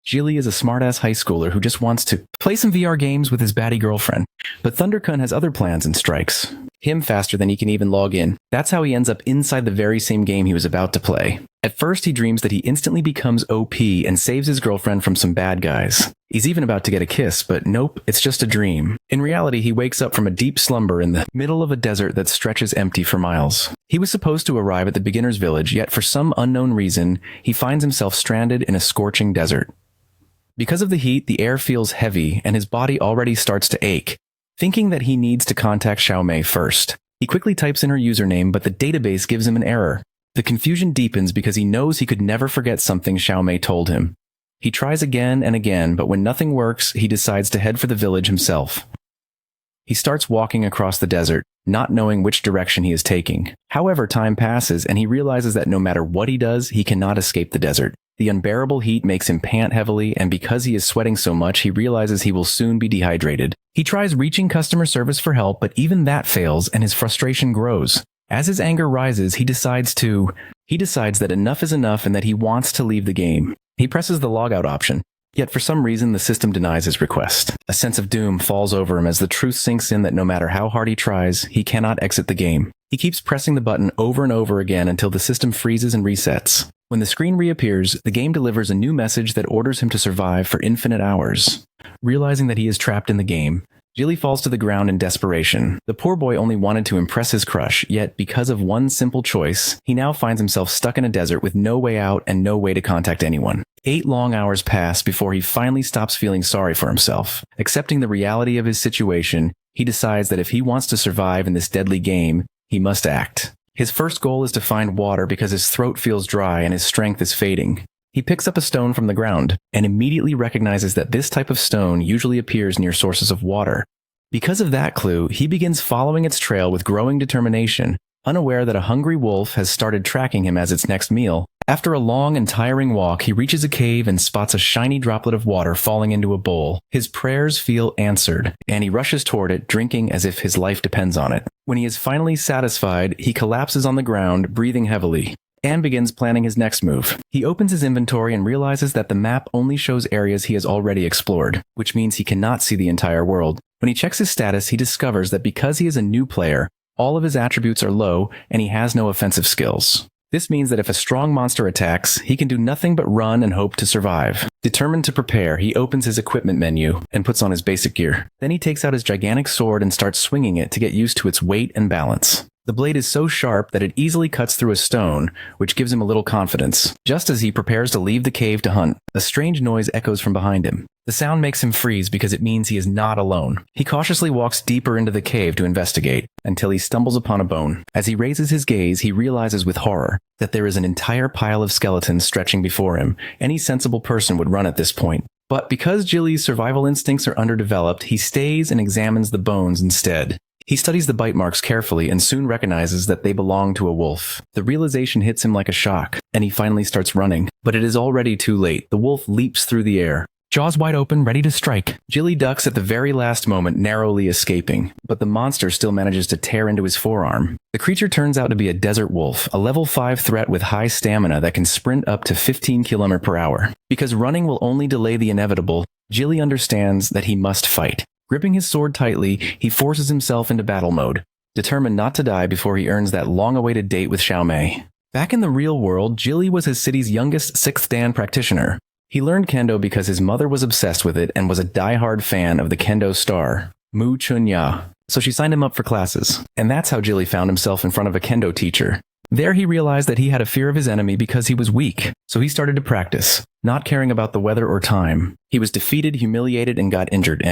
Jilly is a smartass high schooler who just wants to play some VR games with his baddie girlfriend. But Thunderkun has other plans and strikes him faster than he can even log in. That's how he ends up inside the very same game he was about to play. At first, he dreams that he instantly becomes OP and saves his girlfriend from some bad guys. He's even about to get a kiss, but nope, it's just a dream. In reality, he wakes up from a deep slumber in the middle of a desert that stretches empty for miles. He was supposed to arrive at the beginner's village, yet for some unknown reason, he finds himself stranded in a scorching desert. Because of the heat, the air feels heavy, and his body already starts to ache. Thinking that he needs to contact Xiaomei first, he quickly types in her username, but the database gives him an error. The confusion deepens because he knows he could never forget something Xiaomei told him. He tries again and again, but when nothing works, he decides to head for the village himself. He starts walking across the desert, not knowing which direction he is taking. However, time passes, and he realizes that no matter what he does, he cannot escape the desert. The unbearable heat makes him pant heavily, and because he is sweating so much, he realizes he will soon be dehydrated. He tries reaching customer service for help, but even that fails, and his frustration grows. As his anger rises, he decides that enough is enough and that he wants to leave the game. He presses the logout option, yet for some reason the system denies his request. A sense of doom falls over him as the truth sinks in that no matter how hard he tries, he cannot exit the game. He keeps pressing the button over and over again until the system freezes and resets. When the screen reappears, the game delivers a new message that orders him to survive for infinite hours. Realizing that he is trapped in the game, Jilly falls to the ground in desperation. The poor boy only wanted to impress his crush, yet because of one simple choice, he now finds himself stuck in a desert with no way out and no way to contact anyone. 8 long hours pass before he finally stops feeling sorry for himself. Accepting the reality of his situation, he decides that if he wants to survive in this deadly game, he must act. His first goal is to find water because his throat feels dry and his strength is fading. He picks up a stone from the ground and immediately recognizes that this type of stone usually appears near sources of water. Because of that clue, he begins following its trail with growing determination, unaware that a hungry wolf has started tracking him as its next meal. After a long and tiring walk, he reaches a cave and spots a shiny droplet of water falling into a bowl. His prayers feel answered, and he rushes toward it, drinking as if his life depends on it. When he is finally satisfied, he collapses on the ground, breathing heavily, and begins planning his next move. He opens his inventory and realizes that the map only shows areas he has already explored, which means he cannot see the entire world. When he checks his status, he discovers that because he is a new player, all of his attributes are low and he has no offensive skills. This means that if a strong monster attacks, he can do nothing but run and hope to survive. Determined to prepare, he opens his equipment menu and puts on his basic gear. Then he takes out his gigantic sword and starts swinging it to get used to its weight and balance. The blade is so sharp that it easily cuts through a stone, which gives him a little confidence. Just as he prepares to leave the cave to hunt, a strange noise echoes from behind him. The sound makes him freeze because it means he is not alone. He cautiously walks deeper into the cave to investigate, until he stumbles upon a bone. As he raises his gaze, he realizes with horror that there is an entire pile of skeletons stretching before him. Any sensible person would run at this point. But because Jilly's survival instincts are underdeveloped, he stays and examines the bones instead. He studies the bite marks carefully and soon recognizes that they belong to a wolf. The realization hits him like a shock, and he finally starts running. But it is already too late. The wolf leaps through the air, jaws wide open, ready to strike. Jilly ducks at the very last moment, narrowly escaping, but the monster still manages to tear into his forearm. The creature turns out to be a desert wolf, a level 5 threat with high stamina that can sprint up to 15 km per hour. Because running will only delay the inevitable, Jilly understands that he must fight. Gripping his sword tightly, he forces himself into battle mode, determined not to die before he earns that long-awaited date with Xiaomei. Back in the real world, Jilly was his city's youngest 6th Dan practitioner. He learned kendo because his mother was obsessed with it and was a die-hard fan of the kendo star, Mu Chun-ya. So she signed him up for classes. And that's how Jilly found himself in front of a kendo teacher. There he realized that he had a fear of his enemy because he was weak, so he started to practice, not caring about the weather or time. He was defeated, humiliated, and got injured,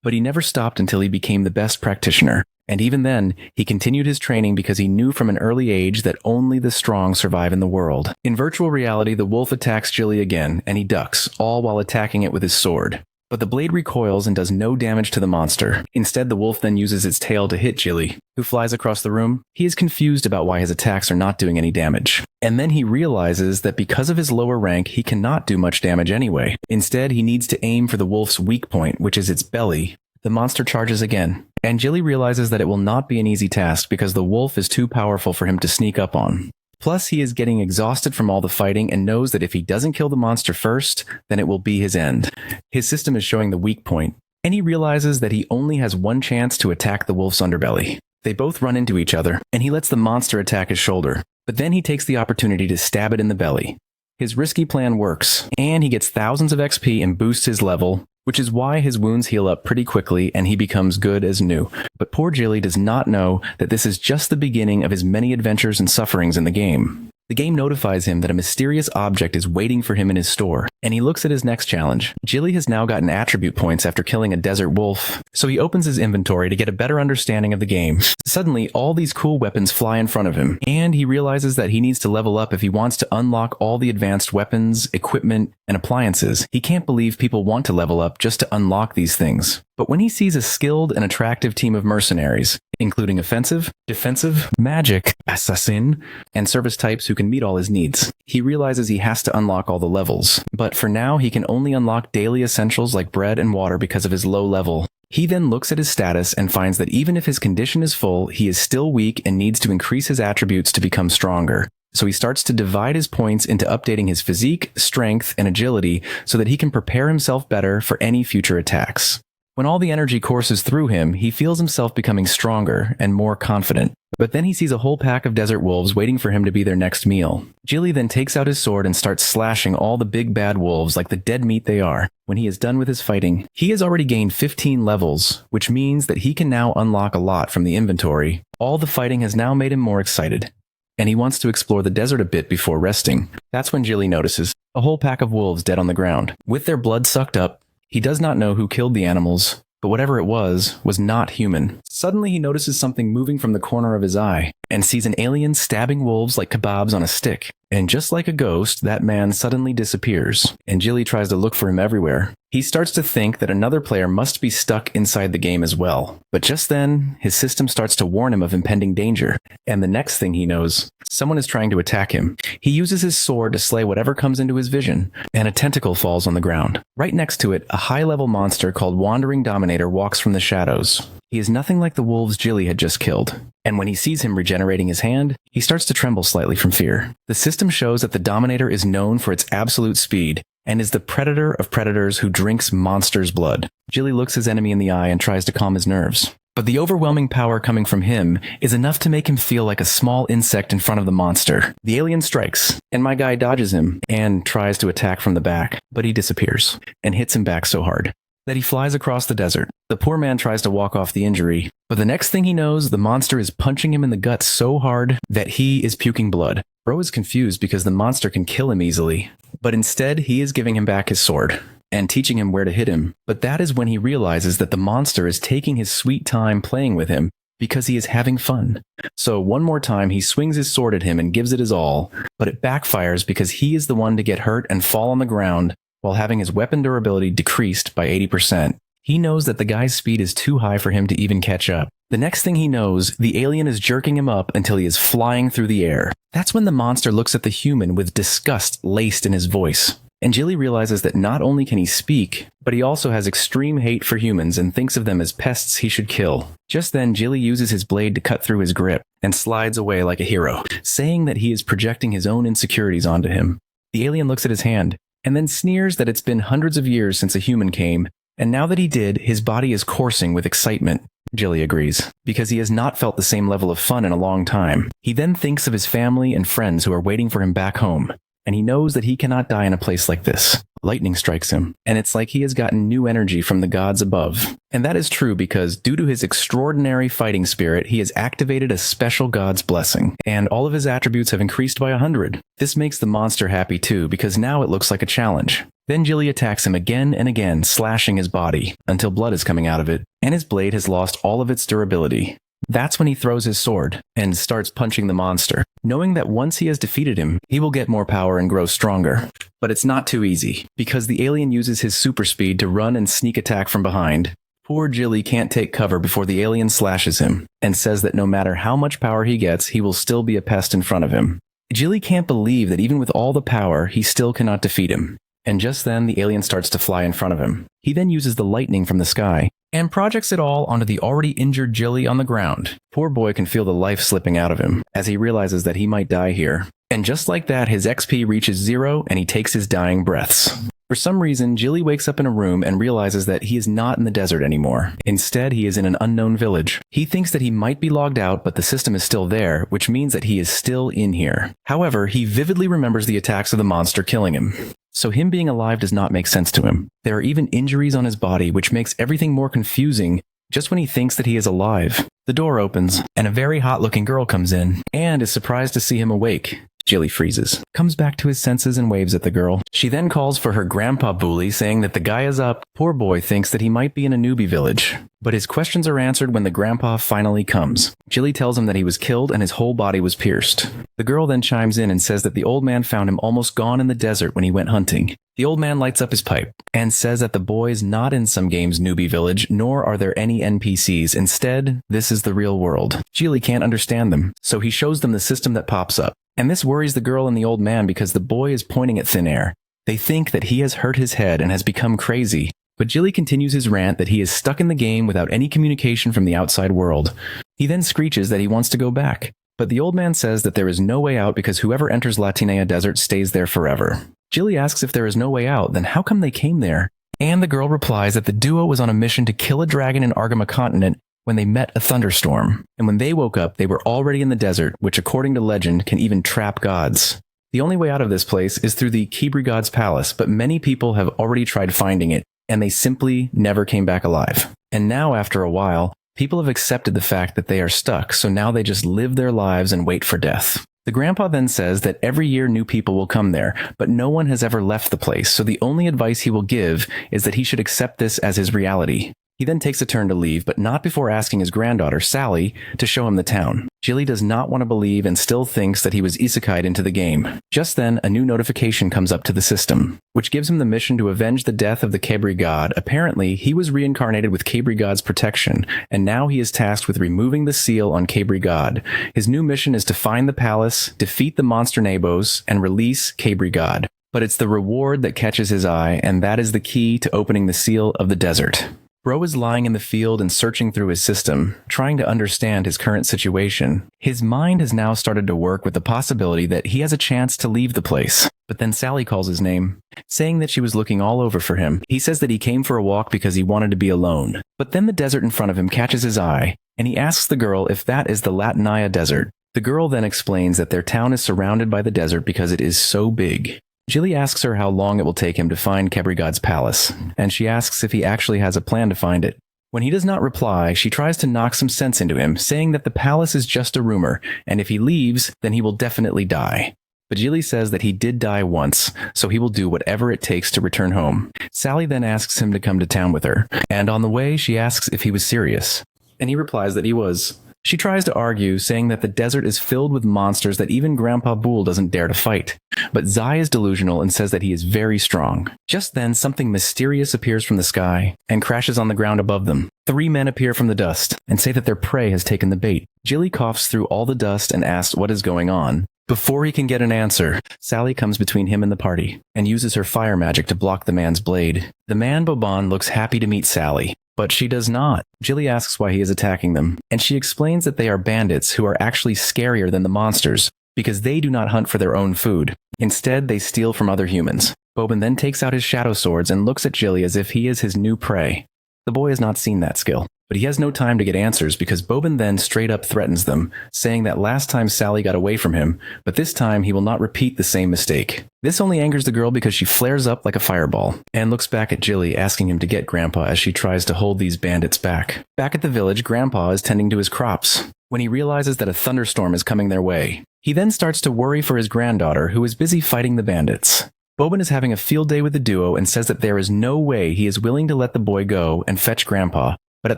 but he never stopped until he became the best practitioner. And even then, he continued his training because he knew from an early age that only the strong survive in the world. In virtual reality, the wolf attacks Jilly again, and he ducks, all while attacking it with his sword. But the blade recoils and does no damage to the monster. Instead, the wolf then uses its tail to hit Jilly, who flies across the room. He is confused about why his attacks are not doing any damage. And then he realizes that because of his lower rank, he cannot do much damage anyway. Instead, he needs to aim for the wolf's weak point, which is its belly. The monster charges again, and Jilly realizes that it will not be an easy task because the wolf is too powerful for him to sneak up on. Plus, he is getting exhausted from all the fighting and knows that if he doesn't kill the monster first, then it will be his end. His system is showing the weak point, and he realizes that he only has one chance to attack the wolf's underbelly. They both run into each other, and he lets the monster attack his shoulder, but then he takes the opportunity to stab it in the belly. His risky plan works, and he gets thousands of XP and boosts his level, which is why his wounds heal up pretty quickly and he becomes good as new. But poor Jilly does not know that this is just the beginning of his many adventures and sufferings in the game. The game notifies him that a mysterious object is waiting for him in his store, and he looks at his next challenge. Jilly has now gotten attribute points after killing a desert wolf, so he opens his inventory to get a better understanding of the game. Suddenly, all these cool weapons fly in front of him, and he realizes that he needs to level up if he wants to unlock all the advanced weapons, equipment, and appliances. He can't believe people want to level up just to unlock these things. But when he sees a skilled and attractive team of mercenaries, including offensive, defensive, magic, assassin, and service types who can meet all his needs, he realizes he has to unlock all the levels. But for now, he can only unlock daily essentials like bread and water because of his low level. He then looks at his status and finds that even if his condition is full, he is still weak and needs to increase his attributes to become stronger. So he starts to divide his points into updating his physique, strength, and agility so that he can prepare himself better for any future attacks. When all the energy courses through him, he feels himself becoming stronger and more confident. But then he sees a whole pack of desert wolves waiting for him to be their next meal. Jilly then takes out his sword and starts slashing all the big bad wolves like the dead meat they are. When he is done with his fighting, he has already gained 15 levels, which means that he can now unlock a lot from the inventory. All the fighting has now made him more excited, and he wants to explore the desert a bit before resting. That's when Jilly notices a whole pack of wolves dead on the ground, with their blood sucked up. He does not know who killed the animals, but whatever it was not human. Suddenly he notices something moving from the corner of his eye, and sees an alien stabbing wolves like kebabs on a stick. And just like a ghost, that man suddenly disappears, and Jilly tries to look for him everywhere. He starts to think that another player must be stuck inside the game as well. But just then, his system starts to warn him of impending danger, and the next thing he knows, someone is trying to attack him. He uses his sword to slay whatever comes into his vision, and a tentacle falls on the ground. Right next to it, a high-level monster called Wandering Dominator walks from the shadows. He is nothing like the wolves Jilly had just killed, and when he sees him regenerating his hand, he starts to tremble slightly from fear. The system shows that the Dominator is known for its absolute speed, and is the predator of predators who drinks monsters' blood. Jilly looks his enemy in the eye and tries to calm his nerves. But the overwhelming power coming from him is enough to make him feel like a small insect in front of the monster. The alien strikes, and my guy dodges him and tries to attack from the back, but he disappears and hits him back so hard that he flies across the desert. The poor man tries to walk off the injury, but the next thing he knows, the monster is punching him in the gut so hard that he is puking blood. Bro is confused because the monster can kill him easily, but instead he is giving him back his sword and teaching him where to hit him. But that is when he realizes that the monster is taking his sweet time playing with him because he is having fun. So one more time he swings his sword at him and gives it his all, but it backfires because he is the one to get hurt and fall on the ground while having his weapon durability decreased by 80%. He knows that the guy's speed is too high for him to even catch up. The next thing he knows, the alien is jerking him up until he is flying through the air. That's when the monster looks at the human with disgust laced in his voice. And Jilly realizes that not only can he speak, but he also has extreme hate for humans and thinks of them as pests he should kill. Just then, Jilly uses his blade to cut through his grip and slides away like a hero, saying that he is projecting his own insecurities onto him. The alien looks at his hand and then sneers that it's been hundreds of years since a human came, and now that he did, his body is coursing with excitement. Jilly agrees, because he has not felt the same level of fun in a long time. He then thinks of his family and friends who are waiting for him back home, and he knows that he cannot die in a place like this. Lightning strikes him, and it's like he has gotten new energy from the gods above. And that is true because due to his extraordinary fighting spirit, he has activated a special god's blessing, and all of his attributes have increased by 100. This makes the monster happy too, because now it looks like a challenge. Then Jilly attacks him again and again, slashing his body until blood is coming out of it, and his blade has lost all of its durability. That's when he throws his sword and starts punching the monster, knowing that once he has defeated him, he will get more power and grow stronger. But it's not too easy, because the alien uses his super speed to run and sneak attack from behind. Poor Jilly can't take cover before the alien slashes him, and says that no matter how much power he gets, he will still be a pest in front of him. Jilly can't believe that even with all the power, he still cannot defeat him. And just then, the alien starts to fly in front of him. He then uses the lightning from the sky and projects it all onto the already injured Jilly on the ground. Poor boy can feel the life slipping out of him as he realizes that he might die here. And just like that, his XP reaches 0 and he takes his dying breaths. For some reason, Jilly wakes up in a room and realizes that he is not in the desert anymore. Instead, he is in an unknown village. He thinks that he might be logged out, but the system is still there, which means that he is still in here. However, he vividly remembers the attacks of the monster killing him. So him being alive does not make sense to him. There are even injuries on his body, which makes everything more confusing just when he thinks that he is alive. The door opens, and a very hot-looking girl comes in, and is surprised to see him awake. Jilly freezes, comes back to his senses and waves at the girl. She then calls for her grandpa bully, saying that the guy is up. Poor boy thinks that he might be in a newbie village. But his questions are answered when the grandpa finally comes. Jilly tells him that he was killed and his whole body was pierced. The girl then chimes in and says that the old man found him almost gone in the desert when he went hunting. The old man lights up his pipe and says that the boy's not in some game's newbie village, nor are there any NPCs. Instead, this is the real world. Jilly can't understand them, so he shows them the system that pops up. And this worries the girl and the old man because the boy is pointing at thin air. They think that he has hurt his head and has become crazy. But Jilly continues his rant that he is stuck in the game without any communication from the outside world. He then screeches that he wants to go back. But the old man says that there is no way out because whoever enters Latinea Desert stays there forever. Jilly asks if there is no way out, then how come they came there? And the girl replies that the duo was on a mission to kill a dragon in Argama continent when they met a thunderstorm. And when they woke up, they were already in the desert, which according to legend can even trap gods. The only way out of this place is through the Kibri God's palace, but many people have already tried finding it, and they simply never came back alive. And now, after a while, people have accepted the fact that they are stuck, so now they just live their lives and wait for death. The grandpa then says that every year new people will come there, but no one has ever left the place, so the only advice he will give is that he should accept this as his reality. He then takes a turn to leave, but not before asking his granddaughter, Sally, to show him the town. Jilly does not want to believe and still thinks that he was isekai'd into the game. Just then, a new notification comes up to the system, which gives him the mission to avenge the death of the Kebri god. Apparently, he was reincarnated with Kebri god's protection, and now he is tasked with removing the seal on Kebri god. His new mission is to find the palace, defeat the monster Nabos, and release Kebri god. But it's the reward that catches his eye, and that is the key to opening the seal of the desert. Bro is lying in the field and searching through his system, trying to understand his current situation. His mind has now started to work with the possibility that he has a chance to leave the place. But then Sally calls his name, saying that she was looking all over for him. He says that he came for a walk because he wanted to be alone. But then the desert in front of him catches his eye, and he asks the girl if that is the Latinea Desert. The girl then explains that their town is surrounded by the desert because it is so big. Jilly asks her how long it will take him to find Kebri God's palace, and she asks if he actually has a plan to find it. When he does not reply, she tries to knock some sense into him, saying that the palace is just a rumor, and if he leaves, then he will definitely die. But Jilly says that he did die once, so he will do whatever it takes to return home. Sally then asks him to come to town with her, and on the way she asks if he was serious, and he replies that he was. She tries to argue, saying that the desert is filled with monsters that even Grandpa Boole doesn't dare to fight. But Zai is delusional and says that he is very strong. Just then, something mysterious appears from the sky and crashes on the ground above them. 3 men appear from the dust and say that their prey has taken the bait. Jilly coughs through all the dust and asks what is going on. Before he can get an answer, Sally comes between him and the party and uses her fire magic to block the man's blade. The man Boban looks happy to meet Sally, but she does not. Jilly asks why he is attacking them, and she explains that they are bandits who are actually scarier than the monsters because they do not hunt for their own food. Instead, they steal from other humans. Boban then takes out his shadow swords and looks at Jilly as if he is his new prey. The boy has not seen that skill, but he has no time to get answers because Boban then straight up threatens them, saying that last time Sally got away from him, but this time he will not repeat the same mistake. This only angers the girl because she flares up like a fireball and looks back at Jilly, asking him to get Grandpa as she tries to hold these bandits back. Back at the village, Grandpa is tending to his crops when he realizes that a thunderstorm is coming their way. He then starts to worry for his granddaughter, who is busy fighting the bandits. Boban is having a field day with the duo and says that there is no way he is willing to let the boy go and fetch Grandpa, but at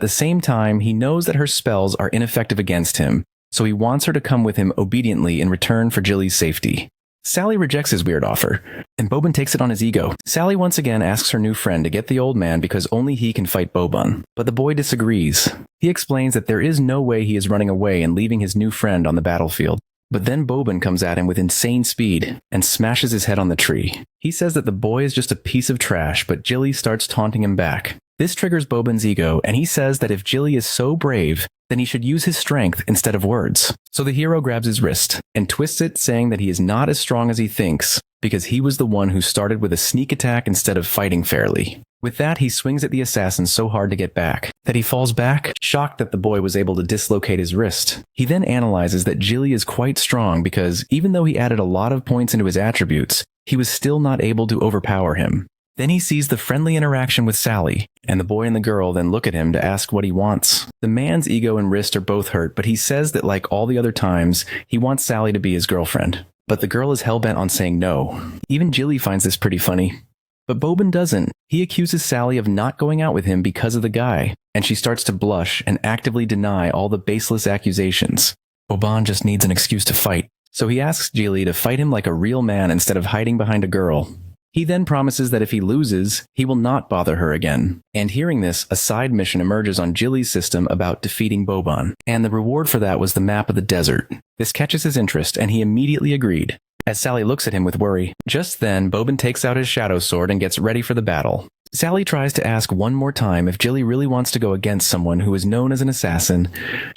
the same time, he knows that her spells are ineffective against him, so he wants her to come with him obediently in return for Jilly's safety. Sally rejects his weird offer, and Boban takes it on his ego. Sally once again asks her new friend to get the old man because only he can fight Boban, but the boy disagrees. He explains that there is no way he is running away and leaving his new friend on the battlefield. But then Boban comes at him with insane speed and smashes his head on the tree. He says that the boy is just a piece of trash, but Jilly starts taunting him back. This triggers Boban's ego, and he says that if Jilly is so brave, then he should use his strength instead of words. So the hero grabs his wrist and twists it, saying that he is not as strong as he thinks because he was the one who started with a sneak attack instead of fighting fairly. With that, he swings at the assassin so hard to get back that he falls back, shocked that the boy was able to dislocate his wrist. He then analyzes that Jilly is quite strong because even though he added a lot of points into his attributes, he was still not able to overpower him. Then he sees the friendly interaction with Sally, and the boy and the girl then look at him to ask what he wants. The man's ego and wrist are both hurt, but he says that like all the other times, he wants Sally to be his girlfriend. But the girl is hellbent on saying no. Even Jilly finds this pretty funny. But Boban doesn't. He accuses Sally of not going out with him because of the guy, and she starts to blush and actively deny all the baseless accusations. Boban just needs an excuse to fight, so he asks Jilly to fight him like a real man instead of hiding behind a girl. He then promises that if he loses, he will not bother her again. And hearing this, a side mission emerges on Jilly's system about defeating Boban, and the reward for that was the map of the desert. This catches his interest, and he immediately agreed, as Sally looks at him with worry. Just then, Boban takes out his shadow sword and gets ready for the battle. Sally tries to ask one more time if Jilly really wants to go against someone who is known as an assassin.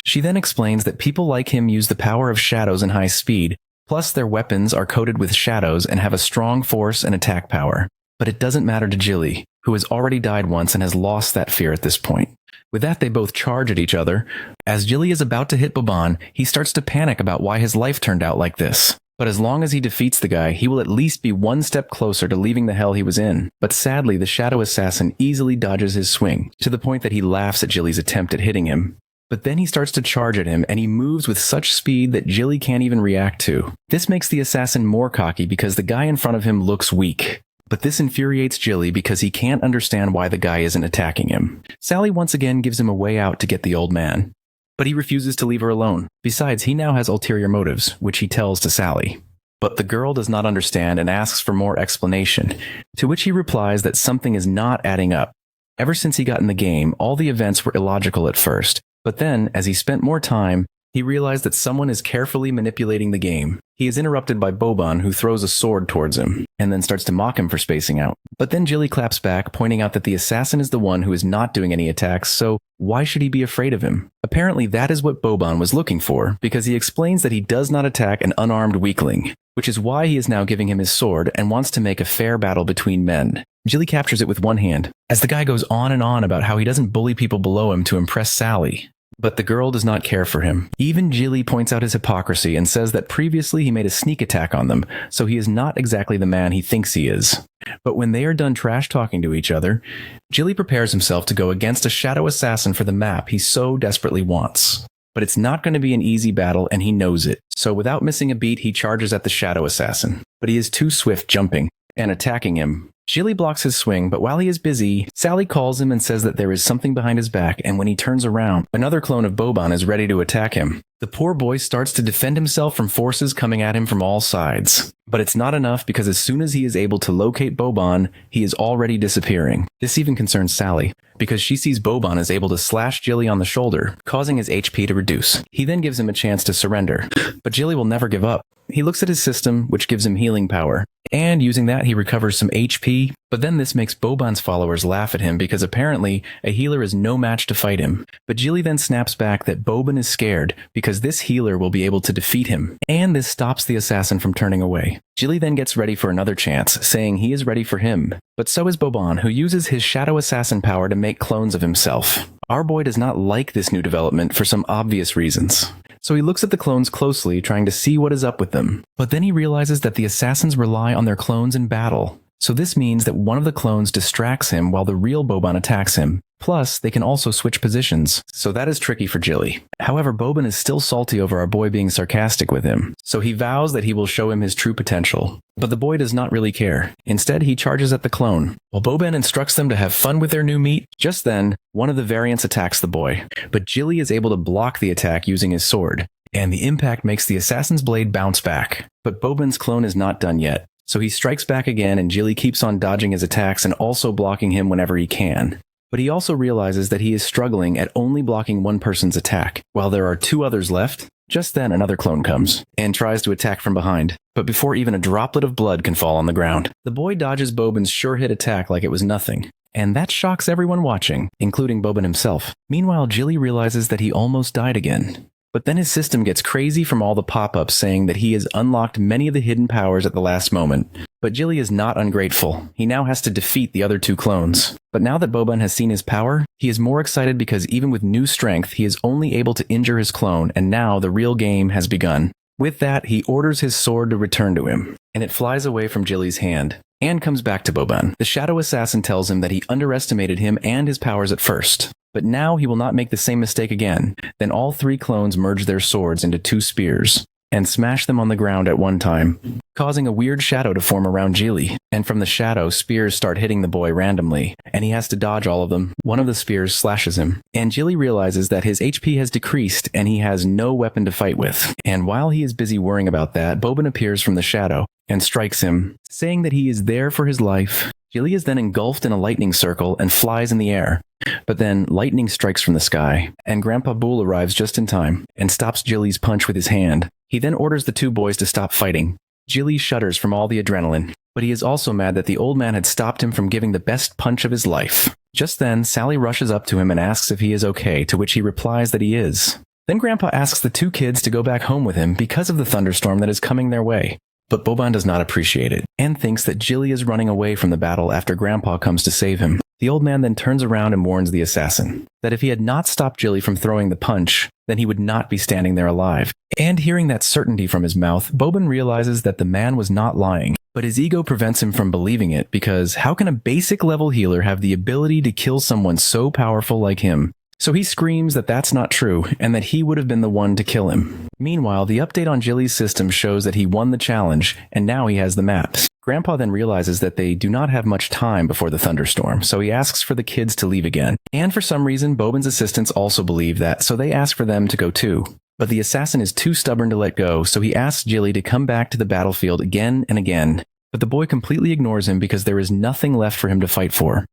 She then explains that people like him use the power of shadows and high speed, plus their weapons are coated with shadows and have a strong force and attack power. But it doesn't matter to Jilly, who has already died once and has lost that fear at this point. With that, they both charge at each other. As Jilly is about to hit Boban, he starts to panic about why his life turned out like this. But as long as he defeats the guy, he will at least be one step closer to leaving the hell he was in. But sadly, the shadow assassin easily dodges his swing, to the point that he laughs at Jilly's attempt at hitting him. But then he starts to charge at him, and he moves with such speed that Jilly can't even react to. This makes the assassin more cocky because the guy in front of him looks weak. But this infuriates Jilly because he can't understand why the guy isn't attacking him. Sally once again gives him a way out to get the old man. But he refuses to leave her alone. Besides, he now has ulterior motives, which he tells to Sally. But the girl does not understand and asks for more explanation, to which he replies that something is not adding up. Ever since he got in the game, all the events were illogical at first. But then, as he spent more time, he realized that someone is carefully manipulating the game. He is interrupted by Boban, who throws a sword towards him, and then starts to mock him for spacing out. But then Jilly claps back, pointing out that the assassin is the one who is not doing any attacks, so why should he be afraid of him? Apparently that is what Boban was looking for, because he explains that he does not attack an unarmed weakling, which is why he is now giving him his sword and wants to make a fair battle between men. Jilly captures it with one hand, as the guy goes on and on about how he doesn't bully people below him to impress Sally. But the girl does not care for him. Even Jilly points out his hypocrisy and says that previously he made a sneak attack on them, so he is not exactly the man he thinks he is. But when they are done trash-talking to each other, Jilly prepares himself to go against a shadow assassin for the map he so desperately wants. But it's not going to be an easy battle, and he knows it. So without missing a beat, he charges at the shadow assassin. But he is too swift jumping and attacking him. Jilly blocks his swing, but while he is busy, Sally calls him and says that there is something behind his back, and when he turns around, another clone of Boban is ready to attack him. The poor boy starts to defend himself from forces coming at him from all sides. But it's not enough because as soon as he is able to locate Boban, he is already disappearing. This even concerns Sally, because she sees Boban is able to slash Jilly on the shoulder, causing his HP to reduce. He then gives him a chance to surrender, but Jilly will never give up. He looks at his system, which gives him healing power, and using that he recovers some HP, but then this makes Boban's followers laugh at him because apparently a healer is no match to fight him. But Jilly then snaps back that Boban is scared because this healer will be able to defeat him, and this stops the assassin from turning away. Jilly then gets ready for another chance, saying he is ready for him, but so is Boban, who uses his shadow assassin power to make clones of himself. Our boy does not like this new development for some obvious reasons. So he looks at the clones closely, trying to see what is up with them. But then he realizes that the assassins rely on their clones in battle. So this means that one of the clones distracts him while the real Boban attacks him. Plus, they can also switch positions, so that is tricky for Jilly. However, Boban is still salty over our boy being sarcastic with him, so he vows that he will show him his true potential. But the boy does not really care. Instead, he charges at the clone. While Boban instructs them to have fun with their new meat, just then, one of the variants attacks the boy. But Jilly is able to block the attack using his sword, and the impact makes the assassin's blade bounce back. But Boban's clone is not done yet. So he strikes back again, and Jilly keeps on dodging his attacks and also blocking him whenever he can. But he also realizes that he is struggling at only blocking one person's attack. While there are two others left, Just then, another clone comes and tries to attack from behind, but before even a droplet of blood can fall on the ground, the boy dodges Boban's sure-hit attack like it was nothing. And that shocks everyone watching, including Boban himself. Meanwhile, Jilly realizes that he almost died again. But then his system gets crazy from all the pop-ups saying that he has unlocked many of the hidden powers at the last moment. But Jilly is not ungrateful. He now has to defeat the other two clones. But now that Boban has seen his power, he is more excited because even with new strength, he is only able to injure his clone, and now the real game has begun. With that, he orders his sword to return to him, and it flies away from Jilly's hand, and comes back to Boban. The Shadow Assassin tells him that he underestimated him and his powers at first. But now he will not make the same mistake again. Then all three clones merge their swords into two spears and smash them on the ground at one time, causing a weird shadow to form around Jilly. And from the shadow, spears start hitting the boy randomly, and he has to dodge all of them. One of the spears slashes him, and Jilly realizes that his HP has decreased and he has no weapon to fight with. And while he is busy worrying about that, Boban appears from the shadow and strikes him, saying that he is there for his life. Jilly is then engulfed in a lightning circle and flies in the air. But then lightning strikes from the sky, and Grandpa Boole arrives just in time and stops Jilly's punch with his hand. He then orders the two boys to stop fighting. Jilly shudders from all the adrenaline, but he is also mad that the old man had stopped him from giving the best punch of his life. Just then, Sally rushes up to him and asks if he is okay, to which he replies that he is. Then Grandpa asks the two kids to go back home with him because of the thunderstorm that is coming their way. But Boban does not appreciate it, and thinks that Jilly is running away from the battle after Grandpa comes to save him. The old man then turns around and warns the assassin that if he had not stopped Jilly from throwing the punch, then he would not be standing there alive. And hearing that certainty from his mouth, Boban realizes that the man was not lying. But his ego prevents him from believing it, because how can a basic level healer have the ability to kill someone so powerful like him? So he screams that that's not true, and that he would have been the one to kill him. Meanwhile, the update on Jilly's system shows that he won the challenge, and now he has the maps. Grandpa then realizes that they do not have much time before the thunderstorm, so he asks for the kids to leave again. And for some reason, Boban's assistants also believe that, so they ask for them to go too. But the assassin is too stubborn to let go, so he asks Jilly to come back to the battlefield again and again. But the boy completely ignores him because there is nothing left for him to fight for.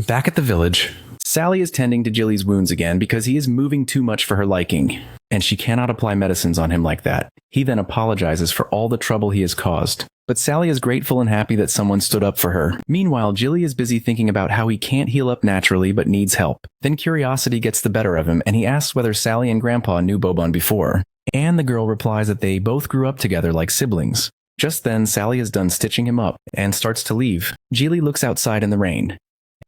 Back at the village, Sally is tending to Jilly's wounds again because he is moving too much for her liking, and she cannot apply medicines on him like that. He then apologizes for all the trouble he has caused. But Sally is grateful and happy that someone stood up for her. Meanwhile, Jilly is busy thinking about how he can't heal up naturally but needs help. Then curiosity gets the better of him, and he asks whether Sally and Grandpa knew Boban before. And the girl replies that they both grew up together like siblings. Just then, Sally is done stitching him up and starts to leave. Jilly looks outside in the rain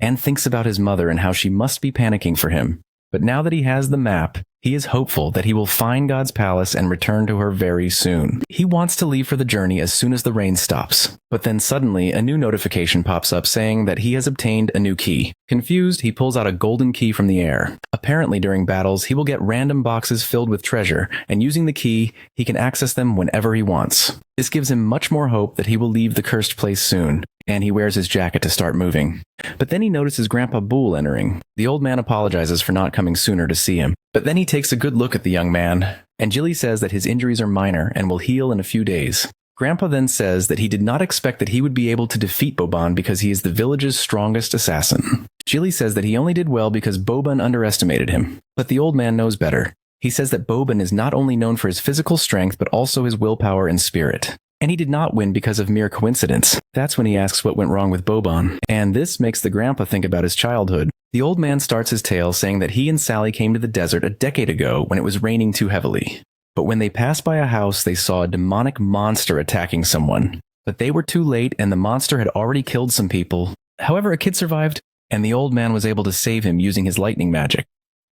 and thinks about his mother and how she must be panicking for him. But now that he has the map, he is hopeful that he will find God's palace and return to her very soon. He wants to leave for the journey as soon as the rain stops. But then suddenly, a new notification pops up saying that he has obtained a new key. Confused, he pulls out a golden key from the air. Apparently, during battles, he will get random boxes filled with treasure, and using the key, he can access them whenever he wants. This gives him much more hope that he will leave the cursed place soon, and he wears his jacket to start moving. But then he notices Grandpa Boole entering. The old man apologizes for not coming sooner to see him. But then he takes a good look at the young man, and Jilly says that his injuries are minor and will heal in a few days. Grandpa then says that he did not expect that he would be able to defeat Boban because he is the village's strongest assassin. Jilly says that he only did well because Boban underestimated him. But the old man knows better. He says that Boban is not only known for his physical strength but also his willpower and spirit. And he did not win because of mere coincidence. That's when he asks what went wrong with Boban. And this makes the grandpa think about his childhood. The old man starts his tale saying that he and Sally came to the desert a decade ago when it was raining too heavily. But when they passed by a house, they saw a demonic monster attacking someone. But they were too late and the monster had already killed some people. However, a kid survived, and the old man was able to save him using his lightning magic.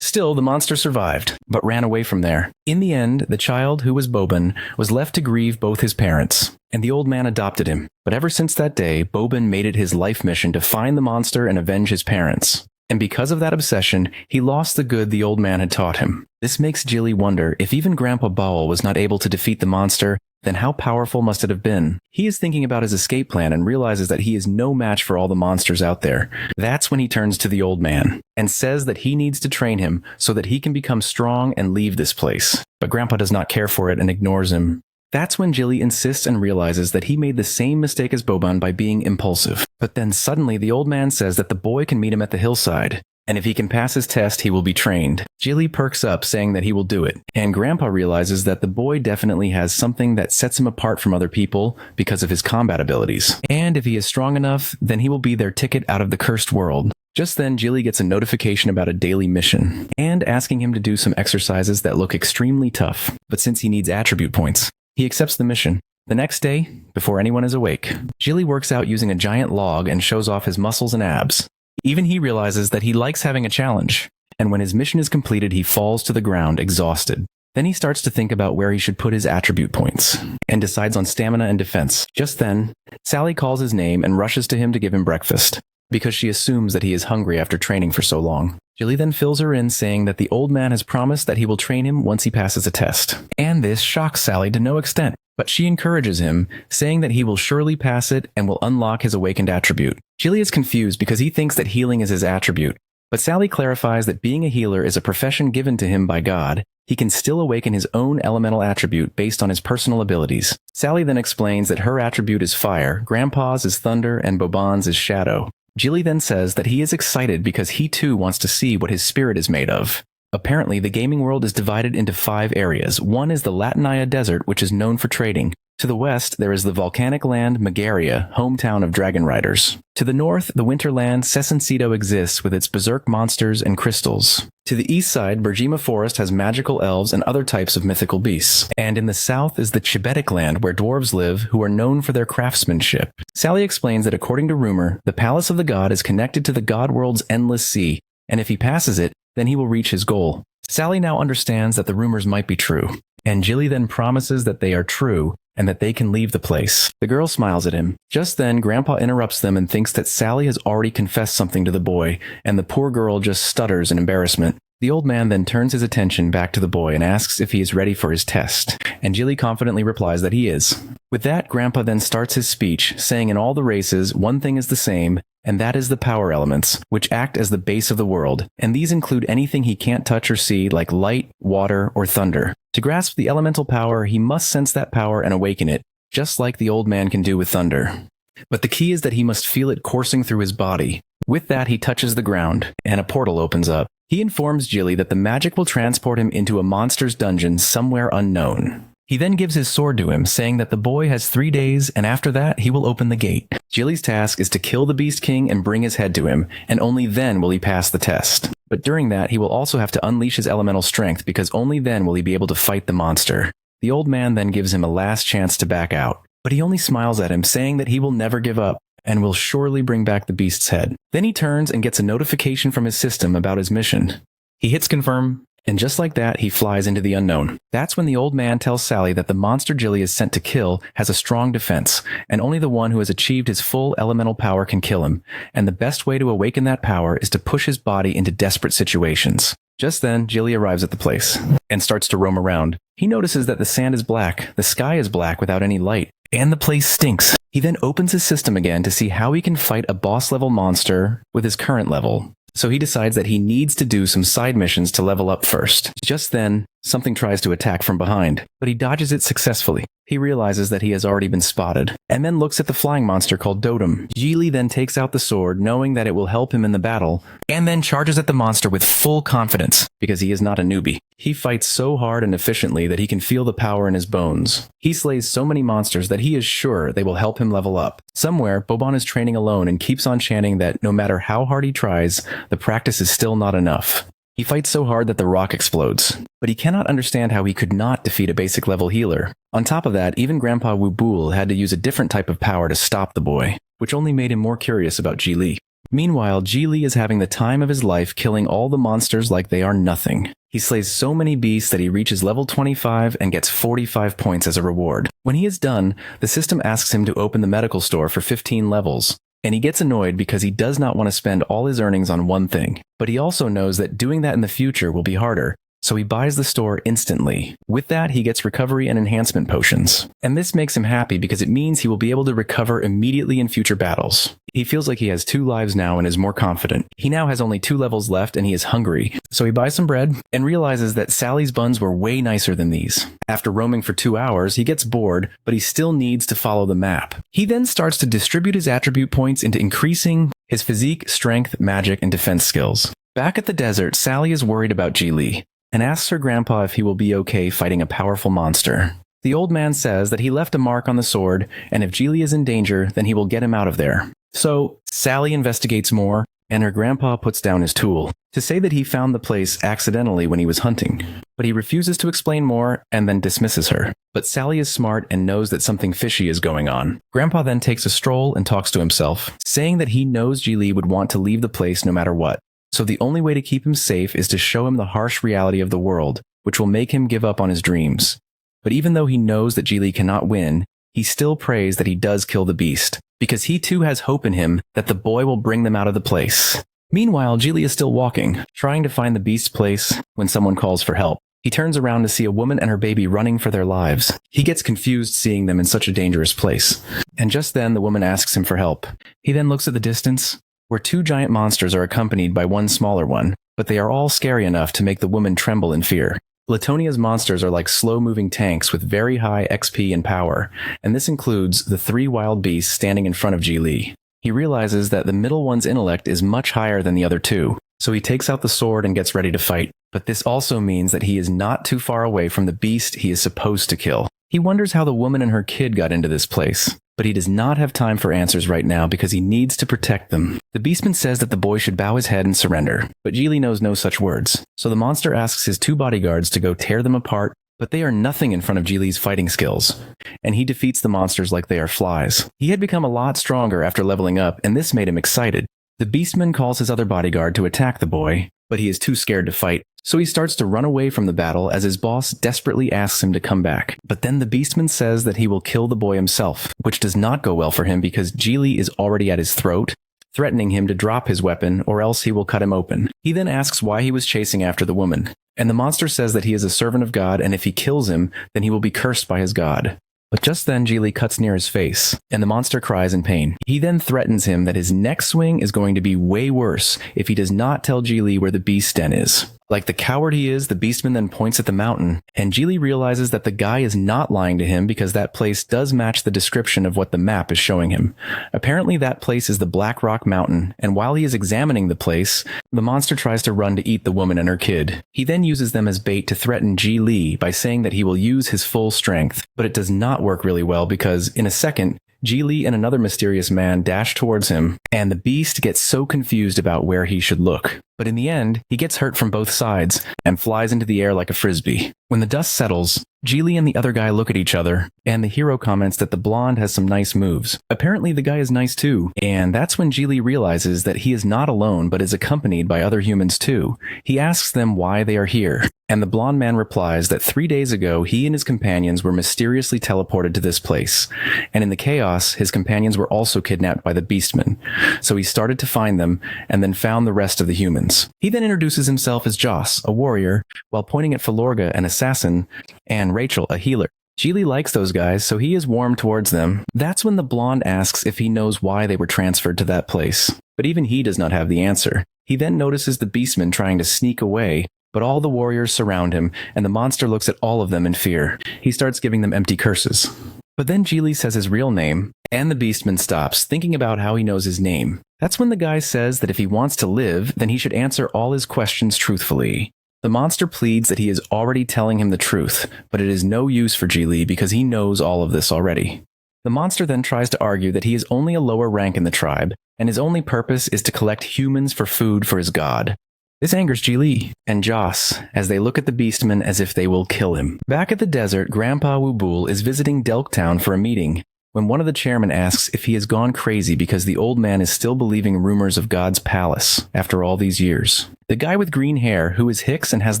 Still, the monster survived, but ran away from there. In the end, the child, who was Boban, was left to grieve both his parents, and the old man adopted him. But ever since that day, Boban made it his life mission to find the monster and avenge his parents. And because of that obsession, he lost the good the old man had taught him. This makes Jilly wonder if even Grandpa Bowel was not able to defeat the monster, then how powerful must it have been? He is thinking about his escape plan and realizes that he is no match for all the monsters out there. That's when he turns to the old man and says that he needs to train him so that he can become strong and leave this place. But Grandpa does not care for it and ignores him. That's when Jilly insists and realizes that he made the same mistake as Boban by being impulsive. But then suddenly the old man says that the boy can meet him at the hillside. and if he can pass his test, he will be trained. Jilly perks up, saying that he will do it, and Grandpa realizes that the boy definitely has something that sets him apart from other people because of his combat abilities. And if he is strong enough, then he will be their ticket out of the cursed world. Just then, Jilly gets a notification about a daily mission, and asking him to do some exercises that look extremely tough, but since he needs attribute points, he accepts the mission. The next day, before anyone is awake, Jilly works out using a giant log and shows off his muscles and abs. Even he realizes that he likes having a challenge, and when his mission is completed, he falls to the ground exhausted. Then he starts to think about where he should put his attribute points, and decides on stamina and defense. Just then, Sally calls his name and rushes to him to give him breakfast, because she assumes that he is hungry after training for so long. Jilly then fills her in, saying that the old man has promised that he will train him once he passes a test. And this shocks Sally to no extent, but she encourages him, saying that he will surely pass it and will unlock his awakened attribute. Jilly is confused because he thinks that healing is his attribute, but Sally clarifies that being a healer is a profession given to him by God. He can still awaken his own elemental attribute based on his personal abilities. Sally then explains that her attribute is fire, Grandpa's is thunder, and Boban's is shadow. Jilly then says that he is excited because he too wants to see what his spirit is made of. Apparently, the gaming world is divided into 5 areas. One is the Latinaya Desert, which is known for trading. To the west, there is the volcanic land Megaria, hometown of dragon riders. To the north, the winter land Sessencito exists with its berserk monsters and crystals. To the east side, Bergima Forest has magical elves and other types of mythical beasts. And in the south is the Chibetic land where dwarves live, who are known for their craftsmanship. Sally explains that according to rumor, the palace of the god is connected to the god world's endless sea, and if he passes it, then he will reach his goal. Sally now understands that the rumors might be true, and Jilly then promises that they are true and that they can leave the place. The girl smiles at him. Just then, Grandpa interrupts them and thinks that Sally has already confessed something to the boy, and the poor girl just stutters in embarrassment. The old man then turns his attention back to the boy and asks if he is ready for his test, and Jilly confidently replies that he is. With that, Grandpa then starts his speech, saying in all the races, one thing is the same, and that is the power elements, which act as the base of the world, and these include anything he can't touch or see, like light, water, or thunder. To grasp the elemental power, he must sense that power and awaken it, just like the old man can do with thunder. But the key is that he must feel it coursing through his body. With that, he touches the ground, and a portal opens up. He informs Jilly that the magic will transport him into a monster's dungeon somewhere unknown. He then gives his sword to him, saying that the boy has 3 days, and after that, he will open the gate. Jilly's task is to kill the Beast King and bring his head to him, and only then will he pass the test. But during that, he will also have to unleash his elemental strength, because only then will he be able to fight the monster. The old man then gives him a last chance to back out, but he only smiles at him, saying that he will never give up, and will surely bring back the beast's head. Then he turns and gets a notification from his system about his mission. He hits confirm, and just like that, he flies into the unknown. That's when the old man tells Sally that the monster Jilly is sent to kill has a strong defense, and only the one who has achieved his full elemental power can kill him, and the best way to awaken that power is to push his body into desperate situations. Just then, Jilly arrives at the place, and starts to roam around. He notices that the sand is black, the sky is black without any light, and the place stinks. He then opens his system again to see how he can fight a boss-level monster with his current level. So he decides that he needs to do some side missions to level up first. Just then, something tries to attack from behind, but he dodges it successfully. He realizes that he has already been spotted, and then looks at the flying monster called Dotem. Jilly then takes out the sword, knowing that it will help him in the battle, and then charges at the monster with full confidence, because he is not a newbie. He fights so hard and efficiently that he can feel the power in his bones. He slays so many monsters that he is sure they will help him level up. Somewhere, Boban is training alone and keeps on chanting that no matter how hard he tries, the practice is still not enough. He fights so hard that the rock explodes, but he cannot understand how he could not defeat a basic level healer. On top of that, even Grandpa Wubool had to use a different type of power to stop the boy, which only made him more curious about Jilly. Meanwhile, Jilly is having the time of his life killing all the monsters like they are nothing. He slays so many beasts that he reaches level 25 and gets 45 points as a reward. When he is done, the system asks him to open the medical store for 15 levels. And he gets annoyed because he does not want to spend all his earnings on one thing. But he also knows that doing that in the future will be harder, so he buys the store instantly. With that, he gets recovery and enhancement potions. And this makes him happy because it means he will be able to recover immediately in future battles. He feels like he has 2 lives now and is more confident. He now has only 2 levels left and he is hungry. So he buys some bread and realizes that Sally's buns were way nicer than these. After roaming for 2 hours, he gets bored, but he still needs to follow the map. He then starts to distribute his attribute points into increasing his physique, strength, magic, and defense skills. Back at the desert, Sally is worried about Ji and asks her grandpa if he will be okay fighting a powerful monster. The old man says that he left a mark on the sword, and if Ji is in danger, then he will get him out of there. So, Sally investigates more, and her grandpa puts down his tool to say that he found the place accidentally when he was hunting. But he refuses to explain more and then dismisses her. But Sally is smart and knows that something fishy is going on. Grandpa then takes a stroll and talks to himself, saying that he knows Ji would want to leave the place no matter what. So the only way to keep him safe is to show him the harsh reality of the world, which will make him give up on his dreams. But even though he knows that Ji cannot win, he still prays that he does kill the beast, because he too has hope in him that the boy will bring them out of the place. Meanwhile, Ji is still walking, trying to find the beast's place when someone calls for help. He turns around to see a woman and her baby running for their lives. He gets confused seeing them in such a dangerous place. And just then, the woman asks him for help. He then looks at the distance, where two giant monsters are accompanied by one smaller one, but they are all scary enough to make the woman tremble in fear. Latonia's monsters are like slow-moving tanks with very high XP and power, and this includes the 3 wild beasts standing in front of Ji. He realizes that the middle one's intellect is much higher than the other two, so he takes out the sword and gets ready to fight. But this also means that he is not too far away from the beast he is supposed to kill. He wonders how the woman and her kid got into this place, but he does not have time for answers right now because he needs to protect them. The beastman says that the boy should bow his head and surrender, but Ji knows no such words. So the monster asks his 2 bodyguards to go tear them apart, but they are nothing in front of Ji's fighting skills, and he defeats the monsters like they are flies. He had become a lot stronger after leveling up, and this made him excited. The beastman calls his other bodyguard to attack the boy, but he is too scared to fight, so he starts to run away from the battle as his boss desperately asks him to come back. But then the beastman says that he will kill the boy himself, which does not go well for him because Ji is already at his throat, threatening him to drop his weapon or else he will cut him open. He then asks why he was chasing after the woman, and the monster says that he is a servant of God and if he kills him, then he will be cursed by his god. But just then Ji cuts near his face, and the monster cries in pain. He then threatens him that his next swing is going to be way worse if he does not tell Ji where the beast's den is. Like the coward he is, the beastman then points at the mountain, and Ji realizes that the guy is not lying to him because that place does match the description of what the map is showing him. Apparently that place is the Black Rock Mountain, and while he is examining the place, the monster tries to run to eat the woman and her kid. He then uses them as bait to threaten Ji by saying that he will use his full strength, but it does not work really well because, in a second, Ji and another mysterious man dash towards him, and the beast gets so confused about where he should look. But in the end, he gets hurt from both sides and flies into the air like a frisbee. When the dust settles, Ji and the other guy look at each other, and the hero comments that the blonde has some nice moves. Apparently the guy is nice too, and that's when Ji realizes that he is not alone but is accompanied by other humans too. He asks them why they are here, and the blonde man replies that 3 days ago he and his companions were mysteriously teleported to this place, and in the chaos his companions were also kidnapped by the beastman. So he started to find them, and then found the rest of the humans. He then introduces himself as Joss, a warrior, while pointing at Filorga, an assassin, and Rachel, a healer. Ji likes those guys, so he is warm towards them. That's when the blonde asks if he knows why they were transferred to that place, but even he does not have the answer. He then notices the beastman trying to sneak away, but all the warriors surround him, and the monster looks at all of them in fear. He starts giving them empty curses. But then Ji says his real name, and the beastman stops, thinking about how he knows his name. That's when the guy says that if he wants to live, then he should answer all his questions truthfully. The monster pleads that he is already telling him the truth, but it is no use for Ji because he knows all of this already. The monster then tries to argue that he is only a lower rank in the tribe, and his only purpose is to collect humans for food for his god. This angers Ji and Joss as they look at the beastman as if they will kill him. Back at the desert, Grandpa Wubul is visiting Delktown for a meeting, when one of the chairmen asks if he has gone crazy because the old man is still believing rumors of God's palace after all these years. The guy with green hair, who is Hicks and has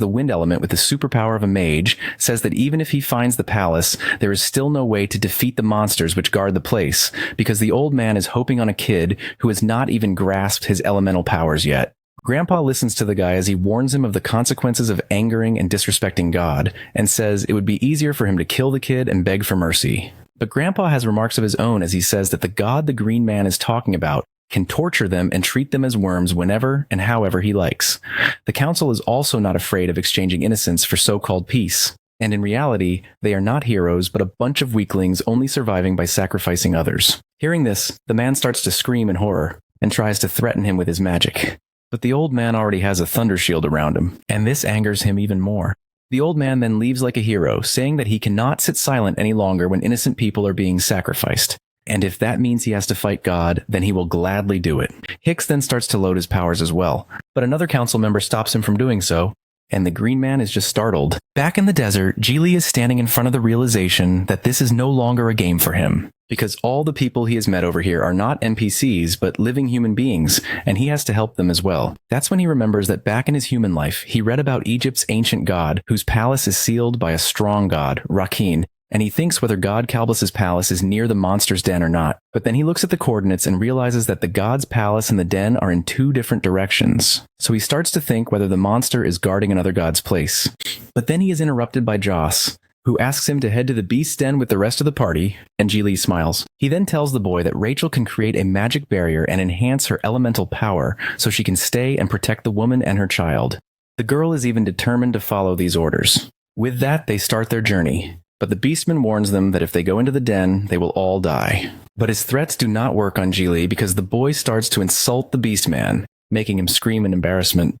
the wind element with the superpower of a mage, says that even if he finds the palace, there is still no way to defeat the monsters which guard the place, because the old man is hoping on a kid who has not even grasped his elemental powers yet. Grandpa listens to the guy as he warns him of the consequences of angering and disrespecting God, and says it would be easier for him to kill the kid and beg for mercy. But Grandpa has remarks of his own as he says that the god the green man is talking about can torture them and treat them as worms whenever and however he likes. The council is also not afraid of exchanging innocence for so-called peace, and in reality, they are not heroes but a bunch of weaklings only surviving by sacrificing others. Hearing this, the man starts to scream in horror and tries to threaten him with his magic. but the old man already has a thunder shield around him, and this angers him even more. The old man then leaves like a hero, saying that he cannot sit silent any longer when innocent people are being sacrificed. And if that means he has to fight God, then he will gladly do it. Hicks then starts to load his powers as well, but another council member stops him from doing so, and the Green Man is just startled. Back in the desert, Geely is standing in front of the realization that this is no longer a game for him, because all the people he has met over here are not NPCs, but living human beings, and he has to help them as well. That's when he remembers that back in his human life, he read about Egypt's ancient god, whose palace is sealed by a strong god, Rakin, and he thinks whether God Calbus's palace is near the monster's den or not. But then he looks at the coordinates and realizes that the god's palace and the den are in 2 different directions. So he starts to think whether the monster is guarding another god's place. But then he is interrupted by Joss, who asks him to head to the beast's den with the rest of the party, and Geely smiles. He then tells the boy that Rachel can create a magic barrier and enhance her elemental power so she can stay and protect the woman and her child. The girl is even determined to follow these orders. With that, they start their journey. But the Beastman warns them that if they go into the den, they will all die. But his threats do not work on Geely because the boy starts to insult the Beastman, making him scream in embarrassment.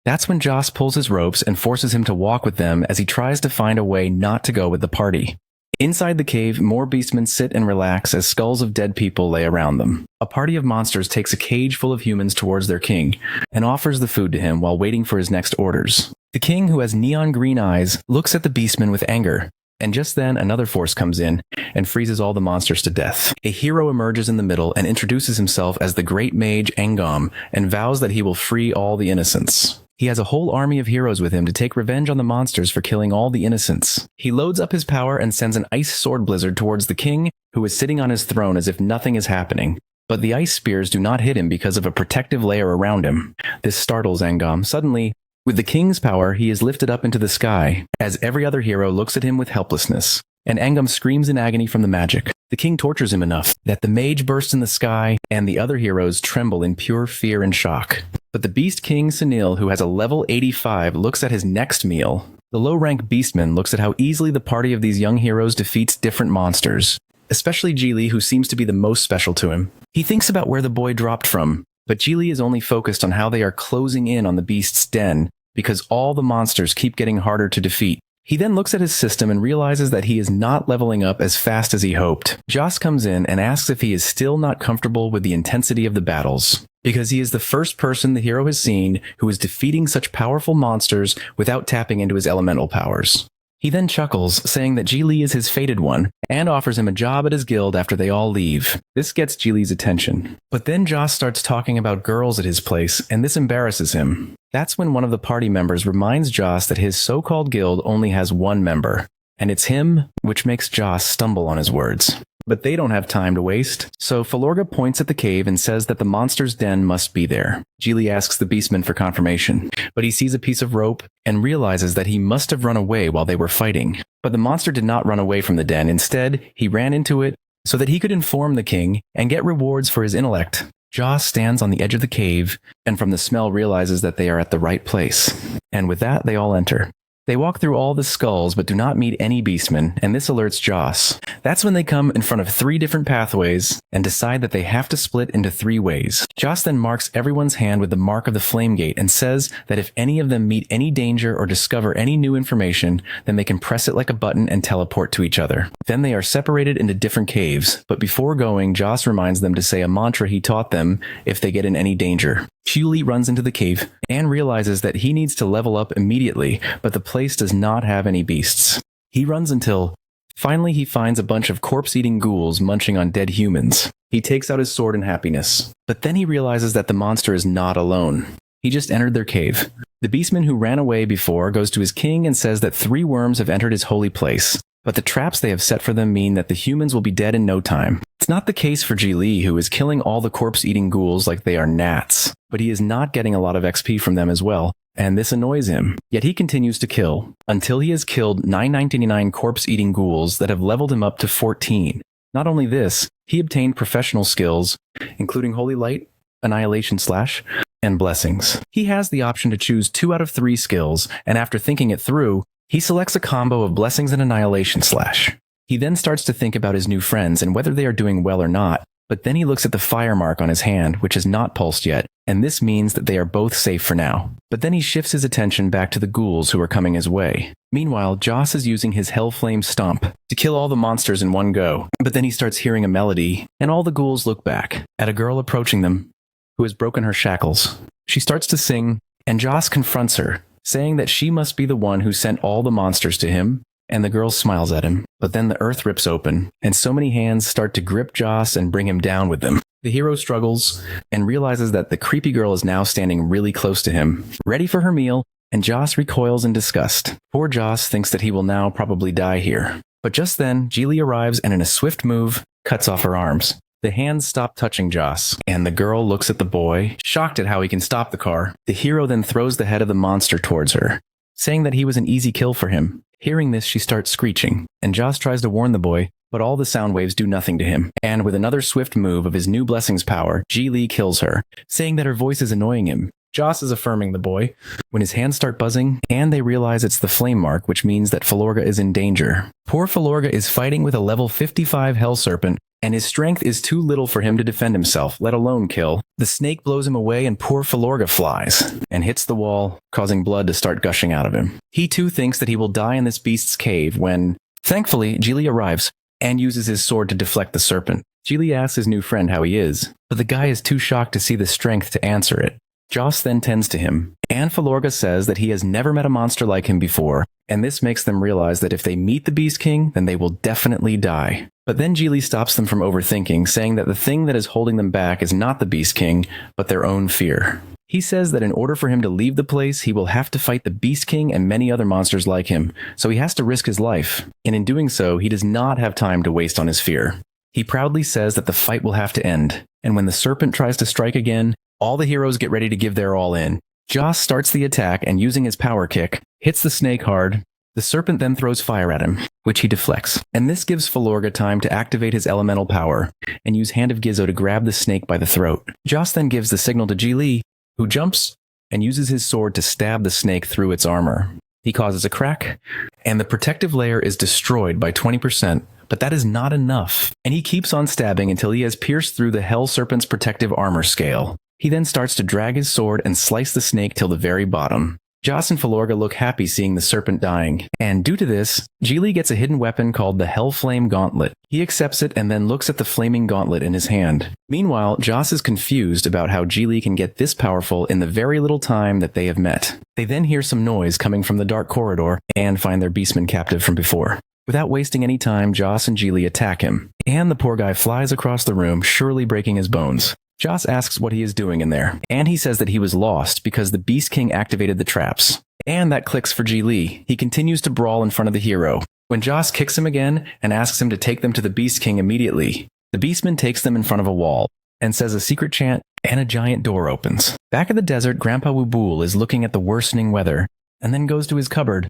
That's when Joss pulls his ropes and forces him to walk with them as he tries to find a way not to go with the party. Inside the cave, more Beastmen sit and relax as skulls of dead people lay around them. A party of monsters takes a cage full of humans towards their king and offers the food to him while waiting for his next orders. The king, who has neon green eyes, looks at the Beastmen with anger, and just then another force comes in and freezes all the monsters to death. A hero emerges in the middle and introduces himself as the great mage Engom and vows that he will free all the innocents. He has a whole army of heroes with him to take revenge on the monsters for killing all the innocents. He loads up his power and sends an ice sword blizzard towards the king, who is sitting on his throne as if nothing is happening. But the ice spears do not hit him because of a protective layer around him. This startles Engom. Suddenly, with the king's power, he is lifted up into the sky, as every other hero looks at him with helplessness, and Engom screams in agony from the magic. The king tortures him enough that the mage bursts in the sky, and the other heroes tremble in pure fear and shock. But the Beast King Sunil, who has a level 85, looks at his next meal. The low-rank Beastman looks at how easily the party of these young heroes defeats different monsters, especially Geely, who seems to be the most special to him. He thinks about where the boy dropped from, but Geely is only focused on how they are closing in on the beast's den, because all the monsters keep getting harder to defeat. He then looks at his system and realizes that he is not leveling up as fast as he hoped. Joss comes in and asks if he is still not comfortable with the intensity of the battles, because he is the first person the hero has seen who is defeating such powerful monsters without tapping into his elemental powers. He then chuckles, saying that Geely is his fated one, and offers him a job at his guild after they all leave. This gets Geely's attention. But then Joss starts talking about girls at his place, and this embarrasses him. That's when one of the party members reminds Joss that his so-called guild only has one member, and it's him, which makes Joss stumble on his words. But they don't have time to waste, so Falorga points at the cave and says that the monster's den must be there. Geely asks the Beastman for confirmation, but he sees a piece of rope and realizes that he must have run away while they were fighting. But the monster did not run away from the den. Instead, he ran into it so that he could inform the king and get rewards for his intellect. Joss stands on the edge of the cave, and from the smell realizes that they are at the right place. And with that, they all enter. They walk through all the skulls but do not meet any beastmen, and this alerts Joss. That's when they come in front of 3 different pathways and decide that they have to split into 3 ways. Joss then marks everyone's hand with the mark of the flame gate and says that if any of them meet any danger or discover any new information, then they can press it like a button and teleport to each other. Then they are separated into different caves, but before going, Joss reminds them to say a mantra he taught them if they get in any danger. Hewley runs into the cave and realizes that he needs to level up immediately, but the place does not have any beasts. He runs until finally he finds a bunch of corpse-eating ghouls munching on dead humans. He takes out his sword in happiness, but then he realizes that the monster is not alone. He just entered their cave. The beastman who ran away before goes to his king and says that 3 worms have entered his holy place, but the traps they have set for them mean that the humans will be dead in no time. It's not the case for Ji Li, who is killing all the corpse-eating ghouls like they are gnats, but he is not getting a lot of XP from them as well, and this annoys him. Yet he continues to kill, until he has killed 999 corpse-eating ghouls that have leveled him up to 14. Not only this, he obtained professional skills, including Holy Light, Annihilation Slash, and Blessings. He has the option to choose 2 out of 3 skills, and after thinking it through, he selects a combo of Blessings and Annihilation Slash. He then starts to think about his new friends and whether they are doing well or not, But then he looks at the fire mark on his hand, which has not pulsed yet, and this means that they are both safe for now. But then he shifts his attention back to the ghouls who are coming his way. Meanwhile, Joss is using his Hellflame Stomp to kill all the monsters in one go. But then he starts hearing a melody, and all the ghouls look back at a girl approaching them who has broken her shackles. She starts to sing, and Joss confronts her, saying that she must be the one who sent all the monsters to him, and the girl smiles at him. But then the earth rips open, and so many hands start to grip Joss and bring him down with them. The hero struggles and realizes that the creepy girl is now standing really close to him, ready for her meal, and Joss recoils in disgust. Poor Joss thinks that he will now probably die here. But just then, Geely arrives and in a swift move, cuts off her arms. The hands stop touching Joss, and the girl looks at the boy, shocked at how he can stop the car. The hero then throws the head of the monster towards her, saying that he was an easy kill for him. Hearing this, she starts screeching, and Joss tries to warn the boy, but all the sound waves do nothing to him. And with another swift move of his new blessings power, Ji Li kills her, saying that her voice is annoying him. Joss is affirming the boy when his hands start buzzing, and they realize it's the flame mark, which means that Filorga is in danger. Poor Filorga is fighting with a level 55 Hell Serpent, and his strength is too little for him to defend himself, let alone kill. The snake blows him away, and poor Filorga flies and hits the wall, causing blood to start gushing out of him. He too thinks that he will die in this beast's cave when, thankfully, Geely arrives and uses his sword to deflect the serpent. Geely asks his new friend how he is, but the guy is too shocked to see the strength to answer it. Joss then tends to him, and Filorga says that he has never met a monster like him before, and this makes them realize that if they meet the Beast King, then they will definitely die. But then Geely stops them from overthinking, saying that the thing that is holding them back is not the Beast King, but their own fear. He says that in order for him to leave the place, he will have to fight the Beast King and many other monsters like him, so he has to risk his life, and in doing so, he does not have time to waste on his fear. He proudly says that the fight will have to end, and when the serpent tries to strike again, all the heroes get ready to give their all in. Joss starts the attack and using his power kick, hits the snake hard. The serpent then throws fire at him, which he deflects. And this gives Filorga time to activate his elemental power and use Hand of Gizzo to grab the snake by the throat. Joss then gives the signal to Ji Li, who jumps and uses his sword to stab the snake through its armor. He causes a crack, and the protective layer is destroyed by 20%, but that is not enough. And he keeps on stabbing until he has pierced through the Hell Serpent's protective armor scale. He then starts to drag his sword and slice the snake till the very bottom. Joss and Filorga look happy seeing the serpent dying, and due to this, Geely gets a hidden weapon called the Hellflame Gauntlet. He accepts it and then looks at the flaming gauntlet in his hand. Meanwhile, Joss is confused about how Geely can get this powerful in the very little time that they have met. They then hear some noise coming from the dark corridor and find their beastman captive from before. Without wasting any time, Joss and Geely attack him, and the poor guy flies across the room, surely breaking his bones. Joss asks what he is doing in there, and he says that he was lost because the Beast King activated the traps. And that clicks for Ji Li. He continues to brawl in front of the hero, when Joss kicks him again and asks him to take them to the Beast King immediately. The Beastman takes them in front of a wall, and says a secret chant, and a giant door opens. Back in the desert, Grandpa Wubul is looking at the worsening weather, and then goes to his cupboard,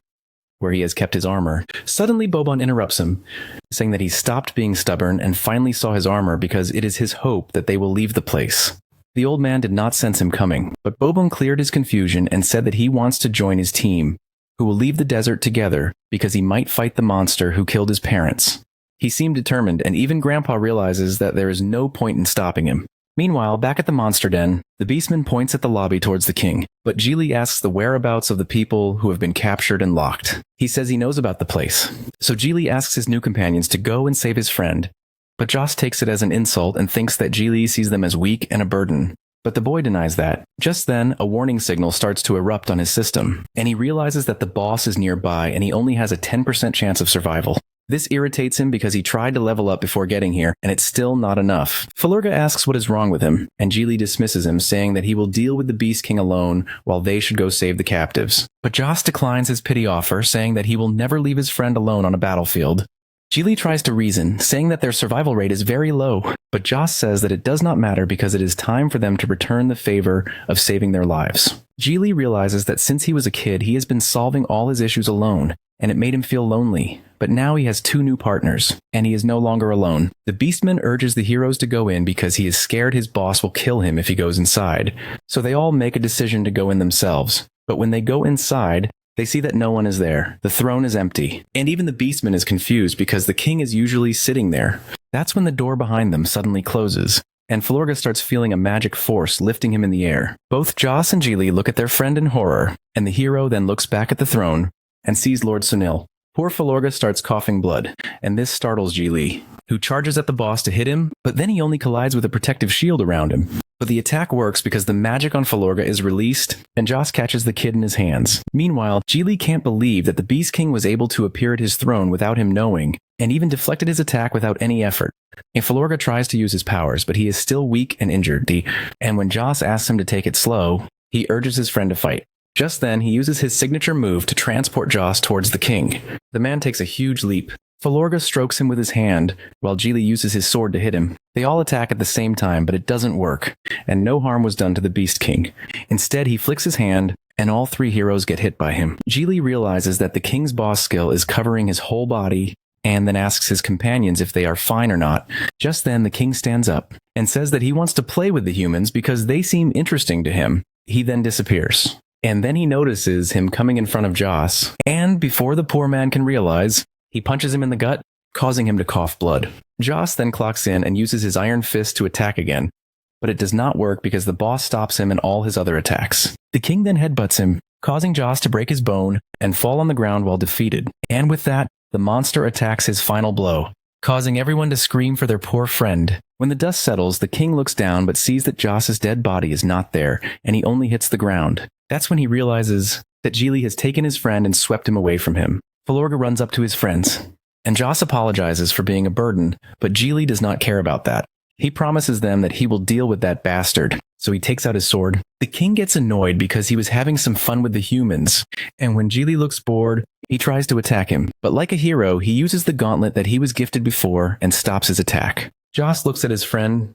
where he has kept his armor. Suddenly, Bobon interrupts him, saying that he stopped being stubborn and finally saw his armor because it is his hope that they will leave the place. The old man did not sense him coming, but Bobon cleared his confusion and said that he wants to join his team, who will leave the desert together because he might fight the monster who killed his parents. He seemed determined, and even Grandpa realizes that there is no point in stopping him. Meanwhile, back at the monster den, the beastman points at the lobby towards the king, but Geely asks the whereabouts of the people who have been captured and locked. He says he knows about the place, so Geely asks his new companions to go and save his friend, but Joss takes it as an insult and thinks that Geely sees them as weak and a burden. But the boy denies that. Just then, a warning signal starts to erupt on his system, and he realizes that the boss is nearby and he only has a 10% chance of survival. This irritates him because he tried to level up before getting here, and it's still not enough. Filorga asks what is wrong with him, and Geely dismisses him, saying that he will deal with the Beast King alone while they should go save the captives. But Joss declines his pity offer, saying that he will never leave his friend alone on a battlefield. Geely tries to reason, saying that their survival rate is very low, but Joss says that it does not matter because it is time for them to return the favor of saving their lives. Geely realizes that since he was a kid, he has been solving all his issues alone, and it made him feel lonely. But now he has two new partners, and he is no longer alone. The Beastman urges the heroes to go in because he is scared his boss will kill him if he goes inside. So they all make a decision to go in themselves. But when they go inside, they see that no one is there. The throne is empty. And even the Beastman is confused because the king is usually sitting there. That's when the door behind them suddenly closes, and Florga starts feeling a magic force lifting him in the air. Both Joss and Geely look at their friend in horror, and the hero then looks back at the throne and sees Lord Sunil. Poor Florga starts coughing blood, and this startles Geely, who charges at the boss to hit him, but then he only collides with a protective shield around him. But the attack works because the magic on Florga is released, and Joss catches the kid in his hands. Meanwhile, Geely can't believe that the Beast King was able to appear at his throne without him knowing, and even deflected his attack without any effort. And Florga tries to use his powers, but he is still weak and injured, and when Joss asks him to take it slow, he urges his friend to fight. Just then, he uses his signature move to transport Joss towards the king. The man takes a huge leap. Florga strokes him with his hand, while Geely uses his sword to hit him. They all attack at the same time, but it doesn't work, and no harm was done to the Beast King. Instead, he flicks his hand, and all three heroes get hit by him. Geely realizes that the king's boss skill is covering his whole body, and then asks his companions if they are fine or not. Just then, the king stands up, and says that he wants to play with the humans because they seem interesting to him. He then disappears. And then he notices him coming in front of Joss, and before the poor man can realize, he punches him in the gut, causing him to cough blood. Joss then clocks in and uses his iron fist to attack again, but it does not work because the boss stops him in all his other attacks. The king then headbutts him, causing Joss to break his bone and fall on the ground while defeated. And with that, the monster attacks his final blow, causing everyone to scream for their poor friend. When the dust settles, the king looks down but sees that Joss's dead body is not there, and he only hits the ground. That's when he realizes that Geely has taken his friend and swept him away from him. Florga runs up to his friends, and Joss apologizes for being a burden, but Geely does not care about that. He promises them that he will deal with that bastard, so he takes out his sword. The king gets annoyed because he was having some fun with the humans, and when Geely looks bored, he tries to attack him. But like a hero, he uses the gauntlet that he was gifted before and stops his attack. Joss looks at his friend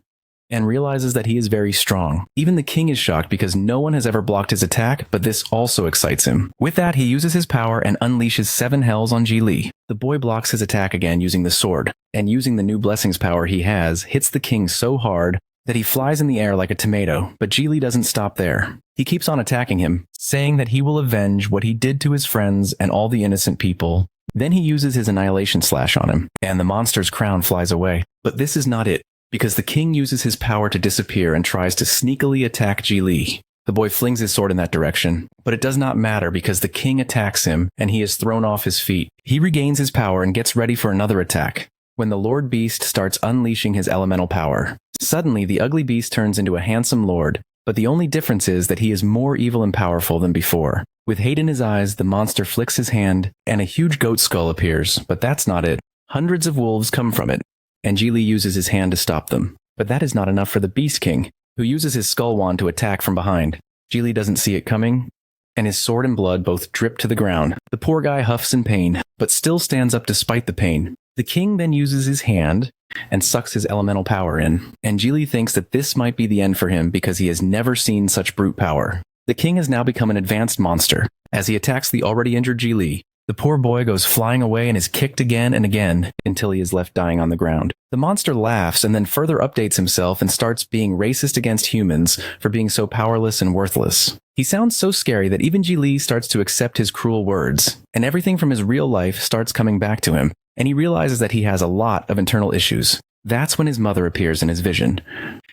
and realizes that he is very strong. Even the king is shocked because no one has ever blocked his attack, but this also excites him. With that, he uses his power and unleashes 7 hells on Geely. The boy blocks his attack again using the sword, and using the new blessings power he has, hits the king so hard that he flies in the air like a tomato, but Geely doesn't stop there. He keeps on attacking him, saying that he will avenge what he did to his friends and all the innocent people. Then he uses his annihilation slash on him, and the monster's crown flies away. But this is not it, because the king uses his power to disappear and tries to sneakily attack Geely. The boy flings his sword in that direction, but it does not matter because the king attacks him and he is thrown off his feet. He regains his power and gets ready for another attack, when the Lord Beast starts unleashing his elemental power. Suddenly, the ugly beast turns into a handsome lord, but the only difference is that he is more evil and powerful than before. With hate in his eyes, the monster flicks his hand, and a huge goat skull appears, but that's not it. Hundreds of wolves come from it, and Geely uses his hand to stop them. But that is not enough for the Beast King, who uses his skull wand to attack from behind. Geely doesn't see it coming, and his sword and blood both drip to the ground. The poor guy huffs in pain, but still stands up despite the pain. The king then uses his hand and sucks his elemental power in, and Geely thinks that this might be the end for him because he has never seen such brute power. The king has now become an advanced monster. As he attacks the already injured Geely, the poor boy goes flying away and is kicked again and again until he is left dying on the ground. The monster laughs and then further updates himself and starts being racist against humans for being so powerless and worthless. He sounds so scary that even Geely starts to accept his cruel words, and everything from his real life starts coming back to him, and he realizes that he has a lot of internal issues. That's when his mother appears in his vision,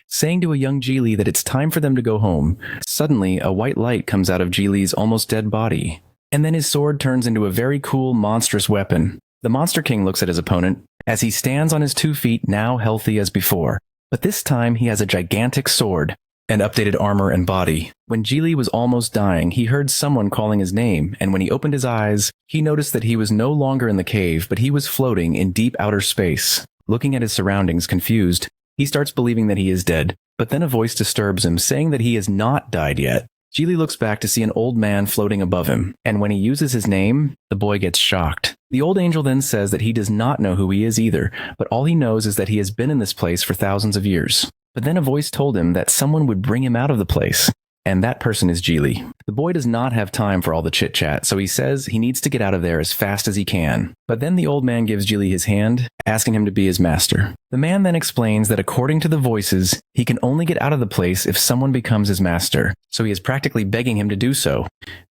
saying to a young Geely that it's time for them to go home. Suddenly, a white light comes out of Geely's almost dead body, and then his sword turns into a very cool, monstrous weapon. The Monster King looks at his opponent as he stands on his 2 feet, now healthy as before. But this time, he has a gigantic sword and updated armor and body. When Geely was almost dying, he heard someone calling his name, and when he opened his eyes, he noticed that he was no longer in the cave, but he was floating in deep outer space. Looking at his surroundings, confused, he starts believing that he is dead. But then a voice disturbs him, saying that he has not died yet. Geely looks back to see an old man floating above him, and when he uses his name, the boy gets shocked. The old angel then says that he does not know who he is either, but all he knows is that he has been in this place for thousands of years. But then a voice told him that someone would bring him out of the place, and that person is Geely. The boy does not have time for all the chit-chat, so he says he needs to get out of there as fast as he can. But then the old man gives Geely his hand, asking him to be his master. The man then explains that according to the voices, he can only get out of the place if someone becomes his master, so he is practically begging him to do so.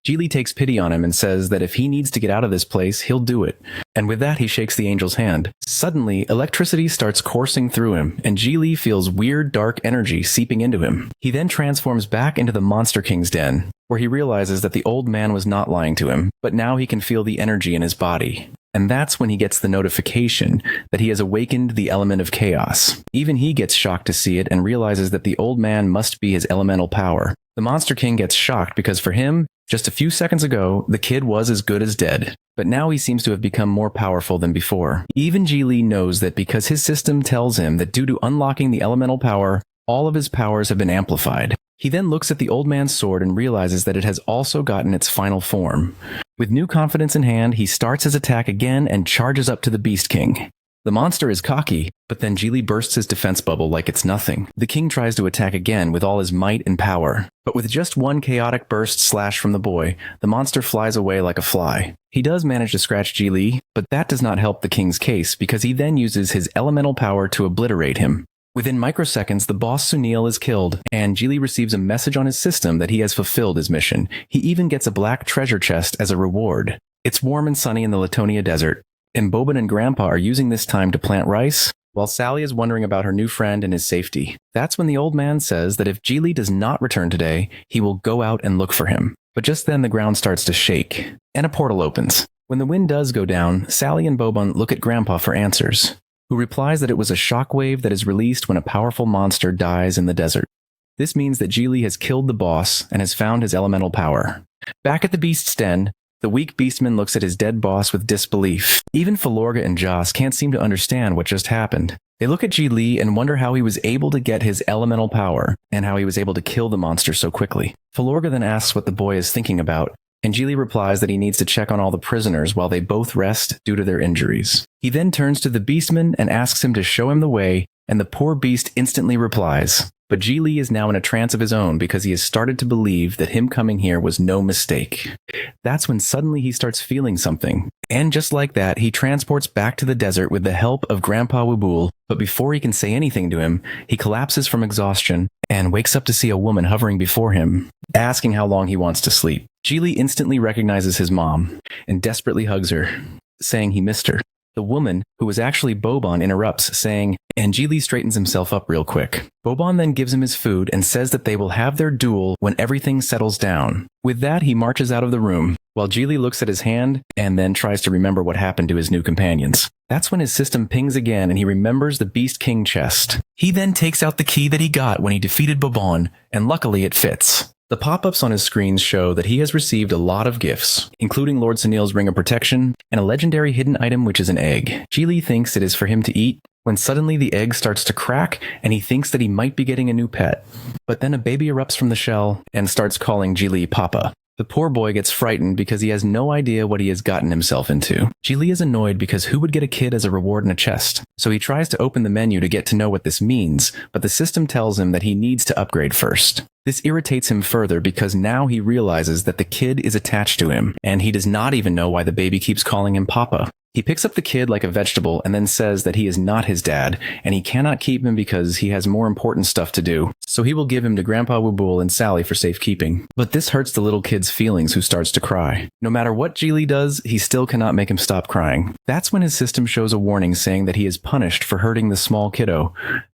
Geely takes pity on him and says that if he needs to get out of this place, he'll do it. And with that, he shakes the angel's hand. Suddenly, electricity starts coursing through him, and Geely feels weird dark energy seeping into him. He then transforms back into the Monster King's den, where he realizes that the old man was not lying to him, but now he can feel the energy in his body. And that's when he gets the notification that he has awakened the element of chaos. Even he gets shocked to see it and realizes that the old man must be his elemental power. The Monster King gets shocked because for him, just a few seconds ago, the kid was as good as dead. But now he seems to have become more powerful than before. Even Geely knows that because his system tells him that due to unlocking the elemental power, all of his powers have been amplified. He then looks at the old man's sword and realizes that it has also gotten its final form. With new confidence in hand, he starts his attack again and charges up to the Beast King. The monster is cocky, but then Geely bursts his defense bubble like it's nothing. The king tries to attack again with all his might and power. But with just one chaotic burst slash from the boy, the monster flies away like a fly. He does manage to scratch Geely, but that does not help the king's case because he then uses his elemental power to obliterate him. Within microseconds, the boss Sunil is killed, and Geely receives a message on his system that he has fulfilled his mission. He even gets a black treasure chest as a reward. It's warm and sunny in the Latonia desert, and Boban and Grandpa are using this time to plant rice, while Sally is wondering about her new friend and his safety. That's when the old man says that if Geely does not return today, he will go out and look for him. But just then the ground starts to shake, and a portal opens. When the wind does go down, Sally and Boban look at Grandpa for answers, who replies that it was a shockwave that is released when a powerful monster dies in the desert. This means that Geely has killed the boss and has found his elemental power. Back at the beast's den, the weak beastman looks at his dead boss with disbelief. Even Filorga and Joss can't seem to understand what just happened. They look at Geely and wonder how he was able to get his elemental power and how he was able to kill the monster so quickly. Filorga then asks what the boy is thinking about, and Geely replies that he needs to check on all the prisoners while they both rest due to their injuries. He then turns to the beastman and asks him to show him the way, and the poor beast instantly replies. But Geely is now in a trance of his own because he has started to believe that him coming here was no mistake. That's when suddenly he starts feeling something. And just like that, he transports back to the desert with the help of Grandpa Wubul, but before he can say anything to him, he collapses from exhaustion and wakes up to see a woman hovering before him, asking how long he wants to sleep. Geely instantly recognizes his mom and desperately hugs her, saying he missed her. The woman, who was actually Boban, interrupts, saying, and Geely straightens himself up real quick. Boban then gives him his food and says that they will have their duel when everything settles down. With that, he marches out of the room, while Geely looks at his hand and then tries to remember what happened to his new companions. That's when his system pings again and he remembers the Beast King chest. He then takes out the key that he got when he defeated Boban, and luckily it fits. The pop-ups on his screens show that he has received a lot of gifts, including Lord Sunil's Ring of Protection and a legendary hidden item which is an egg. Geely thinks it is for him to eat, when suddenly the egg starts to crack and he thinks that he might be getting a new pet. But then a baby erupts from the shell and starts calling Geely Papa. The poor boy gets frightened because he has no idea what he has gotten himself into. Geely is annoyed because who would get a kid as a reward in a chest? So he tries to open the menu to get to know what this means, but the system tells him that he needs to upgrade first. This irritates him further because now he realizes that the kid is attached to him, and he does not even know why the baby keeps calling him Papa. He picks up the kid like a vegetable and then says that he is not his dad, and he cannot keep him because he has more important stuff to do. So he will give him to Grandpa Wubul and Sally for safekeeping. But this hurts the little kid's feelings, who starts to cry. No matter what Geely does, he still cannot make him stop crying. That's when his system shows a warning saying that he is punished for hurting the small kiddo.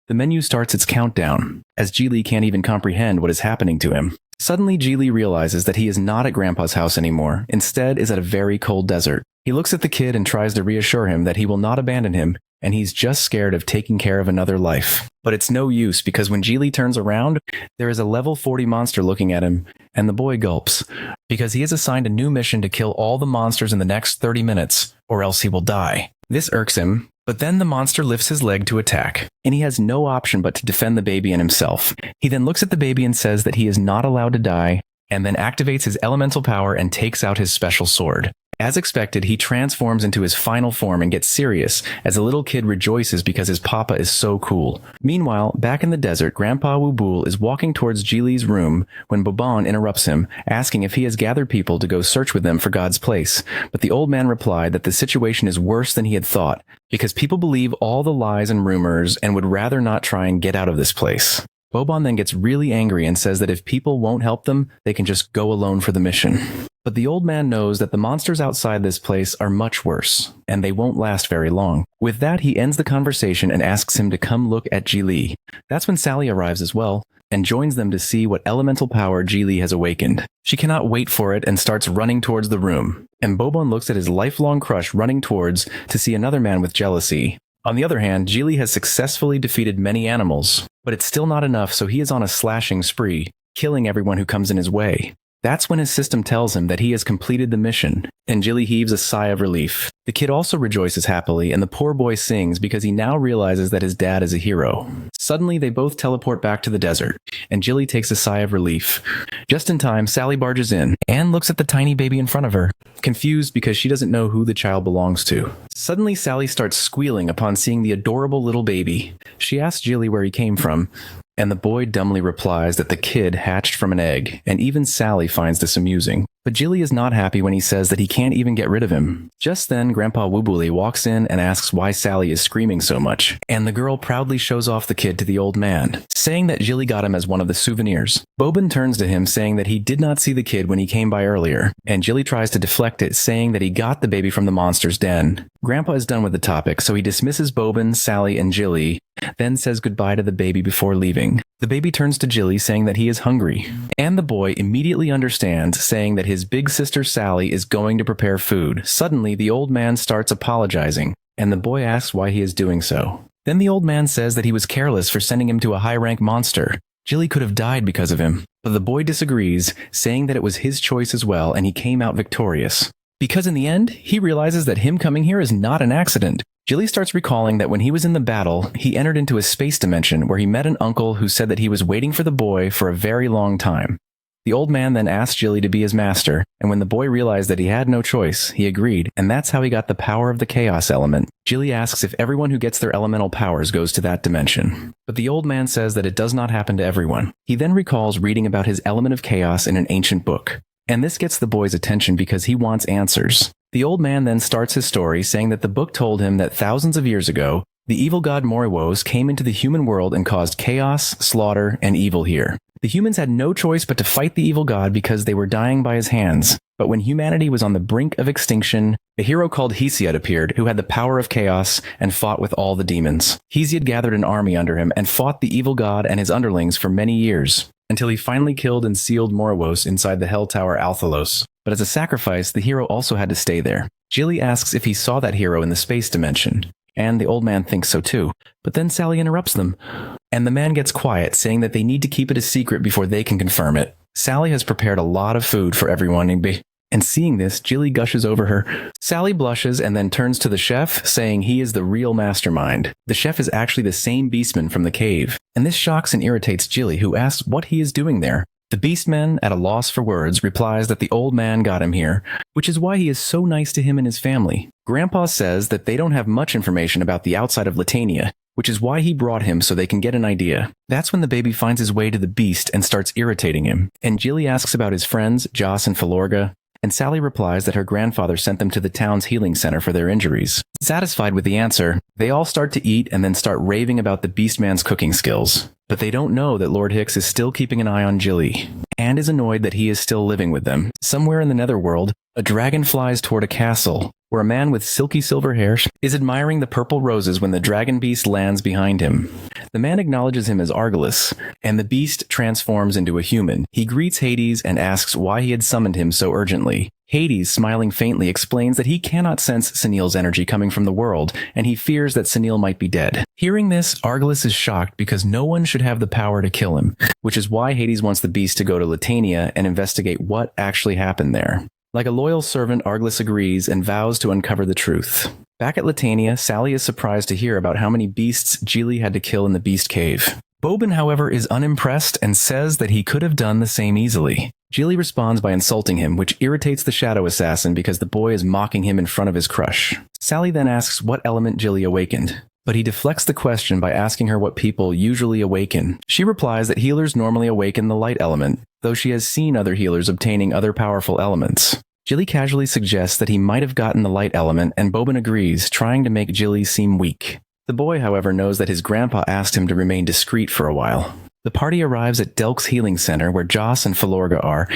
The menu starts its countdown, as Geely can't even comprehend what is happening to him. Suddenly, Geely realizes that he is not at Grandpa's house anymore, instead is at a very cold desert. He looks at the kid and tries to reassure him that he will not abandon him, and he's just scared of taking care of another life. But it's no use because when Geely turns around, there is a level 40 monster looking at him, and the boy gulps, because he is assigned a new mission to kill all the monsters in the next 30 minutes, or else he will die. This irks him, but then the monster lifts his leg to attack, and he has no option but to defend the baby and himself. He then looks at the baby and says that he is not allowed to die, and then activates his elemental power and takes out his special sword. As expected, he transforms into his final form and gets serious, as a little kid rejoices because his papa is so cool. Meanwhile, back in the desert, Grandpa Wubul is walking towards Jili's room when Boban interrupts him, asking if he has gathered people to go search with them for God's place. But the old man replied that the situation is worse than he had thought, because people believe all the lies and rumors and would rather not try and get out of this place. Boban then gets really angry and says that if people won't help them, they can just go alone for the mission. But the old man knows that the monsters outside this place are much worse, and they won't last very long. With that, he ends the conversation and asks him to come look at Jili. That's when Sally arrives as well, and joins them to see what elemental power Jili has awakened. She cannot wait for it and starts running towards the room, and Boban looks at his lifelong crush running towards to see another man with jealousy. On the other hand, Jili has successfully defeated many animals, but it's still not enough, so he is on a slashing spree, killing everyone who comes in his way. That's when his system tells him that he has completed the mission, and Jili heaves a sigh of relief. The kid also rejoices happily, and the poor boy sings because he now realizes that his dad is a hero. Suddenly, they both teleport back to the desert, and Jili takes a sigh of relief. Just in time, Sally barges in and looks at the tiny baby in front of her, confused because she doesn't know who the child belongs to. Suddenly, Sally starts squealing upon seeing the adorable little baby. She asks Jili where he came from, and the boy dumbly replies that the kid hatched from an egg, and even Sally finds this amusing. But Jili is not happy when he says that he can't even get rid of him. Just then, Grandpa Woobly walks in and asks why Sally is screaming so much, and the girl proudly shows off the kid to the old man, saying that Jili got him as one of the souvenirs. Boban turns to him saying that he did not see the kid when he came by earlier, and Jili tries to deflect it, saying that he got the baby from the monster's den. Grandpa is done with the topic, so he dismisses Boban, Sally, and Jili, then says goodbye to the baby before leaving. The baby turns to Jili saying that he is hungry, and the boy immediately understands, saying that his big sister Sally is going to prepare food. Suddenly, the old man starts apologizing, and the boy asks why he is doing so. Then the old man says that he was careless for sending him to a high-rank monster. Jili could have died because of him, but the boy disagrees, saying that it was his choice as well and he came out victorious. Because in the end, he realizes that him coming here is not an accident. Jili starts recalling that when he was in the battle, he entered into a space dimension where he met an uncle who said that he was waiting for the boy for a very long time. The old man then asked Jili to be his master, and when the boy realized that he had no choice, he agreed, and that's how he got the power of the chaos element. Jili asks if everyone who gets their elemental powers goes to that dimension. But the old man says that it does not happen to everyone. He then recalls reading about his element of chaos in an ancient book. And this gets the boy's attention because he wants answers. The old man then starts his story saying that the book told him that thousands of years ago, the evil god Moriwos came into the human world and caused chaos, slaughter, and evil here. The humans had no choice but to fight the evil god because they were dying by his hands. But when humanity was on the brink of extinction, a hero called Hesiod appeared who had the power of chaos and fought with all the demons. Hesiod gathered an army under him and fought the evil god and his underlings for many years, until he finally killed and sealed Moriwos inside the Hell Tower Althalos. But as a sacrifice, the hero also had to stay there. Jili asks if he saw that hero in the space dimension, and the old man thinks so too. But then Sally interrupts them, and the man gets quiet, saying that they need to keep it a secret before they can confirm it. Sally has prepared a lot of food for everyone, and seeing this, Jili gushes over her. Sally blushes and then turns to the chef, saying he is the real mastermind. The chef is actually the same beastman from the cave, and this shocks and irritates Jili, who asks what he is doing there. The beastman, at a loss for words, replies that the old man got him here, which is why he is so nice to him and his family. Grandpa says that they don't have much information about the outside of Latania, which is why he brought him so they can get an idea. That's when the baby finds his way to the beast and starts irritating him, and Jili asks about his friends, Joss and Philorga, and Sally replies that her grandfather sent them to the town's healing center for their injuries. Satisfied with the answer, they all start to eat and then start raving about the Beastman's cooking skills. But they don't know that Lord Hicks is still keeping an eye on Jili, and is annoyed that he is still living with them. Somewhere in the netherworld, a dragon flies toward a castle, where a man with silky silver hair is admiring the purple roses when the dragon beast lands behind him. The man acknowledges him as Argolis, and the beast transforms into a human. He greets Hades and asks why he had summoned him so urgently. Hades, smiling faintly, explains that he cannot sense Sunil's energy coming from the world, and he fears that Sunil might be dead. Hearing this, Argolis is shocked because no one should have the power to kill him, which is why Hades wants the beast to go to Latania and investigate what actually happened there. Like a loyal servant, Argolis agrees and vows to uncover the truth. Back at Latania, Sally is surprised to hear about how many beasts Jili had to kill in the Beast Cave. Bobin, however, is unimpressed and says that he could have done the same easily. Jilly responds by insulting him, which irritates the shadow assassin because the boy is mocking him in front of his crush. Sally then asks what element Jilly awakened, but he deflects the question by asking her what people usually awaken. She replies that healers normally awaken the light element, though she has seen other healers obtaining other powerful elements. Jilly casually suggests that he might have gotten the light element, and Bobin agrees, trying to make Jilly seem weak. The boy, however, knows that his grandpa asked him to remain discreet for a while. The party arrives at Delk's healing center where Joss and Filorga are,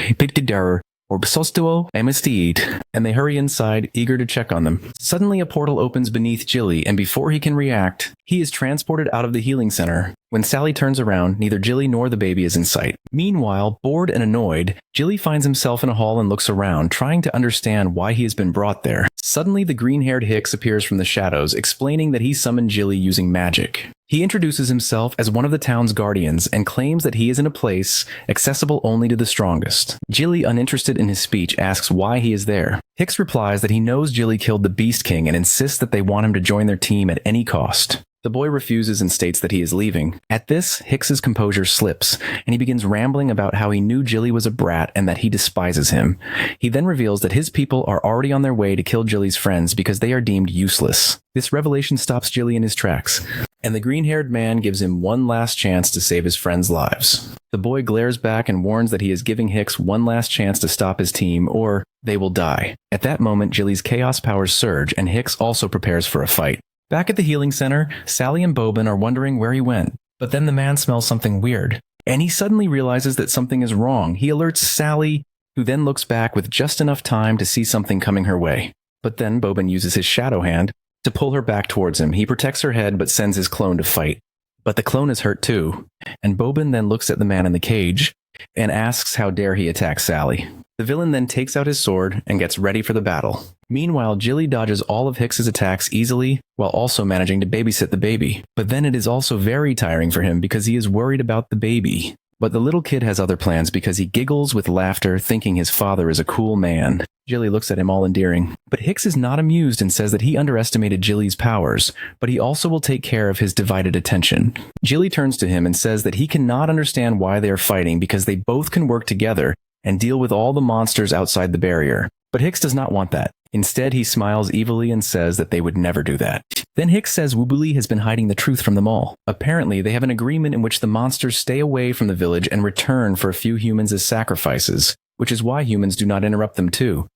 or Besostuo Amistid, and they hurry inside, eager to check on them. Suddenly a portal opens beneath Jilly, and before he can react, he is transported out of the healing center. When Sally turns around, neither Jilly nor the baby is in sight. Meanwhile, bored and annoyed, Jilly finds himself in a hall and looks around, trying to understand why he has been brought there. Suddenly, the green-haired Hicks appears from the shadows, explaining that he summoned Jilly using magic. He introduces himself as one of the town's guardians and claims that he is in a place accessible only to the strongest. Jilly, uninterested in his speech, asks why he is there. Hicks replies that he knows Jilly killed the Beast King and insists that they want him to join their team at any cost. The boy refuses and states that he is leaving. At this, Hicks's composure slips, and he begins rambling about how he knew Jilly was a brat and that he despises him. He then reveals that his people are already on their way to kill Jilly's friends because they are deemed useless. This revelation stops Jilly in his tracks, and the green-haired man gives him one last chance to save his friends' lives. The boy glares back and warns that he is giving Hicks one last chance to stop his team, or they will die. At that moment, Jilly's chaos powers surge, and Hicks also prepares for a fight. Back at the healing center, Sally and Bobin are wondering where he went, but then the man smells something weird, and he suddenly realizes that something is wrong. He alerts Sally, who then looks back with just enough time to see something coming her way. But then Bobin uses his shadow hand to pull her back towards him. He protects her head but sends his clone to fight. But the clone is hurt too, and Bobin then looks at the man in the cage and asks how dare he attack Sally. The villain then takes out his sword and gets ready for the battle. Meanwhile, Jilly dodges all of Hicks's attacks easily while also managing to babysit the baby. But then it is also very tiring for him because he is worried about the baby. But the little kid has other plans because he giggles with laughter, thinking his father is a cool man. Jilly looks at him all endearing. But Hicks is not amused and says that he underestimated Jilly's powers, but he also will take care of his divided attention. Jilly turns to him and says that he cannot understand why they are fighting because they both can work together and deal with all the monsters outside the barrier. But Hicks does not want that. Instead, he smiles evilly and says that they would never do that. Then Hicks says Woobly has been hiding the truth from them all. Apparently, they have an agreement in which the monsters stay away from the village and return for a few humans as sacrifices, which is why humans do not interrupt them too.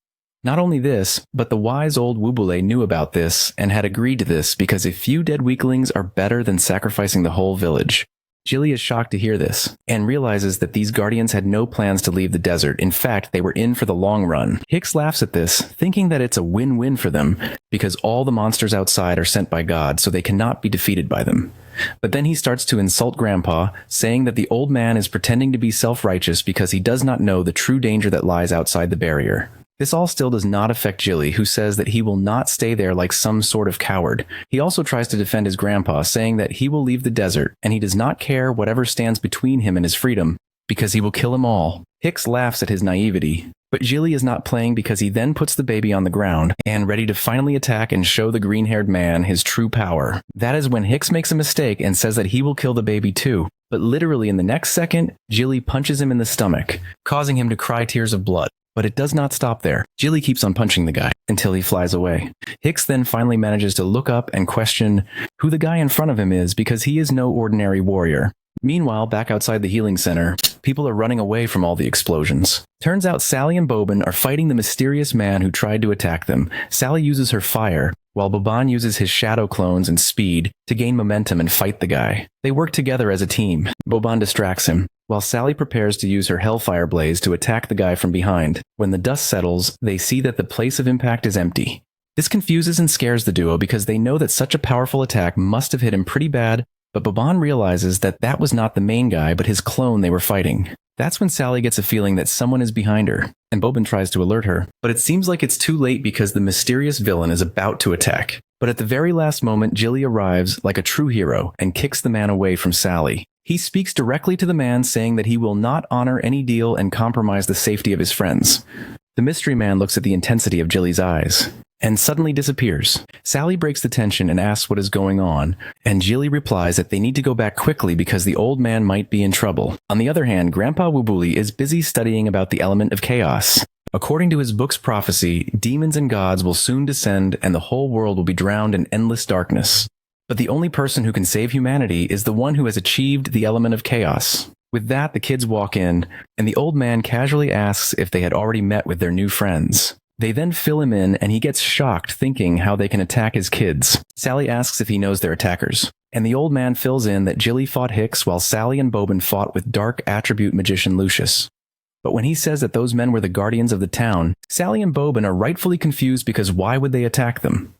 Not only this, but the wise old Woobly knew about this and had agreed to this because a few dead weaklings are better than sacrificing the whole village. Jilly is shocked to hear this, and realizes that these guardians had no plans to leave the desert. In fact, they were in for the long run. Hicks laughs at this, thinking that it's a win-win for them, because all the monsters outside are sent by God, so they cannot be defeated by them. But then he starts to insult Grandpa, saying that the old man is pretending to be self-righteous because he does not know the true danger that lies outside the barrier. This all still does not affect Jilly, who says that he will not stay there like some sort of coward. He also tries to defend his grandpa, saying that he will leave the desert, and he does not care whatever stands between him and his freedom, because he will kill them all. Hicks laughs at his naivety, but Jilly is not playing because he then puts the baby on the ground, and ready to finally attack and show the green-haired man his true power. That is when Hicks makes a mistake and says that he will kill the baby too. But literally in the next second, Jilly punches him in the stomach, causing him to cry tears of blood. But it does not stop there. Jilly keeps on punching the guy until he flies away. Hicks then finally manages to look up and question who the guy in front of him is because he is no ordinary warrior. Meanwhile, back outside the healing center, people are running away from all the explosions. Turns out Sally and Bobin are fighting the mysterious man who tried to attack them. Sally uses her fire, while Boban uses his shadow clones and speed to gain momentum and fight the guy. They work together as a team. Boban distracts him, while Sally prepares to use her Hellfire Blaze to attack the guy from behind. When the dust settles, they see that the place of impact is empty. This confuses and scares the duo because they know that such a powerful attack must have hit him pretty bad, but Boban realizes that that was not the main guy but his clone they were fighting. That's when Sally gets a feeling that someone is behind her, and Bobin tries to alert her. But it seems like it's too late because the mysterious villain is about to attack. But at the very last moment, Jilly arrives like a true hero and kicks the man away from Sally. He speaks directly to the man, saying that he will not honor any deal and compromise the safety of his friends. The mystery man looks at the intensity of Jilly's eyes. and suddenly disappears. Sally breaks the tension and asks what is going on, and Jilly replies that they need to go back quickly because the old man might be in trouble. On the other hand, Grandpa Wubuli is busy studying about the element of chaos. According to his book's prophecy, demons and gods will soon descend and the whole world will be drowned in endless darkness. But the only person who can save humanity is the one who has achieved the element of chaos. With that, the kids walk in, and the old man casually asks if they had already met with their new friends. They then fill him in, and he gets shocked thinking how they can attack his kids. Sally asks if he knows their attackers, and the old man fills in that Jilly fought Hicks while Sally and Boban fought with dark attribute magician Lucius. But when he says that those men were the guardians of the town, Sally and Boban are rightfully confused because why would they attack them?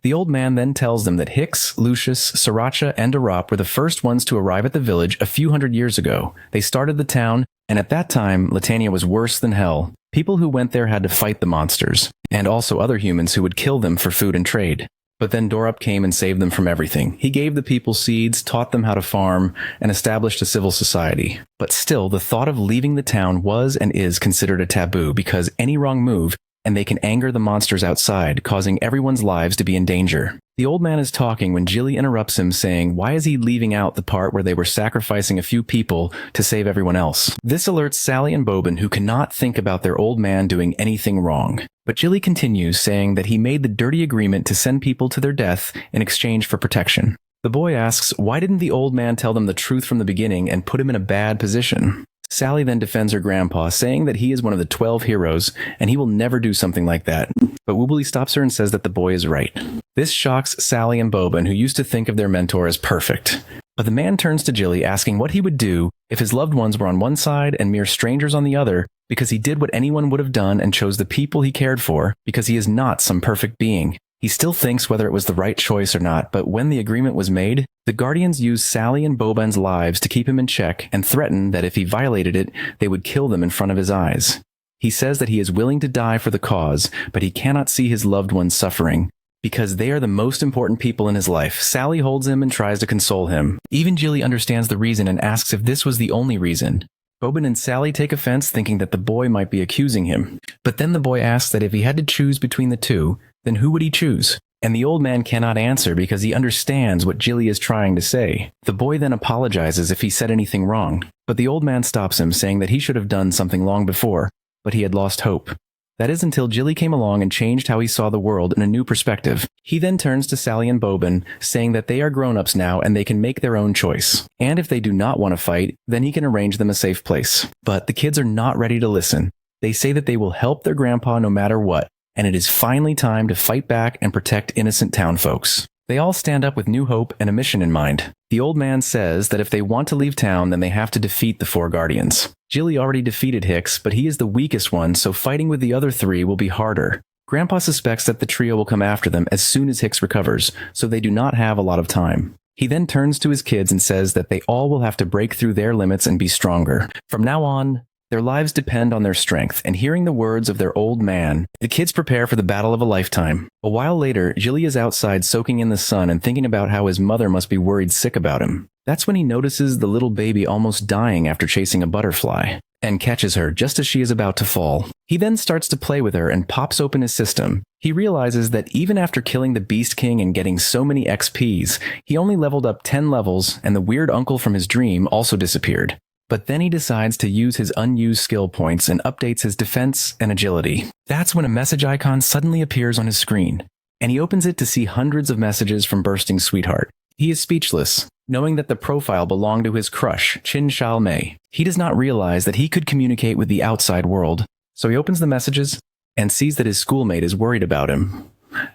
The old man then tells them that Hicks, Lucius, Sriracha, and Arap were the first ones to arrive at the village a few hundred years ago. They started the town, and at that time, Latania was worse than hell. People who went there had to fight the monsters, and also other humans who would kill them for food and trade. But then Dorop came and saved them from everything. He gave the people seeds, taught them how to farm, and established a civil society. But still, the thought of leaving the town was and is considered a taboo because any wrong move, and they can anger the monsters outside, causing everyone's lives to be in danger. The old man is talking when Jilly interrupts him, saying, why is he leaving out the part where they were sacrificing a few people to save everyone else? This alerts Sally and Boban, who cannot think about their old man doing anything wrong. But Jilly continues, saying that he made the dirty agreement to send people to their death in exchange for protection. The boy asks, why didn't the old man tell them the truth from the beginning and put him in a bad position? Sally then defends her grandpa, saying that he is one of the 12 heroes, and he will never do something like that. But Woobly stops her and says that the boy is right. This shocks Sally and Boban, who used to think of their mentor as perfect. But the man turns to Jilly, asking what he would do if his loved ones were on one side and mere strangers on the other, because he did what anyone would have done and chose the people he cared for, because he is not some perfect being. He still thinks whether it was the right choice or not, but when the agreement was made, the Guardians used Sally and Boban's lives to keep him in check and threatened that if he violated it, they would kill them in front of his eyes. He says that he is willing to die for the cause, but he cannot see his loved ones suffering, because they are the most important people in his life. Sally holds him and tries to console him. Even Jilly understands the reason and asks if this was the only reason. Boban and Sally take offense, thinking that the boy might be accusing him. But then the boy asks that if he had to choose between the two, then who would he choose? And the old man cannot answer because he understands what Jilly is trying to say. The boy then apologizes if he said anything wrong, but the old man stops him, saying that he should have done something long before, but he had lost hope. That is until Jilly came along and changed how he saw the world in a new perspective. He then turns to Sally and Boban, saying that they are grown-ups now and they can make their own choice. And if they do not want to fight, then he can arrange them a safe place. But the kids are not ready to listen. They say that they will help their grandpa no matter what, and it is finally time to fight back and protect innocent town folks. They all stand up with new hope and a mission in mind. The old man says that if they want to leave town, then they have to defeat the four guardians. Jilly already defeated Hicks, but he is the weakest one, so fighting with the other three will be harder. Grandpa suspects that the trio will come after them as soon as Hicks recovers, so they do not have a lot of time. He then turns to his kids and says that they all will have to break through their limits and be stronger. From now on, their lives depend on their strength, and hearing the words of their old man, the kids prepare for the battle of a lifetime. A while later, Jilly is outside soaking in the sun and thinking about how his mother must be worried sick about him. That's when he notices the little baby almost dying after chasing a butterfly, and catches her just as she is about to fall. He then starts to play with her and pops open his system. He realizes that even after killing the Beast King and getting so many XPs, he only leveled up 10 levels, and the weird uncle from his dream also disappeared. But then he decides to use his unused skill points and updates his defense and agility. That's when a message icon suddenly appears on his screen, and he opens it to see hundreds of messages from Bursting Sweetheart. He is speechless, knowing that the profile belonged to his crush, Chin Shao Mei. He does not realize that he could communicate with the outside world, so he opens the messages and sees that his schoolmate is worried about him.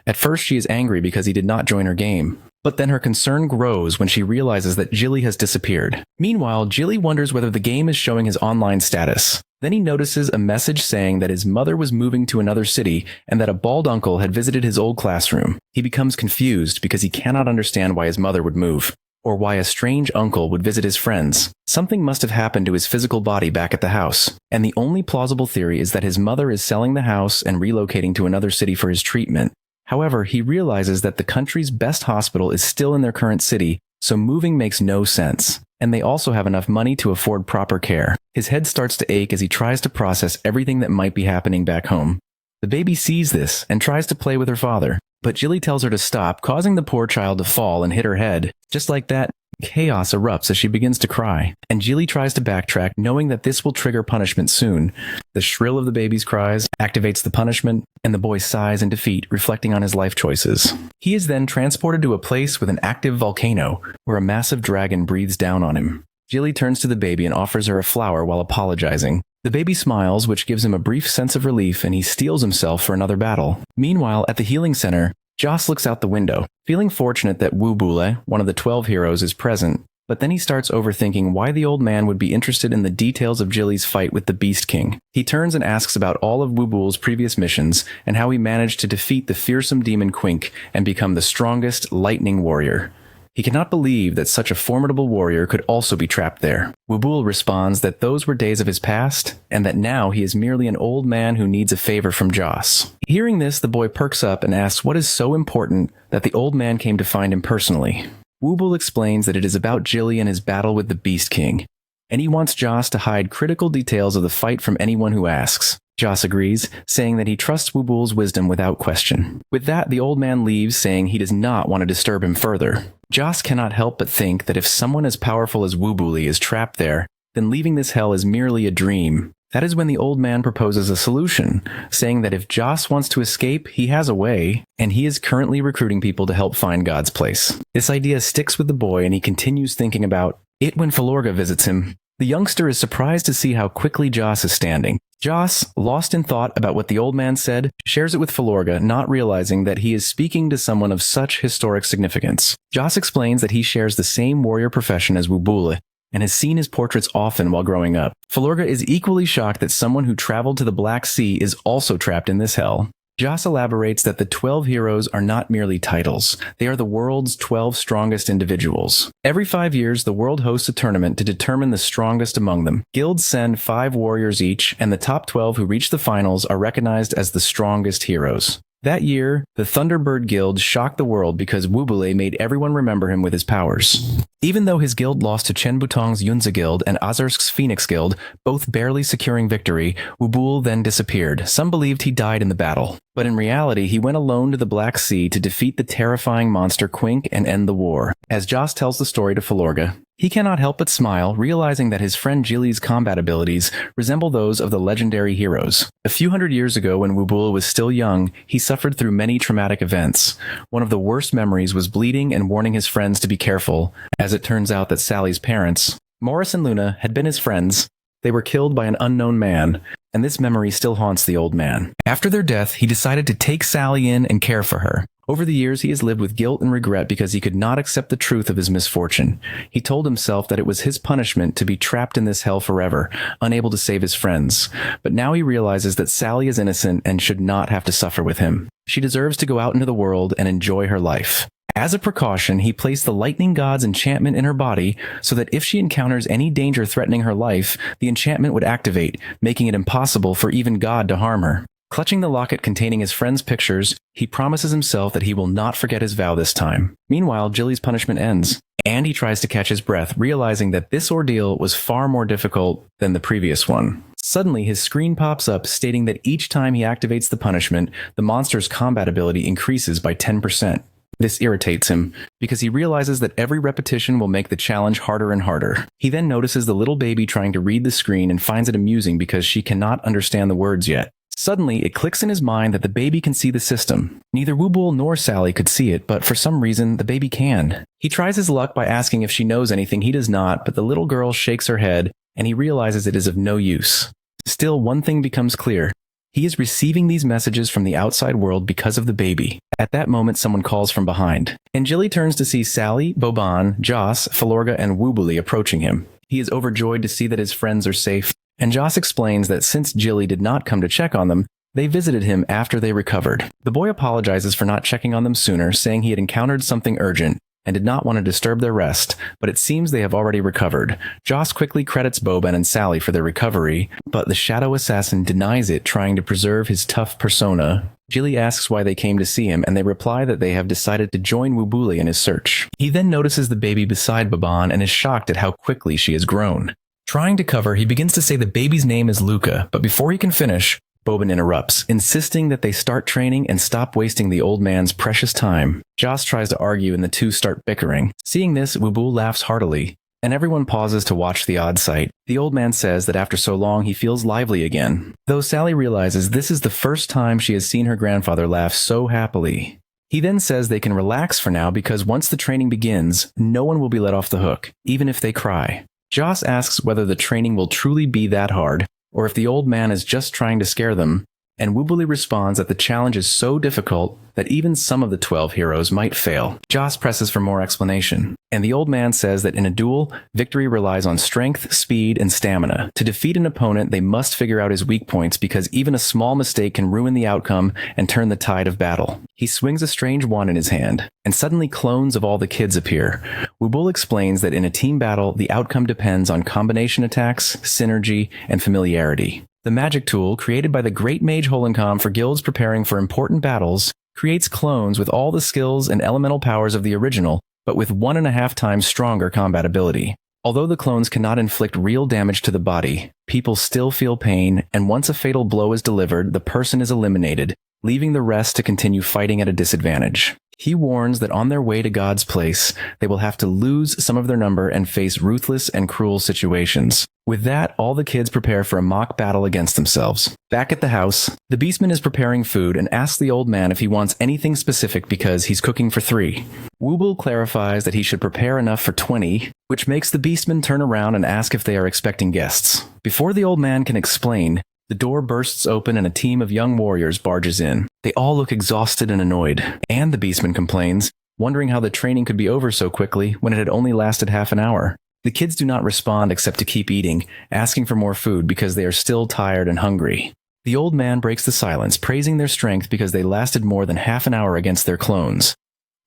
At first she is angry because he did not join her game, but then her concern grows when she realizes that Jilly has disappeared. Meanwhile, Jilly wonders whether the game is showing his online status. Then he notices a message saying that his mother was moving to another city and that a bald uncle had visited his old classroom. He becomes confused because he cannot understand why his mother would move, or why a strange uncle would visit his friends. Something must have happened to his physical body back at the house, and the only plausible theory is that his mother is selling the house and relocating to another city for his treatment. However, he realizes that the country's best hospital is still in their current city, so moving makes no sense. And they also have enough money to afford proper care. His head starts to ache as he tries to process everything that might be happening back home. The baby sees this and tries to play with her father, but Jilly tells her to stop, causing the poor child to fall and hit her head. Just like that, chaos erupts as she begins to cry, and Jilly tries to backtrack, knowing that this will trigger punishment soon. The shrill of the baby's cries activates the punishment, and the boy sighs in defeat, reflecting on his life choices. He is then transported to a place with an active volcano, where a massive dragon breathes down on him. Jilly turns to the baby and offers her a flower while apologizing. The baby smiles, which gives him a brief sense of relief, and he steels himself for another battle. Meanwhile, at the healing center, Joss looks out the window, feeling fortunate that Wu Bule, one of the 12 heroes, is present, but then he starts overthinking why the old man would be interested in the details of Jilly's fight with the Beast King. He turns and asks about all of Wu Bule's previous missions and how he managed to defeat the fearsome demon Quink and become the strongest lightning warrior. He cannot believe that such a formidable warrior could also be trapped there. Wu Bule responds that those were days of his past, and that now he is merely an old man who needs a favor from Joss. Hearing this, the boy perks up and asks what is so important that the old man came to find him personally. Wu Bule explains that it is about Jilly and his battle with the Beast King, and he wants Joss to hide critical details of the fight from anyone who asks. Joss agrees, saying that he trusts Wu Bule's wisdom without question. With that, the old man leaves, saying he does not want to disturb him further. Joss cannot help but think that if someone as powerful as Wu Bule is trapped there, then leaving this hell is merely a dream. That is when the old man proposes a solution, saying that if Joss wants to escape, he has a way, and he is currently recruiting people to help find God's place. This idea sticks with the boy, and he continues thinking about it when Filorga visits him. The youngster is surprised to see how quickly Joss is standing. Joss, lost in thought about what the old man said, shares it with Filorga, not realizing that he is speaking to someone of such historic significance. Joss explains that he shares the same warrior profession as Wu Bule, and has seen his portraits often while growing up. Filorga is equally shocked that someone who traveled to the Black Sea is also trapped in this hell. Joss elaborates that the 12 heroes are not merely titles, they are the world's 12 strongest individuals. Every 5 years, the world hosts a tournament to determine the strongest among them. Guilds send 5 warriors each, and the top 12 who reach the finals are recognized as the strongest heroes. That year, the Thunderbird Guild shocked the world because Wu Bule made everyone remember him with his powers. Even though his guild lost to Chen Butong's Yunzi Guild and Azursk's Phoenix Guild, both barely securing victory, Wu Bule then disappeared. Some believed he died in the battle, but in reality he went alone to the Black Sea to defeat the terrifying monster Quink and end the war. As Joss tells the story to Filorga, he cannot help but smile, realizing that his friend Jilly's combat abilities resemble those of the legendary heroes. A few hundred years ago, when Wu Bule was still young, he suffered through many traumatic events. One of the worst memories was bleeding and warning his friends to be careful, as it turns out that Sally's parents, Morris and Luna, had been his friends. They were killed by an unknown man, and this memory still haunts the old man. After their death, he decided to take Sally in and care for her. Over the years, he has lived with guilt and regret because he could not accept the truth of his misfortune. He told himself that it was his punishment to be trapped in this hell forever, unable to save his friends. But now he realizes that Sally is innocent and should not have to suffer with him. She deserves to go out into the world and enjoy her life. As a precaution, he placed the lightning god's enchantment in her body so that if she encounters any danger threatening her life, the enchantment would activate, making it impossible for even God to harm her. Clutching the locket containing his friend's pictures, he promises himself that he will not forget his vow this time. Meanwhile, Jilly's punishment ends, and he tries to catch his breath, realizing that this ordeal was far more difficult than the previous one. Suddenly, his screen pops up stating that each time he activates the punishment, the monster's combat ability increases by 10%. This irritates him, because he realizes that every repetition will make the challenge harder and harder. He then notices the little baby trying to read the screen and finds it amusing because she cannot understand the words yet. Suddenly, it clicks in his mind that the baby can see the system. Neither Wu Bule nor Sally could see it, but for some reason, the baby can. He tries his luck by asking if she knows anything he does not, but the little girl shakes her head, and he realizes it is of no use. Still, one thing becomes clear. He is receiving these messages from the outside world because of the baby. At that moment, someone calls from behind, and Jilly turns to see Sally, Boban, Joss, Filorga, and Wu Bule approaching him. He is overjoyed to see that his friends are safe, and Joss explains that since Jilly did not come to check on them, they visited him after they recovered. The boy apologizes for not checking on them sooner, saying he had encountered something urgent and did not want to disturb their rest, but it seems they have already recovered. Joss quickly credits Boban and Sally for their recovery, but the shadow assassin denies it, trying to preserve his tough persona. Jilly asks why they came to see him, and they reply that they have decided to join Wu Bule in his search. He then notices the baby beside Boban and is shocked at how quickly she has grown. Trying to cover, he begins to say the baby's name is Luca, but before he can finish, Boban interrupts, insisting that they start training and stop wasting the old man's precious time. Joss tries to argue and the two start bickering. Seeing this, Wubul laughs heartily, and everyone pauses to watch the odd sight. The old man says that after so long he feels lively again, though Sally realizes this is the first time she has seen her grandfather laugh so happily. He then says they can relax for now because once the training begins, no one will be let off the hook, even if they cry. Joss asks whether the training will truly be that hard, or if the old man is just trying to scare them, and Wubuli responds that the challenge is so difficult that even some of the 12 heroes might fail. Joss presses for more explanation, and the old man says that in a duel, victory relies on strength, speed, and stamina. To defeat an opponent, they must figure out his weak points because even a small mistake can ruin the outcome and turn the tide of battle. He swings a strange wand in his hand, and suddenly clones of all the kids appear. Wubul explains that in a team battle, the outcome depends on combination attacks, synergy, and familiarity. The magic tool, created by the great mage Holoncom for guilds preparing for important battles, creates clones with all the skills and elemental powers of the original, but with 1.5 times stronger combat ability. Although the clones cannot inflict real damage to the body, people still feel pain, and once a fatal blow is delivered, the person is eliminated, leaving the rest to continue fighting at a disadvantage. He warns that on their way to God's place, they will have to lose some of their number and face ruthless and cruel situations. With that, all the kids prepare for a mock battle against themselves. Back at the house, the beastman is preparing food and asks the old man if he wants anything specific because he's cooking for 3. Wubul clarifies that he should prepare enough for 20, which makes the beastman turn around and ask if they are expecting guests. Before the old man can explain, the door bursts open and a team of young warriors barges in. They all look exhausted and annoyed, and the beastman complains, wondering how the training could be over so quickly when it had only lasted half an hour. The kids do not respond except to keep eating, asking for more food because they are still tired and hungry. The old man breaks the silence, praising their strength because they lasted more than half an hour against their clones.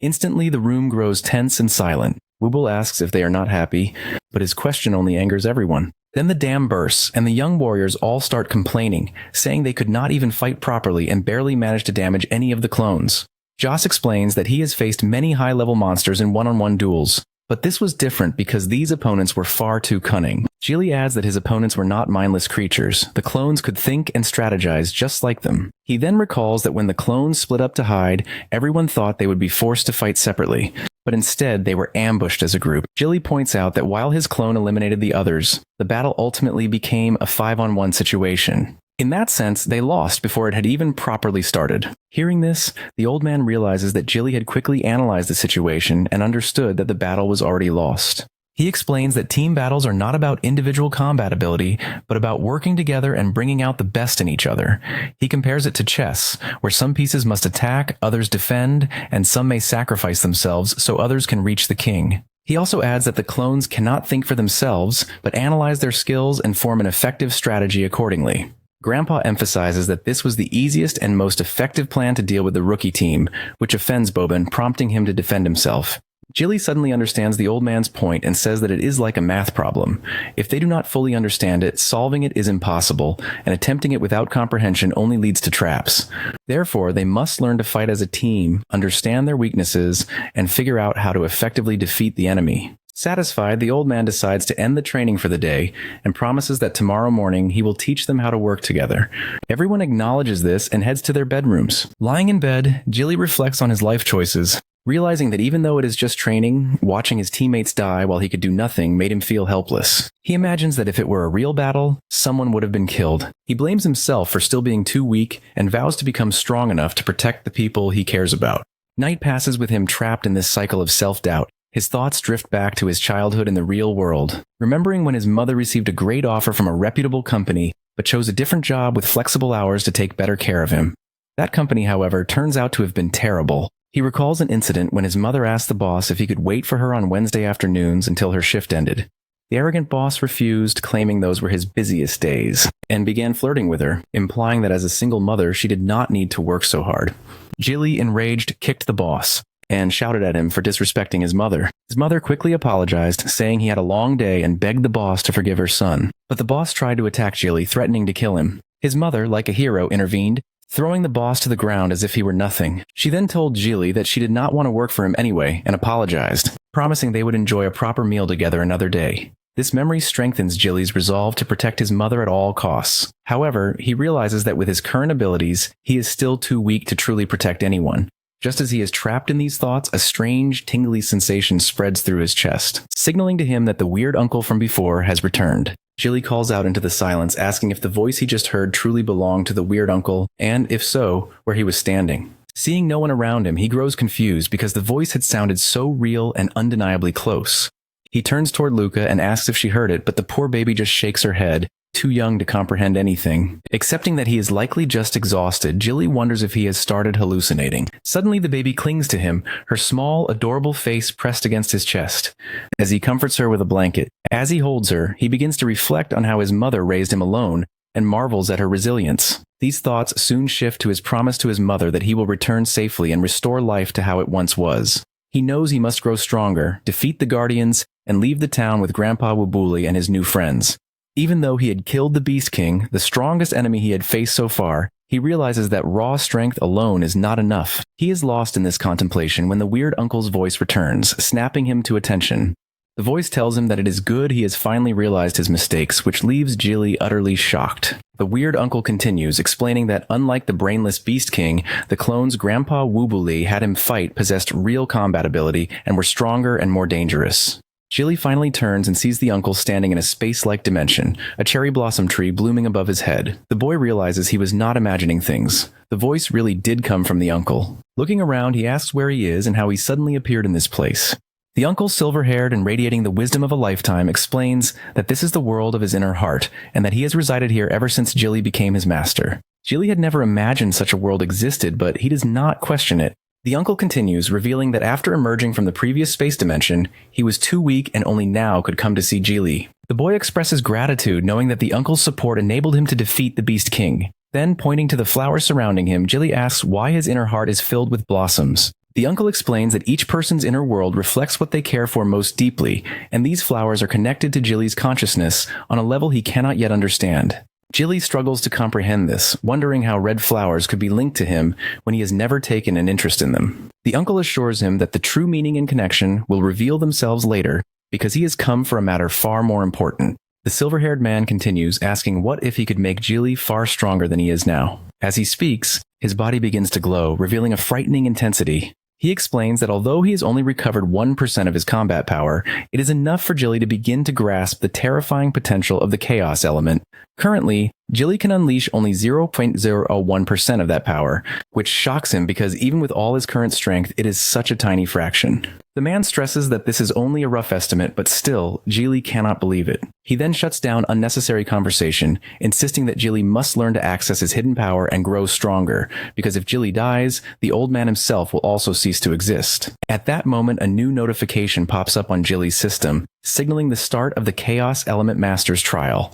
Instantly, the room grows tense and silent. Wubul asks if they are not happy, but his question only angers everyone. Then the dam bursts, and the young warriors all start complaining, saying they could not even fight properly and barely managed to damage any of the clones. Joss explains that he has faced many high-level monsters in one-on-one duels, but this was different because these opponents were far too cunning. Gilly adds that his opponents were not mindless creatures. The clones could think and strategize just like them. He then recalls that when the clones split up to hide, everyone thought they would be forced to fight separately, but instead they were ambushed as a group. Gilly points out that while his clone eliminated the others, the battle ultimately became a 5-on-1 situation. In that sense, they lost before it had even properly started. Hearing this, the old man realizes that Gilly had quickly analyzed the situation and understood that the battle was already lost. He explains that team battles are not about individual combat ability, but about working together and bringing out the best in each other. He compares it to chess, where some pieces must attack, others defend, and some may sacrifice themselves so others can reach the king. He also adds that the clones cannot think for themselves, but analyze their skills and form an effective strategy accordingly. Grandpa emphasizes that this was the easiest and most effective plan to deal with the rookie team, which offends Boban, prompting him to defend himself. Gilly suddenly understands the old man's point and says that it is like a math problem. If they do not fully understand it, solving it is impossible, and attempting it without comprehension only leads to traps. Therefore, they must learn to fight as a team, understand their weaknesses, and figure out how to effectively defeat the enemy. Satisfied, the old man decides to end the training for the day and promises that tomorrow morning he will teach them how to work together. Everyone acknowledges this and heads to their bedrooms. Lying in bed, Gilly reflects on his life choices, realizing that even though it is just training, watching his teammates die while he could do nothing made him feel helpless. He imagines that if it were a real battle, someone would have been killed. He blames himself for still being too weak and vows to become strong enough to protect the people he cares about. Night passes with him trapped in this cycle of self-doubt. His thoughts drift back to his childhood in the real world, remembering when his mother received a great offer from a reputable company, but chose a different job with flexible hours to take better care of him. That company, however, turns out to have been terrible. He recalls an incident when his mother asked the boss if he could wait for her on Wednesday afternoons until her shift ended. The arrogant boss refused, claiming those were his busiest days, and began flirting with her, implying that as a single mother, she did not need to work so hard. Gilly, enraged, kicked the boss and shouted at him for disrespecting his mother. His mother quickly apologized, saying he had a long day and begged the boss to forgive her son. But the boss tried to attack Gilly, threatening to kill him. His mother, like a hero, intervened, throwing the boss to the ground as if he were nothing. She then told Gilly that she did not want to work for him anyway and apologized, promising they would enjoy a proper meal together another day. This memory strengthens Jilly's resolve to protect his mother at all costs. However, he realizes that with his current abilities, he is still too weak to truly protect anyone. Just as he is trapped in these thoughts, a strange, tingly sensation spreads through his chest, signaling to him that the weird uncle from before has returned. Jilly calls out into the silence, asking if the voice he just heard truly belonged to the weird uncle, and if so, where he was standing. Seeing no one around him, he grows confused because the voice had sounded so real and undeniably close. He turns toward Luca and asks if she heard it, but the poor baby just shakes her head, too young to comprehend anything. Accepting that he is likely just exhausted, Jilly wonders if he has started hallucinating. Suddenly, the baby clings to him, her small, adorable face pressed against his chest, as he comforts her with a blanket. As he holds her, he begins to reflect on how his mother raised him alone and marvels at her resilience. These thoughts soon shift to his promise to his mother that he will return safely and restore life to how it once was. He knows he must grow stronger, defeat the Guardians, and leave the town with Grandpa Wubuli and his new friends. Even though he had killed the Beast King, the strongest enemy he had faced so far, he realizes that raw strength alone is not enough. He is lost in this contemplation when the weird uncle's voice returns, snapping him to attention. The voice tells him that it is good he has finally realized his mistakes, which leaves Jilly utterly shocked. The weird uncle continues, explaining that unlike the brainless Beast King, the clones Grandpa Wubuli had him fight possessed real combat ability and were stronger and more dangerous. Jilly finally turns and sees the uncle standing in a space-like dimension, a cherry blossom tree blooming above his head. The boy realizes he was not imagining things. The voice really did come from the uncle. Looking around, he asks where he is and how he suddenly appeared in this place. The uncle, silver-haired and radiating the wisdom of a lifetime, explains that this is the world of his inner heart, and that he has resided here ever since Jilly became his master. Jilly had never imagined such a world existed, but he does not question it. The uncle continues, revealing that after emerging from the previous space dimension, he was too weak and only now could come to see Jilly. The boy expresses gratitude, knowing that the uncle's support enabled him to defeat the Beast King. Then, pointing to the flowers surrounding him, Jilly asks why his inner heart is filled with blossoms. The uncle explains that each person's inner world reflects what they care for most deeply, and these flowers are connected to Jilly's consciousness on a level he cannot yet understand. Jilly struggles to comprehend this, wondering how red flowers could be linked to him when he has never taken an interest in them. The uncle assures him that the true meaning and connection will reveal themselves later because he has come for a matter far more important. The silver-haired man continues, asking what if he could make Jilly far stronger than he is now. As he speaks, his body begins to glow, revealing a frightening intensity. He explains that although he has only recovered 1% of his combat power, it is enough for Jilly to begin to grasp the terrifying potential of the chaos element. Currently, Jilly can unleash only 0.01% of that power, which shocks him because even with all his current strength, it is such a tiny fraction. The man stresses that this is only a rough estimate, but still, Jilly cannot believe it. He then shuts down unnecessary conversation, insisting that Jilly must learn to access his hidden power and grow stronger, because if Jilly dies, the old man himself will also cease to exist. At that moment, a new notification pops up on Jilly's system, signaling the start of the Chaos Element Master's trial.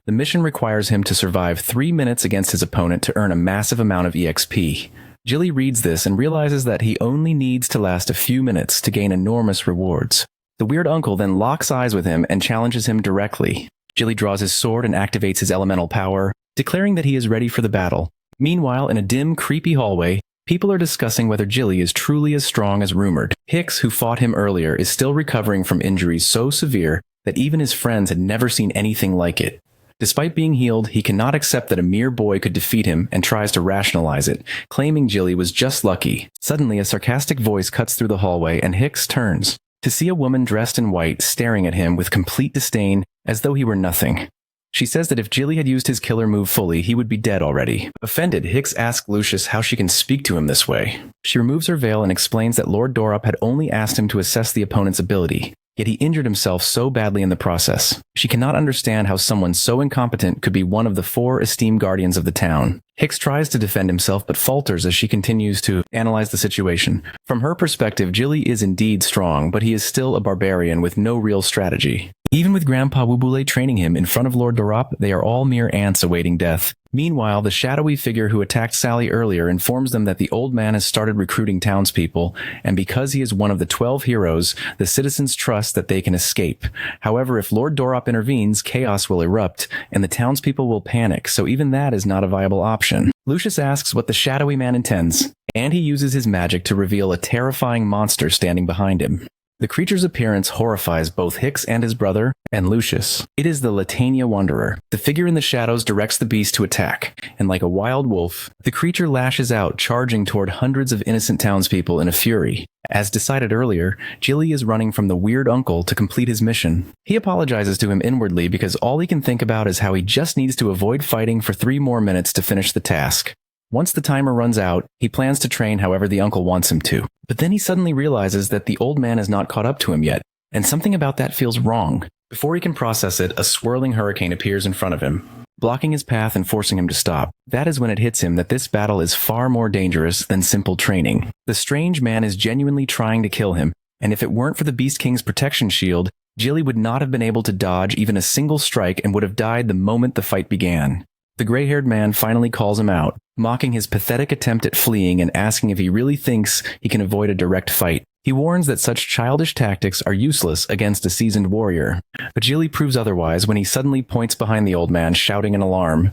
The mission requires him to survive 3 minutes against his opponent to earn a massive amount of EXP. Jilly reads this and realizes that he only needs to last a few minutes to gain enormous rewards. The weird uncle then locks eyes with him and challenges him directly. Jilly draws his sword and activates his elemental power, declaring that he is ready for the battle. Meanwhile, in a dim, creepy hallway, people are discussing whether Jilly is truly as strong as rumored. Hicks, who fought him earlier, is still recovering from injuries so severe that even his friends had never seen anything like it. Despite being healed, he cannot accept that a mere boy could defeat him and tries to rationalize it, claiming Jilly was just lucky. Suddenly, a sarcastic voice cuts through the hallway and Hicks turns to see a woman dressed in white staring at him with complete disdain as though he were nothing. She says that if Jilly had used his killer move fully, he would be dead already. Offended, Hicks asks Lucius how she can speak to him this way. She removes her veil and explains that Lord Dorop had only asked him to assess the opponent's ability, yet he injured himself so badly in the process. She cannot understand how someone so incompetent could be one of the 4 esteemed guardians of the town. Hicks tries to defend himself but falters as she continues to analyze the situation. From her perspective, Jilly is indeed strong, but he is still a barbarian with no real strategy. Even with Grandpa Wubule training him in front of Lord Dorop, they are all mere ants awaiting death. Meanwhile, the shadowy figure who attacked Sally earlier informs them that the old man has started recruiting townspeople, and because he is one of the 12 heroes, the citizens trust that they can escape. However, if Lord Dorop intervenes, chaos will erupt, and the townspeople will panic, so even that is not a viable option. Lucius asks what the shadowy man intends, and he uses his magic to reveal a terrifying monster standing behind him. The creature's appearance horrifies both Hicks and his brother, and Lucius. It is the Latania Wanderer. The figure in the shadows directs the beast to attack, and like a wild wolf, the creature lashes out, charging toward hundreds of innocent townspeople in a fury. As decided earlier, Jilly is running from the weird uncle to complete his mission. He apologizes to him inwardly because all he can think about is how he just needs to avoid fighting for 3 more minutes to finish the task. Once the timer runs out, he plans to train however the uncle wants him to. But then he suddenly realizes that the old man has not caught up to him yet, and something about that feels wrong. Before he can process it, a swirling hurricane appears in front of him, blocking his path and forcing him to stop. That is when it hits him that this battle is far more dangerous than simple training. The strange man is genuinely trying to kill him, and if it weren't for the Beast King's protection shield, Jilly would not have been able to dodge even a single strike and would have died the moment the fight began. The gray-haired man finally calls him out, mocking his pathetic attempt at fleeing and asking if he really thinks he can avoid a direct fight. He warns that such childish tactics are useless against a seasoned warrior, but Jilly proves otherwise when he suddenly points behind the old man, shouting an alarm.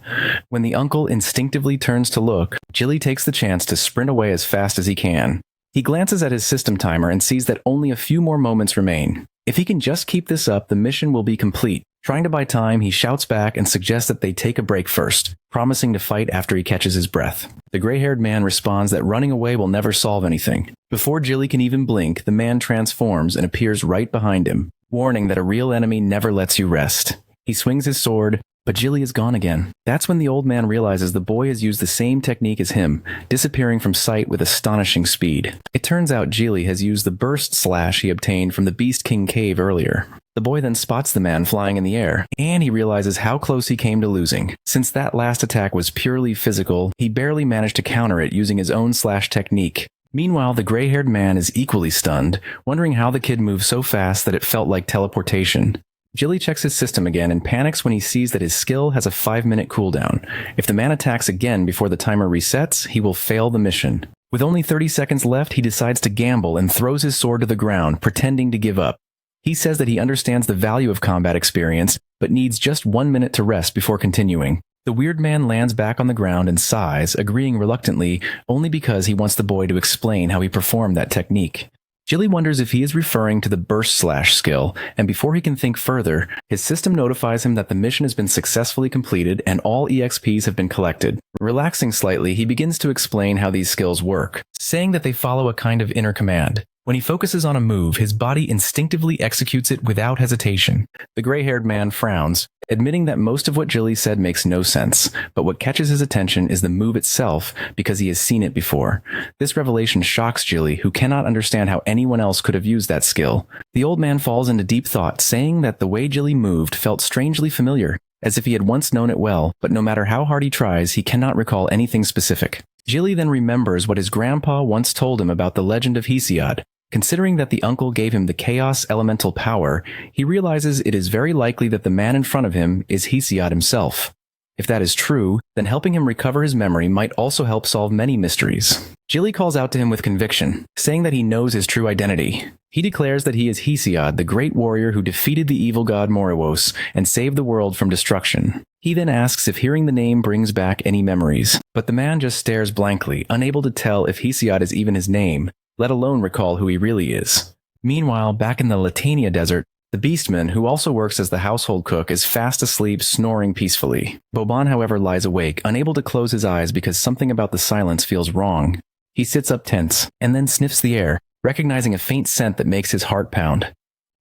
When the uncle instinctively turns to look, Jilly takes the chance to sprint away as fast as he can. He glances at his system timer and sees that only a few more moments remain. If he can just keep this up, the mission will be complete. Trying to buy time, he shouts back and suggests that they take a break first, promising to fight after he catches his breath. The gray-haired man responds that running away will never solve anything. Before Jilly can even blink, the man transforms and appears right behind him, warning that a real enemy never lets you rest. He swings his sword, but Jilly is gone again. That's when the old man realizes the boy has used the same technique as him, disappearing from sight with astonishing speed. It turns out Jilly has used the burst slash he obtained from the Beast King cave earlier. The boy then spots the man flying in the air, and he realizes how close he came to losing. Since that last attack was purely physical, he barely managed to counter it using his own slash technique. Meanwhile, the gray-haired man is equally stunned, wondering how the kid moved so fast that it felt like teleportation. Jilly checks his system again and panics when he sees that his skill has a 5-minute cooldown. If the man attacks again before the timer resets, he will fail the mission. With only 30 seconds left, he decides to gamble and throws his sword to the ground, pretending to give up. He says that he understands the value of combat experience, but needs just 1 minute to rest before continuing. The weird man lands back on the ground and sighs, agreeing reluctantly only because he wants the boy to explain how he performed that technique. Jilly wonders if he is referring to the burst slash skill, and before he can think further, his system notifies him that the mission has been successfully completed and all EXPs have been collected. Relaxing slightly, he begins to explain how these skills work, saying that they follow a kind of inner command. When he focuses on a move, his body instinctively executes it without hesitation. The gray-haired man frowns, admitting that most of what Jilly said makes no sense, but what catches his attention is the move itself because he has seen it before. This revelation shocks Jilly, who cannot understand how anyone else could have used that skill. The old man falls into deep thought, saying that the way Jilly moved felt strangely familiar, as if he had once known it well, but no matter how hard he tries, he cannot recall anything specific. Jilly then remembers what his grandpa once told him about the legend of Hesiod. Considering that the uncle gave him the chaos elemental power, he realizes it is very likely that the man in front of him is Hesiod himself. If that is true, then helping him recover his memory might also help solve many mysteries. Jilly calls out to him with conviction, saying that he knows his true identity. He declares that he is Hesiod, the great warrior who defeated the evil god Moribos and saved the world from destruction. He then asks if hearing the name brings back any memories, but the man just stares blankly, unable to tell if Hesiod is even his name, let alone recall who he really is. Meanwhile, back in the Latania desert, the beastman, who also works as the household cook, is fast asleep, snoring peacefully. Boban, however, lies awake, unable to close his eyes because something about the silence feels wrong. He sits up tense, and then sniffs the air, recognizing a faint scent that makes his heart pound.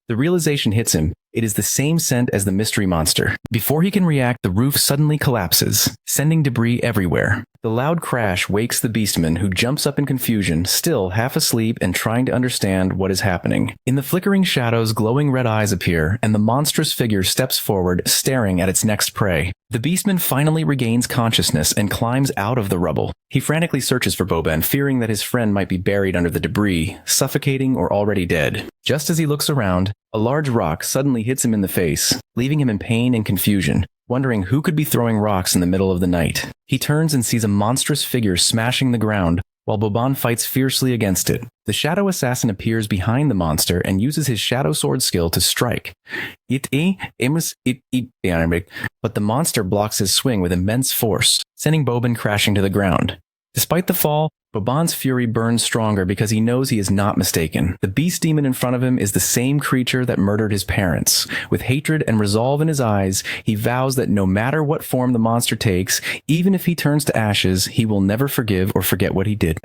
The realization hits him. It is the same scent as the mystery monster. Before he can react, the roof suddenly collapses, sending debris everywhere. The loud crash wakes the beastman, who jumps up in confusion, still half asleep and trying to understand what is happening. In the flickering shadows, glowing red eyes appear, and the monstrous figure steps forward, staring at its next prey. The beastman finally regains consciousness and climbs out of the rubble. He frantically searches for Boban, fearing that his friend might be buried under the debris, suffocating or already dead. Just as he looks around, a large rock suddenly hits him in the face, leaving him in pain and confusion, wondering who could be throwing rocks in the middle of the night. He turns and sees a monstrous figure smashing the ground, while Boban fights fiercely against it. The shadow assassin appears behind the monster and uses his shadow sword skill to strike. But the monster blocks his swing with immense force, sending Boban crashing to the ground. Despite the fall, Boban's fury burns stronger because he knows he is not mistaken. The beast demon in front of him is the same creature that murdered his parents. With hatred and resolve in his eyes, he vows that no matter what form the monster takes, even if he turns to ashes, he will never forgive or forget what he did.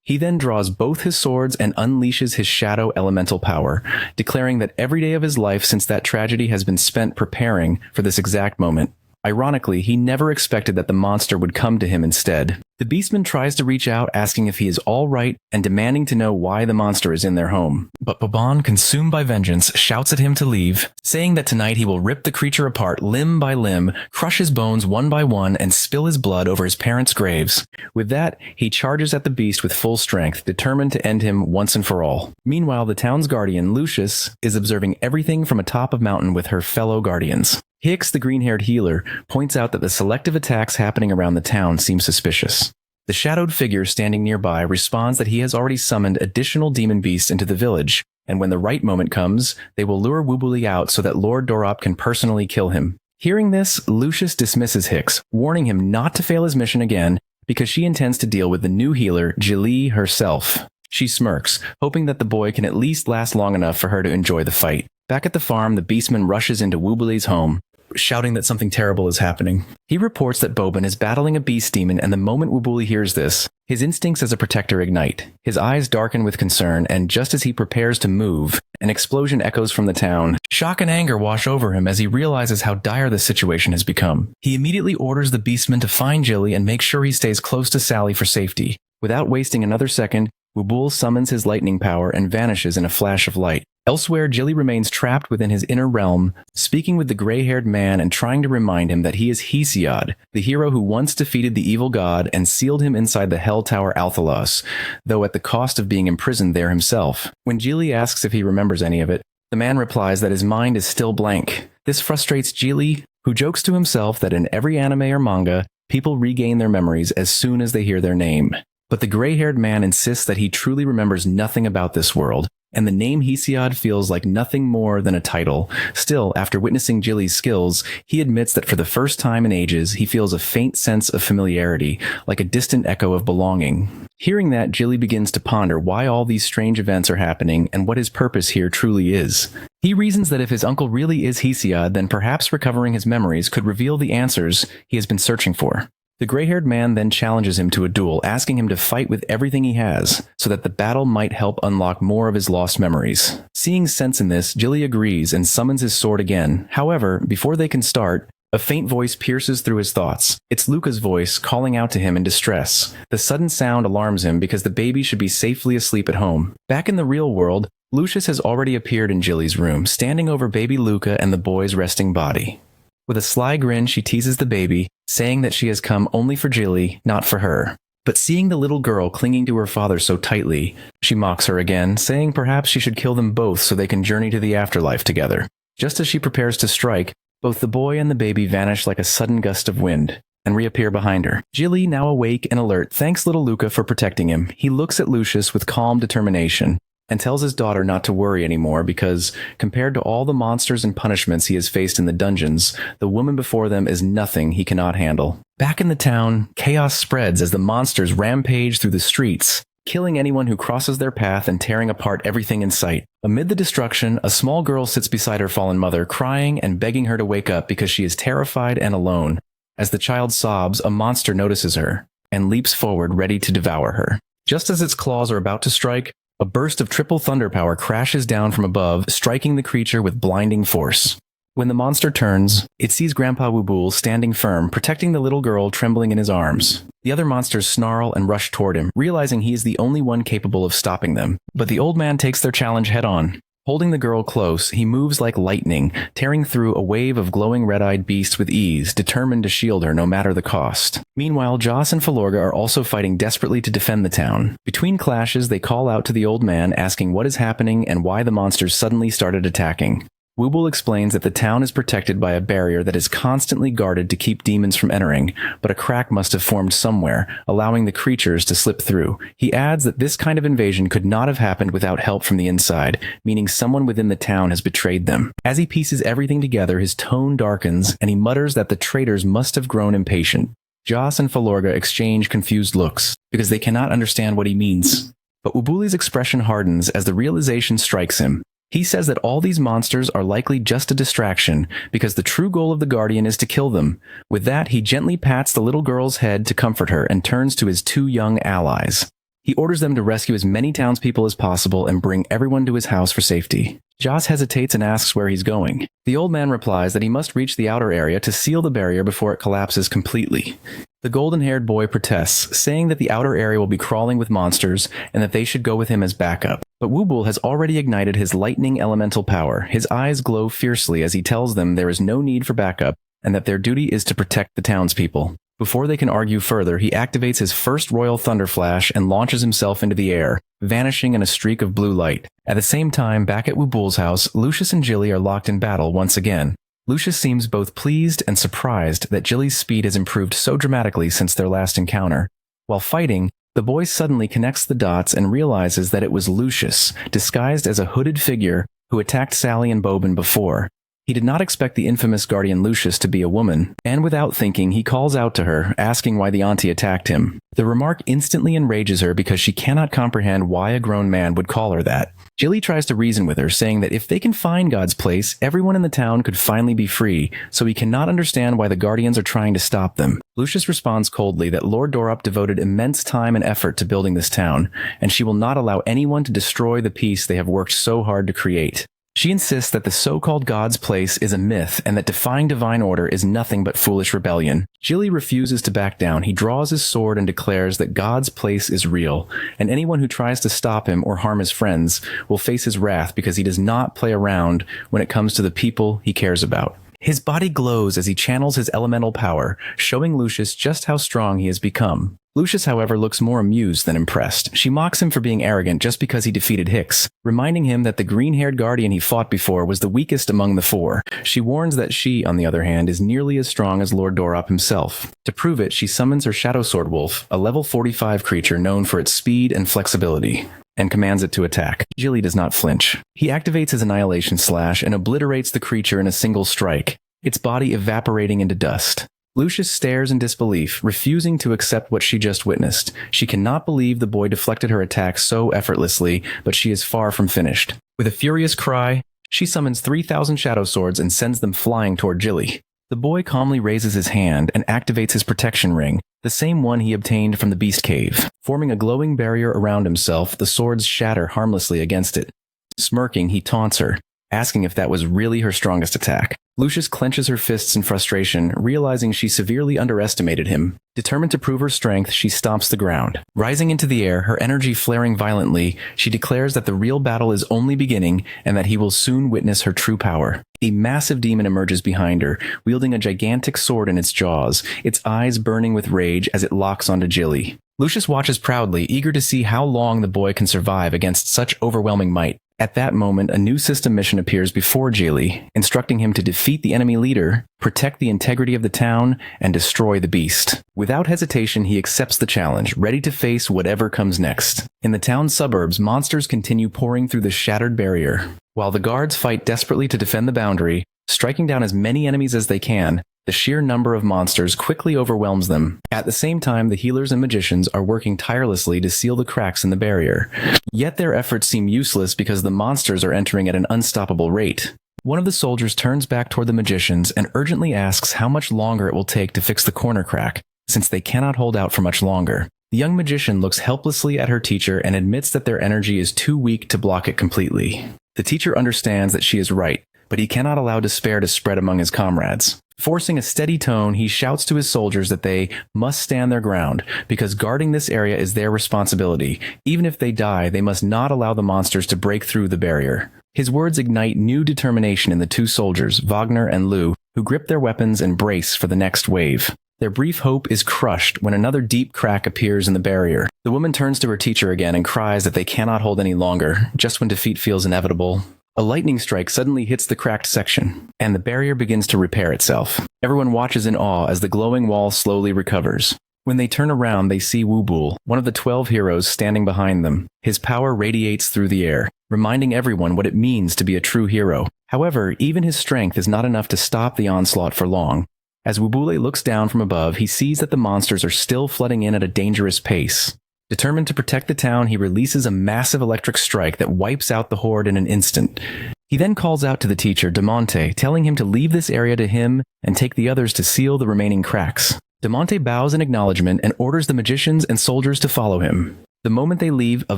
He then draws both his swords and unleashes his shadow elemental power, declaring that every day of his life since that tragedy has been spent preparing for this exact moment. Ironically, he never expected that the monster would come to him instead. The beastman tries to reach out, asking if he is all right and demanding to know why the monster is in their home. But Boban, consumed by vengeance, shouts at him to leave, saying that tonight he will rip the creature apart limb by limb, crush his bones one by one, and spill his blood over his parents' graves. With that, he charges at the beast with full strength, determined to end him once and for all. Meanwhile, the town's guardian, Lucius, is observing everything from atop a mountain with her fellow guardians. Hicks, the green-haired healer, points out that the selective attacks happening around the town seem suspicious. The shadowed figure standing nearby responds that he has already summoned additional demon beasts into the village, and when the right moment comes, they will lure Woobly out so that Lord Dorop can personally kill him. Hearing this, Lucius dismisses Hicks, warning him not to fail his mission again because she intends to deal with the new healer, Jili herself. She smirks, hoping that the boy can at least last long enough for her to enjoy the fight. Back at the farm, the beastman rushes into Woobly's home, shouting that something terrible is happening. He reports that Boban is battling a beast demon, and the moment Woobly hears this, his instincts as a protector ignite. His eyes darken with concern, and just as he prepares to move, an explosion echoes from the town. Shock and anger wash over him as he realizes how dire the situation has become. He immediately orders the beastman to find Jili and make sure he stays close to Sally for safety. Without wasting another second, Woobly summons his lightning power and vanishes in a flash of light. Elsewhere, Jili remains trapped within his inner realm, speaking with the gray-haired man and trying to remind him that he is Hesiod, the hero who once defeated the evil god and sealed him inside the Hell Tower Althalos, though at the cost of being imprisoned there himself. When Jili asks if he remembers any of it, the man replies that his mind is still blank. This frustrates Jili, who jokes to himself that in every anime or manga, people regain their memories as soon as they hear their name. But the gray-haired man insists that he truly remembers nothing about this world, and the name Hesiod feels like nothing more than a title. Still, after witnessing Jili's skills, he admits that for the first time in ages, he feels a faint sense of familiarity, like a distant echo of belonging. Hearing that, Jili begins to ponder why all these strange events are happening and what his purpose here truly is. He reasons that if his uncle really is Hesiod, then perhaps recovering his memories could reveal the answers he has been searching for. The gray-haired man then challenges him to a duel, asking him to fight with everything he has, so that the battle might help unlock more of his lost memories. Seeing sense in this, Jili agrees and summons his sword again. However, before they can start, a faint voice pierces through his thoughts. It's Luca's voice calling out to him in distress. The sudden sound alarms him because the baby should be safely asleep at home. Back in the real world, Lucius has already appeared in Jili's room, standing over baby Luca and the boy's resting body. With a sly grin, she teases the baby, saying that she has come only for Jili, not for her. But seeing the little girl clinging to her father so tightly, she mocks her again, saying perhaps she should kill them both so they can journey to the afterlife together. Just as she prepares to strike, both the boy and the baby vanish like a sudden gust of wind, and reappear behind her. Jili, now awake and alert, thanks little Luca for protecting him. He looks at Lucius with calm determination, and tells his daughter not to worry anymore because, compared to all the monsters and punishments he has faced in the dungeons, the woman before them is nothing he cannot handle. Back in the town, chaos spreads as the monsters rampage through the streets, killing anyone who crosses their path and tearing apart everything in sight. Amid the destruction, a small girl sits beside her fallen mother, crying and begging her to wake up because she is terrified and alone. As the child sobs, a monster notices her and leaps forward, ready to devour her. Just as its claws are about to strike, a burst of triple thunder power crashes down from above, striking the creature with blinding force. When the monster turns, it sees Grandpa Woobly standing firm, protecting the little girl trembling in his arms. The other monsters snarl and rush toward him, realizing he is the only one capable of stopping them. But the old man takes their challenge head-on. Holding the girl close, he moves like lightning, tearing through a wave of glowing red-eyed beasts with ease, determined to shield her no matter the cost. Meanwhile, Joss and Falorga are also fighting desperately to defend the town. Between clashes, they call out to the old man, asking what is happening and why the monsters suddenly started attacking. Woobly explains that the town is protected by a barrier that is constantly guarded to keep demons from entering, but a crack must have formed somewhere, allowing the creatures to slip through. He adds that this kind of invasion could not have happened without help from the inside, meaning someone within the town has betrayed them. As he pieces everything together, his tone darkens, and he mutters that the traitors must have grown impatient. Joss and Falorga exchange confused looks, because they cannot understand what he means. But Wubuli's expression hardens as the realization strikes him. He says that all these monsters are likely just a distraction, because the true goal of the Guardian is to kill them. With that, he gently pats the little girl's head to comfort her and turns to his two young allies. He orders them to rescue as many townspeople as possible and bring everyone to his house for safety. Joss hesitates and asks where he's going. The old man replies that he must reach the outer area to seal the barrier before it collapses completely. The golden-haired boy protests, saying that the outer area will be crawling with monsters and that they should go with him as backup. But Wubul has already ignited his lightning elemental power. His eyes glow fiercely as he tells them there is no need for backup and that their duty is to protect the townspeople. Before they can argue further, he activates his first Royal Thunder Flash and launches himself into the air, vanishing in a streak of blue light. At the same time, back at Wubul's house, Lucius and Jilly are locked in battle once again. Lucius seems both pleased and surprised that Jilly's speed has improved so dramatically since their last encounter. While fighting, the boy suddenly connects the dots and realizes that it was Lucius, disguised as a hooded figure, who attacked Sally and Boban before. He did not expect the infamous guardian Lucius to be a woman, and without thinking, he calls out to her, asking why the auntie attacked him. The remark instantly enrages her because she cannot comprehend why a grown man would call her that. Jilly tries to reason with her, saying that if they can find God's place, everyone in the town could finally be free, so he cannot understand why the Guardians are trying to stop them. Lucius responds coldly that Lord Dorop devoted immense time and effort to building this town, and she will not allow anyone to destroy the peace they have worked so hard to create. She insists that the so-called God's place is a myth and that defying divine order is nothing but foolish rebellion. Jilly refuses to back down. He draws his sword and declares that God's place is real, and anyone who tries to stop him or harm his friends will face his wrath because he does not play around when it comes to the people he cares about. His body glows as he channels his elemental power, showing Lucius just how strong he has become. Lucius, however, looks more amused than impressed. She mocks him for being arrogant just because he defeated Hicks, reminding him that the green-haired guardian he fought before was the weakest among the four. She warns that she, on the other hand, is nearly as strong as Lord Dorop himself. To prove it, she summons her Shadow Sword Wolf, a level 45 creature known for its speed and flexibility, and commands it to attack. Jilly does not flinch. He activates his Annihilation Slash and obliterates the creature in a single strike, its body evaporating into dust. Lucius stares in disbelief, refusing to accept what she just witnessed. She cannot believe the boy deflected her attack so effortlessly, but she is far from finished. With a furious cry, she summons 3,000 Shadow Swords and sends them flying toward Jilly. The boy calmly raises his hand and activates his protection ring, the same one he obtained from the Beast Cave. Forming a glowing barrier around himself, the swords shatter harmlessly against it. Smirking, he taunts her, asking if that was really her strongest attack. Lucius clenches her fists in frustration, realizing she severely underestimated him. Determined to prove her strength, she stomps the ground. Rising into the air, her energy flaring violently, she declares that the real battle is only beginning and that he will soon witness her true power. A massive demon emerges behind her, wielding a gigantic sword in its jaws, its eyes burning with rage as it locks onto Jilly. Lucius watches proudly, eager to see how long the boy can survive against such overwhelming might. At that moment, a new system mission appears before Jilly, instructing him to defeat the enemy leader, protect the integrity of the town, and destroy the beast. Without hesitation, he accepts the challenge, ready to face whatever comes next. In the town's suburbs, monsters continue pouring through the shattered barrier. While the guards fight desperately to defend the boundary, striking down as many enemies as they can, the sheer number of monsters quickly overwhelms them. At the same time, the healers and magicians are working tirelessly to seal the cracks in the barrier. Yet their efforts seem useless because the monsters are entering at an unstoppable rate. One of the soldiers turns back toward the magicians and urgently asks how much longer it will take to fix the corner crack, since they cannot hold out for much longer. The young magician looks helplessly at her teacher and admits that their energy is too weak to block it completely. The teacher understands that she is right, but he cannot allow despair to spread among his comrades. Forcing a steady tone, he shouts to his soldiers that they must stand their ground, because guarding this area is their responsibility. Even if they die, they must not allow the monsters to break through the barrier. His words ignite new determination in the two soldiers, Wagner and Lou, who grip their weapons and brace for the next wave. Their brief hope is crushed when another deep crack appears in the barrier. The woman turns to her teacher again and cries that they cannot hold any longer, just when defeat feels inevitable. A lightning strike suddenly hits the cracked section, and the barrier begins to repair itself. Everyone watches in awe as the glowing wall slowly recovers. When they turn around, they see Wubul, one of the 12 heroes, standing behind them. His power radiates through the air, reminding everyone what it means to be a true hero. However, even his strength is not enough to stop the onslaught for long. As Wubule looks down from above, he sees that the monsters are still flooding in at a dangerous pace. Determined to protect the town, he releases a massive electric strike that wipes out the horde in an instant. He then calls out to the teacher, Demonte, telling him to leave this area to him and take the others to seal the remaining cracks. Demonte bows in acknowledgement and orders the magicians and soldiers to follow him. The moment they leave, a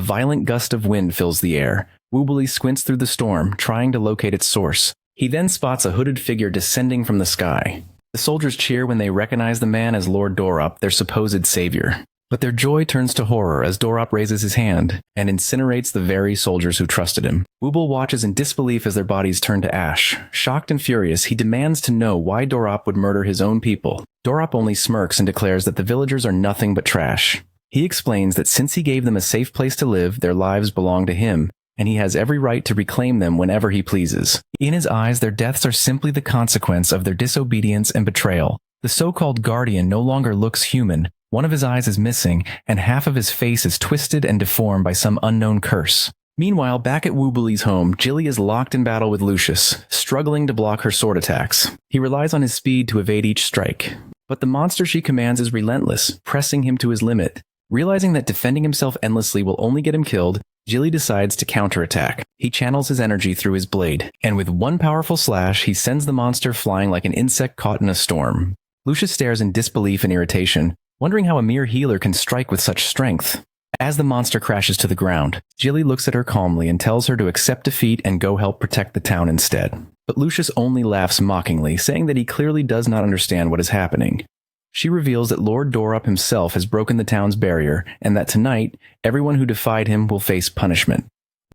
violent gust of wind fills the air. Wubule squints through the storm, trying to locate its source. He then spots a hooded figure descending from the sky. The soldiers cheer when they recognize the man as Lord Dorop, their supposed savior. But their joy turns to horror as Dorop raises his hand and incinerates the very soldiers who trusted him. Wubule watches in disbelief as their bodies turn to ash. Shocked and furious, he demands to know why Dorop would murder his own people. Dorop only smirks and declares that the villagers are nothing but trash. He explains that since he gave them a safe place to live, their lives belong to him, and he has every right to reclaim them whenever he pleases. In his eyes, their deaths are simply the consequence of their disobedience and betrayal. The so-called guardian no longer looks human. One of his eyes is missing, and half of his face is twisted and deformed by some unknown curse. Meanwhile, back at Wubule's home, Jilly is locked in battle with Lucius, struggling to block her sword attacks. He relies on his speed to evade each strike. But the monster she commands is relentless, pressing him to his limit. Realizing that defending himself endlessly will only get him killed, Jilly decides to counterattack. He channels his energy through his blade, and with one powerful slash, he sends the monster flying like an insect caught in a storm. Lucius stares in disbelief and irritation, wondering how a mere healer can strike with such strength. As the monster crashes to the ground, Jilly looks at her calmly and tells her to accept defeat and go help protect the town instead. But Lucius only laughs mockingly, saying that he clearly does not understand what is happening. She reveals that Lord Dorop himself has broken the town's barrier, and that tonight, everyone who defied him will face punishment.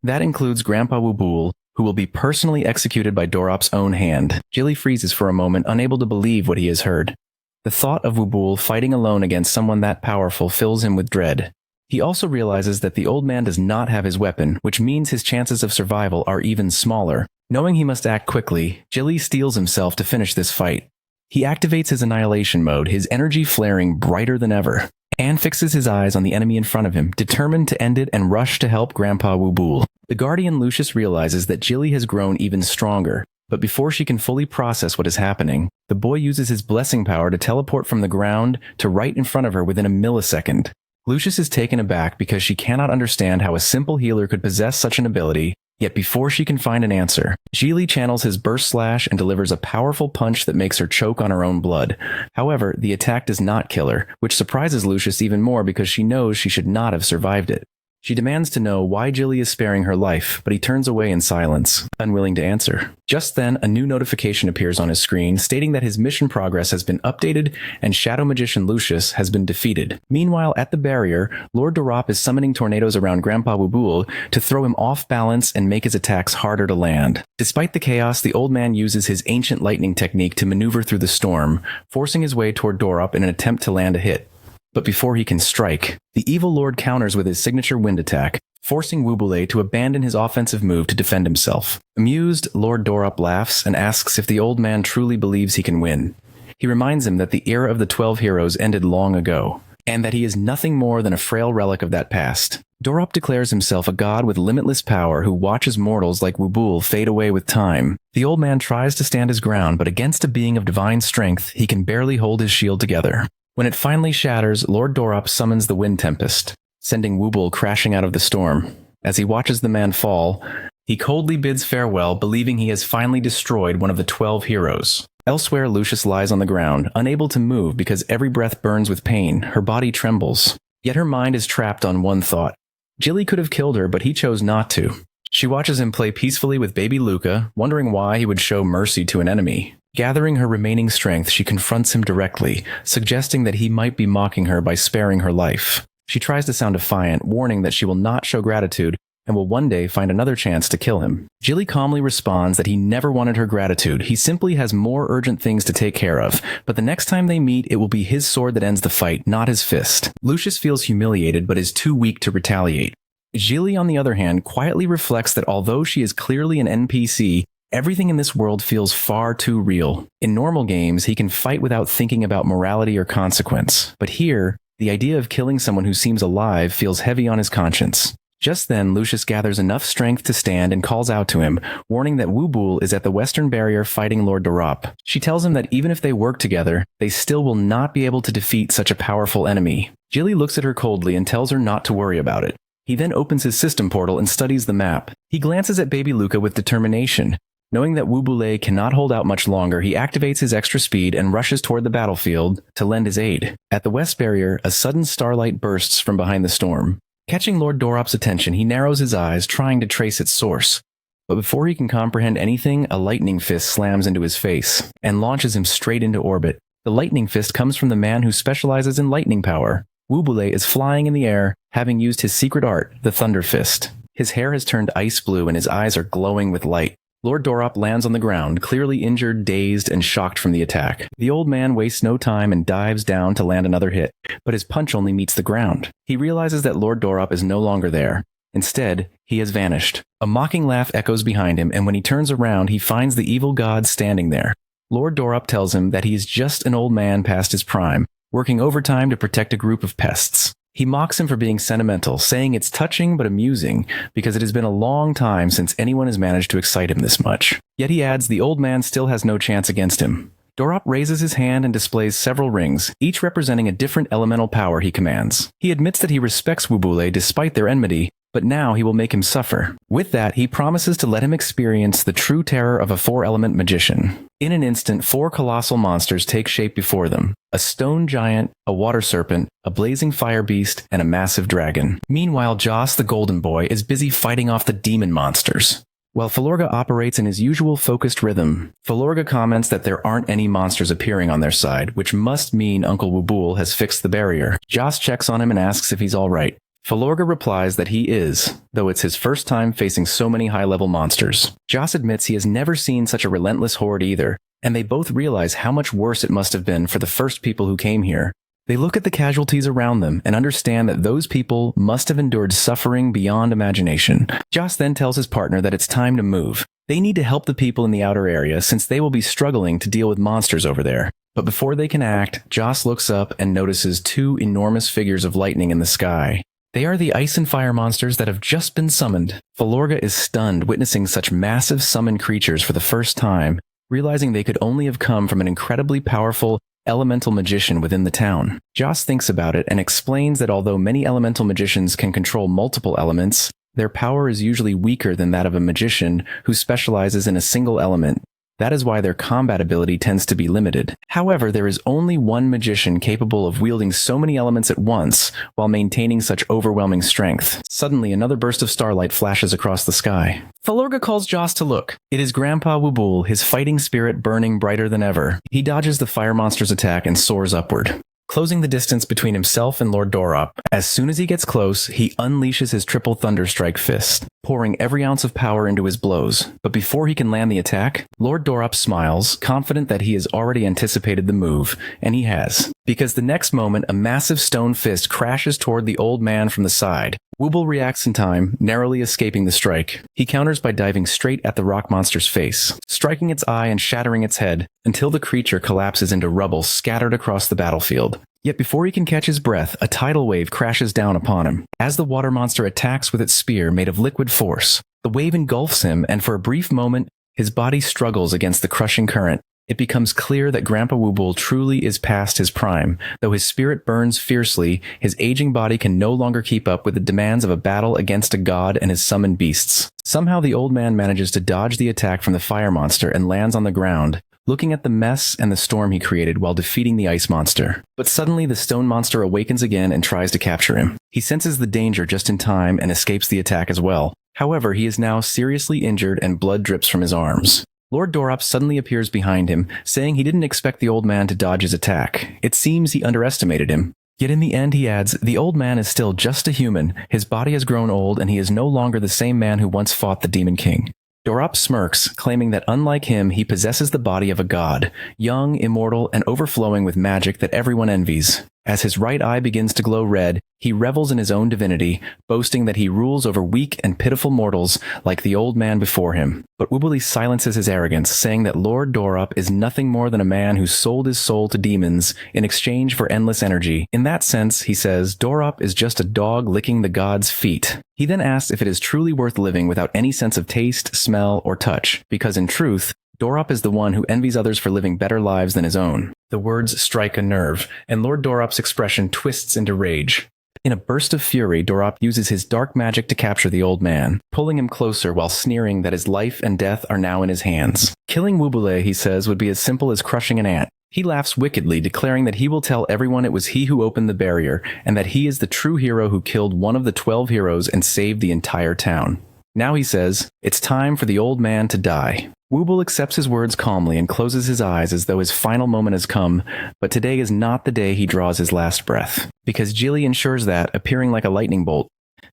That includes Grandpa Wubule, who will be personally executed by Dorop's own hand. Jilly freezes for a moment, unable to believe what he has heard. The thought of Wubule fighting alone against someone that powerful fills him with dread. He also realizes that the old man does not have his weapon, which means his chances of survival are even smaller. Knowing he must act quickly, Jilly steels himself to finish this fight. He activates his annihilation mode, his energy flaring brighter than ever, and fixes his eyes on the enemy in front of him, determined to end it and rush to help Grandpa Wubule. The guardian Lucius realizes that Jilly has grown even stronger. But before she can fully process what is happening, the boy uses his blessing power to teleport from the ground to right in front of her within a millisecond. Lucius is taken aback because she cannot understand how a simple healer could possess such an ability, yet before she can find an answer, Jilly channels his burst slash and delivers a powerful punch that makes her choke on her own blood. However, the attack does not kill her, which surprises Lucius even more because she knows she should not have survived it. She demands to know why Jilly is sparing her life, but he turns away in silence, unwilling to answer. Just then, a new notification appears on his screen, stating that his mission progress has been updated and Shadow Magician Lucius has been defeated. Meanwhile, at the barrier, Lord Dorop is summoning tornadoes around Grandpa Wubule to throw him off balance and make his attacks harder to land. Despite the chaos, the old man uses his ancient lightning technique to maneuver through the storm, forcing his way toward Dorop in an attempt to land a hit. But before he can strike, the evil lord counters with his signature wind attack, forcing Wubule to abandon his offensive move to defend himself. Amused, Lord Dorop laughs and asks if the old man truly believes he can win. He reminds him that the era of the 12 heroes ended long ago, and that he is nothing more than a frail relic of that past. Dorop declares himself a god with limitless power who watches mortals like Wubule fade away with time. The old man tries to stand his ground, but against a being of divine strength, he can barely hold his shield together. When it finally shatters, Lord Dorop summons the Wind Tempest, sending Wubule crashing out of the storm. As he watches the man fall, he coldly bids farewell, believing he has finally destroyed one of the 12 heroes. Elsewhere, Lucius lies on the ground, unable to move because every breath burns with pain. Her body trembles. Yet her mind is trapped on one thought. Jilly could have killed her, but he chose not to. She watches him play peacefully with baby Luca, wondering why he would show mercy to an enemy. Gathering her remaining strength, she confronts him directly, suggesting that he might be mocking her by sparing her life. She tries to sound defiant, warning that she will not show gratitude and will one day find another chance to kill him. Jilly calmly responds that he never wanted her gratitude. He simply has more urgent things to take care of, but the next time they meet, it will be his sword that ends the fight, not his fist. Lucius feels humiliated but is too weak to retaliate. Jilly, on the other hand, quietly reflects that although she is clearly an NPC, everything in this world feels far too real. In normal games, he can fight without thinking about morality or consequence. But here, the idea of killing someone who seems alive feels heavy on his conscience. Just then, Lucius gathers enough strength to stand and calls out to him, warning that Wubul is at the western barrier fighting Lord Dorop. She tells him that even if they work together, they still will not be able to defeat such a powerful enemy. Jilly looks at her coldly and tells her not to worry about it. He then opens his system portal and studies the map. He glances at baby Luca with determination. Knowing that Wubule cannot hold out much longer, he activates his extra speed and rushes toward the battlefield to lend his aid. At the west barrier, a sudden starlight bursts from behind the storm. Catching Lord Dorop's attention, he narrows his eyes, trying to trace its source. But before he can comprehend anything, a lightning fist slams into his face and launches him straight into orbit. The lightning fist comes from the man who specializes in lightning power. Wubule is flying in the air, having used his secret art, the Thunder Fist. His hair has turned ice blue and his eyes are glowing with light. Lord Dorop lands on the ground, clearly injured, dazed, and shocked from the attack. The old man wastes no time and dives down to land another hit, but his punch only meets the ground. He realizes that Lord Dorop is no longer there. Instead, he has vanished. A mocking laugh echoes behind him, and when he turns around, he finds the evil god standing there. Lord Dorop tells him that he is just an old man past his prime, working overtime to protect a group of pests. He mocks him for being sentimental, saying it's touching but amusing because it has been a long time since anyone has managed to excite him this much. Yet he adds the old man still has no chance against him. Dorop raises his hand and displays several rings, each representing a different elemental power he commands. He admits that he respects Wubule despite their enmity, but now he will make him suffer. With that, he promises to let him experience the true terror of a four-element magician. In an instant, 4 colossal monsters take shape before them. A stone giant, a water serpent, a blazing fire beast, and a massive dragon. Meanwhile, Joss, the golden boy, is busy fighting off the demon monsters. While Filorga operates in his usual focused rhythm, Filorga comments that there aren't any monsters appearing on their side, which must mean Uncle Wubul has fixed the barrier. Joss checks on him and asks if he's alright. Filorga replies that he is, though it's his first time facing so many high-level monsters. Joss admits he has never seen such a relentless horde either, and they both realize how much worse it must have been for the first people who came here. They look at the casualties around them and understand that those people must have endured suffering beyond imagination. Joss then tells his partner that it's time to move. They need to help the people in the outer area since they will be struggling to deal with monsters over there. But before they can act, Joss looks up and notices 2 enormous figures of lightning in the sky. They are the ice and fire monsters that have just been summoned. Filorga is stunned witnessing such massive summoned creatures for the first time, realizing they could only have come from an incredibly powerful elemental magician within the town. Joss thinks about it and explains that although many elemental magicians can control multiple elements, their power is usually weaker than that of a magician who specializes in a single element. That is why their combat ability tends to be limited. However, there is only one magician capable of wielding so many elements at once while maintaining such overwhelming strength. Suddenly, another burst of starlight flashes across the sky. Filorga calls Joss to look. It is Grandpa Wubul, his fighting spirit burning brighter than ever. He dodges the fire monster's attack and soars upward, closing the distance between himself and Lord Dorop. As soon as he gets close, he unleashes his triple thunder strike fist, pouring every ounce of power into his blows. But before he can land the attack, Lord Dorop smiles, confident that he has already anticipated the move, and he has. Because the next moment, a massive stone fist crashes toward the old man from the side. Wubul reacts in time, narrowly escaping the strike. He counters by diving straight at the rock monster's face, striking its eye and shattering its head, until the creature collapses into rubble scattered across the battlefield. Yet before he can catch his breath, a tidal wave crashes down upon him. As the water monster attacks with its spear made of liquid force, the wave engulfs him, and for a brief moment, his body struggles against the crushing current. It becomes clear that Grandpa Wubul truly is past his prime. Though his spirit burns fiercely, his aging body can no longer keep up with the demands of a battle against a god and his summoned beasts. Somehow the old man manages to dodge the attack from the fire monster and lands on the ground, looking at the mess and the storm he created while defeating the ice monster. But suddenly the stone monster awakens again and tries to capture him. He senses the danger just in time and escapes the attack as well. However, he is now seriously injured and blood drips from his arms. Lord Dorop suddenly appears behind him, saying he didn't expect the old man to dodge his attack. It seems he underestimated him. Yet in the end, he adds, the old man is still just a human, his body has grown old, and he is no longer the same man who once fought the Demon King. Dorop smirks, claiming that unlike him, he possesses the body of a god, young, immortal, and overflowing with magic that everyone envies. As his right eye begins to glow red, He revels in his own divinity, boasting that he rules over weak and pitiful mortals like the old man before him. But Wubuli silences his arrogance, saying that Lord Dorop is nothing more than a man who sold his soul to demons in exchange for endless energy. In that sense, he says, Dorop is just a dog licking the gods' feet. He then asks if it is truly worth living without any sense of taste, smell, or touch, because in truth, Dorop is the one who envies others for living better lives than his own. The words strike a nerve, and Lord Dorop's expression twists into rage. In a burst of fury, Dorop uses his dark magic to capture the old man, pulling him closer while sneering that his life and death are now in his hands. Killing Wubule, he says, would be as simple as crushing an ant. He laughs wickedly, declaring that he will tell everyone it was he who opened the barrier, and that he is the true hero who killed one of the 12 heroes and saved the entire town. Now he says, it's time for the old man to die. Wubul accepts his words calmly and closes his eyes as though his final moment has come, but today is not the day he draws his last breath, because Jilly ensures that, appearing like a lightning bolt.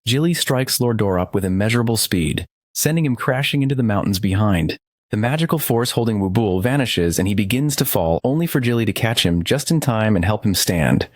Jilly strikes Lord Dorop with immeasurable speed, sending him crashing into the mountains behind. The magical force holding Wubul vanishes and he begins to fall, only for Jilly to catch him just in time and help him stand.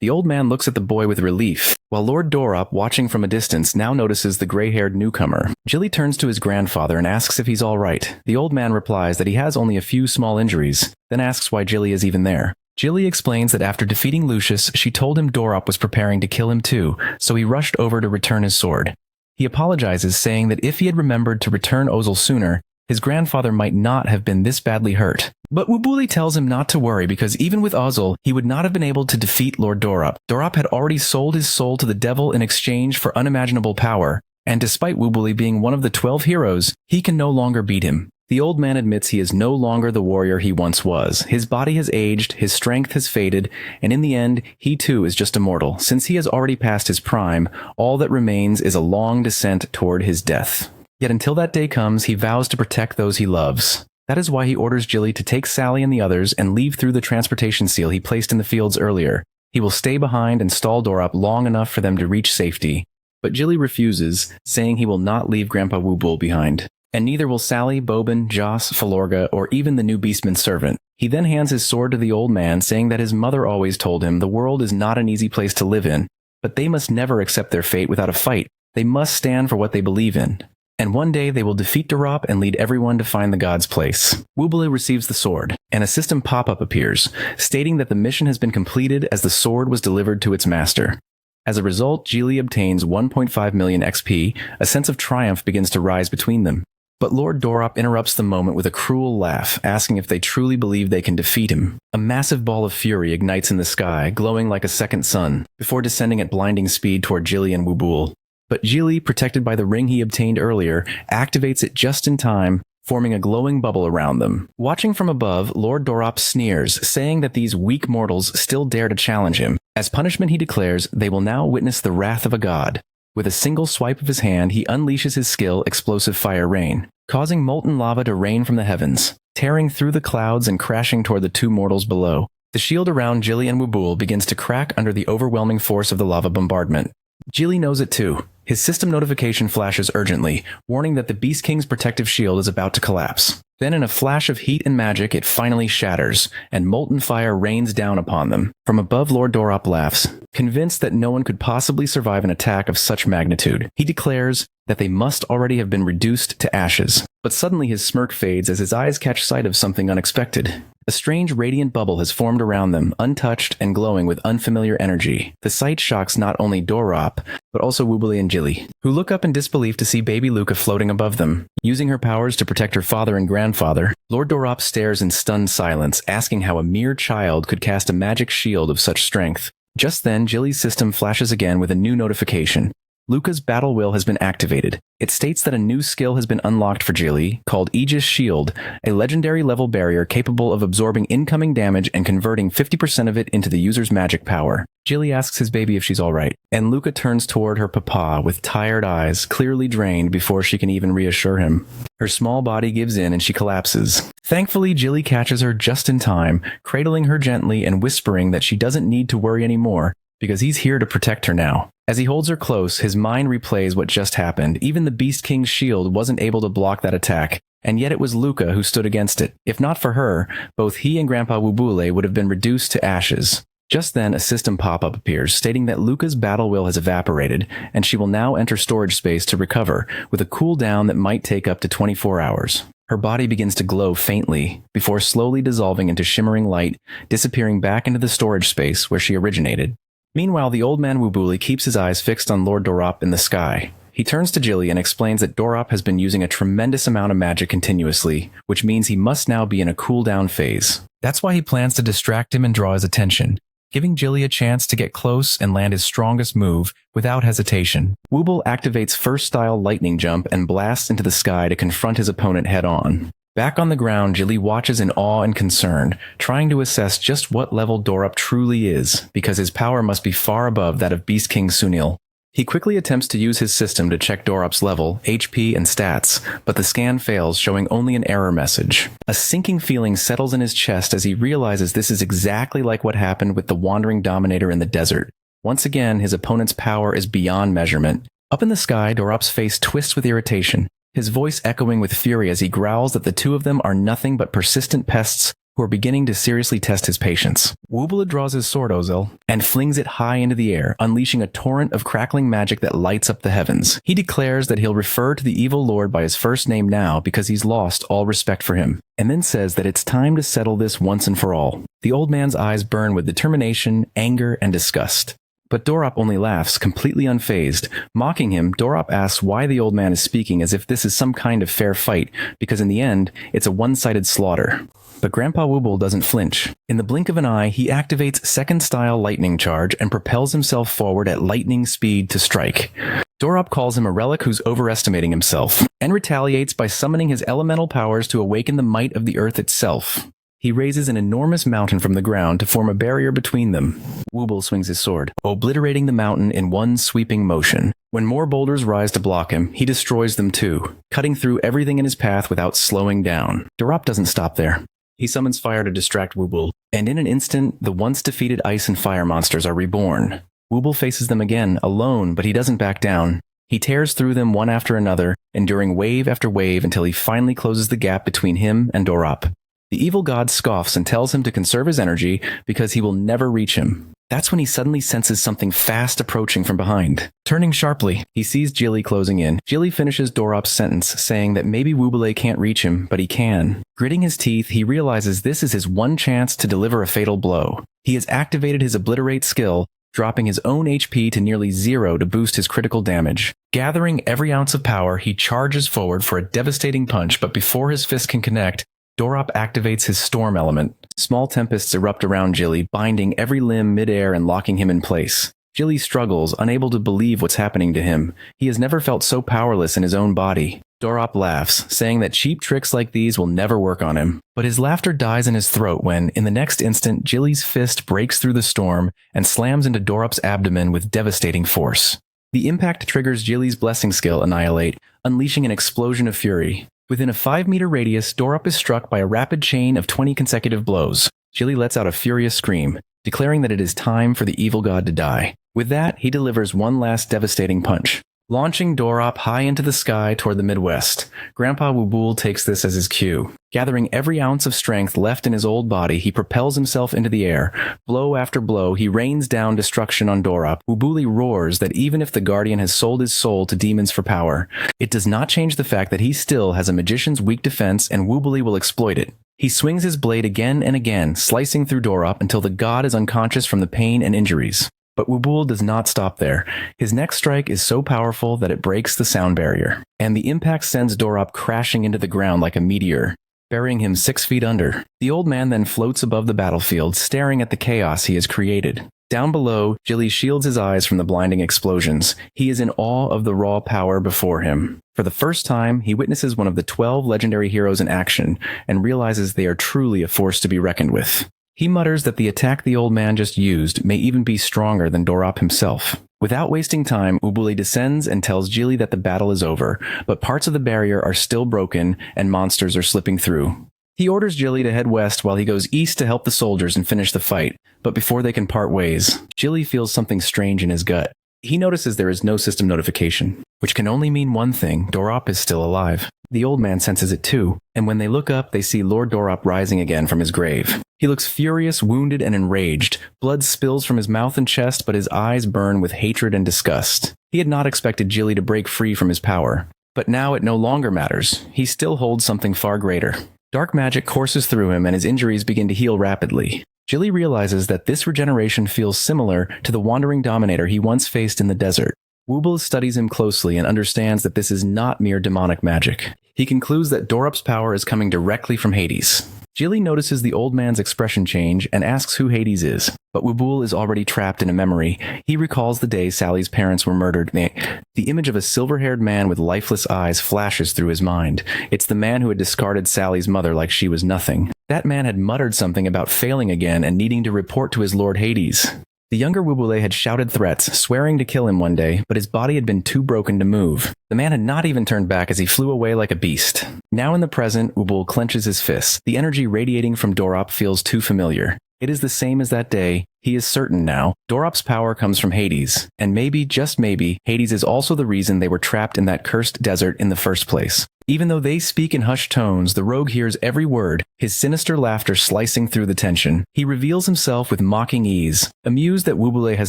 The old man looks at the boy with relief, while Lord Dorop, watching from a distance, now notices the gray-haired newcomer. Jilly turns to his grandfather and asks if he's all right. The old man replies that he has only a few small injuries, then asks why Jilly is even there. Jilly explains that after defeating Lucius, she told him Dorop was preparing to kill him too, so he rushed over to return his sword. He apologizes, saying that if he had remembered to return Ozil sooner, his grandfather might not have been this badly hurt. But Wubuli tells him not to worry because even with Ozil, he would not have been able to defeat Lord Dorop. Dorop had already sold his soul to the devil in exchange for unimaginable power, and despite Wubuli being one of the 12 heroes, he can no longer beat him. The old man admits he is no longer the warrior he once was. His body has aged, his strength has faded, and in the end, he too is just a mortal. Since he has already passed his prime, all that remains is a long descent toward his death. Yet until that day comes, he vows to protect those he loves. That is why he orders Jilly to take Sally and the others and leave through the transportation seal he placed in the fields earlier. He will stay behind and stall Dorop long enough for them to reach safety. But Jilly refuses, saying he will not leave Grandpa Wubul behind. And neither will Sally, Boban, Joss, Falorga, or even the new beastman's servant. He then hands his sword to the old man, saying that his mother always told him the world is not an easy place to live in, but they must never accept their fate without a fight. They must stand for what they believe in. And one day they will defeat Dorop and lead everyone to find the god's place. Wubulu receives the sword, and a system pop-up appears, stating that the mission has been completed as the sword was delivered to its master. As a result, Jilly obtains 1.5 million XP. A sense of triumph begins to rise between them. But Lord Dorop interrupts the moment with a cruel laugh, asking if they truly believe they can defeat him. A massive ball of fury ignites in the sky, glowing like a second sun, before descending at blinding speed toward Jilly and Wubul. But Jilly, protected by the ring he obtained earlier, activates it just in time, forming a glowing bubble around them. Watching from above, Lord Dorop sneers, saying that these weak mortals still dare to challenge him. As punishment, he declares they will now witness the wrath of a god. With a single swipe of his hand, he unleashes his skill, Explosive Fire Rain, causing molten lava to rain from the heavens, tearing through the clouds and crashing toward the two mortals below. The shield around Jilly and Wubul begins to crack under the overwhelming force of the lava bombardment. Jilly knows it too. His system notification flashes urgently, warning that the Beast King's protective shield is about to collapse. Then in a flash of heat and magic, it finally shatters, and molten fire rains down upon them. From above, Lord Dorop laughs, convinced that no one could possibly survive an attack of such magnitude. He declares that they must already have been reduced to ashes. But suddenly his smirk fades as his eyes catch sight of something unexpected. A strange radiant bubble has formed around them, untouched and glowing with unfamiliar energy. The sight shocks not only Dorop, but also Wubuli and Jilly, who look up in disbelief to see baby Luca floating above them. Using her powers to protect her father and grandfather, Lord Dorop stares in stunned silence, asking how a mere child could cast a magic shield of such strength. Just then, Jilly's system flashes again with a new notification. Luca's battle will has been activated. It states that a new skill has been unlocked for Jilly, called Aegis Shield, a legendary level barrier capable of absorbing incoming damage and converting 50% of it into the user's magic power. Jilly asks his baby if she's alright, and Luca turns toward her papa with tired eyes, clearly drained before she can even reassure him. Her small body gives in and she collapses. Thankfully, Jilly catches her just in time, cradling her gently and whispering that she doesn't need to worry anymore, because he's here to protect her now. As he holds her close, his mind replays what just happened. Even the Beast King's shield wasn't able to block that attack, and yet it was Luca who stood against it. If not for her, both he and Grandpa Wubule would have been reduced to ashes. Just then, a system pop-up appears stating that Luca's battle will has evaporated, and she will now enter storage space to recover, with a cooldown that might take up to 24 hours. Her body begins to glow faintly, before slowly dissolving into shimmering light, disappearing back into the storage space where she originated. Meanwhile, the old man Wubuli keeps his eyes fixed on Lord Dorop in the sky. He turns to Jilly and explains that Dorop has been using a tremendous amount of magic continuously, which means he must now be in a cooldown phase. That's why he plans to distract him and draw his attention, giving Jilly a chance to get close and land his strongest move without hesitation. Wubul activates first-style lightning jump and blasts into the sky to confront his opponent head-on. Back on the ground, Jilly watches in awe and concern, trying to assess just what level Dorop truly is, because his power must be far above that of Beast King Sunil. He quickly attempts to use his system to check Dorop's level, HP, and stats, but the scan fails, showing only an error message. A sinking feeling settles in his chest as he realizes this is exactly like what happened with the Wandering Dominator in the desert. Once again, his opponent's power is beyond measurement. Up in the sky, Dorop's face twists with irritation, his voice echoing with fury as he growls that the two of them are nothing but persistent pests who are beginning to seriously test his patience. Wubula draws his sword Ozel and flings it high into the air, unleashing a torrent of crackling magic that lights up the heavens. He declares that he'll refer to the evil lord by his first name now because he's lost all respect for him, and then says that it's time to settle this once and for all. The old man's eyes burn with determination, anger, and disgust. But Dorop only laughs, completely unfazed. Mocking him, Dorop asks why the old man is speaking as if this is some kind of fair fight, because in the end, it's a one-sided slaughter. But Grandpa Wubul doesn't flinch. In the blink of an eye, he activates second-style lightning charge and propels himself forward at lightning speed to strike. Dorop calls him a relic who's overestimating himself, and retaliates by summoning his elemental powers to awaken the might of the earth itself. He raises an enormous mountain from the ground to form a barrier between them. Wubul swings his sword, obliterating the mountain in one sweeping motion. When more boulders rise to block him, he destroys them too, cutting through everything in his path without slowing down. Dorop doesn't stop there. He summons fire to distract Wubul, and in an instant, the once defeated ice and fire monsters are reborn. Wubul faces them again, alone, but he doesn't back down. He tears through them one after another, enduring wave after wave until he finally closes the gap between him and Dorop. The evil god scoffs and tells him to conserve his energy because he will never reach him. That's when he suddenly senses something fast approaching from behind. Turning sharply, he sees Jilly closing in. Jilly finishes Dorop's sentence, saying that maybe Wubule can't reach him, but he can. Gritting his teeth, he realizes this is his one chance to deliver a fatal blow. He has activated his Obliterate skill, dropping his own HP to nearly 0 to boost his critical damage. Gathering every ounce of power, he charges forward for a devastating punch, but before his fist can connect, Dorop activates his storm element. Small tempests erupt around Jilly, binding every limb midair and locking him in place. Jilly struggles, unable to believe what's happening to him. He has never felt so powerless in his own body. Dorop laughs, saying that cheap tricks like these will never work on him. But his laughter dies in his throat when, in the next instant, Jilly's fist breaks through the storm and slams into Dorop's abdomen with devastating force. The impact triggers Jilly's blessing skill Annihilate, unleashing an explosion of fury. Within a 5-meter radius, Dorop is struck by a rapid chain of 20 consecutive blows. Jilly lets out a furious scream, declaring that it is time for the evil god to die. With that, he delivers one last devastating punch, launching Dorop high into the sky toward the Midwest. Grandpa Wubul takes this as his cue. Gathering every ounce of strength left in his old body, he propels himself into the air. Blow after blow, he rains down destruction on Dorop. Wubuli roars that even if the Guardian has sold his soul to demons for power, it does not change the fact that he still has a magician's weak defense and Wubuli will exploit it. He swings his blade again and again, slicing through Dorop until the god is unconscious from the pain and injuries. But Wubul does not stop there. His next strike is so powerful that it breaks the sound barrier, and the impact sends Dorop crashing into the ground like a meteor, burying him 6 feet under. The old man then floats above the battlefield, staring at the chaos he has created. Down below, Jilly shields his eyes from the blinding explosions. He is in awe of the raw power before him. For the first time, he witnesses one of the 12 legendary heroes in action, and realizes they are truly a force to be reckoned with. He mutters that the attack the old man just used may even be stronger than Dorop himself. Without wasting time, Wubuli descends and tells Jilly that the battle is over, but parts of the barrier are still broken and monsters are slipping through. He orders Jilly to head west while he goes east to help the soldiers and finish the fight, but before they can part ways, Jilly feels something strange in his gut. He notices there is no system notification. which can only mean one thing: Dorop is still alive. The old man senses it too, and when they look up, they see Lord Dorop rising again from his grave. He looks furious, wounded, and enraged. Blood spills from his mouth and chest, but his eyes burn with hatred and disgust. He had not expected Jilly to break free from his power. But now it no longer matters. He still holds something far greater. Dark magic courses through him, and his injuries begin to heal rapidly. Jilly realizes that this regeneration feels similar to the wandering dominator he once faced in the desert. Wooble studies him closely and understands that this is not mere demonic magic. He concludes that Dorop's power is coming directly from Hades. Jilly notices the old man's expression change and asks who Hades is, but Wooble is already trapped in a memory. He recalls the day Sally's parents were murdered. The image of a silver-haired man with lifeless eyes flashes through his mind. It's the man who had discarded Sally's mother like she was nothing. That man had muttered something about failing again and needing to report to his lord Hades. The younger Wooble had shouted threats, swearing to kill him one day, but his body had been too broken to move. The man had not even turned back as he flew away like a beast. Now in the present, Wooble clenches his fists. The energy radiating from Dorop feels too familiar. It is the same as that day. He is certain now. Dorop's power comes from Hades, and maybe, just maybe, Hades is also the reason they were trapped in that cursed desert in the first place. Even though they speak in hushed tones, the rogue hears every word, his sinister laughter slicing through the tension. He reveals himself with mocking ease, amused that Wooble has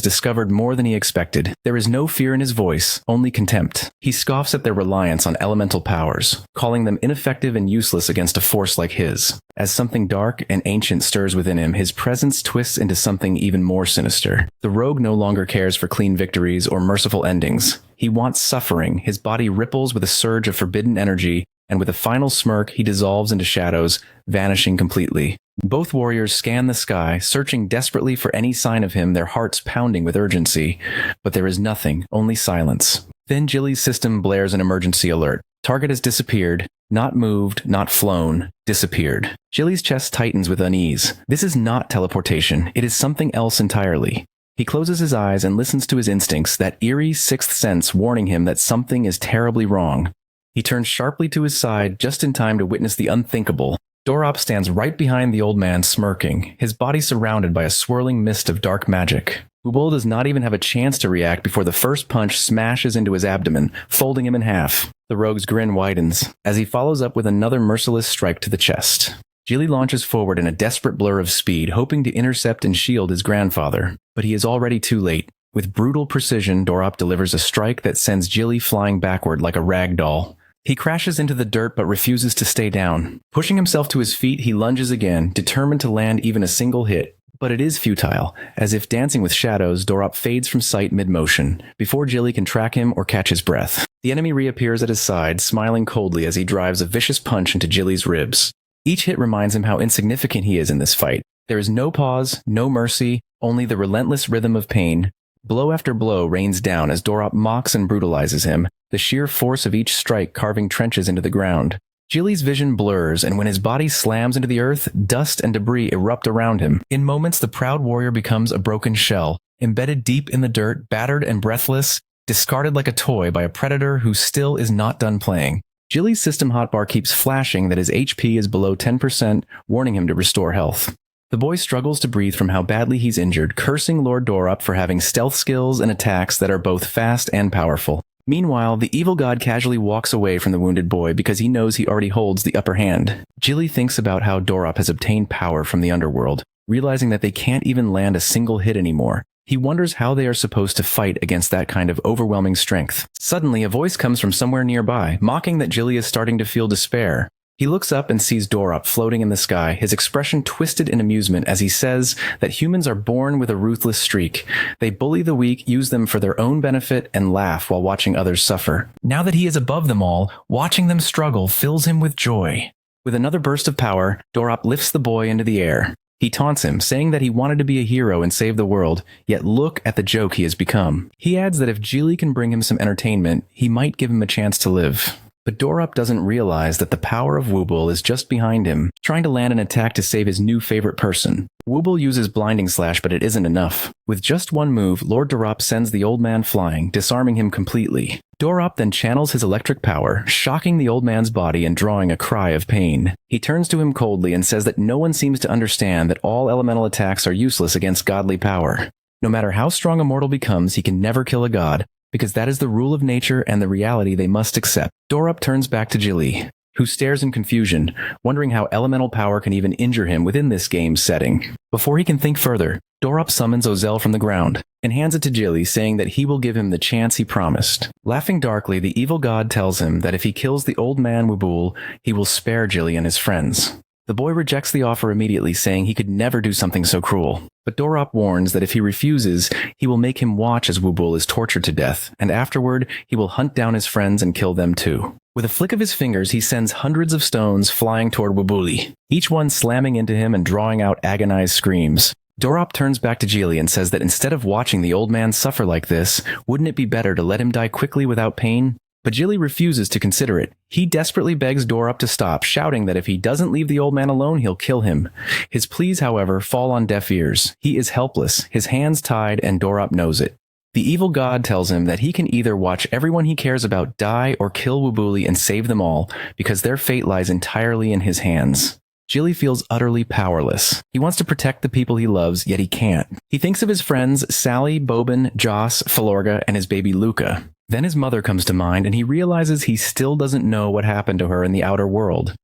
discovered more than he expected. There is no fear in his voice, only contempt. He scoffs at their reliance on elemental powers, calling them ineffective and useless against a force like his. As something dark and ancient stirs within him, his presence twists into something even more sinister. The rogue no longer cares for clean victories or merciful endings. He wants suffering. His body ripples with a surge of forbidden energy, and with a final smirk, he dissolves into shadows, vanishing completely. Both warriors scan the sky, searching desperately for any sign of him, their hearts pounding with urgency. But there is nothing, only silence. Then Jilly's system blares an emergency alert. Target has disappeared. Not moved, not flown, disappeared. Jilly's chest tightens with unease. This is not teleportation. It is something else entirely. He closes his eyes and listens to his instincts, that eerie sixth sense warning him that something is terribly wrong. He turns sharply to his side just in time to witness the unthinkable. Dorop stands right behind the old man, smirking, his body surrounded by a swirling mist of dark magic. Wooble does not even have a chance to react before the first punch smashes into his abdomen, folding him in half. The rogue's grin widens, as he follows up with another merciless strike to the chest. Jilly launches forward in a desperate blur of speed, hoping to intercept and shield his grandfather. But he is already too late. With brutal precision, Dorop delivers a strike that sends Jilly flying backward like a rag doll. He crashes into the dirt but refuses to stay down. Pushing himself to his feet, he lunges again, determined to land even a single hit. But it is futile. As if dancing with shadows, Dorop fades from sight mid-motion, before Jilly can track him or catch his breath. The enemy reappears at his side, smiling coldly as he drives a vicious punch into Jilly's ribs. Each hit reminds him how insignificant he is in this fight. There is no pause, no mercy, only the relentless rhythm of pain. Blow after blow rains down as Dorop mocks and brutalizes him, the sheer force of each strike carving trenches into the ground. Jilly's vision blurs, and when his body slams into the earth, dust and debris erupt around him. In moments, the proud warrior becomes a broken shell, embedded deep in the dirt, battered and breathless, discarded like a toy by a predator who still is not done playing. Jilly's system hotbar keeps flashing that his HP is below 10%, warning him to restore health. The boy struggles to breathe from how badly he's injured, cursing Lord Dorop for having stealth skills and attacks that are both fast and powerful. Meanwhile, the evil god casually walks away from the wounded boy because he knows he already holds the upper hand. Jilly thinks about how Dorop has obtained power from the underworld, realizing that they can't even land a single hit anymore. He wonders how they are supposed to fight against that kind of overwhelming strength. Suddenly, a voice comes from somewhere nearby, mocking that Jilly is starting to feel despair. He looks up and sees Dorop floating in the sky, his expression twisted in amusement as he says that humans are born with a ruthless streak. They bully the weak, use them for their own benefit, and laugh while watching others suffer. Now that he is above them all, watching them struggle fills him with joy. With another burst of power, Dorop lifts the boy into the air. He taunts him, saying that he wanted to be a hero and save the world, yet look at the joke he has become. He adds that if Jilly can bring him some entertainment, he might give him a chance to live. But Dorop doesn't realize that the power of Wooble is just behind him, trying to land an attack to save his new favorite person. Wooble uses Blinding Slash, but it isn't enough. With just one move, Lord Dorop sends the old man flying, disarming him completely. Dorop then channels his electric power, shocking the old man's body and drawing a cry of pain. He turns to him coldly and says that no one seems to understand that all elemental attacks are useless against godly power. No matter how strong a mortal becomes, he can never kill a god. because that is the rule of nature and the reality they must accept. Dorup turns back to Jilly, who stares in confusion, wondering how elemental power can even injure him within this game's setting. Before he can think further, Dorup summons Ozel from the ground and hands it to Jilly, saying that he will give him the chance he promised. Laughing darkly, the evil god tells him that if he kills the old man Wubul, he will spare Jilly and his friends. The boy rejects the offer immediately, saying he could never do something so cruel. But Dorup warns that if he refuses, he will make him watch as Wubul is tortured to death, and afterward, he will hunt down his friends and kill them too. With a flick of his fingers, he sends hundreds of stones flying toward Wubuli, each one slamming into him and drawing out agonized screams. Dorup turns back to Jilly and says that instead of watching the old man suffer like this, wouldn't it be better to let him die quickly without pain? But Jilly refuses to consider it. He desperately begs Dorup to stop, shouting that if he doesn't leave the old man alone, he'll kill him. His pleas, however, fall on deaf ears. He is helpless, his hands tied, and Dorup knows it. The evil god tells him that he can either watch everyone he cares about die or kill Wubuli and save them all, because their fate lies entirely in his hands. Jilly feels utterly powerless. He wants to protect the people he loves, yet he can't. He thinks of his friends Sally, Boban, Joss, Falorga, and his baby Luca. Then his mother comes to mind, and he realizes he still doesn't know what happened to her in the outer world.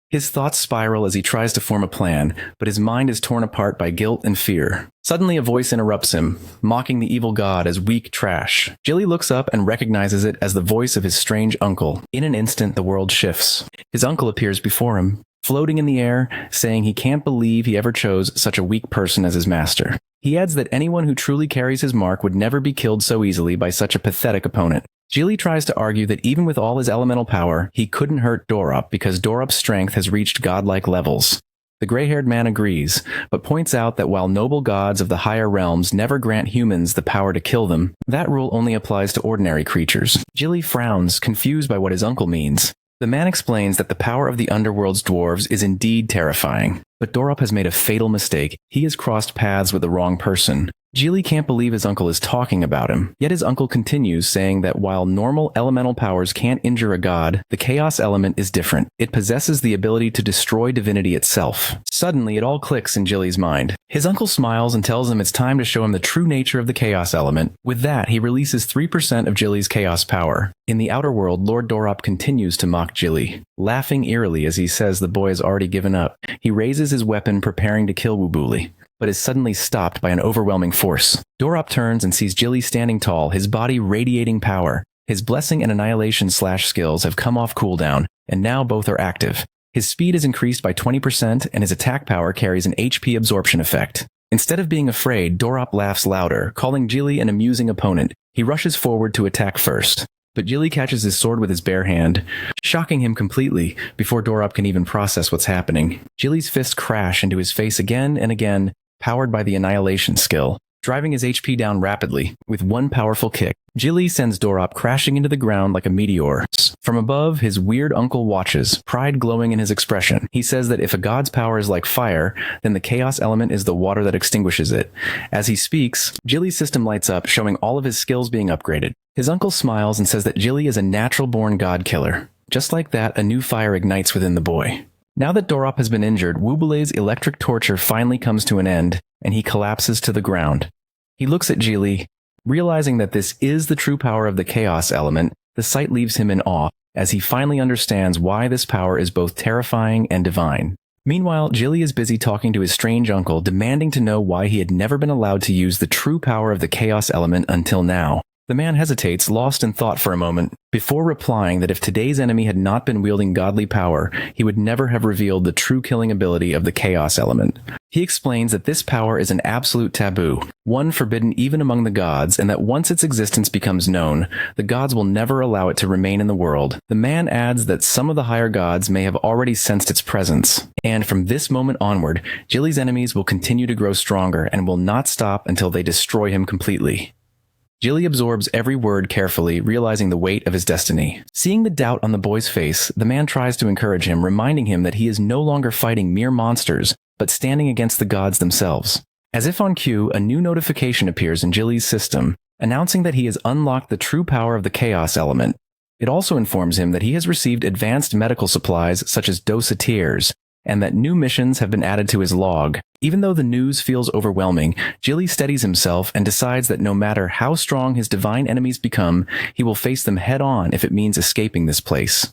His thoughts spiral as he tries to form a plan, but his mind is torn apart by guilt and fear. Suddenly a voice interrupts him, mocking the evil god as weak trash. Jilly looks up and recognizes it as the voice of his strange uncle. In an instant, the world shifts. His uncle appears before him, floating in the air, saying he can't believe he ever chose such a weak person as his master. He adds that anyone who truly carries his mark would never be killed so easily by such a pathetic opponent. Jilly tries to argue that even with all his elemental power, he couldn't hurt Dorup because Dorup's strength has reached godlike levels. The gray-haired man agrees, but points out that while noble gods of the higher realms never grant humans the power to kill them, that rule only applies to ordinary creatures. Jilly frowns, confused by what his uncle means. The man explains that the power of the underworld's dwarves is indeed terrifying, but Dorup has made a fatal mistake. He has crossed paths with the wrong person. Jilly can't believe his uncle is talking about him, yet his uncle continues, saying that while normal elemental powers can't injure a god, the chaos element is different. It possesses the ability to destroy divinity itself. Suddenly, it all clicks in Jilly's mind. His uncle smiles and tells him it's time to show him the true nature of the chaos element. With that, he releases 3% of Jilly's chaos power. In the outer world, Lord Dorup continues to mock Jilly, laughing eerily as he says the boy has already given up. He raises his weapon, preparing to kill Wubuli, but is suddenly stopped by an overwhelming force. Dorup turns and sees Jilly standing tall, his body radiating power. His blessing and annihilation slash skills have come off cooldown, and now both are active. His speed is increased by 20%, and his attack power carries an HP absorption effect. Instead of being afraid, Dorup laughs louder, calling Jilly an amusing opponent. He rushes forward to attack first, but Jilly catches his sword with his bare hand, shocking him completely before Dorup can even process what's happening. Jilly's fists crash into his face again and again, powered by the annihilation skill, driving his HP down rapidly. With one powerful kick, Jilly sends Dorup crashing into the ground like a meteor. From above, his weird uncle watches, pride glowing in his expression. He says that if a god's power is like fire, then the chaos element is the water that extinguishes it. As he speaks, Jilly's system lights up, showing all of his skills being upgraded. His uncle smiles and says that Jilly is a natural-born god killer. Just like that, a new fire ignites within the boy. Now that Dorup has been injured, Wubule's electric torture finally comes to an end, and he collapses to the ground. He looks at Jilly. Realizing that this is the true power of the chaos element, the sight leaves him in awe, as he finally understands why this power is both terrifying and divine. Meanwhile, Jilly is busy talking to his strange uncle, demanding to know why he had never been allowed to use the true power of the chaos element until now. The man hesitates, lost in thought for a moment, before replying that if today's enemy had not been wielding godly power, he would never have revealed the true killing ability of the chaos element. He explains that this power is an absolute taboo, one forbidden even among the gods, and that once its existence becomes known, the gods will never allow it to remain in the world. The man adds that some of the higher gods may have already sensed its presence, and from this moment onward, Jilly's enemies will continue to grow stronger and will not stop until they destroy him completely. Jilly absorbs every word carefully, realizing the weight of his destiny. Seeing the doubt on the boy's face, the man tries to encourage him, reminding him that he is no longer fighting mere monsters, but standing against the gods themselves. As if on cue, a new notification appears in Jilly's system, announcing that he has unlocked the true power of the chaos element. It also informs him that he has received advanced medical supplies such as dosatiers, and that new missions have been added to his log. Even though the news feels overwhelming, Jilly steadies himself and decides that no matter how strong his divine enemies become, he will face them head-on if it means escaping this place.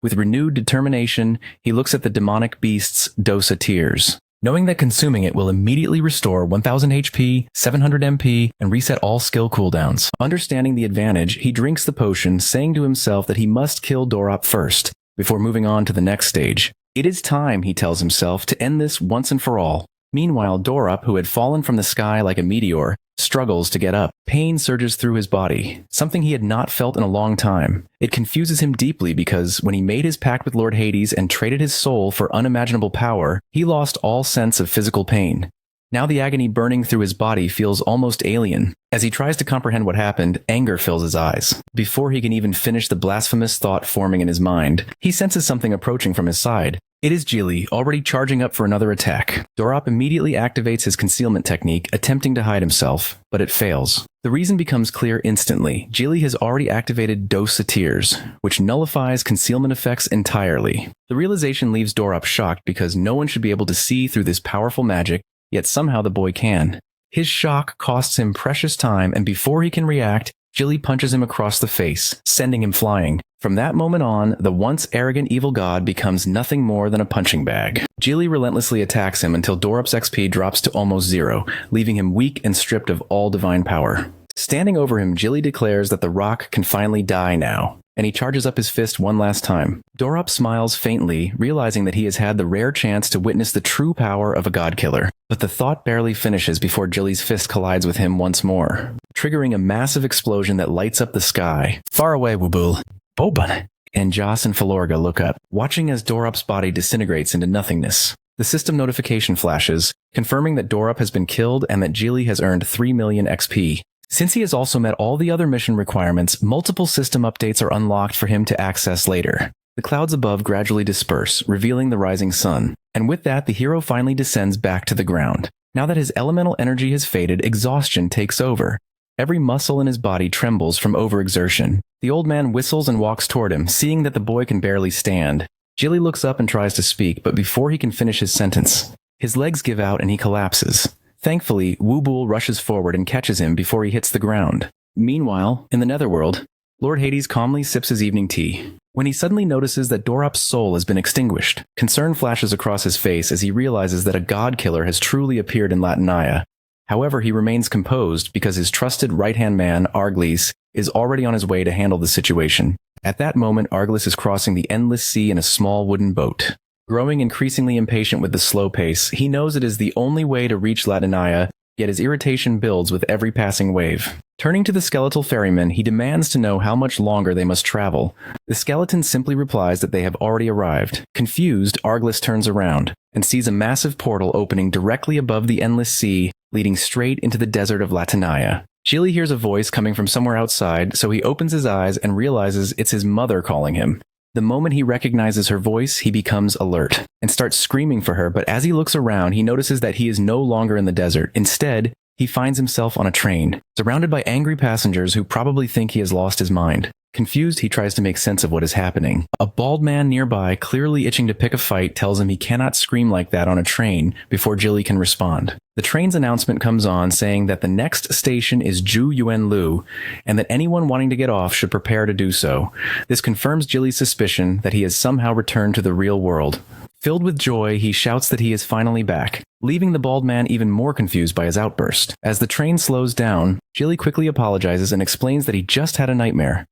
With renewed determination, he looks at the demonic beast's dose of tears, knowing that consuming it will immediately restore 1000 HP, 700 MP, and reset all skill cooldowns. Understanding the advantage, he drinks the potion, saying to himself that he must kill Dorop first, before moving on to the next stage. It is time, he tells himself, to end this once and for all. Meanwhile, Dorop, who had fallen from the sky like a meteor, struggles to get up. Pain surges through his body, something he had not felt in a long time. It confuses him deeply because when he made his pact with Lord Hades and traded his soul for unimaginable power, he lost all sense of physical pain. Now the agony burning through his body feels almost alien. As he tries to comprehend what happened, anger fills his eyes. Before he can even finish the blasphemous thought forming in his mind, he senses something approaching from his side. It is Jilly, already charging up for another attack. Dorop immediately activates his concealment technique, attempting to hide himself, but it fails. The reason becomes clear instantly. Jilly has already activated Dose of Tears, which nullifies concealment effects entirely. The realization leaves Dorop shocked because no one should be able to see through this powerful magic, yet somehow the boy can. His shock costs him precious time, and before he can react, Jilly punches him across the face, sending him flying. From that moment on, the once arrogant evil god becomes nothing more than a punching bag. Jilly relentlessly attacks him until Dorop's XP drops to almost 0, leaving him weak and stripped of all divine power. Standing over him, Jilly declares that the rock can finally die now, and he charges up his fist one last time. Dorop smiles faintly, realizing that he has had the rare chance to witness the true power of a god-killer. But the thought barely finishes before Jilly's fist collides with him once more, triggering a massive explosion that lights up the sky. Far away, Wubul. Boban! And Joss and Philorga look up, watching as Dorop's body disintegrates into nothingness. The system notification flashes, confirming that Dorop has been killed and that Jilly has earned 3 million XP. Since he has also met all the other mission requirements, multiple system updates are unlocked for him to access later. The clouds above gradually disperse, revealing the rising sun. And with that, the hero finally descends back to the ground. Now that his elemental energy has faded, exhaustion takes over. Every muscle in his body trembles from overexertion. The old man whistles and walks toward him, seeing that the boy can barely stand. Jilly looks up and tries to speak, but before he can finish his sentence, his legs give out and he collapses. Thankfully, Wubul rushes forward and catches him before he hits the ground. Meanwhile, in the Netherworld, Lord Hades calmly sips his evening tea, when he suddenly notices that Dorop's soul has been extinguished. Concern flashes across his face as he realizes that a god-killer has truly appeared in Latinaya. However, he remains composed because his trusted right-hand man, Arglis, is already on his way to handle the situation. At that moment, Arglis is crossing the endless sea in a small wooden boat. Growing increasingly impatient with the slow pace, he knows it is the only way to reach Latinaya, yet his irritation builds with every passing wave. Turning to the skeletal ferryman, he demands to know how much longer they must travel. The skeleton simply replies that they have already arrived. Confused, Arglis turns around and sees a massive portal opening directly above the endless sea, leading straight into the desert of Latinaya. Jilly hears a voice coming from somewhere outside, so he opens his eyes and realizes it's his mother calling him. The moment he recognizes her voice, he becomes alert and starts screaming for her, but as he looks around, he notices that he is no longer in the desert. Instead, he finds himself on a train, surrounded by angry passengers who probably think he has lost his mind. Confused, he tries to make sense of what is happening. A bald man nearby, clearly itching to pick a fight, tells him he cannot scream like that on a train before Jilly can respond. The train's announcement comes on saying that the next station is Ju Yuen Lu, and that anyone wanting to get off should prepare to do so. This confirms Jilly's suspicion that he has somehow returned to the real world. Filled with joy, he shouts that he is finally back, leaving the bald man even more confused by his outburst. As the train slows down, Jilly quickly apologizes and explains that he just had a nightmare.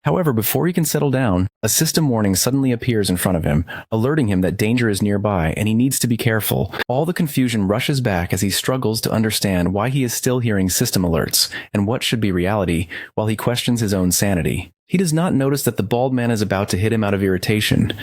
However, before he can settle down, a system warning suddenly appears in front of him, alerting him that danger is nearby and he needs to be careful. All the confusion rushes back as he struggles to understand why he is still hearing system alerts and what should be reality, while he questions his own sanity. He does not notice that the bald man is about to hit him out of irritation.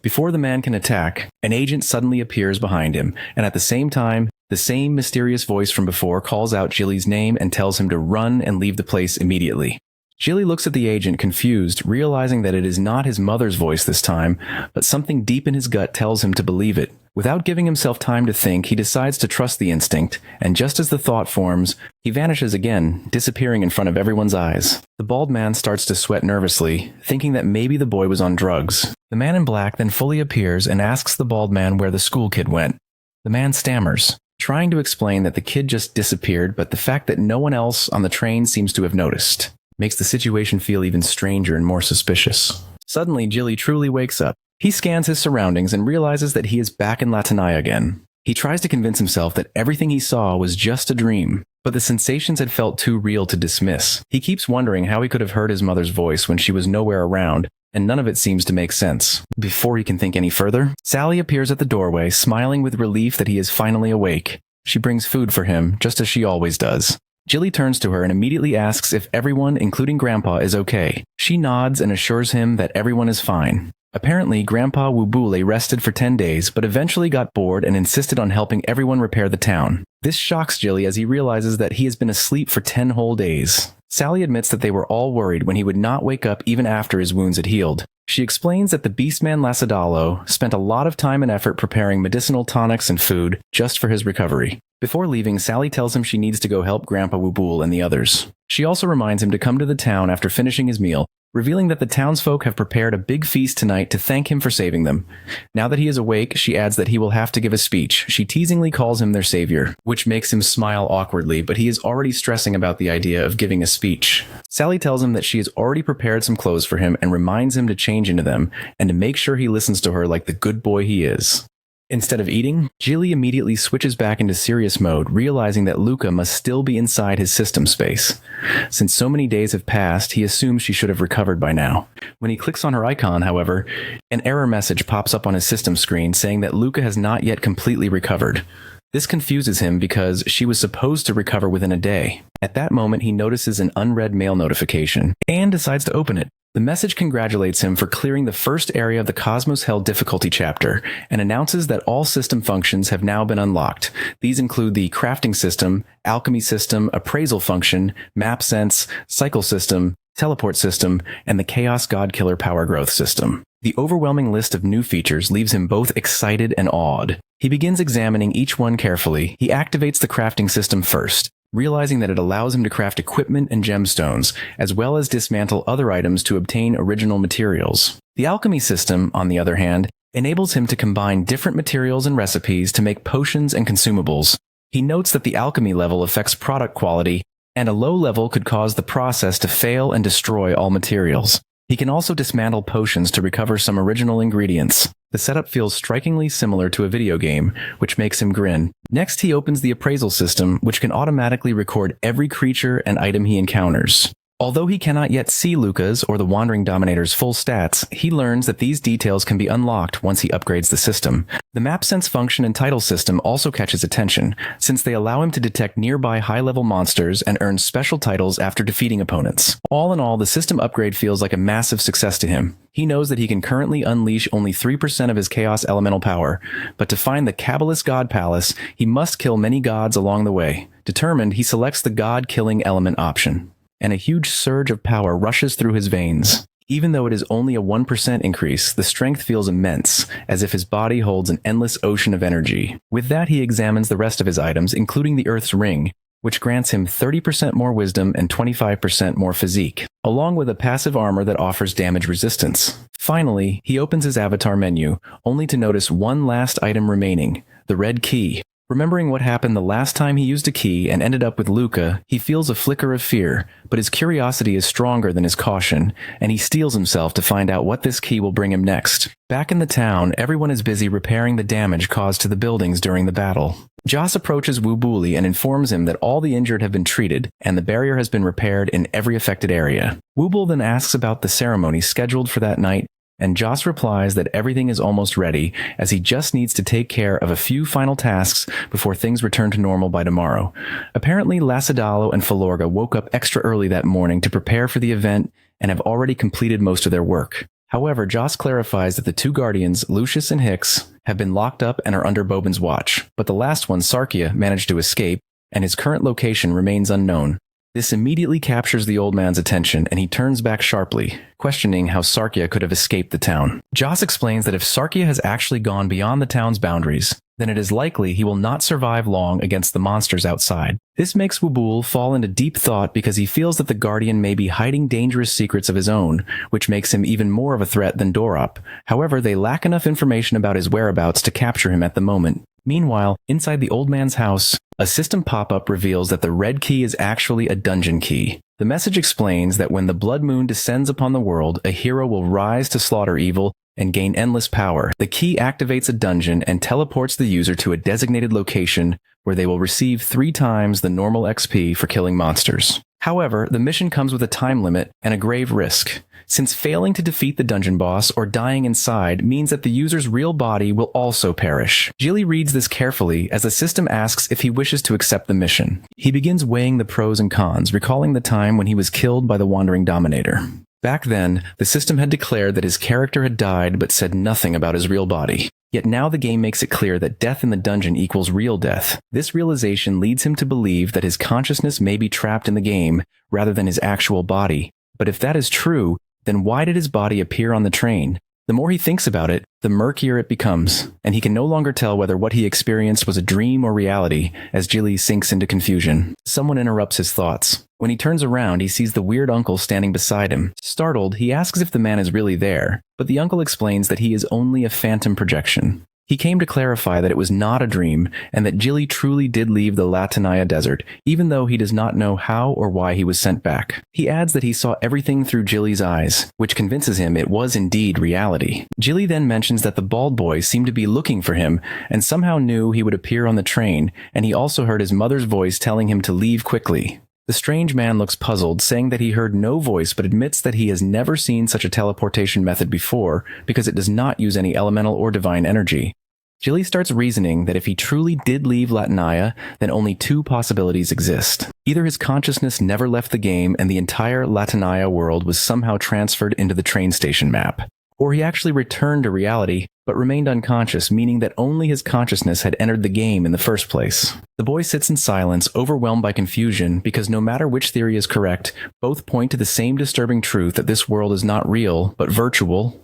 Before the man can attack, an agent suddenly appears behind him, and at the same time, the same mysterious voice from before calls out Jilly's name and tells him to run and leave the place immediately. Jilly looks at the agent, confused, realizing that it is not his mother's voice this time, but something deep in his gut tells him to believe it. Without giving himself time to think, he decides to trust the instinct, and just as the thought forms, he vanishes again, disappearing in front of everyone's eyes. The bald man starts to sweat nervously, thinking that maybe the boy was on drugs. The man in black then fully appears and asks the bald man where the school kid went. The man stammers, trying to explain that the kid just disappeared, but the fact that no one else on the train seems to have noticed makes the situation feel even stranger and more suspicious. Suddenly, Jilly truly wakes up. He scans his surroundings and realizes that he is back in Latanai again. He tries to convince himself that everything he saw was just a dream, but the sensations had felt too real to dismiss. He keeps wondering how he could have heard his mother's voice when she was nowhere around, and none of it seems to make sense. Before he can think any further, Sally appears at the doorway, smiling with relief that he is finally awake. She brings food for him, just as she always does. Jilly turns to her and immediately asks if everyone, including Grandpa, is okay. She nods and assures him that everyone is fine. Apparently, Grandpa Wubule rested for 10 days, but eventually got bored and insisted on helping everyone repair the town. This shocks Jilly as he realizes that he has been asleep for 10 whole days. Sally admits that they were all worried when he would not wake up even after his wounds had healed. She explains that the beastman Lasadalo spent a lot of time and effort preparing medicinal tonics and food just for his recovery. Before leaving, Sally tells him she needs to go help Grandpa Wubule and the others. She also reminds him to come to the town after finishing his meal, revealing that the townsfolk have prepared a big feast tonight to thank him for saving them. Now that he is awake, she adds that he will have to give a speech. She teasingly calls him their savior, which makes him smile awkwardly, but he is already stressing about the idea of giving a speech. Sally tells him that she has already prepared some clothes for him and reminds him to change into them and to make sure he listens to her like the good boy he is. Instead of eating, Jilly immediately switches back into serious mode, realizing that Luca must still be inside his system space. Since so many days have passed, he assumes she should have recovered by now. When he clicks on her icon, however, an error message pops up on his system screen saying that Luca has not yet completely recovered. This confuses him because she was supposed to recover within a day. At that moment, he notices an unread mail notification and decides to open it. The message congratulates him for clearing the first area of the Cosmos Hell difficulty chapter and announces that all system functions have now been unlocked. These include the crafting system, alchemy system, appraisal function, map sense, cycle system, teleport system, and the Chaos God Killer power growth system. The overwhelming list of new features leaves him both excited and awed. He begins examining each one carefully. He activates the crafting system first, realizing that it allows him to craft equipment and gemstones, as well as dismantle other items to obtain original materials. The alchemy system, on the other hand, enables him to combine different materials and recipes to make potions and consumables. He notes that the alchemy level affects product quality, and a low level could cause the process to fail and destroy all materials. He can also dismantle potions to recover some original ingredients. The setup feels strikingly similar to a video game, which makes him grin. Next, he opens the appraisal system, which can automatically record every creature and item he encounters. Although he cannot yet see Luca's or the Wandering Dominator's full stats, he learns that these details can be unlocked once he upgrades the system. The map sense function and title system also catches attention, since they allow him to detect nearby high-level monsters and earn special titles after defeating opponents. All in all, the system upgrade feels like a massive success to him. He knows that he can currently unleash only 3% of his Chaos Elemental power, but to find the Kabbalist God Palace, he must kill many gods along the way. Determined, he selects the God-killing element option, and a huge surge of power rushes through his veins. Even though it is only a 1% increase, the strength feels immense, as if his body holds an endless ocean of energy. With that, he examines the rest of his items, including the Earth's Ring, which grants him 30% more wisdom and 25% more physique, along with a passive armor that offers damage resistance. Finally, he opens his avatar menu, only to notice one last item remaining, the red key. Remembering what happened the last time he used a key and ended up with Luca, he feels a flicker of fear, but his curiosity is stronger than his caution, and he steels himself to find out what this key will bring him next. Back in the town, everyone is busy repairing the damage caused to the buildings during the battle. Joss approaches Wubuli and informs him that all the injured have been treated, and the barrier has been repaired in every affected area. Wubul then asks about the ceremony scheduled for that night, and Joss replies that everything is almost ready, as he just needs to take care of a few final tasks before things return to normal by tomorrow. Apparently, Lacidalo and Falorga woke up extra early that morning to prepare for the event and have already completed most of their work. However, Joss clarifies that the two guardians, Lucius and Hicks, have been locked up and are under Boban's watch, but the last one, Sarkia, managed to escape, and his current location remains unknown. This immediately captures the old man's attention, and he turns back sharply, questioning how Sarkia could have escaped the town. Joss explains that if Sarkia has actually gone beyond the town's boundaries, then it is likely he will not survive long against the monsters outside. This makes Wubul fall into deep thought because he feels that the Guardian may be hiding dangerous secrets of his own, which makes him even more of a threat than Dorop. However, they lack enough information about his whereabouts to capture him at the moment. Meanwhile, inside the old man's house, a system pop-up reveals that the red key is actually a dungeon key. The message explains that when the blood moon descends upon the world, a hero will rise to slaughter evil and gain endless power. The key activates a dungeon and teleports the user to a designated location where they will receive 3 times the normal XP for killing monsters. However, the mission comes with a time limit and a grave risk, since failing to defeat the dungeon boss or dying inside means that the user's real body will also perish. Jilly reads this carefully as the system asks if he wishes to accept the mission. He begins weighing the pros and cons, recalling the time when he was killed by the Wandering Dominator. Back then, the system had declared that his character had died but said nothing about his real body. Yet now the game makes it clear that death in the dungeon equals real death. This realization leads him to believe that his consciousness may be trapped in the game rather than his actual body. But if that is true, then why did his body appear on the train? The more he thinks about it, the murkier it becomes, and he can no longer tell whether what he experienced was a dream or reality as Jilly sinks into confusion. Someone interrupts his thoughts. When he turns around, he sees the weird uncle standing beside him. Startled, he asks if the man is really there, but the uncle explains that he is only a phantom projection. He came to clarify that it was not a dream and that Jilly truly did leave the Latanaya desert, even though he does not know how or why he was sent back. He adds that he saw everything through Jilly's eyes, which convinces him it was indeed reality. Jilly then mentions that the bald boy seemed to be looking for him and somehow knew he would appear on the train, and he also heard his mother's voice telling him to leave quickly. The strange man looks puzzled, saying that he heard no voice but admits that he has never seen such a teleportation method before because it does not use any elemental or divine energy. Jilly starts reasoning that if he truly did leave Latanaya, then only 2 possibilities exist. Either his consciousness never left the game and the entire Latanaya world was somehow transferred into the train station map, or he actually returned to reality but remained unconscious, meaning that only his consciousness had entered the game in the first place. The boy sits in silence, overwhelmed by confusion, because no matter which theory is correct, both point to the same disturbing truth that this world is not real, but virtual.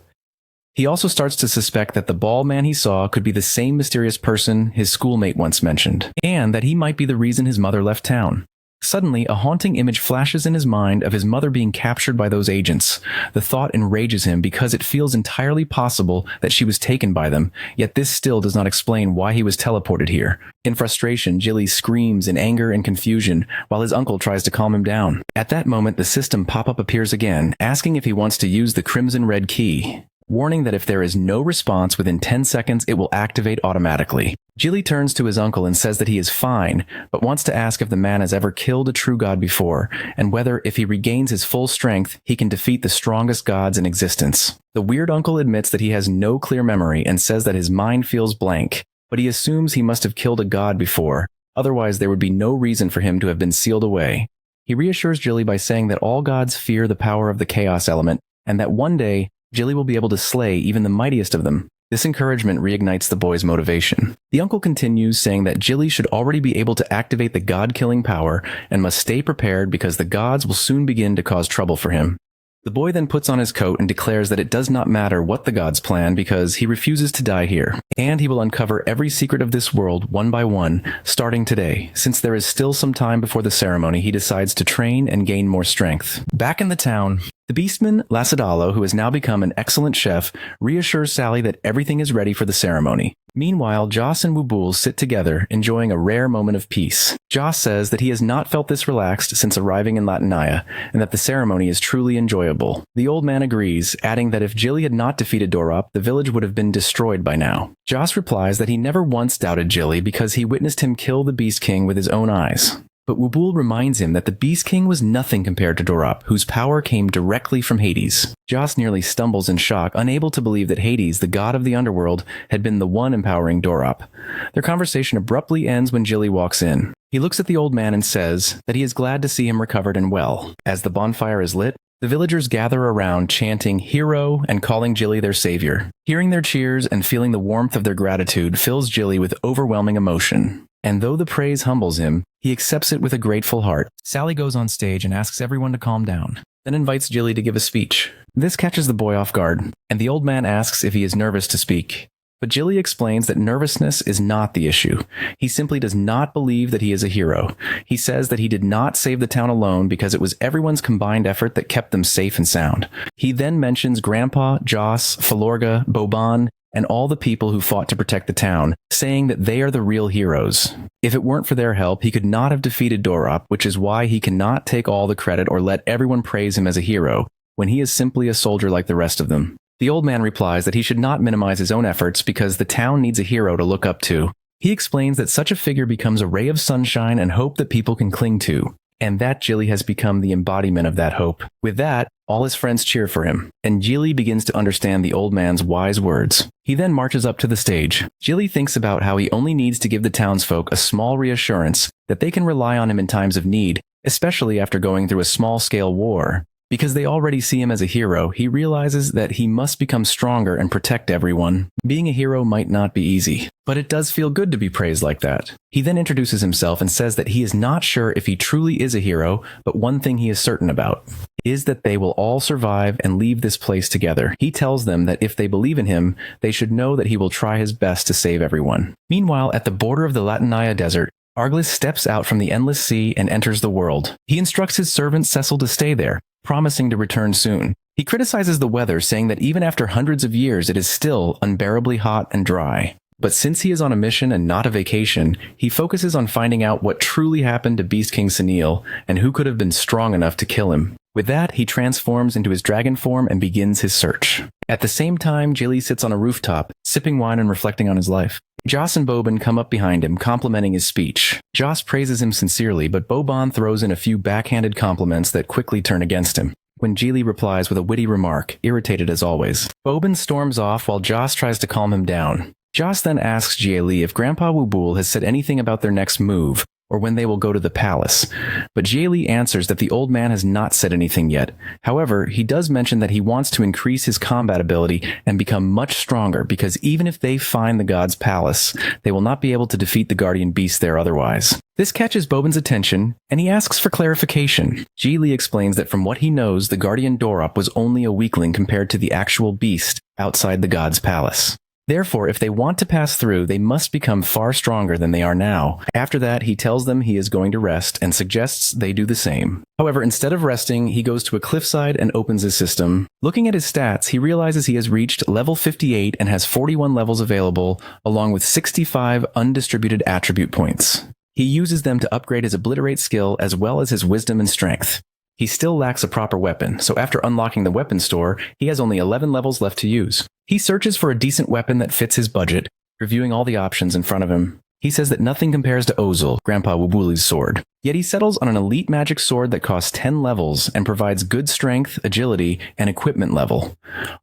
He also starts to suspect that the bald man he saw could be the same mysterious person his schoolmate once mentioned, and that he might be the reason his mother left town. Suddenly, a haunting image flashes in his mind of his mother being captured by those agents. The thought enrages him because it feels entirely possible that she was taken by them, yet this still does not explain why he was teleported here. In frustration, Jilly screams in anger and confusion while his uncle tries to calm him down. At that moment, the system pop-up appears again, asking if he wants to use the crimson red key, warning that if there is no response within 10 seconds, it will activate automatically. Jilly turns to his uncle and says that he is fine, but wants to ask if the man has ever killed a true god before, and whether, if he regains his full strength, he can defeat the strongest gods in existence. The weird uncle admits that he has no clear memory and says that his mind feels blank, but he assumes he must have killed a god before, otherwise there would be no reason for him to have been sealed away. He reassures Jilly by saying that all gods fear the power of the chaos element, and that one day, Jilly will be able to slay even the mightiest of them. This encouragement reignites the boy's motivation. The uncle continues, saying that Jilly should already be able to activate the god-killing power and must stay prepared because the gods will soon begin to cause trouble for him. The boy then puts on his coat and declares that it does not matter what the gods plan because he refuses to die here, and he will uncover every secret of this world one by one, starting today. Since there is still some time before the ceremony, he decides to train and gain more strength. Back in the town, the beastman, Lacidalo, who has now become an excellent chef, reassures Sally that everything is ready for the ceremony. Meanwhile, Joss and Wubul sit together, enjoying a rare moment of peace. Joss says that he has not felt this relaxed since arriving in Latanaya, and that the ceremony is truly enjoyable. The old man agrees, adding that if Jilly had not defeated Dorop, the village would have been destroyed by now. Joss replies that he never once doubted Jilly because he witnessed him kill the Beast King with his own eyes. But Wubul reminds him that the Beast King was nothing compared to Dorop, whose power came directly from Hades. Joss nearly stumbles in shock, unable to believe that Hades, the god of the underworld, had been the one empowering Dorop. Their conversation abruptly ends when Jilly walks in. He looks at the old man and says that he is glad to see him recovered and well. As the bonfire is lit, the villagers gather around chanting "Hero" and calling Jilly their savior. Hearing their cheers and feeling the warmth of their gratitude fills Jilly with overwhelming emotion. And though the praise humbles him, he accepts it with a grateful heart. Sally goes on stage and asks everyone to calm down, then invites Jilly to give a speech. This catches the boy off guard, and the old man asks if he is nervous to speak. But Jilly explains that nervousness is not the issue. He simply does not believe that he is a hero. He says that he did not save the town alone because it was everyone's combined effort that kept them safe and sound. He then mentions Grandpa, Joss, Falorga, Boban, and all the people who fought to protect the town, saying that they are the real heroes. If it weren't for their help, he could not have defeated Dorop, which is why he cannot take all the credit or let everyone praise him as a hero, when he is simply a soldier like the rest of them. The old man replies that he should not minimize his own efforts because the town needs a hero to look up to. He explains that such a figure becomes a ray of sunshine and hope that people can cling to, and that Jilly has become the embodiment of that hope. With that, all his friends cheer for him, and Jilly begins to understand the old man's wise words. He then marches up to the stage. Jilly thinks about how he only needs to give the townsfolk a small reassurance that they can rely on him in times of need, especially after going through a small-scale war. Because they already see him as a hero, he realizes that he must become stronger and protect everyone. Being a hero might not be easy, but it does feel good to be praised like that. He then introduces himself and says that he is not sure if he truly is a hero, but one thing he is certain about is that they will all survive and leave this place together. He tells them that if they believe in him, they should know that he will try his best to save everyone. Meanwhile, at the border of the Latinaya desert, Arglys steps out from the endless sea and enters the world. He instructs his servant Cecil to stay there, promising to return soon. He criticizes the weather, saying that even after hundreds of years, it is still unbearably hot and dry. But since he is on a mission and not a vacation, he focuses on finding out what truly happened to Beast King Senil and who could have been strong enough to kill him. With that, he transforms into his dragon form and begins his search. At the same time, Jilly sits on a rooftop, sipping wine and reflecting on his life. Joss and Boban come up behind him, complimenting his speech. Joss praises him sincerely, but Boban throws in a few backhanded compliments that quickly turn against him. When Jilly replies with a witty remark, irritated as always. Boban storms off while Joss tries to calm him down. Joss then asks Jilly if Grandpa Wubul has said anything about their next move, or when they will go to the palace. But Jilly answers that the old man has not said anything yet. However, he does mention that he wants to increase his combat ability and become much stronger because even if they find the god's palace, they will not be able to defeat the guardian beast there otherwise. This catches Boban's attention, and he asks for clarification. Jilly explains that from what he knows, the guardian Dorop was only a weakling compared to the actual beast outside the god's palace. Therefore, if they want to pass through, they must become far stronger than they are now. After that, he tells them he is going to rest and suggests they do the same. However, instead of resting, he goes to a cliffside and opens his system. Looking at his stats, he realizes he has reached level 58 and has 41 levels available, along with 65 undistributed attribute points. He uses them to upgrade his Obliterate skill as well as his wisdom and strength. He still lacks a proper weapon, so after unlocking the weapon store, he has only 11 levels left to use. He searches for a decent weapon that fits his budget, reviewing all the options in front of him. He says that nothing compares to Ozul, Grandpa Wubuli's sword. Yet he settles on an elite magic sword that costs 10 levels and provides good strength, agility, and equipment level.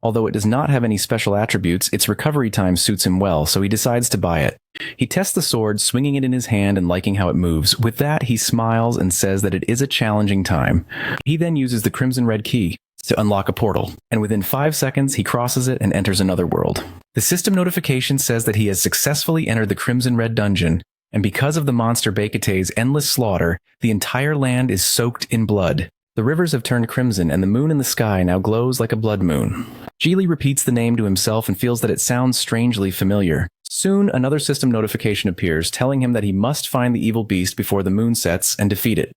Although it does not have any special attributes, its recovery time suits him well, so he decides to buy it. He tests the sword, swinging it in his hand and liking how it moves. With that, he smiles and says that it is a challenging time. He then uses the Crimson Red Key to unlock a portal, and within 5 seconds, he crosses it and enters another world. The system notification says that he has successfully entered the Crimson Red Dungeon, and because of the monster Bekate's endless slaughter, the entire land is soaked in blood. The rivers have turned crimson, and the moon in the sky now glows like a blood moon. Jilly repeats the name to himself and feels that it sounds strangely familiar. Soon, another system notification appears, telling him that he must find the evil beast before the moon sets and defeat it.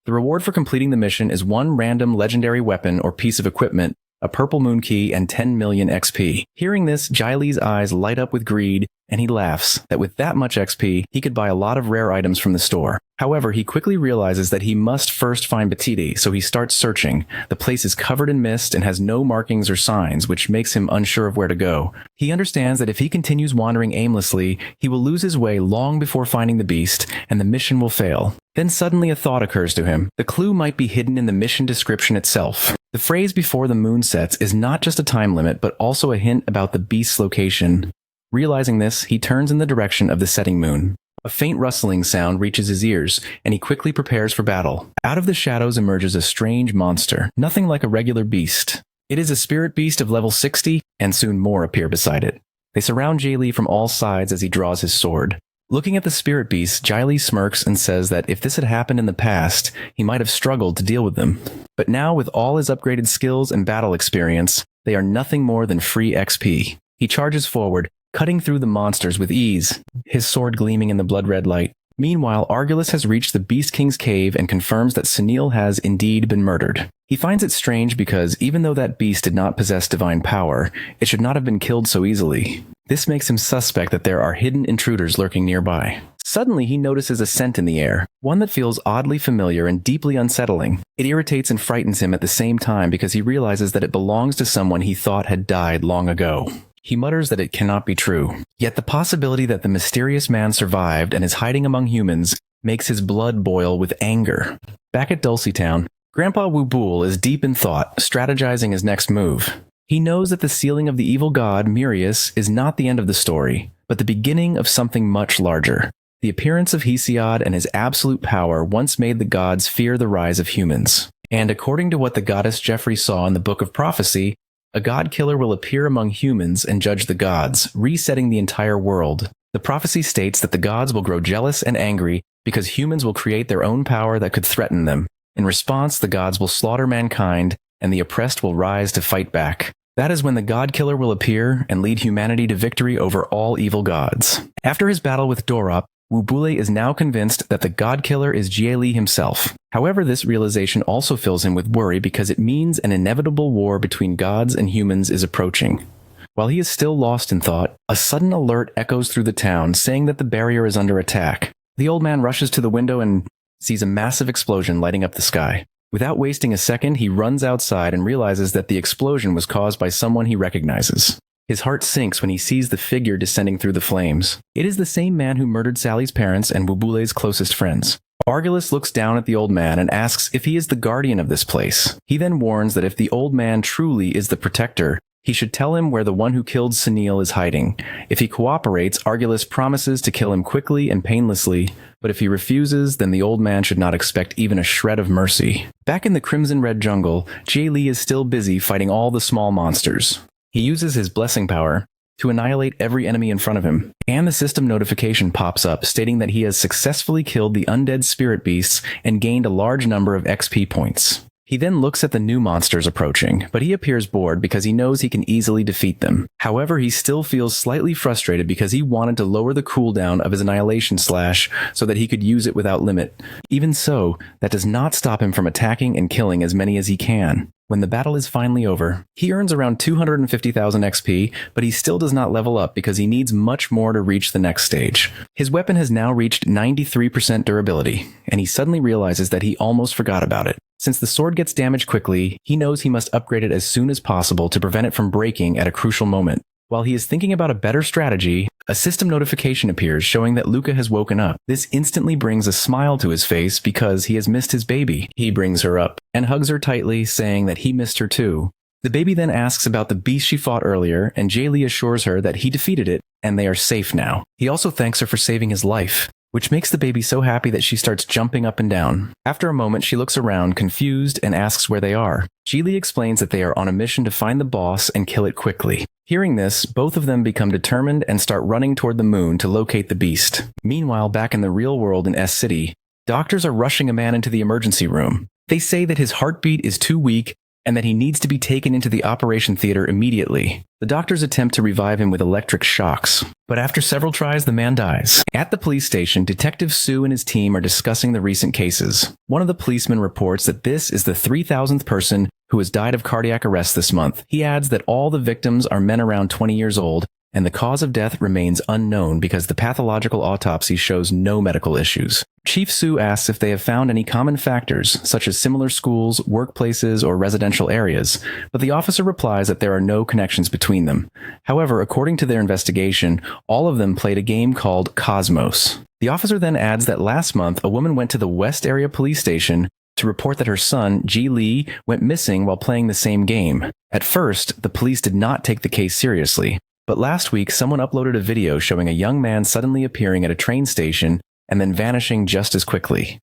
The reward for completing the mission is one random legendary weapon or piece of equipment, a purple moon key, and 10 million XP. Hearing this, Jiley's eyes light up with greed, and he laughs that with that much XP, he could buy a lot of rare items from the store. However, he quickly realizes that he must first find Batiti, so he starts searching. The place is covered in mist and has no markings or signs, which makes him unsure of where to go. He understands that if he continues wandering aimlessly, he will lose his way long before finding the beast, and the mission will fail. Then suddenly a thought occurs to him. The clue might be hidden in the mission description itself. The phrase "before the moon sets" is not just a time limit, but also a hint about the beast's location. Realizing this, he turns in the direction of the setting moon. A faint rustling sound reaches his ears, and he quickly prepares for battle. Out of the shadows emerges a strange monster, nothing like a regular beast. It is a spirit beast of level 60, and soon more appear beside it. They surround Jilly from all sides as he draws his sword. Looking at the spirit beast, Jilly smirks and says that if this had happened in the past, he might have struggled to deal with them. But now, with all his upgraded skills and battle experience, they are nothing more than free XP. He charges forward, cutting through the monsters with ease, his sword gleaming in the blood-red light. Meanwhile, Argilus has reached the Beast King's cave and confirms that Sunil has indeed been murdered. He finds it strange because even though that beast did not possess divine power, it should not have been killed so easily. This makes him suspect that there are hidden intruders lurking nearby. Suddenly, he notices a scent in the air, one that feels oddly familiar and deeply unsettling. It irritates and frightens him at the same time because he realizes that it belongs to someone he thought had died long ago. He mutters that it cannot be true. Yet the possibility that the mysterious man survived and is hiding among humans makes his blood boil with anger. Back at Dulcie Town, Grandpa Wubul is deep in thought, strategizing his next move. He knows that the sealing of the evil god, Mirius, is not the end of the story, but the beginning of something much larger. The appearance of Hesiod and his absolute power once made the gods fear the rise of humans. And according to what the goddess Jeffrey saw in the Book of Prophecy, a god killer will appear among humans and judge the gods, resetting the entire world. The prophecy states that the gods will grow jealous and angry because humans will create their own power that could threaten them. In response, the gods will slaughter mankind, and the oppressed will rise to fight back. That is when the god killer will appear and lead humanity to victory over all evil gods. After his battle with Dorop, Wubule is now convinced that the god killer is Jieli himself. However, this realization also fills him with worry because it means an inevitable war between gods and humans is approaching. While he is still lost in thought, a sudden alert echoes through the town saying that the barrier is under attack. The old man rushes to the window and sees a massive explosion lighting up the sky. Without wasting a second, he runs outside and realizes that the explosion was caused by someone he recognizes. His heart sinks when he sees the figure descending through the flames. It is the same man who murdered Sally's parents and Wubule's closest friends. Argilus looks down at the old man and asks if he is the guardian of this place. He then warns that if the old man truly is the protector, he should tell him where the one who killed Sunil is hiding. If he cooperates, Argilus promises to kill him quickly and painlessly, but if he refuses, then the old man should not expect even a shred of mercy. Back in the crimson-red jungle, Jieli is still busy fighting all the small monsters. He uses his blessing power to annihilate every enemy in front of him, and the system notification pops up stating that he has successfully killed the undead spirit beasts and gained a large number of XP points. He then looks at the new monsters approaching, but he appears bored because he knows he can easily defeat them. However, he still feels slightly frustrated because he wanted to lower the cooldown of his annihilation slash so that he could use it without limit. Even so, that does not stop him from attacking and killing as many as he can. When the battle is finally over, he earns around 250,000 XP, but he still does not level up because he needs much more to reach the next stage. His weapon has now reached 93% durability, and he suddenly realizes that he almost forgot about it. Since the sword gets damaged quickly, he knows he must upgrade it as soon as possible to prevent it from breaking at a crucial moment. While he is thinking about a better strategy, a system notification appears showing that Luca has woken up. This instantly brings a smile to his face because he has missed his baby. He brings her up and hugs her tightly, saying that he missed her too. The baby then asks about the beast she fought earlier, and Jieli assures her that he defeated it and they are safe now. He also thanks her for saving his life, which makes the baby so happy that she starts jumping up and down. After a moment, she looks around, confused, and asks where they are. Jieli explains that they are on a mission to find the boss and kill it quickly. Hearing this, both of them become determined and start running toward the moon to locate the beast. Meanwhile, back in the real world in S City, doctors are rushing a man into the emergency room. They say that his heartbeat is too weak and that he needs to be taken into the operation theater immediately. The doctors attempt to revive him with electric shocks, but after several tries, the man dies. At the police station, Detective Sue and his team are discussing the recent cases. One of the policemen reports that this is the 3,000th person who has died of cardiac arrest this month. He adds that all the victims are men around 20 years old, and the cause of death remains unknown because the pathological autopsy shows no medical issues. Chief Sue asks if they have found any common factors, such as similar schools, workplaces, or residential areas, but the officer replies that there are no connections between them. However, according to their investigation, all of them played a game called Cosmos. The officer then adds that last month, a woman went to the West Area Police Station to report that her son, Ji Lee, went missing while playing the same game. At first, the police did not take the case seriously, but last week someone uploaded a video showing a young man suddenly appearing at a train station and then vanishing just as quickly.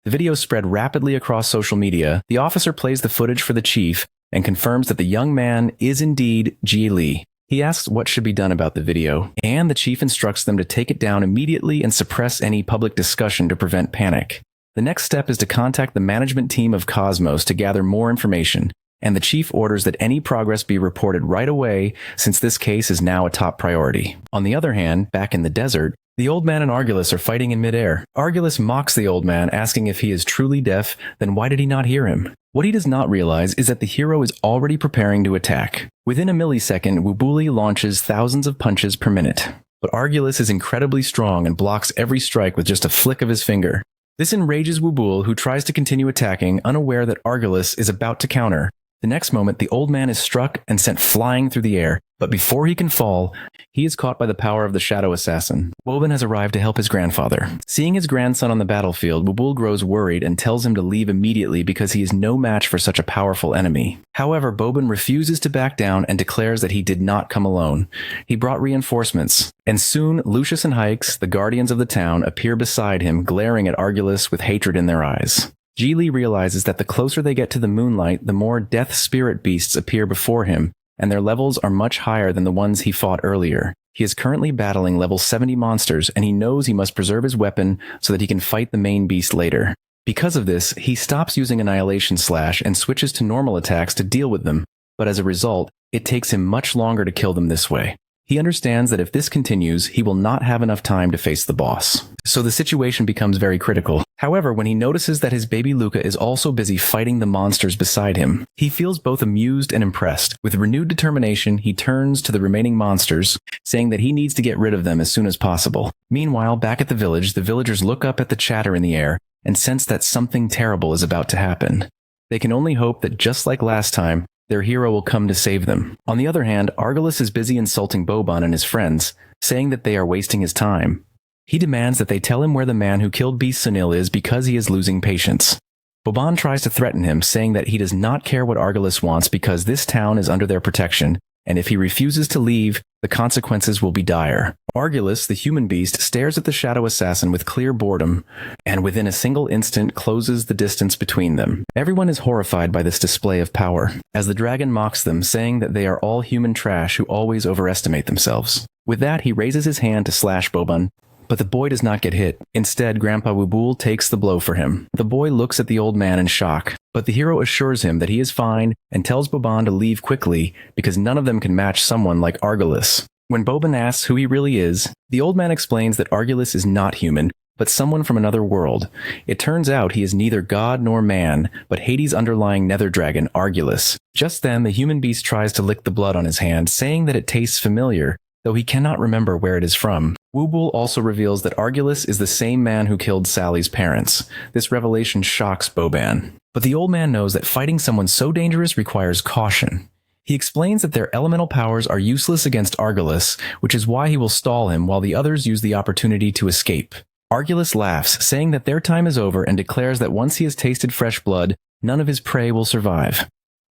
The video spread rapidly across social media. The officer plays the footage for the chief and confirms that the young man is indeed Ji Lee. He asks what should be done about the video, and the chief instructs them to take it down immediately and suppress any public discussion to prevent panic. The next step is to contact the management team of Cosmos to gather more information. and the chief orders that any progress be reported right away since this case is now a top priority. On the other hand, back in the desert, the old man and Argulus are fighting in midair. Argulus mocks the old man, asking if he is truly deaf, then why did he not hear him? What he does not realize is that the hero is already preparing to attack. Within a millisecond, Wubuli launches thousands of punches per minute. But Argulus is incredibly strong and blocks every strike with just a flick of his finger. This enrages Wubul, who tries to continue attacking, unaware that Argulus is about to counter. The next moment, the old man is struck and sent flying through the air, but before he can fall, he is caught by the power of the Shadow Assassin. Boban has arrived to help his grandfather. Seeing his grandson on the battlefield, Wubul grows worried and tells him to leave immediately because he is no match for such a powerful enemy. However, Boban refuses to back down and declares that he did not come alone. He brought reinforcements, and soon Lucius and Hykes, the guardians of the town, appear beside him, glaring at Argulus with hatred in their eyes. Geely realizes that the closer they get to the moonlight, the more death spirit beasts appear before him, and their levels are much higher than the ones he fought earlier. He is currently battling level 70 monsters, and he knows he must preserve his weapon so that he can fight the main beast later. Because of this, he stops using Annihilation Slash and switches to normal attacks to deal with them, but as a result, it takes him much longer to kill them this way. He understands that if this continues, he will not have enough time to face the boss. So the situation becomes very critical. However, when he notices that his baby Luca is also busy fighting the monsters beside him, he feels both amused and impressed. With renewed determination, he turns to the remaining monsters, saying that he needs to get rid of them as soon as possible. Meanwhile, back at the village, the villagers look up at the chatter in the air and sense that something terrible is about to happen. They can only hope that just like last time, their hero will come to save them. On the other hand, Argulus is busy insulting Boban and his friends, saying that they are wasting his time. He demands that they tell him where the man who killed Beast Sunil is because he is losing patience. Boban tries to threaten him, saying that he does not care what Argulus wants because this town is under their protection, and if he refuses to leave, the consequences will be dire. Argulus, the human beast, stares at the Shadow Assassin with clear boredom, and within a single instant closes the distance between them. Everyone is horrified by this display of power, as the dragon mocks them, saying that they are all human trash who always overestimate themselves. With that, he raises his hand to slash Boban, but the boy does not get hit. Instead, Grandpa Wubul takes the blow for him. The boy looks at the old man in shock, but the hero assures him that he is fine and tells Boban to leave quickly because none of them can match someone like Argulus. When Boban asks who he really is, the old man explains that Argulus is not human, but someone from another world. It turns out he is neither god nor man, but Hades' underlying nether dragon, Argulus. Just then, the human beast tries to lick the blood on his hand, saying that it tastes familiar, though he cannot remember where it is from. Wubul also reveals that Argulus is the same man who killed Sally's parents. This revelation shocks Boban. But the old man knows that fighting someone so dangerous requires caution. He explains that their elemental powers are useless against Argulus, which is why he will stall him while the others use the opportunity to escape. Argulus laughs, saying that their time is over and declares that once he has tasted fresh blood, none of his prey will survive.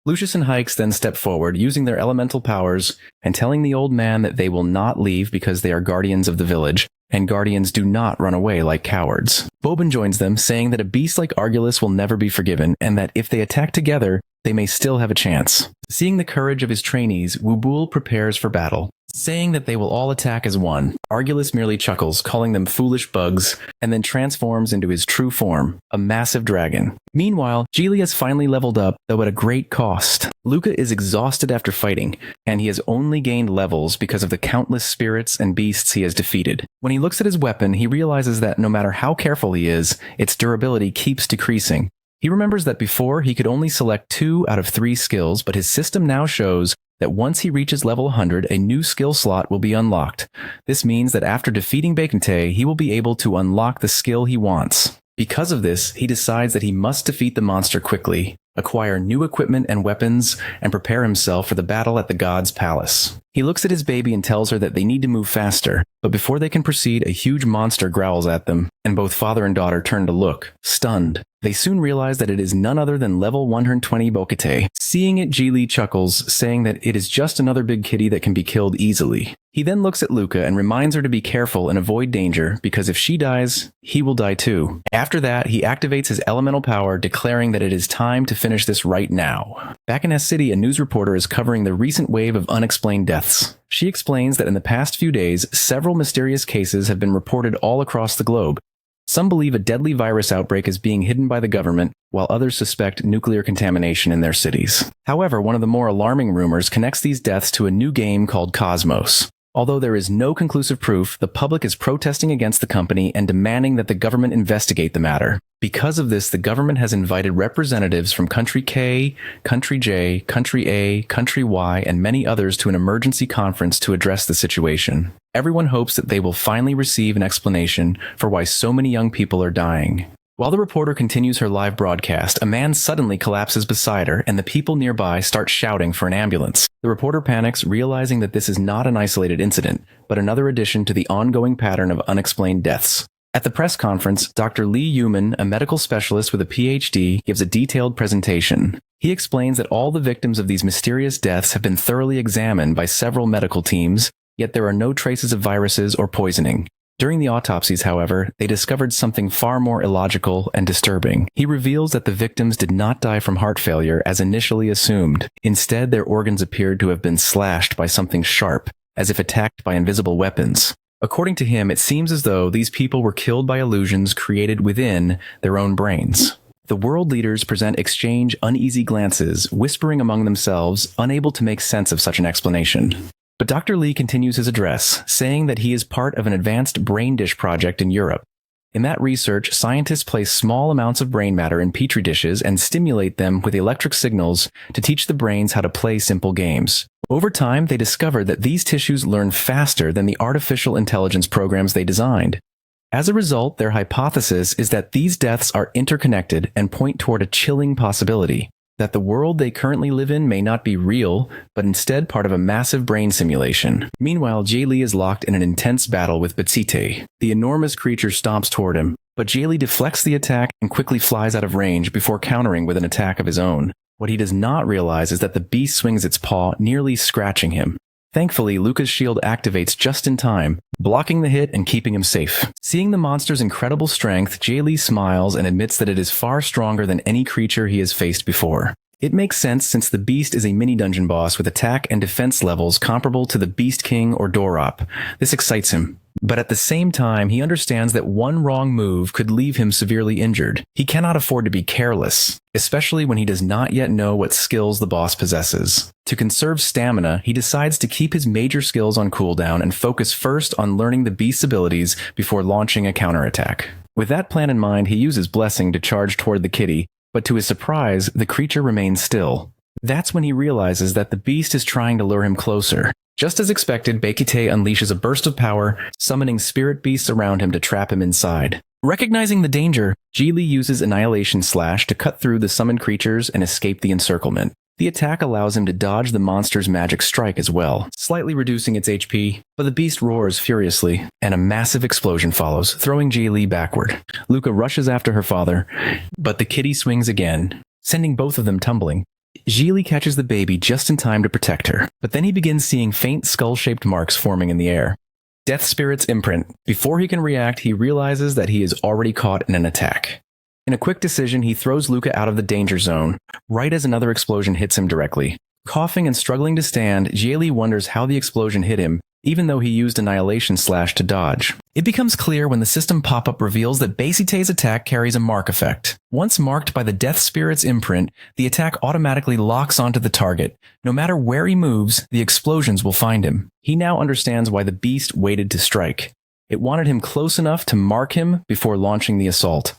Lucius and Hykes then step forward, using their elemental powers, and telling the old man that they will not leave because they are guardians of the village, and guardians do not run away like cowards. Boban joins them, saying that a beast like Argulus will never be forgiven, and that if they attack together, they may still have a chance. Seeing the courage of his trainees, Wubul prepares for battle, saying that they will all attack as one. Argulus merely chuckles, calling them foolish bugs, and then transforms into his true form, a massive dragon. Meanwhile, Geely has finally leveled up, though at a great cost. Luca is exhausted after fighting, and he has only gained levels because of the countless spirits and beasts he has defeated. When he looks at his weapon, he realizes that no matter how careful he is, its durability keeps decreasing. He remembers that before he could only select 2 out of 3 skills, but his system now shows that once he reaches level 100, a new skill slot will be unlocked. This means that after defeating Bakante, he will be able to unlock the skill he wants. Because of this, he decides that he must defeat the monster quickly, acquire new equipment and weapons, and prepare himself for the battle at the god's palace. He looks at his baby and tells her that they need to move faster, but before they can proceed, a huge monster growls at them, and both father and daughter turn to look, stunned. They soon realize that it is none other than level 120 Bokate. Seeing it, Geely chuckles, saying that it is just another big kitty that can be killed easily. He then looks at Luca and reminds her to be careful and avoid danger, because if she dies, he will die too. After that, he activates his elemental power, declaring that it is time to finish this right now. Back in S City, a news reporter is covering the recent wave of unexplained deaths. She explains that in the past few days, several mysterious cases have been reported all across the globe. Some believe a deadly virus outbreak is being hidden by the government, while others suspect nuclear contamination in their cities. However, one of the more alarming rumors connects these deaths to a new game called Cosmos. Although there is no conclusive proof, the public is protesting against the company and demanding that the government investigate the matter. Because of this, the government has invited representatives from Country K, Country J, Country A, Country Y, and many others to an emergency conference to address the situation. Everyone hopes that they will finally receive an explanation for why so many young people are dying. While the reporter continues her live broadcast, a man suddenly collapses beside her, and the people nearby start shouting for an ambulance. The reporter panics, realizing that this is not an isolated incident, but another addition to the ongoing pattern of unexplained deaths. At the press conference, Dr. Lee Yuman, a medical specialist with a PhD, gives a detailed presentation. He explains that all the victims of these mysterious deaths have been thoroughly examined by several medical teams, yet there are no traces of viruses or poisoning. During the autopsies, however, they discovered something far more illogical and disturbing. He reveals that the victims did not die from heart failure as initially assumed. Instead, their organs appeared to have been slashed by something sharp, as if attacked by invisible weapons. According to him, it seems as though these people were killed by illusions created within their own brains. The world leaders exchange uneasy glances, whispering among themselves, unable to make sense of such an explanation. But Dr. Lee continues his address, saying that he is part of an advanced brain dish project in Europe. In that research, scientists place small amounts of brain matter in petri dishes and stimulate them with electric signals to teach the brains how to play simple games. Over time, they discovered that these tissues learn faster than the artificial intelligence programs they designed. As a result, their hypothesis is that these deaths are interconnected and point toward a chilling possibility: that the world they currently live in may not be real, but instead part of a massive brain simulation. Meanwhile, Jay Lee is locked in an intense battle with Betsite. The enormous creature stomps toward him, but Jay Lee deflects the attack and quickly flies out of range before countering with an attack of his own. What he does not realize is that the beast swings its paw, nearly scratching him. Thankfully, Luca's shield activates just in time, blocking the hit and keeping him safe. Seeing the monster's incredible strength, Jay Lee smiles and admits that it is far stronger than any creature he has faced before. It makes sense since the beast is a mini-dungeon boss with attack and defense levels comparable to the Beast King or Dorop. This excites him. But at the same time, he understands that one wrong move could leave him severely injured. He cannot afford to be careless, especially when he does not yet know what skills the boss possesses. To conserve stamina, he decides to keep his major skills on cooldown and focus first on learning the beast's abilities before launching a counterattack. With that plan in mind, he uses Blessing to charge toward the kitty, but to his surprise, the creature remains still. That's when he realizes that the beast is trying to lure him closer. Just as expected, Bekite unleashes a burst of power, summoning spirit beasts around him to trap him inside. Recognizing the danger, Jay Lee uses Annihilation Slash to cut through the summoned creatures and escape the encirclement. The attack allows him to dodge the monster's magic strike as well, slightly reducing its HP, but the beast roars furiously, and a massive explosion follows, throwing Jay Lee backward. Luca rushes after her father, but the kitty swings again, sending both of them tumbling. Jay Lee catches the baby just in time to protect her, but then he begins seeing faint skull-shaped marks forming in the air. Death Spirit's imprint. Before he can react, he realizes that he is already caught in an attack. In a quick decision, he throws Luca out of the danger zone, right as another explosion hits him directly. Coughing and struggling to stand, Jay Lee wonders how the explosion hit him, even though he used Annihilation Slash to dodge. It becomes clear when the system pop-up reveals that Bekite's attack carries a mark effect. Once marked by the Death Spirit's imprint, the attack automatically locks onto the target. No matter where he moves, the explosions will find him. He now understands why the beast waited to strike. It wanted him close enough to mark him before launching the assault.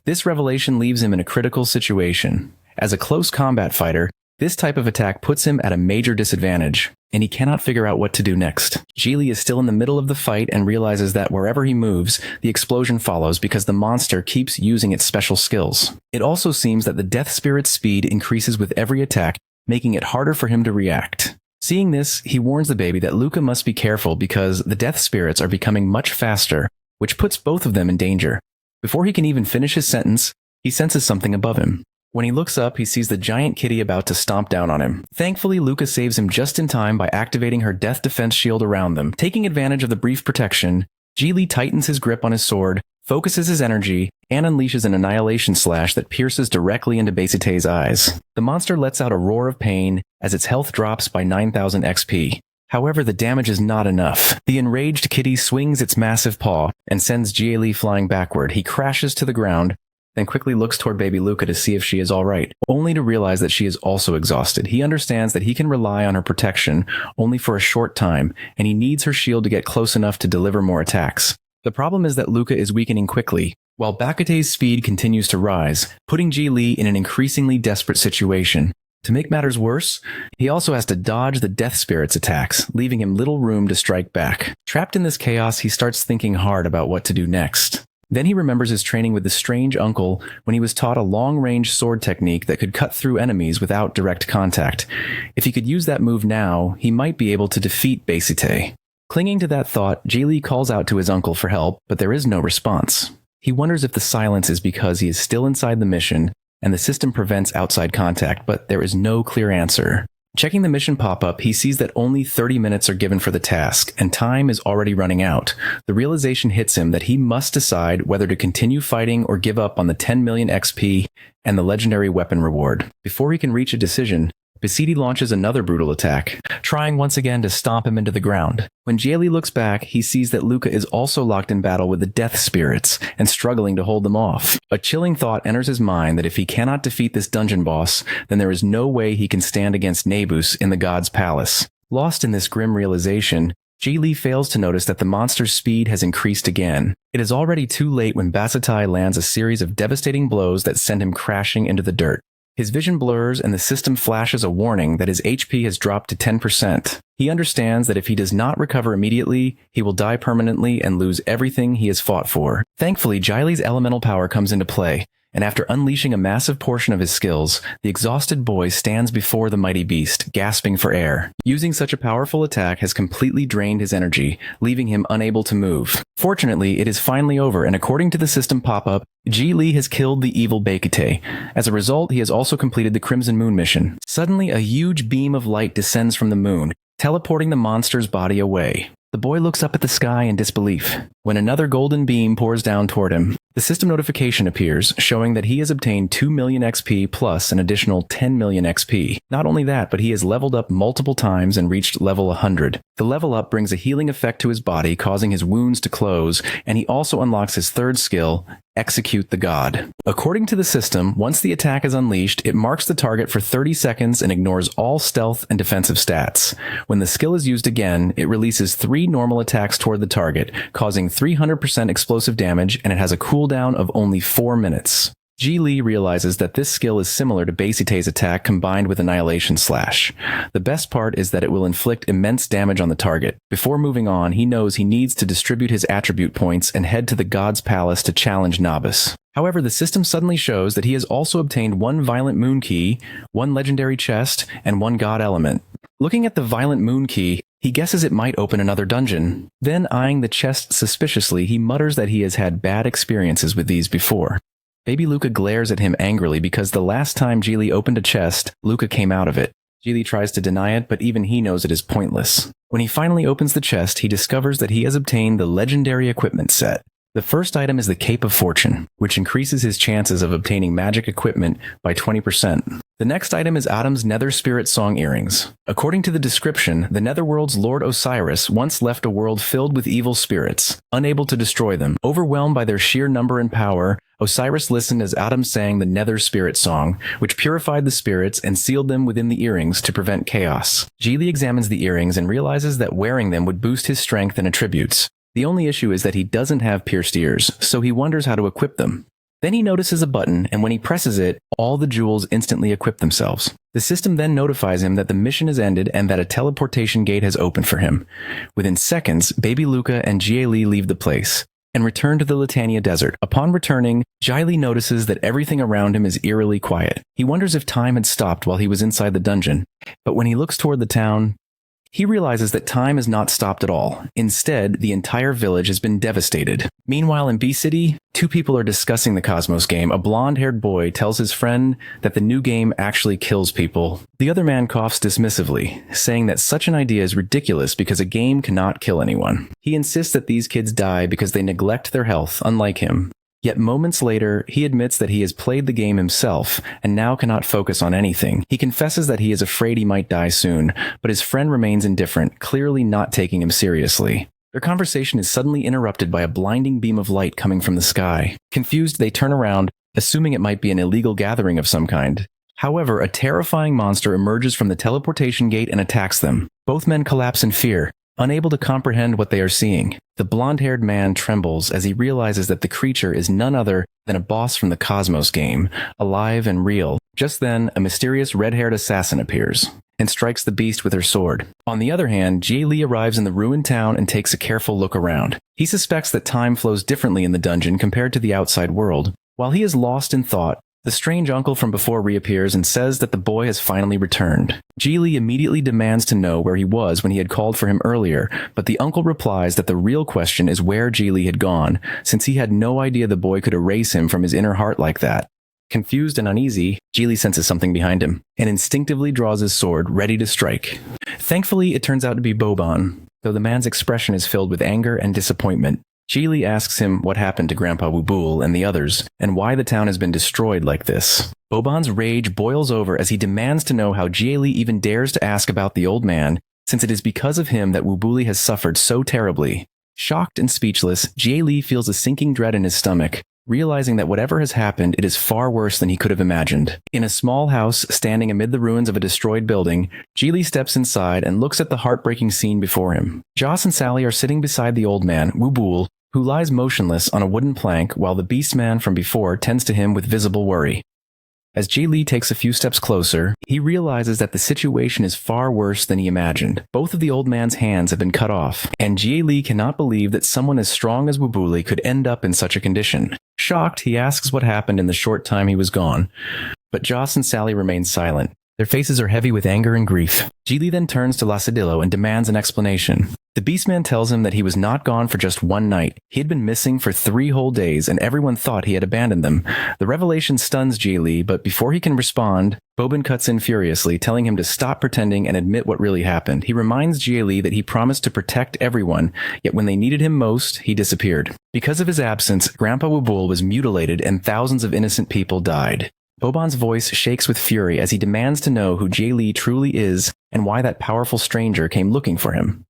This revelation leaves him in a critical situation. As a close combat fighter, this type of attack puts him at a major disadvantage, and he cannot figure out what to do next. Jay Lee is still in the middle of the fight and realizes that wherever he moves, the explosion follows because the monster keeps using its special skills. It also seems that the Death Spirit's speed increases with every attack, making it harder for him to react. Seeing this, he warns the baby that Luca must be careful because the Death Spirits are becoming much faster, which puts both of them in danger. Before he can even finish his sentence, he senses something above him. When he looks up, he sees the giant kitty about to stomp down on him. Thankfully, Luca saves him just in time by activating her death defense shield around them. Taking advantage of the brief protection, Jay Lee tightens his grip on his sword, focuses his energy, and unleashes an Annihilation Slash that pierces directly into Bekite's eyes. The monster lets out a roar of pain as its health drops by 9,000 XP. However, the damage is not enough. The enraged kitty swings its massive paw and sends Jie flying backward. He crashes to the ground, then quickly looks toward baby Luca to see if she is all right, only to realize that she is also exhausted. He understands that he can rely on her protection only for a short time, and he needs her shield to get close enough to deliver more attacks. The problem is that Luca is weakening quickly, while Bakute's speed continues to rise, putting Ji Li in an increasingly desperate situation. To make matters worse, he also has to dodge the Death Spirit's attacks, leaving him little room to strike back. Trapped in this chaos, he starts thinking hard about what to do next. Then he remembers his training with the strange uncle when he was taught a long-range sword technique that could cut through enemies without direct contact. If he could use that move now, he might be able to defeat Baisite. Clinging to that thought, Ji Li calls out to his uncle for help, but there is no response. He wonders if the silence is because he is still inside the mission and the system prevents outside contact, but there is no clear answer. Checking the mission pop-up, he sees that only 30 minutes are given for the task, and time is already running out. The realization hits him that he must decide whether to continue fighting or give up on the 10 million XP and the legendary weapon reward. Before he can reach a decision, Baisite launches another brutal attack, trying once again to stomp him into the ground. When Jie looks back, he sees that Luca is also locked in battle with the Death Spirits and struggling to hold them off. A chilling thought enters his mind that if he cannot defeat this dungeon boss, then there is no way he can stand against Nebus in the God's Palace. Lost in this grim realization, Ji Li fails to notice that the monster's speed has increased again. It is already too late when Basatai lands a series of devastating blows that send him crashing into the dirt. His vision blurs and the system flashes a warning that his HP has dropped to 10%. He understands that if he does not recover immediately, he will die permanently and lose everything he has fought for. Thankfully, Ji Li's elemental power comes into play, and after unleashing a massive portion of his skills, the exhausted boy stands before the mighty beast, gasping for air. Using such a powerful attack has completely drained his energy, leaving him unable to move. Fortunately, it is finally over, and according to the system pop-up, Ji Li has killed the evil Baikute. As a result, he has also completed the Crimson Moon mission. Suddenly, a huge beam of light descends from the moon, teleporting the monster's body away. The boy looks up at the sky in disbelief, when another golden beam pours down toward him. The system notification appears, showing that he has obtained 2 million XP plus an additional 10 million XP. Not only that, but he has leveled up multiple times and reached level 100. The level up brings a healing effect to his body, causing his wounds to close, and he also unlocks his third skill, Execute the God. According to the system, once the attack is unleashed, it marks the target for 30 seconds and ignores all stealth and defensive stats. When the skill is used again, it releases 3 normal attacks toward the target, causing 300% explosive damage, and it has a cooldown of only 4 minutes. Ji Li realizes that this skill is similar to Baisite's attack combined with Annihilation Slash. The best part is that it will inflict immense damage on the target. Before moving on, he knows he needs to distribute his attribute points and head to the God's Palace to challenge Nabis. However, the system suddenly shows that he has also obtained 1 Violent Moon Key, 1 Legendary Chest, and 1 God Element. Looking at the Violent Moon Key, he guesses it might open another dungeon. Then, eyeing the chest suspiciously, he mutters that he has had bad experiences with these before. Baby Luca glares at him angrily because the last time Ji Li opened a chest, Luca came out of it. Ji Li tries to deny it, but even he knows it is pointless. When he finally opens the chest, he discovers that he has obtained the legendary equipment set. The first item is the Cape of Fortune, which increases his chances of obtaining magic equipment by 20%. The next item is Adam's Nether Spirit Song Earrings. According to the description, the Netherworld's Lord Osiris once left a world filled with evil spirits, unable to destroy them. Overwhelmed by their sheer number and power, Osiris listened as Adam sang the Nether Spirit Song, which purified the spirits and sealed them within the earrings to prevent chaos. Ji Li examines the earrings and realizes that wearing them would boost his strength and attributes. The only issue is that he doesn't have pierced ears, so he wonders how to equip them. Then he notices a button, and when he presses it, all the jewels instantly equip themselves. The system then notifies him that the mission is ended and that a teleportation gate has opened for him. Within seconds, Baby Luca and Jie Li leave the place and return to the Latania Desert. Upon returning, Jie Li notices that everything around him is eerily quiet. He wonders if time had stopped while he was inside the dungeon, but when he looks toward the town, he realizes that time has not stopped at all. Instead, the entire village has been devastated. Meanwhile, in B-City, 2 people are discussing the Cosmos game. A blonde-haired boy tells his friend that the new game actually kills people. The other man coughs dismissively, saying that such an idea is ridiculous because a game cannot kill anyone. He insists that these kids die because they neglect their health, unlike him. Yet moments later, he admits that he has played the game himself and now cannot focus on anything. He confesses that he is afraid he might die soon, but his friend remains indifferent, clearly not taking him seriously. Their conversation is suddenly interrupted by a blinding beam of light coming from the sky. Confused, they turn around, assuming it might be an illegal gathering of some kind. However, a terrifying monster emerges from the teleportation gate and attacks them. Both men collapse in fear, unable to comprehend what they are seeing. The blonde-haired man trembles as he realizes that the creature is none other than a boss from the Cosmos game, alive and real. Just then, a mysterious red-haired assassin appears and strikes the beast with her sword. On the other hand, Jie Li arrives in the ruined town and takes a careful look around. He suspects that time flows differently in the dungeon compared to the outside world. While he is lost in thought, the strange uncle from before reappears and says that the boy has finally returned. Jie Li immediately demands to know where he was when he had called for him earlier, but the uncle replies that the real question is where Jie Li had gone, since he had no idea the boy could erase him from his inner heart like that. Confused and uneasy, Jie Li senses something behind him, and instinctively draws his sword, ready to strike. Thankfully, it turns out to be Boban, though the man's expression is filled with anger and disappointment. Jie Li asks him what happened to Grandpa Wubul and the others, and why the town has been destroyed like this. Boban's rage boils over as he demands to know how Jie Li even dares to ask about the old man, since it is because of him that Wubuli has suffered so terribly. Shocked and speechless, Jie Li feels a sinking dread in his stomach, realizing that whatever has happened, it is far worse than he could have imagined. In a small house standing amid the ruins of a destroyed building, Jie Li steps inside and looks at the heartbreaking scene before him. Joss and Sally are sitting beside the old man, Wubul, who lies motionless on a wooden plank while the beast man from before tends to him with visible worry. As Jie Li takes a few steps closer, he realizes that the situation is far worse than he imagined. Both of the old man's hands have been cut off, and Jie Li cannot believe that someone as strong as Wubuli could end up in such a condition. Shocked, he asks what happened in the short time he was gone, but Joss and Sally remain silent. Their faces are heavy with anger and grief. Jie Li then turns to Lacidillo and demands an explanation. The Beastman tells him that he was not gone for just one night. He had been missing for 3 whole days, and everyone thought he had abandoned them. The revelation stuns Jie Li, but before he can respond, Boban cuts in furiously, telling him to stop pretending and admit what really happened. He reminds Jie Li that he promised to protect everyone, yet when they needed him most, he disappeared. Because of his absence, Grandpa Wubul was mutilated and thousands of innocent people died. Boban's voice shakes with fury as he demands to know who Jie Li truly is and why that powerful stranger came looking for him.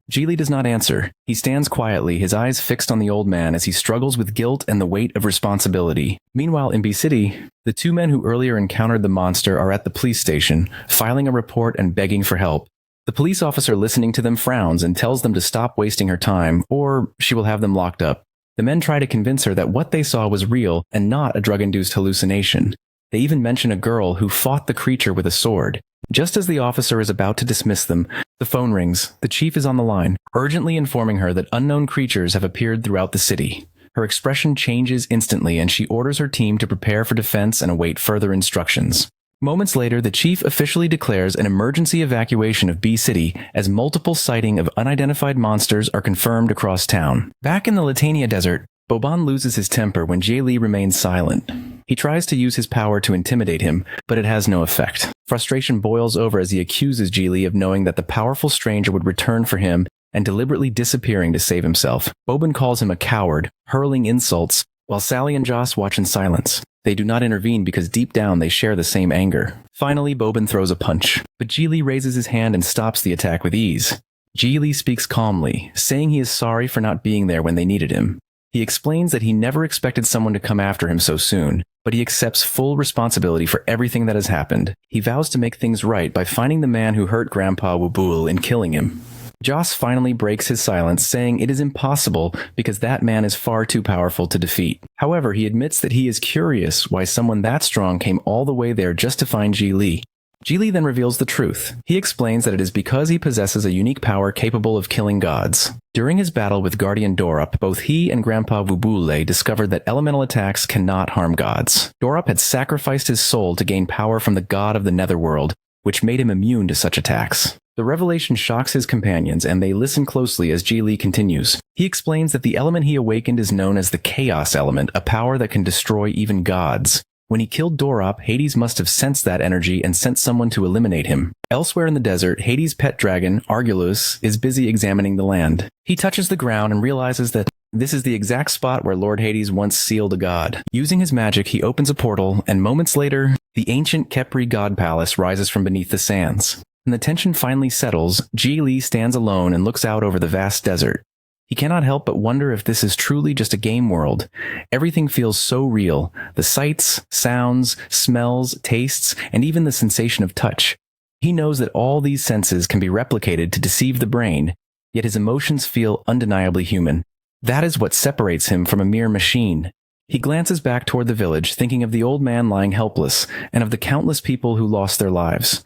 Jie Li does not answer. He stands quietly, his eyes fixed on the old man as he struggles with guilt and the weight of responsibility. Meanwhile, in B City, the 2 men who earlier encountered the monster are at the police station, filing a report and begging for help. The police officer listening to them frowns and tells them to stop wasting her time, or she will have them locked up. The men try to convince her that what they saw was real and not a drug-induced hallucination. They even mention a girl who fought the creature with a sword. Just as the officer is about to dismiss them, the phone rings. The chief is on the line, urgently informing her that unknown creatures have appeared throughout the city. Her expression changes instantly, and she orders her team to prepare for defense and await further instructions. Moments later, the chief officially declares an emergency evacuation of B City as multiple sightings of unidentified monsters are confirmed across town. Back in the Latania desert, Boban loses his temper when Jie Li remains silent. He tries to use his power to intimidate him, but it has no effect. Frustration boils over as he accuses Jie Li of knowing that the powerful stranger would return for him and deliberately disappearing to save himself. Boban calls him a coward, hurling insults, while Sally and Joss watch in silence. They do not intervene because deep down they share the same anger. Finally, Boban throws a punch, but Jie Li raises his hand and stops the attack with ease. Jie Li speaks calmly, saying he is sorry for not being there when they needed him. He explains that he never expected someone to come after him so soon, but he accepts full responsibility for everything that has happened. He vows to make things right by finding the man who hurt Grandpa Wubul and killing him. Joss finally breaks his silence, saying it is impossible because that man is far too powerful to defeat. However, he admits that he is curious why someone that strong came all the way there just to find Jie Li. Jie Li then reveals the truth. He explains that it is because he possesses a unique power capable of killing gods. During his battle with Guardian Dorup, both he and Grandpa Wubule discovered that elemental attacks cannot harm gods. Dorup had sacrificed his soul to gain power from the god of the netherworld, which made him immune to such attacks. The revelation shocks his companions, and they listen closely as Jie Li continues. He explains that the element he awakened is known as the Chaos Element, a power that can destroy even gods. When he killed Dorop, Hades must have sensed that energy and sent someone to eliminate him. Elsewhere in the desert, Hades' pet dragon, Argulus, is busy examining the land. He touches the ground and realizes that this is the exact spot where Lord Hades once sealed a god. Using his magic, he opens a portal, and moments later, the ancient Khepri god palace rises from beneath the sands. When the tension finally settles, Ji Li stands alone and looks out over the vast desert. He cannot help but wonder if this is truly just a game world. Everything feels so real. The sights, sounds, smells, tastes, and even the sensation of touch. He knows that all these senses can be replicated to deceive the brain, yet his emotions feel undeniably human. That is what separates him from a mere machine. He glances back toward the village, thinking of the old man lying helpless, and of the countless people who lost their lives.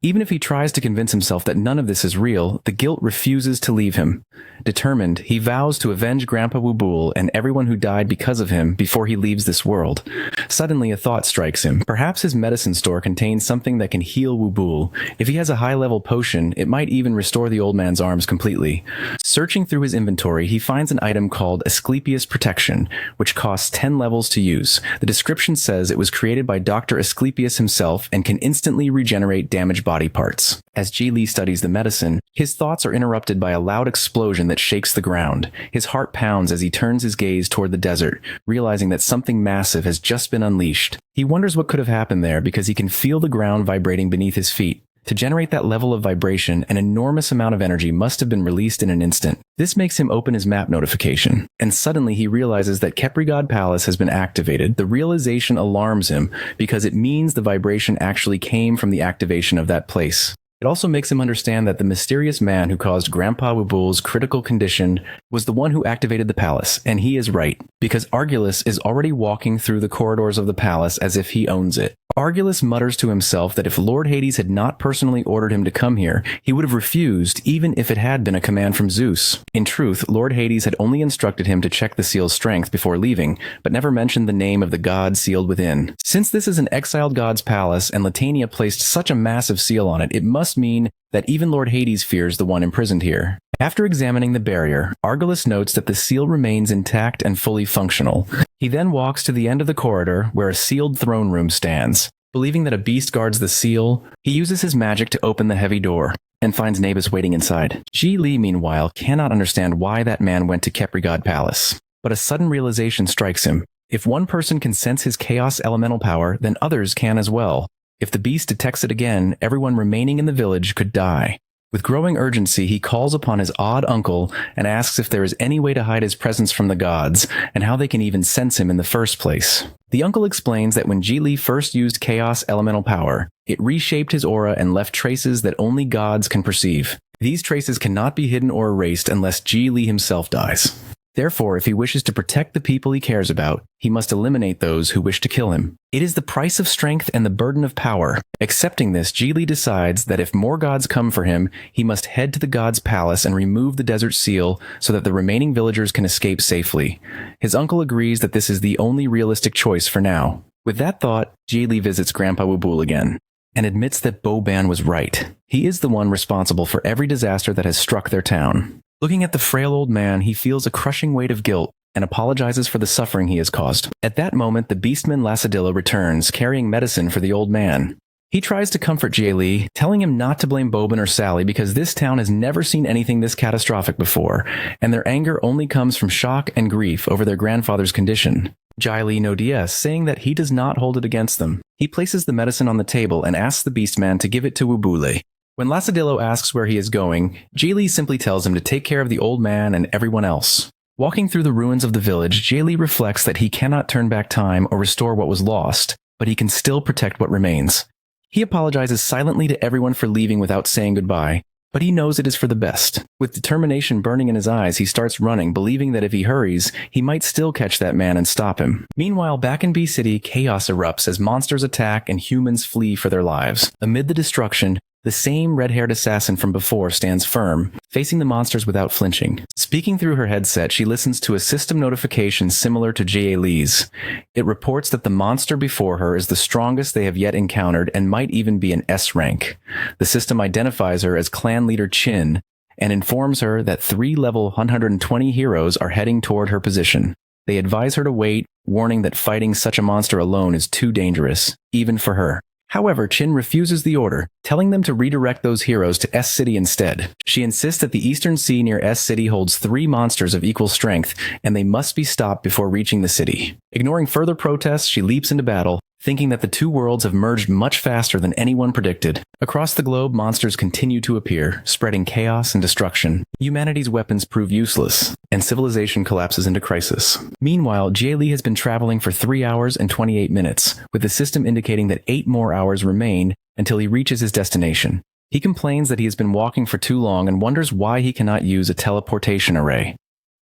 Even if he tries to convince himself that none of this is real, the guilt refuses to leave him. Determined, he vows to avenge Grandpa Wubul and everyone who died because of him before he leaves this world. Suddenly, a thought strikes him. Perhaps his medicine store contains something that can heal Wubul. If he has a high-level potion, it might even restore the old man's arms completely. Searching through his inventory, he finds an item called Asclepius Protection, which costs 10 levels to use. The description says it was created by Dr. Asclepius himself and can instantly regenerate damaged body parts. As Ji Li studies the medicine, his thoughts are interrupted by a loud explosion that shakes the ground. His heart pounds as he turns his gaze toward the desert, realizing that something massive has just been unleashed. He wonders what could have happened there because he can feel the ground vibrating beneath his feet. To generate that level of vibration, an enormous amount of energy must have been released in an instant. This makes him open his map notification, and suddenly he realizes that Khepri God Palace has been activated. The realization alarms him because it means the vibration actually came from the activation of that place. It also makes him understand that the mysterious man who caused Grandpa Wubul's critical condition was the one who activated the palace, and he is right, because Argulus is already walking through the corridors of the palace as if he owns it. Argulus mutters to himself that if Lord Hades had not personally ordered him to come here, he would have refused even if it had been a command from Zeus. In truth, Lord Hades had only instructed him to check the seal's strength before leaving, but never mentioned the name of the god sealed within. Since this is an exiled god's palace and Latania placed such a massive seal on it, it must mean that even Lord Hades fears the one imprisoned here. After examining the barrier, Argulus notes that the seal remains intact and fully functional. He then walks to the end of the corridor where a sealed throne room stands. Believing that a beast guards the seal, he uses his magic to open the heavy door and finds Nabis waiting inside. Ji Li, meanwhile, cannot understand why that man went to Khepri God Palace. But a sudden realization strikes him. If one person can sense his chaos elemental power, then others can as well. If the beast detects it again, everyone remaining in the village could die. With growing urgency, he calls upon his odd uncle and asks if there is any way to hide his presence from the gods, and how they can even sense him in the first place. The uncle explains that when Ji Li first used chaos elemental power, it reshaped his aura and left traces that only gods can perceive. These traces cannot be hidden or erased unless Ji Li himself dies. Therefore, if he wishes to protect the people he cares about, he must eliminate those who wish to kill him. It is the price of strength and the burden of power. Accepting this, Ji Li decides that if more gods come for him, he must head to the god's palace and remove the desert seal so that the remaining villagers can escape safely. His uncle agrees that this is the only realistic choice for now. With that thought, Ji Li visits Grandpa Wubul again and admits that Boban was right. He is the one responsible for every disaster that has struck their town. Looking at the frail old man, he feels a crushing weight of guilt and apologizes for the suffering he has caused. At that moment, the beastman Lacidilla returns, carrying medicine for the old man. He tries to comfort Ji Li, telling him not to blame Boban or Sally because this town has never seen anything this catastrophic before, and their anger only comes from shock and grief over their grandfather's condition. Ji Li no dies, saying that he does not hold it against them. He places the medicine on the table and asks the beastman to give it to Wubule. When Lacidillo asks where he is going, Ji Li simply tells him to take care of the old man and everyone else. Walking through the ruins of the village, Ji Li reflects that he cannot turn back time or restore what was lost, but he can still protect what remains. He apologizes silently to everyone for leaving without saying goodbye, but he knows it is for the best. With determination burning in his eyes, he starts running, believing that if he hurries, he might still catch that man and stop him. Meanwhile, back in B City, chaos erupts as monsters attack and humans flee for their lives. Amid the destruction, the same red-haired assassin from before stands firm, facing the monsters without flinching. Speaking through her headset, she listens to a system notification similar to Ji Li's. It reports that the monster before her is the strongest they have yet encountered and might even be an S rank. The system identifies her as clan leader Chin and informs her that 3 level 120 heroes are heading toward her position. They advise her to wait warning that fighting such a monster alone is too dangerous, even for her. However, Chin refuses the order, telling them to redirect those heroes to S City instead. She insists that the Eastern Sea near S City holds 3 monsters of equal strength, and they must be stopped before reaching the city. Ignoring further protests, she leaps into battle, thinking that the two worlds have merged much faster than anyone predicted. Across the globe, monsters continue to appear, spreading chaos and destruction. Humanity's weapons prove useless, and civilization collapses into crisis. Meanwhile, Jie Li has been traveling for 3 hours and 28 minutes, with the system indicating that 8 more hours remain until he reaches his destination. He complains that he has been walking for too long and wonders why he cannot use a teleportation array.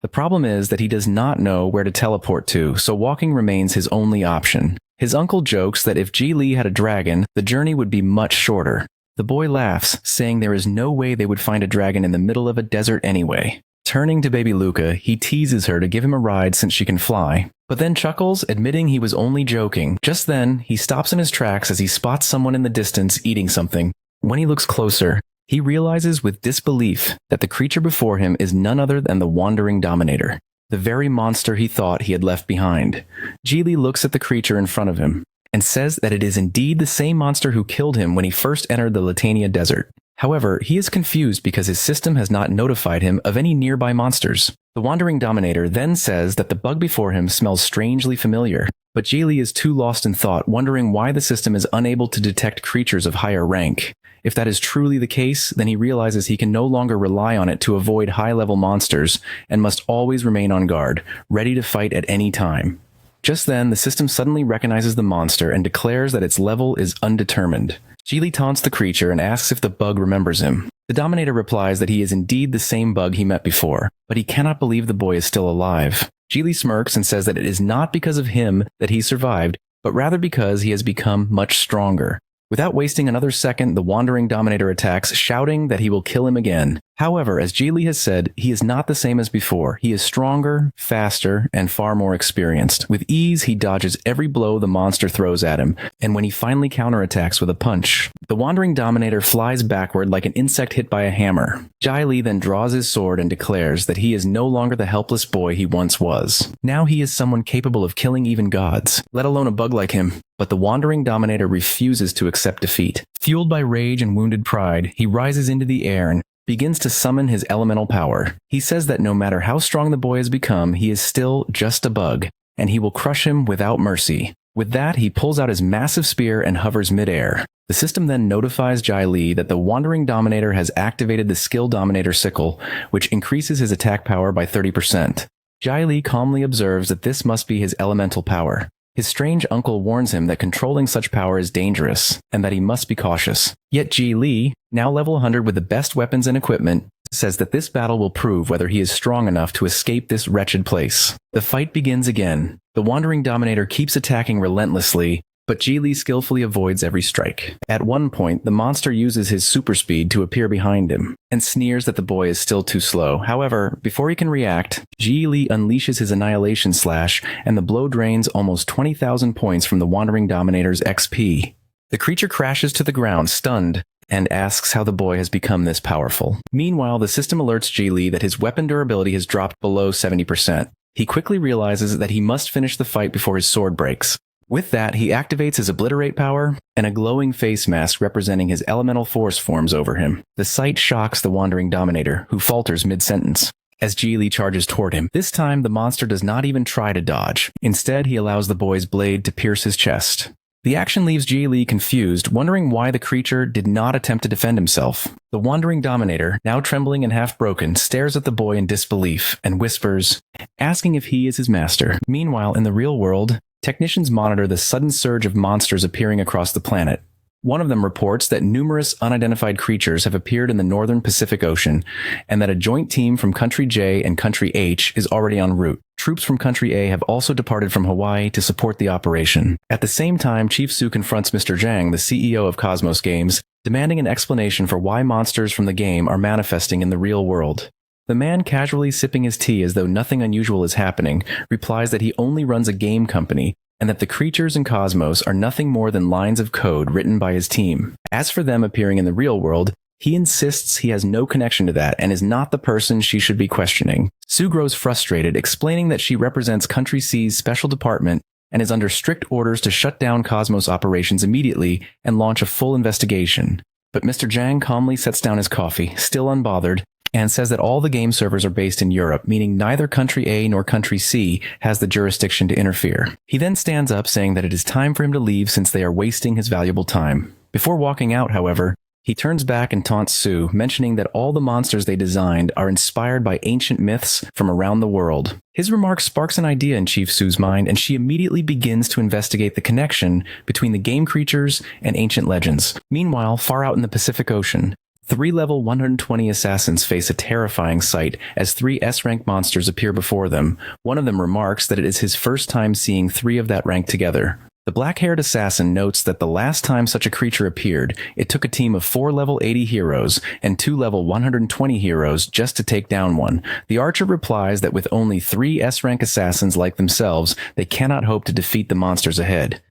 The problem is that he does not know where to teleport to, so walking remains his only option. His uncle jokes that if Ji Li had a dragon, the journey would be much shorter. The boy laughs, saying there is no way they would find a dragon in the middle of a desert anyway. Turning to baby Luca, he teases her to give him a ride since she can fly, but then chuckles, admitting he was only joking. Just then, he stops in his tracks as he spots someone in the distance eating something. When he looks closer, he realizes with disbelief that the creature before him is none other than the Wandering Dominator, the very monster he thought he had left behind. Geely looks at the creature in front of him and says that it is indeed the same monster who killed him when he first entered the Latania Desert. However, he is confused because his system has not notified him of any nearby monsters. The Wandering Dominator then says that the bug before him smells strangely familiar, but Geely is too lost in thought, wondering why the system is unable to detect creatures of higher rank. If that is truly the case, then he realizes he can no longer rely on it to avoid high-level monsters and must always remain on guard, ready to fight at any time. Just then, the system suddenly recognizes the monster and declares that its level is undetermined. Geely taunts the creature and asks if the bug remembers him. The Dominator replies that he is indeed the same bug he met before, but he cannot believe the boy is still alive. Geely smirks and says that it is not because of him that he survived, but rather because he has become much stronger. Without wasting another second, the Wandering Dominator attacks, shouting that he will kill him again. However, as Geely has said, he is not the same as before. He is stronger, faster, and far more experienced. With ease, he dodges every blow the monster throws at him, and when he finally counterattacks with a punch, the Wandering Dominator flies backward like an insect hit by a hammer. Jai Li then draws his sword and declares that he is no longer the helpless boy he once was. Now he is someone capable of killing even gods, let alone a bug like him. But the Wandering Dominator refuses to accept defeat. Fueled by rage and wounded pride, he rises into the air and begins to summon his elemental power. He says that no matter how strong the boy has become, he is still just a bug, and he will crush him without mercy. With that, he pulls out his massive spear and hovers midair. The system then notifies Jai Li that the Wandering Dominator has activated the Skill Dominator Sickle, which increases his attack power by 30%. Jai Li calmly observes that this must be his elemental power. His strange uncle warns him that controlling such power is dangerous, and that he must be cautious. Yet Ji Li, now level 100 with the best weapons and equipment, says that this battle will prove whether he is strong enough to escape this wretched place. The fight begins again. The Wandering Dominator keeps attacking relentlessly, but Ji Li skillfully avoids every strike. At one point, the monster uses his super speed to appear behind him, and sneers that the boy is still too slow. However, before he can react, Ji Li unleashes his Annihilation Slash, and the blow drains almost 20,000 points from the Wandering Dominator's XP. The creature crashes to the ground, stunned, and asks how the boy has become this powerful. Meanwhile, the system alerts Ji Li that his weapon durability has dropped below 70%. He quickly realizes that he must finish the fight before his sword breaks. With that, he activates his Obliterate power, and a glowing face mask representing his elemental force forms over him. The sight shocks the Wandering Dominator, who falters mid-sentence. As Ji Li charges toward him, this time the monster does not even try to dodge. Instead, he allows the boy's blade to pierce his chest. The action leaves Ji Li confused, wondering why the creature did not attempt to defend himself. The Wandering Dominator, now trembling and half broken, stares at the boy in disbelief and whispers, asking if he is his master. Meanwhile, in the real world, technicians monitor the sudden surge of monsters appearing across the planet. One of them reports that numerous unidentified creatures have appeared in the northern Pacific Ocean, and that a joint team from Country J and Country H is already en route. Troops from Country A have also departed from Hawaii to support the operation. At the same time, Chief Su confronts Mr. Zhang, the CEO of Cosmos Games, demanding an explanation for why monsters from the game are manifesting in the real world. The man, casually sipping his tea as though nothing unusual is happening, replies that he only runs a game company, and that the creatures in Cosmos are nothing more than lines of code written by his team. As for them appearing in the real world, He insists he has no connection to that and is not the person she should be questioning. Sue grows frustrated, explaining that she represents Country C's special department and is under strict orders to shut down Cosmos operations immediately and launch a full investigation. But Mr. Zhang calmly sets down his coffee, still unbothered, and says that all the game servers are based in Europe, meaning neither Country A nor Country C has the jurisdiction to interfere. He then stands up, saying that it is time for him to leave since they are wasting his valuable time. Before walking out, however, he turns back and taunts Sue, mentioning that all the monsters they designed are inspired by ancient myths from around the world. His remark sparks an idea in Chief Sue's mind, and she immediately begins to investigate the connection between the game creatures and ancient legends. Meanwhile, far out in the Pacific Ocean, 3 level 120 assassins face a terrifying sight as 3 S-rank monsters appear before them. One of them remarks that it is his first time seeing 3 of that rank together. The black-haired assassin notes that the last time such a creature appeared, it took a team of 4 level 80 heroes and 2 level 120 heroes just to take down one. The archer replies that with only 3 S-rank assassins like themselves, they cannot hope to defeat the monsters ahead.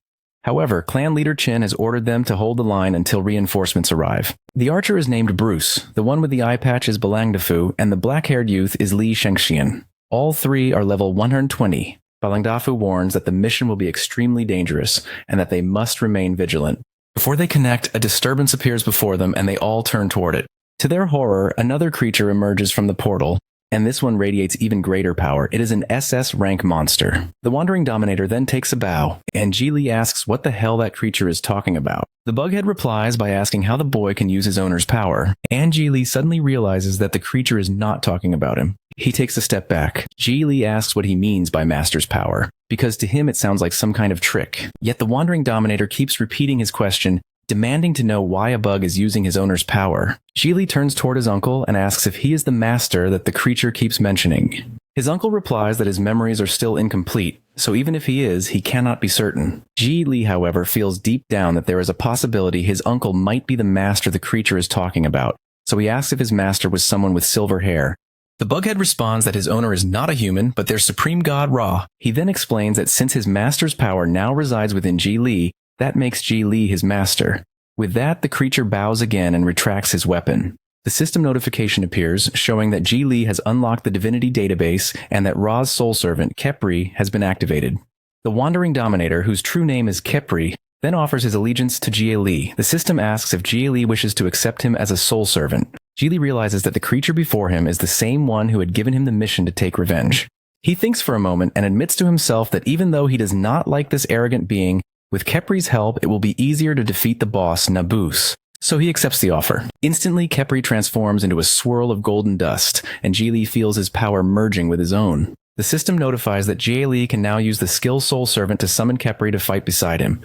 However, clan leader Chin has ordered them to hold the line until reinforcements arrive. The archer is named Bruce, the one with the eye patch is Balangdafu, and the black-haired youth is Li Shengxian. All 3 are level 120. Balangdafu warns that the mission will be extremely dangerous and that they must remain vigilant. Before they connect, a disturbance appears before them and they all turn toward it. To their horror, another creature emerges from the portal, and this one radiates even greater power. It is an SS rank monster. The Wandering Dominator then takes a bow, and Ji Li asks what the hell that creature is talking about. The Bughead replies by asking how the boy can use his owner's power, and Ji Li suddenly realizes that the creature is not talking about him. He takes a step back. Ji Li asks what he means by Master's power, because to him it sounds like some kind of trick. Yet the Wandering Dominator keeps repeating his question, demanding to know why a bug is using his owner's power. Ji Li turns toward his uncle and asks if he is the master that the creature keeps mentioning. His uncle replies that his memories are still incomplete, so even if he is, he cannot be certain. Ji Li, however, feels deep down that there is a possibility his uncle might be the master the creature is talking about, so he asks if his master was someone with silver hair. The Bughead responds that his owner is not a human, but their supreme god Ra. He then explains that since his master's power now resides within Ji Li, that makes Ji Li his master. With that, the creature bows again and retracts his weapon. The system notification appears, showing that Ji Li has unlocked the divinity database and that Ra's soul servant, Khepri, has been activated. The Wandering Dominator, whose true name is Khepri, then offers his allegiance to Ji Li. The system asks if Ji Li wishes to accept him as a soul servant. Ji Li realizes that the creature before him is the same one who had given him the mission to take revenge. He thinks for a moment and admits to himself that even though he does not like this arrogant being, with Khepri's help, it will be easier to defeat the boss, Nabus. So he accepts the offer. Instantly, Khepri transforms into a swirl of golden dust, and Ji Li feels his power merging with his own. The system notifies that Ji Li can now use the skill Soul Servant to summon Khepri to fight beside him.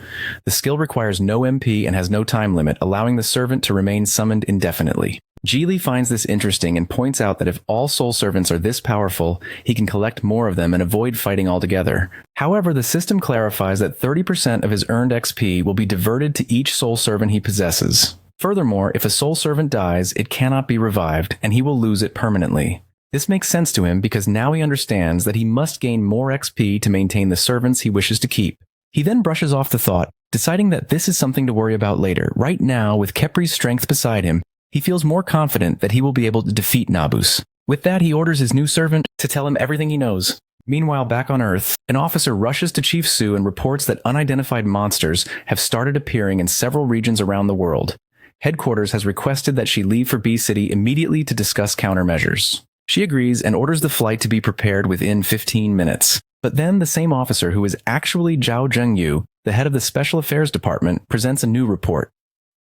The skill requires no MP and has no time limit, allowing the servant to remain summoned indefinitely. Ji Li finds this interesting and points out that if all soul servants are this powerful, he can collect more of them and avoid fighting altogether. However, the system clarifies that 30% of his earned XP will be diverted to each soul servant he possesses. Furthermore, if a soul servant dies, it cannot be revived, and he will lose it permanently. This makes sense to him because now he understands that he must gain more XP to maintain the servants he wishes to keep. He then brushes off the thought, deciding that this is something to worry about later. Right now, with Khepri's strength beside him, he feels more confident that he will be able to defeat Nabus. With that, he orders his new servant to tell him everything he knows. Meanwhile, back on Earth, an officer rushes to Chief Su and reports that unidentified monsters have started appearing in several regions around the world. Headquarters has requested that she leave for B City immediately to discuss countermeasures. She agrees and orders the flight to be prepared within 15 minutes. But then the same officer, who is actually Zhao Zhengyu, the head of the Special Affairs Department, presents a new report.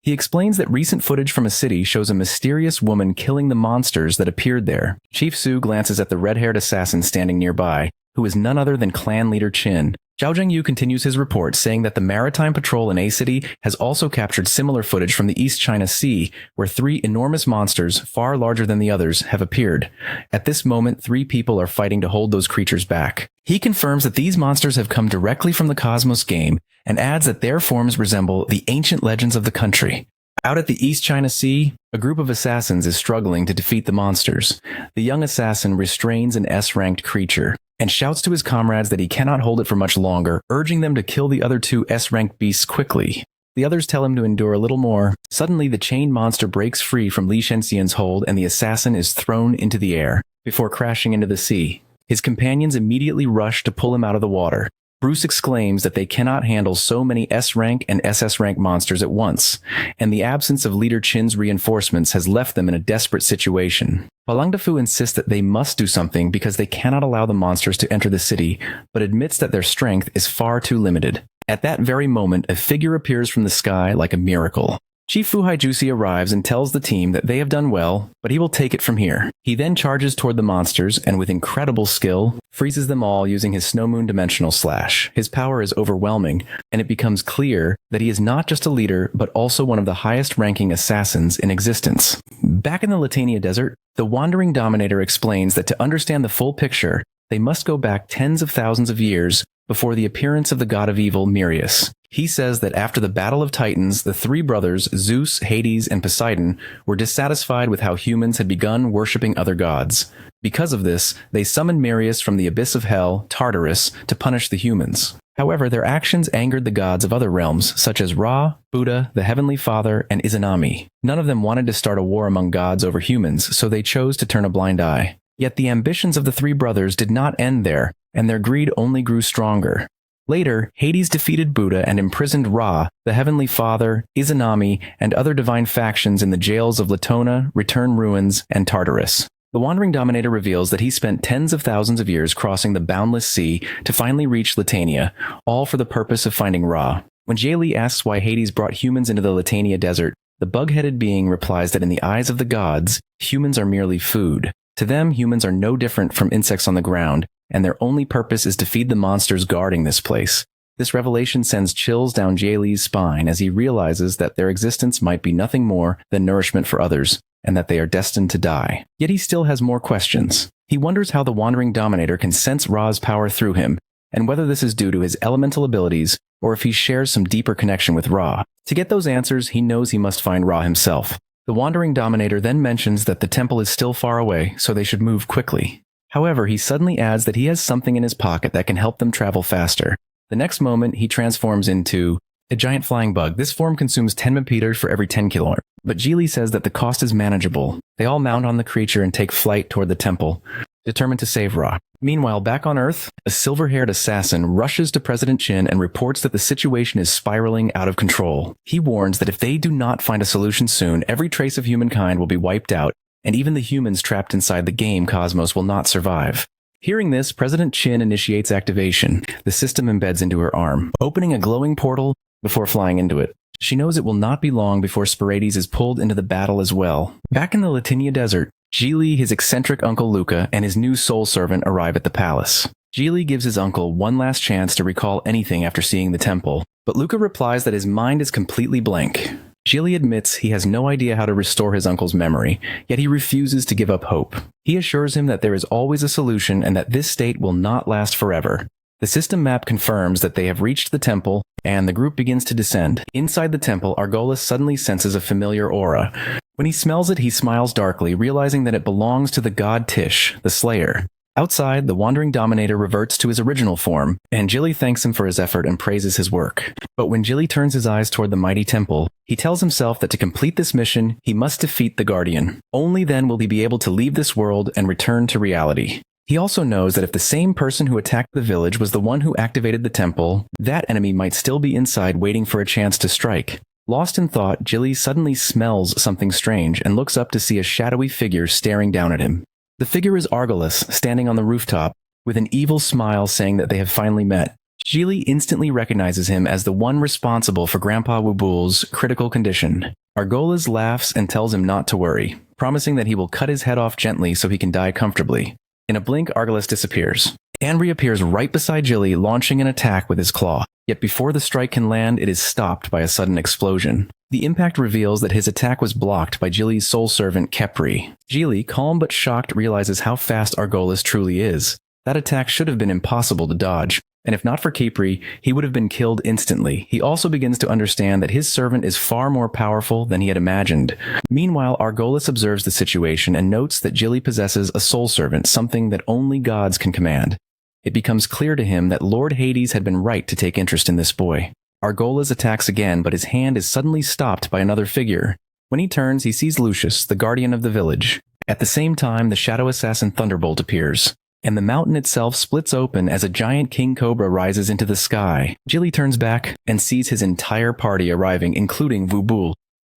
He explains that recent footage from a city shows a mysterious woman killing the monsters that appeared there. Chief Su glances at the red-haired assassin standing nearby, who is none other than clan leader Qin. Zhao Zhengyu continues his report, saying that the Maritime Patrol in A City has also captured similar footage from the East China Sea, where 3 enormous monsters, far larger than the others, have appeared. At this moment, 3 people are fighting to hold those creatures back. He confirms that these monsters have come directly from the Cosmos game, and adds that their forms resemble the ancient legends of the country. Out at the East China Sea, a group of assassins is struggling to defeat the monsters. The young assassin restrains an S-ranked creature, and shouts to his comrades that he cannot hold it for much longer, urging them to kill the other 2 S-ranked beasts quickly. The others tell him to endure a little more. Suddenly, the chained monster breaks free from Li Shenxian's hold and the assassin is thrown into the air, before crashing into the sea. His companions immediately rush to pull him out of the water. Bruce exclaims that they cannot handle so many S-rank and SS-rank monsters at once, and the absence of Leader Qin's reinforcements has left them in a desperate situation. Huang Defu insists that they must do something because they cannot allow the monsters to enter the city, but admits that their strength is far too limited. At that very moment, a figure appears from the sky like a miracle. Chief Fu Haijusi arrives and tells the team that they have done well, but he will take it from here. He then charges toward the monsters and with incredible skill, freezes them all using his Snow Moon Dimensional Slash. His power is overwhelming, and it becomes clear that he is not just a leader, but also one of the highest-ranking assassins in existence. Back in the Latania Desert, the Wandering Dominator explains that to understand the full picture, they must go back tens of thousands of years before the appearance of the god of evil, Mirius. He says that after the Battle of Titans, the three brothers, Zeus, Hades, and Poseidon, were dissatisfied with how humans had begun worshipping other gods. Because of this, they summoned Mirius from the abyss of hell, Tartarus, to punish the humans. However, their actions angered the gods of other realms, such as Ra, Buddha, the Heavenly Father, and Izanami. None of them wanted to start a war among gods over humans, so they chose to turn a blind eye. Yet the ambitions of the three brothers did not end there, and their greed only grew stronger. Later, Hades defeated Buddha and imprisoned Ra, the Heavenly Father, Izanami, and other divine factions in the jails of Latona, Return Ruins, and Tartarus. The Wandering Dominator reveals that he spent tens of thousands of years crossing the boundless sea to finally reach Latania, all for the purpose of finding Ra. When Jie Li asks why Hades brought humans into the Latania Desert, the bug-headed being replies that in the eyes of the gods, humans are merely food. To them, humans are no different from insects on the ground, and their only purpose is to feed the monsters guarding this place. This revelation sends chills down Jie Li's spine as he realizes that their existence might be nothing more than nourishment for others, and that they are destined to die. Yet he still has more questions. He wonders how the Wandering Dominator can sense Ra's power through him, and whether this is due to his elemental abilities, or if he shares some deeper connection with Ra. To get those answers, he knows he must find Ra himself. The Wandering Dominator then mentions that the temple is still far away, so they should move quickly. However, he suddenly adds that he has something in his pocket that can help them travel faster. The next moment, he transforms into a giant flying bug. This form consumes 10 repeaters for every 10 kilor, but Jie Li says that the cost is manageable. They all mount on the creature and take flight toward the temple, determined to save Ra. Meanwhile, back on Earth, a silver-haired assassin rushes to President Qin and reports that the situation is spiraling out of control. He warns that if they do not find a solution soon, every trace of humankind will be wiped out, and even the humans trapped inside the game cosmos will not survive. Hearing this, President Qin initiates activation. The system embeds into her arm, opening a glowing portal before flying into it. She knows it will not be long before Sporades is pulled into the battle as well. Back in the Latania Desert, Jie Li, his eccentric uncle Luca, and his new soul servant arrive at the palace. Jie Li gives his uncle one last chance to recall anything after seeing the temple, but Luca replies that his mind is completely blank. Jie Li admits he has no idea how to restore his uncle's memory, yet he refuses to give up hope. He assures him that there is always a solution and that this state will not last forever. The system map confirms that they have reached the temple, and the group begins to descend. Inside the temple, Argolis suddenly senses a familiar aura. When he smells it, he smiles darkly, realizing that it belongs to the god Tish, the Slayer. Outside, the Wandering Dominator reverts to his original form, and Jie Li thanks him for his effort and praises his work. But when Jie Li turns his eyes toward the mighty temple, he tells himself that to complete this mission, he must defeat the Guardian. Only then will he be able to leave this world and return to reality. He also knows that if the same person who attacked the village was the one who activated the temple, that enemy might still be inside waiting for a chance to strike. Lost in thought, Jie Li suddenly smells something strange and looks up to see a shadowy figure staring down at him. The figure is Argolis, standing on the rooftop, with an evil smile saying that they have finally met. Jie Li instantly recognizes him as the one responsible for Grandpa Wubul's critical condition. Argolis laughs and tells him not to worry, promising that he will cut his head off gently so he can die comfortably. In a blink, Argolis disappears. And reappears right beside Jie Li, launching an attack with his claw. Yet before the strike can land, it is stopped by a sudden explosion. The impact reveals that his attack was blocked by Jie Li's soul servant Khepri. Jie Li, calm but shocked, realizes how fast Argolis truly is. That attack should have been impossible to dodge, and if not for Khepri, he would have been killed instantly. He also begins to understand that his servant is far more powerful than he had imagined. Meanwhile, Argolis observes the situation and notes that Jie Li possesses a soul servant, something that only gods can command. It becomes clear to him that Lord Hades had been right to take interest in this boy. Argolas attacks again, but his hand is suddenly stopped by another figure. When he turns, he sees Lucius, the guardian of the village. At the same time, the shadow assassin Thunderbolt appears, and the mountain itself splits open as a giant king cobra rises into the sky. Jilly turns back and sees his entire party arriving, including Vubul.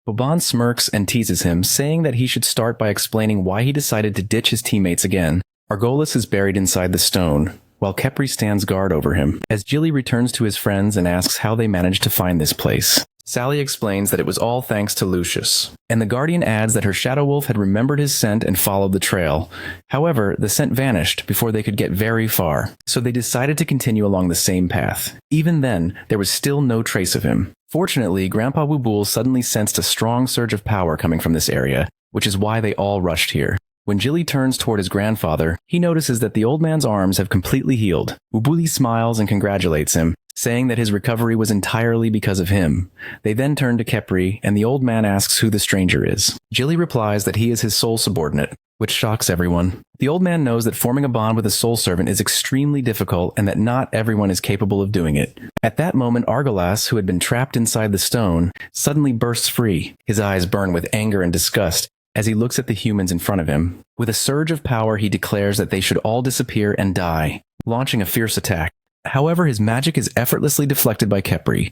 Boban smirks and teases him, saying that he should start by explaining why he decided to ditch his teammates again. Argolas is buried inside the stone, while Kepri stands guard over him, as Jilly returns to his friends and asks how they managed to find this place. Sally explains that it was all thanks to Lucius, and the Guardian adds that her Shadow Wolf had remembered his scent and followed the trail. However, the scent vanished before they could get very far, so they decided to continue along the same path. Even then, there was still no trace of him. Fortunately, Grandpa Wubul suddenly sensed a strong surge of power coming from this area, which is why they all rushed here. When Jilly turns toward his grandfather, he notices that the old man's arms have completely healed. Wubuli smiles and congratulates him, saying that his recovery was entirely because of him. They then turn to Kepri, and the old man asks who the stranger is. Jilly replies that he is his soul subordinate, which shocks everyone. The old man knows that forming a bond with a soul servant is extremely difficult and that not everyone is capable of doing it. At that moment, Argolas, who had been trapped inside the stone, suddenly bursts free. His eyes burn with anger and disgust as he looks at the humans in front of him. With a surge of power, he declares that they should all disappear and die, launching a fierce attack. However, his magic is effortlessly deflected by Kepri,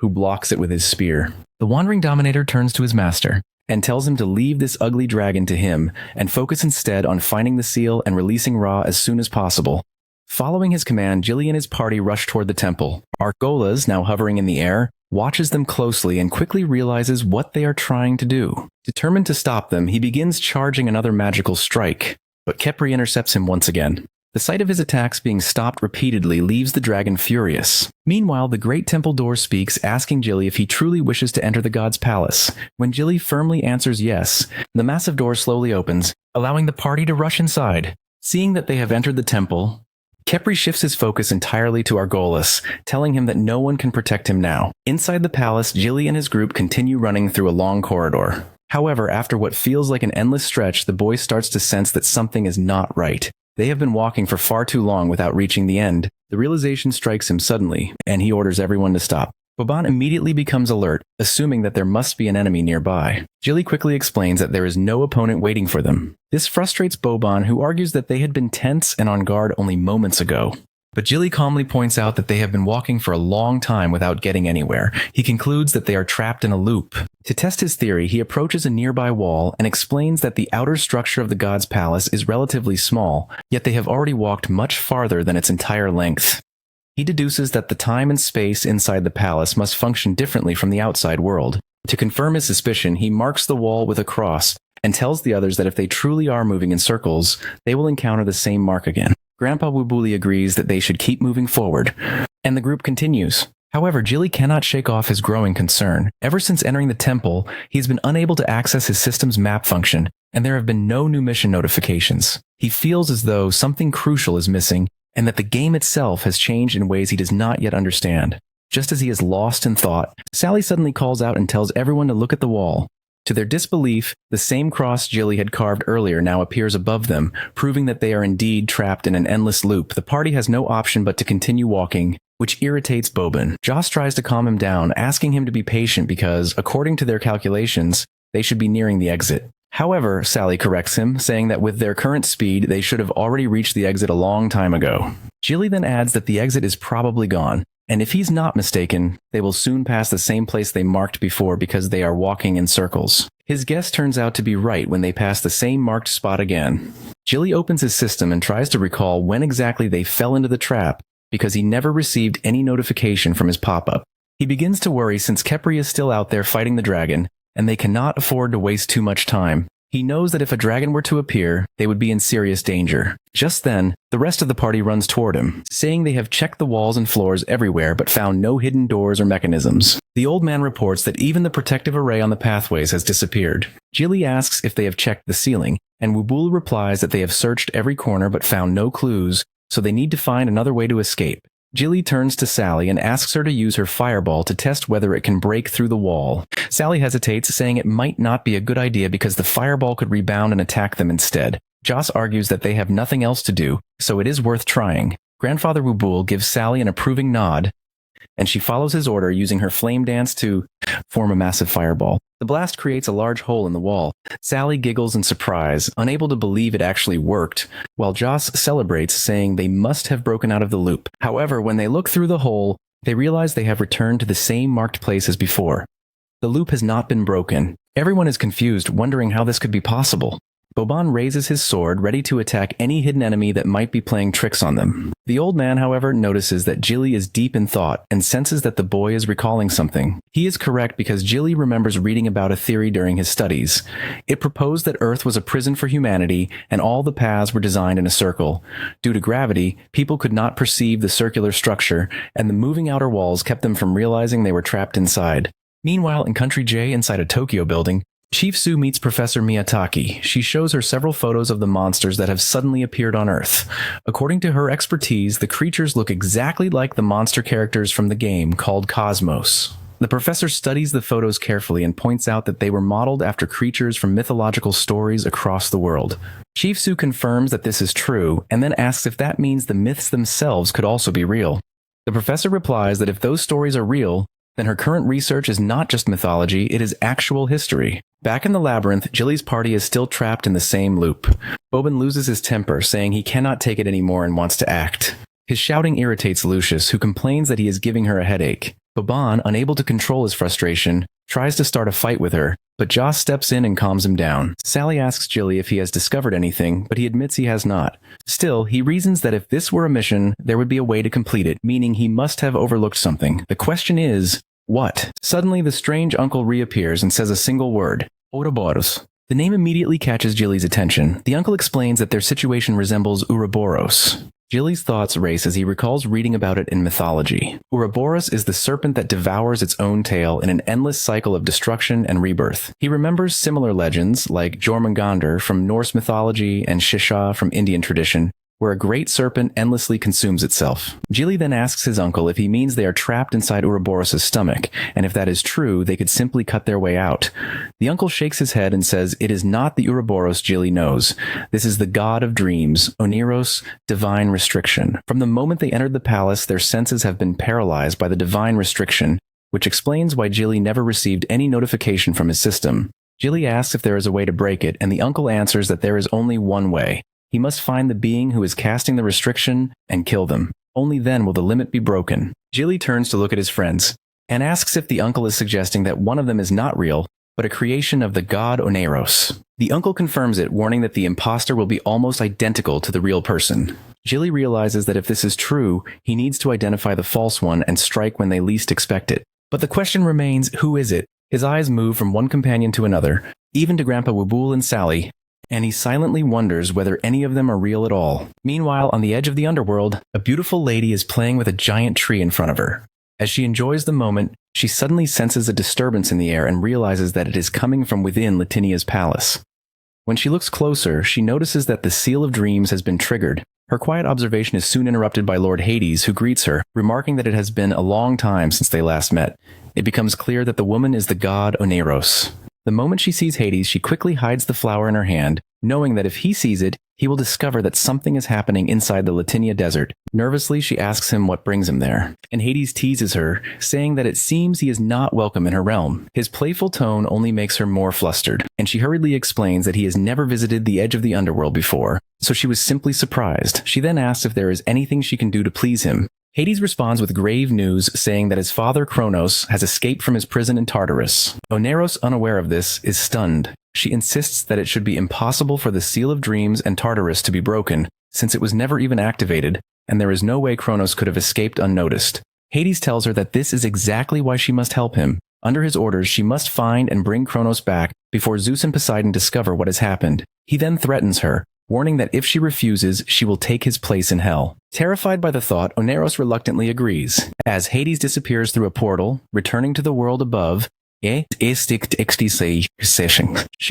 who blocks it with his spear. The Wandering Dominator turns to his master and tells him to leave this ugly dragon to him and focus instead on finding the seal and releasing Ra as soon as possible. Following his command, Jilly and his party rush toward the temple. Argolas, now hovering in the air, watches them closely and quickly realizes what they are trying to do. Determined to stop them, he begins charging another magical strike, but Kepri intercepts him once again. The sight of his attacks being stopped repeatedly leaves the dragon furious. Meanwhile, the great temple door speaks, asking Jilly if he truly wishes to enter the god's palace. When Jilly firmly answers yes, the massive door slowly opens, allowing the party to rush inside. Seeing that they have entered the temple, Kepri shifts his focus entirely to Argolas, telling him that no one can protect him now. Inside the palace, Jilly and his group continue running through a long corridor. However, after what feels like an endless stretch, the boy starts to sense that something is not right. They have been walking for far too long without reaching the end. The realization strikes him suddenly, and he orders everyone to stop. Boban immediately becomes alert, assuming that there must be an enemy nearby. Jilly quickly explains that there is no opponent waiting for them. This frustrates Boban, who argues that they had been tense and on guard only moments ago. But Jilly calmly points out that they have been walking for a long time without getting anywhere. He concludes that they are trapped in a loop. To test his theory, he approaches a nearby wall and explains that the outer structure of the god's palace is relatively small, yet they have already walked much farther than its entire length. He deduces that the time and space inside the palace must function differently from the outside world. To confirm his suspicion, he marks the wall with a cross and tells the others that if they truly are moving in circles, they will encounter the same mark again. Grandpa Wubuli agrees that they should keep moving forward, and the group continues. However, Jilly cannot shake off his growing concern. Ever since entering the temple, he's been unable to access his system's map function, and there have been no new mission notifications. He feels as though something crucial is missing, and that the game itself has changed in ways he does not yet understand. Just as he is lost in thought, Sally suddenly calls out and tells everyone to look at the wall. To their disbelief, the same cross Jilly had carved earlier now appears above them, proving that they are indeed trapped in an endless loop. The party has no option but to continue walking, which irritates Boban. Joss tries to calm him down, asking him to be patient because, according to their calculations, they should be nearing the exit. However, Sally corrects him, saying that with their current speed, they should have already reached the exit a long time ago. Jilly then adds that the exit is probably gone, and if he's not mistaken, they will soon pass the same place they marked before because they are walking in circles. His guess turns out to be right when they pass the same marked spot again. Jilly opens his system and tries to recall when exactly they fell into the trap because he never received any notification from his pop-up. He begins to worry since Kepri is still out there fighting the dragon, and they cannot afford to waste too much time. He knows that if a dragon were to appear, they would be in serious danger. Just then, the rest of the party runs toward him, saying they have checked the walls and floors everywhere but found no hidden doors or mechanisms. The old man reports that even the protective array on the pathways has disappeared. Jilly asks if they have checked the ceiling, and Wubul replies that they have searched every corner but found no clues, so they need to find another way to escape. Jilly turns to Sally and asks her to use her fireball to test whether it can break through the wall. Sally hesitates, saying it might not be a good idea because the fireball could rebound and attack them instead. Joss argues that they have nothing else to do, so it is worth trying. Grandfather Wubul gives Sally an approving nod and she follows his order using her flame dance to form a massive fireball. The blast creates a large hole in the wall. Sally giggles in surprise, unable to believe it actually worked, while Joss celebrates, saying they must have broken out of the loop. However, when they look through the hole, they realize they have returned to the same marked place as before. The loop has not been broken. Everyone is confused, wondering how this could be possible. Boban raises his sword, ready to attack any hidden enemy that might be playing tricks on them. The old man, however, notices that Jilly is deep in thought and senses that the boy is recalling something. He is correct because Jilly remembers reading about a theory during his studies. It proposed that Earth was a prison for humanity and all the paths were designed in a circle. Due to gravity, people could not perceive the circular structure, and the moving outer walls kept them from realizing they were trapped inside. Meanwhile, in Country J, inside a Tokyo building, Chief Sue meets Professor Miyataki. She shows her several photos of the monsters that have suddenly appeared on Earth. According to her expertise, the creatures look exactly like the monster characters from the game called Cosmos. The professor studies the photos carefully and points out that they were modeled after creatures from mythological stories across the world. Chief Sue confirms that this is true, and then asks if that means the myths themselves could also be real. The professor replies that if those stories are real, then her current research is not just mythology, it is actual history. Back in the labyrinth, Jilly's party is still trapped in the same loop. Boban loses his temper, saying he cannot take it anymore and wants to act. His shouting irritates Lucius, who complains that he is giving her a headache. Boban, unable to control his frustration, tries to start a fight with her, but Joss steps in and calms him down. Sally asks Jilly if he has discovered anything, but he admits he has not. Still, he reasons that if this were a mission, there would be a way to complete it, meaning he must have overlooked something. The question is, what? Suddenly, the strange uncle reappears and says a single word, Ouroboros. The name immediately catches Jilly's attention. The uncle explains that their situation resembles Ouroboros. Jilly's thoughts race as he recalls reading about it in mythology. Ouroboros is the serpent that devours its own tail in an endless cycle of destruction and rebirth. He remembers similar legends like Jormungandr from Norse mythology and Shisha from Indian tradition, where a great serpent endlessly consumes itself. Jilly then asks his uncle if he means they are trapped inside Ouroboros' stomach, and if that is true, they could simply cut their way out. The uncle shakes his head and says it is not the Ouroboros Jilly knows. This is the god of dreams, Oneros, divine restriction. From the moment they entered the palace, their senses have been paralyzed by the divine restriction, which explains why Jilly never received any notification from his system. Jilly asks if there is a way to break it, and the uncle answers that there is only one way. He must find the being who is casting the restriction and kill them. Only then will the limit be broken. Jilly turns to look at his friends and asks if the uncle is suggesting that one of them is not real, but a creation of the god Oneros. The uncle confirms it, warning that the imposter will be almost identical to the real person. Jilly realizes that if this is true, he needs to identify the false one and strike when they least expect it. But the question remains, who is it? His eyes move from one companion to another, even to Grandpa Wubul and Sally, and he silently wonders whether any of them are real at all. Meanwhile, on the edge of the underworld, a beautiful lady is playing with a giant tree in front of her. As she enjoys the moment, she suddenly senses a disturbance in the air and realizes that it is coming from within Latinia's palace. When she looks closer, she notices that the Seal of Dreams has been triggered. Her quiet observation is soon interrupted by Lord Hades, who greets her, remarking that it has been a long time since they last met. It becomes clear that the woman is the god Oneros. The moment she sees Hades, she quickly hides the flower in her hand, knowing that if he sees it, he will discover that something is happening inside the Latinia desert. Nervously, she asks him what brings him there, and Hades teases her, saying that it seems he is not welcome in her realm. His playful tone only makes her more flustered, and she hurriedly explains that he has never visited the edge of the underworld before, so she was simply surprised. She then asks if there is anything she can do to please him. Hades responds with grave news, saying that his father Kronos has escaped from his prison in Tartarus. Oneros, unaware of this, is stunned. She insists that it should be impossible for the Seal of Dreams and Tartarus to be broken, since it was never even activated, and there is no way Kronos could have escaped unnoticed. Hades tells her that this is exactly why she must help him. Under his orders, she must find and bring Kronos back before Zeus and Poseidon discover what has happened. He then threatens her, warning that if she refuses, she will take his place in hell. Terrified by the thought, Oneros reluctantly agrees. As Hades disappears through a portal, returning to the world above, she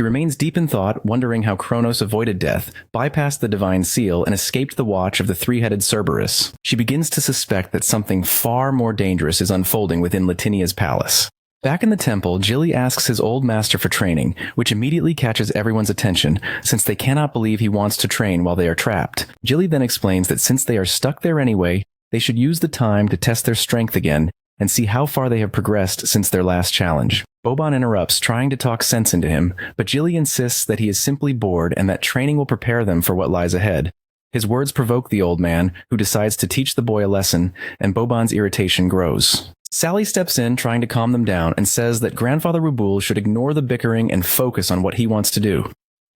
remains deep in thought, wondering how Kronos avoided death, bypassed the divine seal, and escaped the watch of the three-headed Cerberus. She begins to suspect that something far more dangerous is unfolding within Latinia's palace. Back in the temple, Jilly asks his old master for training, which immediately catches everyone's attention, since they cannot believe he wants to train while they are trapped. Jilly then explains that since they are stuck there anyway, They should use the time to test their strength again and see how far they have progressed since their last challenge. Boban interrupts, trying to talk sense into him, but Jilly insists that he is simply bored and that training will prepare them for what lies ahead. His words provoke the old man, who decides to teach the boy a lesson, and Boban's irritation grows. Sally steps in, trying to calm them down, and says that Grandfather Wubul should ignore the bickering and focus on what he wants to do.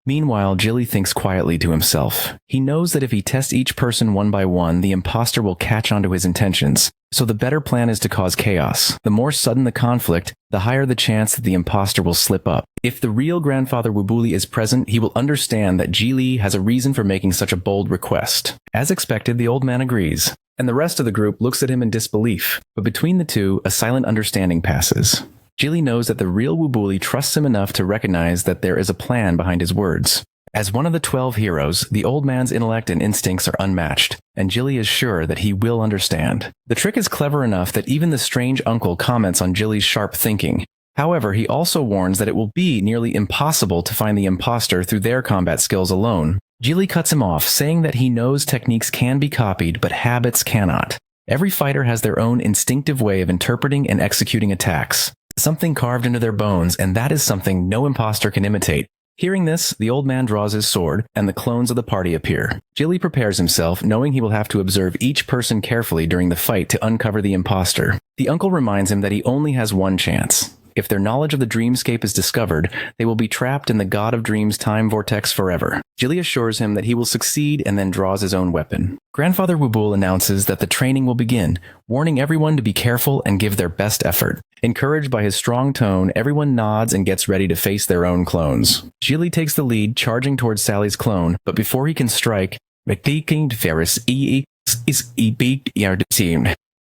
Meanwhile, Jilly thinks quietly to himself. He knows that if he tests each person one by one, the imposter will catch on to his intentions. So the better plan is to cause chaos. The more sudden the conflict, the higher the chance that the imposter will slip up. If the real Grandfather Wubuli is present, he will understand that Jilly has a reason for making such a bold request. As expected, the old man agrees, and the rest of the group looks at him in disbelief. But between the two, a silent understanding passes. Jilly knows that the real Wubuli trusts him enough to recognize that there is a plan behind his words. As one of the 12 heroes, the old man's intellect and instincts are unmatched, and Jilly is sure that he will understand. The trick is clever enough that even the strange uncle comments on Jilly's sharp thinking. However, he also warns that it will be nearly impossible to find the imposter through their combat skills alone. Jilly cuts him off, saying that he knows techniques can be copied, but habits cannot. Every fighter has their own instinctive way of interpreting and executing attacks. Something carved into their bones, and that is something no imposter can imitate. Hearing this, the old man draws his sword, and the clones of the party appear. Jilly prepares himself, knowing he will have to observe each person carefully during the fight to uncover the imposter. The uncle reminds him that he only has one chance. If their knowledge of the dreamscape is discovered, they will be trapped in the God of Dreams time vortex forever. Jilly assures him that he will succeed and then draws his own weapon. Grandfather Wubul announces that the training will begin, warning everyone to be careful and give their best effort. Encouraged by his strong tone, everyone nods and gets ready to face their own clones. Jilly takes the lead, charging towards Sally's clone, but before he can strike,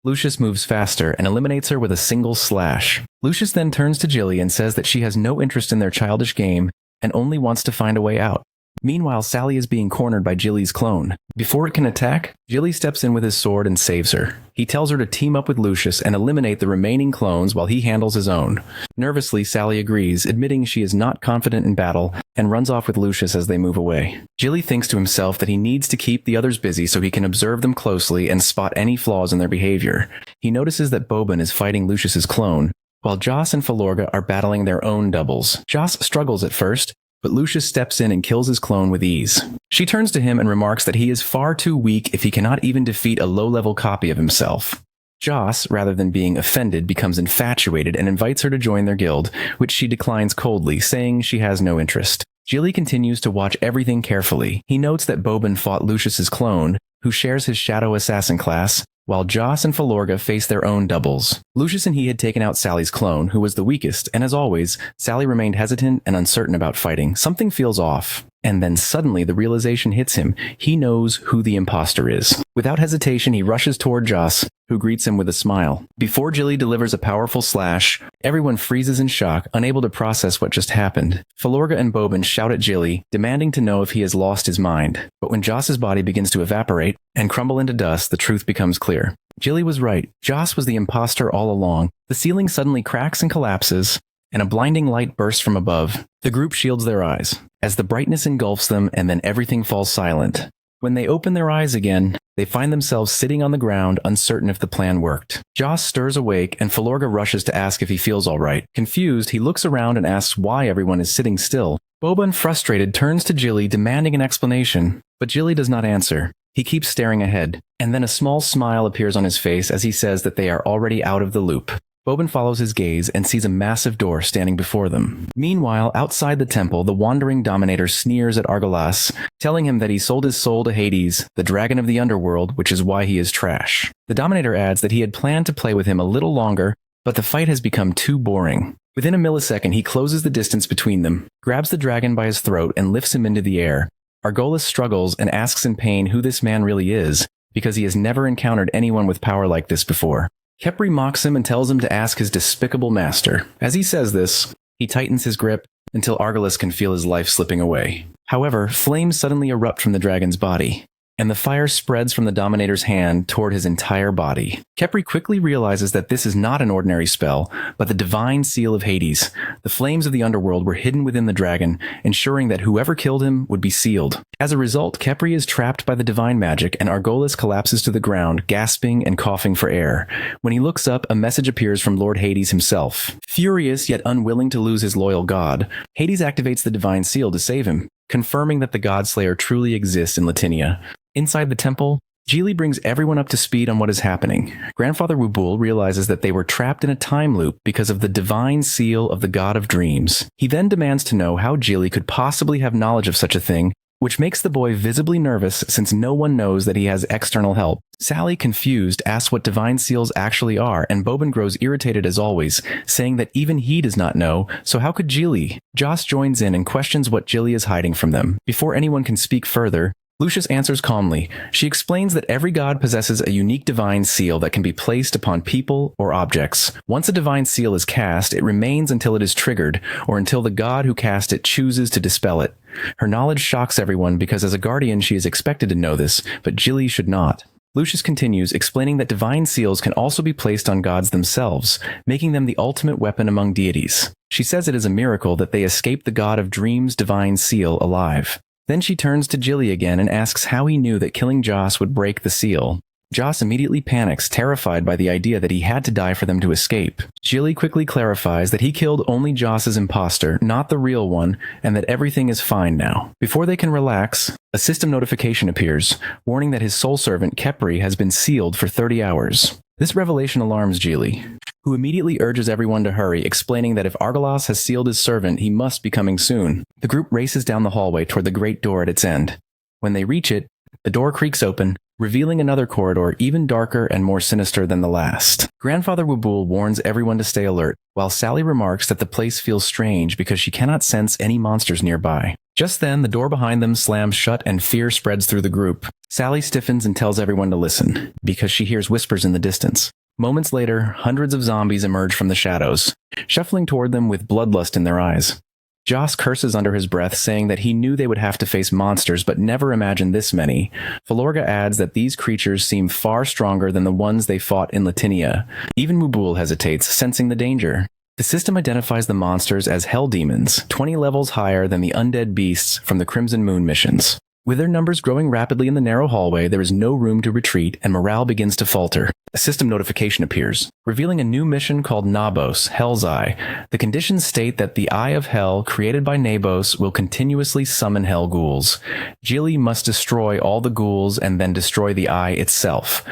Lucius moves faster and eliminates her with a single slash. Lucius then turns to Jilly and says that she has no interest in their childish game and only wants to find a way out. Meanwhile, Sally is being cornered by Jilly's clone. Before it can attack, Jilly steps in with his sword and saves her. He tells her to team up with Lucius and eliminate the remaining clones while he handles his own. Nervously, Sally agrees, admitting she is not confident in battle, and runs off with Lucius as they move away. Jilly thinks to himself that he needs to keep the others busy so he can observe them closely and spot any flaws in their behavior. He notices that Boban is fighting Lucius's clone, while Joss and Falorga are battling their own doubles. Joss struggles at first, but Lucius steps in and kills his clone with ease. She turns to him and remarks that he is far too weak if he cannot even defeat a low-level copy of himself. Joss, rather than being offended, becomes infatuated and invites her to join their guild, which she declines coldly, saying she has no interest. Jilly continues to watch everything carefully. He notes that Boban fought Lucius's clone, who shares his shadow assassin class, while Joss and Falorga face their own doubles. Lucius and he had taken out Sally's clone, who was the weakest, and as always, Sally remained hesitant and uncertain about fighting. Something feels off. And then suddenly the realization hits him. He knows who the imposter is. Without hesitation, he rushes toward Joss, who greets him with a smile. Before Jilly delivers a powerful slash, everyone freezes in shock, unable to process what just happened. Falorga and Boban shout at Jilly, demanding to know if he has lost his mind. But when Joss's body begins to evaporate and crumble into dust, the truth becomes clear. Jilly was right. Joss was the imposter all along. The ceiling suddenly cracks and collapses, and a blinding light bursts from above. The group shields their eyes, as the brightness engulfs them, and then everything falls silent. When they open their eyes again, they find themselves sitting on the ground, uncertain if the plan worked. Joss stirs awake, and Falorga rushes to ask if he feels all right. Confused, he looks around and asks why everyone is sitting still. Boban, frustrated, turns to Jilly, demanding an explanation, but Jilly does not answer. He keeps staring ahead, and then a small smile appears on his face as he says that they are already out of the loop. Boban follows his gaze and sees a massive door standing before them. Meanwhile, outside the temple, the wandering dominator sneers at Argalas, telling him that he sold his soul to Hades, the dragon of the underworld, which is why he is trash. The dominator adds that he had planned to play with him a little longer, but the fight has become too boring. Within a millisecond, he closes the distance between them, grabs the dragon by his throat, and lifts him into the air. Argolas struggles and asks in pain who this man really is, because he has never encountered anyone with power like this before. Khepri mocks him and tells him to ask his despicable master. As he says this, he tightens his grip until Argalas can feel his life slipping away. However, flames suddenly erupt from the dragon's body. and the fire spreads from the Dominator's hand toward his entire body. Khepri quickly realizes that this is not an ordinary spell, but the divine seal of Hades. The flames of the underworld were hidden within the dragon, ensuring that whoever killed him would be sealed. As a result, Khepri is trapped by the divine magic, and Argolis collapses to the ground, gasping and coughing for air. When he looks up, a message appears from Lord Hades himself. Furious yet unwilling to lose his loyal god, Hades activates the divine seal to save him, confirming that the Godslayer truly exists in Latinia. Inside the temple, Geely brings everyone up to speed on what is happening. Grandfather Wubul realizes that they were trapped in a time loop because of the divine seal of the God of Dreams. He then demands to know how Geely could possibly have knowledge of such a thing, which makes the boy visibly nervous since no one knows that he has external help. Sally, confused, asks what divine seals actually are, and Boban grows irritated as always, saying that even he does not know, so how could Geely? Joss joins in and questions what Geely is hiding from them. Before anyone can speak further, Lucius answers calmly. She explains that every god possesses a unique divine seal that can be placed upon people or objects. Once a divine seal is cast, it remains until it is triggered, or until the god who cast it chooses to dispel it. Her knowledge shocks everyone because as a guardian she is expected to know this, but Geely should not. Lucius continues, explaining that divine seals can also be placed on gods themselves, making them the ultimate weapon among deities. She says it is a miracle that they escaped the God of Dreams' divine seal alive. Then she turns to Geely again and asks how he knew that killing Joss would break the seal. Joss immediately panics, terrified by the idea that he had to die for them to escape. Geely quickly clarifies that he killed only Joss's imposter, not the real one, and that everything is fine now. Before they can relax, a system notification appears, warning that his soul servant Khepri has been sealed for 30 hours. This revelation alarms Geely, who immediately urges everyone to hurry, explaining that if Argolas has sealed his servant, he must be coming soon. The group races down the hallway toward the great door at its end. When they reach it, the door creaks open, revealing another corridor even darker and more sinister than the last. Grandfather Wubul warns everyone to stay alert, while Sally remarks that the place feels strange because she cannot sense any monsters nearby. Just then, the door behind them slams shut and fear spreads through the group. Sally stiffens and tells everyone to listen, because she hears whispers in the distance. Moments later, hundreds of zombies emerge from the shadows, shuffling toward them with bloodlust in their eyes. Joss curses under his breath, saying that he knew they would have to face monsters but never imagined this many. Falorga adds that these creatures seem far stronger than the ones they fought in Latinia. Even Wubul hesitates, sensing the danger. The system identifies the monsters as hell demons, 20 levels higher than the undead beasts from the Crimson Moon missions. With their numbers growing rapidly in the narrow hallway, there is no room to retreat, and morale begins to falter. A system notification appears, revealing a new mission called Nabos, Hell's Eye. The conditions state that the Eye of Hell, created by Nabos, will continuously summon hell ghouls. Geely must destroy all the ghouls and then destroy the Eye itself.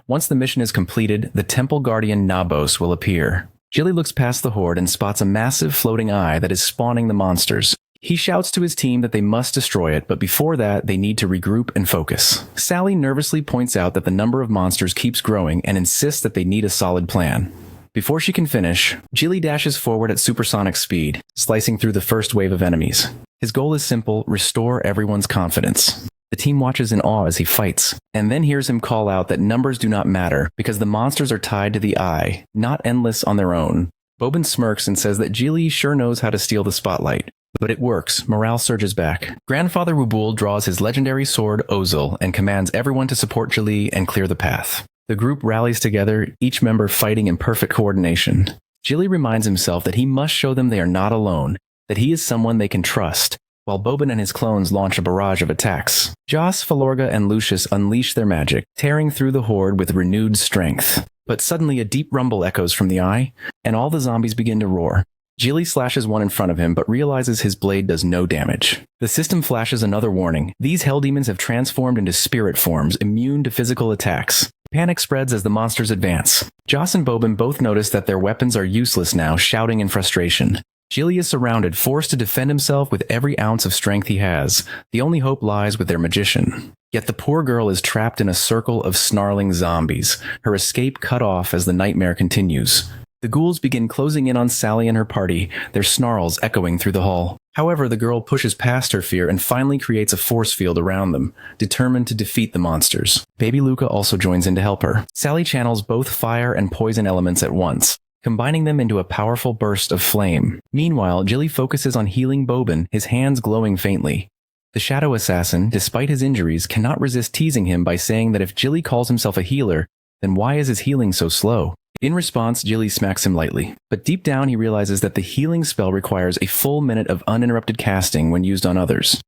Once the mission is completed, the Temple Guardian Nabos will appear. Geely looks past the horde and spots a massive floating eye that is spawning the monsters. He shouts to his team that they must destroy it, but before that, they need to regroup and focus. Sally nervously points out that the number of monsters keeps growing and insists that they need a solid plan. Before she can finish, Geely dashes forward at supersonic speed, slicing through the first wave of enemies. His goal is simple: restore everyone's confidence. The team watches in awe as he fights, and then hears him call out that numbers do not matter because the monsters are tied to the eye, not endless on their own. Boban smirks and says that Geely sure knows how to steal the spotlight. But it works. Morale surges back. Grandfather Wubul draws his legendary sword, Ozil, and commands everyone to support Geely and clear the path. The group rallies together, each member fighting in perfect coordination. Geely reminds himself that he must show them they are not alone, that he is someone they can trust, while Boban and his clones launch a barrage of attacks. Joss, Falorga, and Lucius unleash their magic, tearing through the horde with renewed strength. But suddenly a deep rumble echoes from the eye, and all the zombies begin to roar. Geely slashes one in front of him, but realizes his blade does no damage. The system flashes another warning. These hell demons have transformed into spirit forms, immune to physical attacks. Panic spreads as the monsters advance. Joss and Boban both notice that their weapons are useless now, shouting in frustration. Geely is surrounded, forced to defend himself with every ounce of strength he has. The only hope lies with their magician. Yet the poor girl is trapped in a circle of snarling zombies, her escape cut off as the nightmare continues. The ghouls begin closing in on Sally and her party, their snarls echoing through the hall. However, the girl pushes past her fear and finally creates a force field around them, determined to defeat the monsters. Baby Luca also joins in to help her. Sally channels both fire and poison elements at once, combining them into a powerful burst of flame. Meanwhile, Geely focuses on healing Boban, his hands glowing faintly. The Shadow Assassin, despite his injuries, cannot resist teasing him by saying that if Jilly calls himself a healer, then why is his healing so slow? In response, Jilly smacks him lightly, but deep down he realizes that the healing spell requires a full minute of uninterrupted casting when used on others.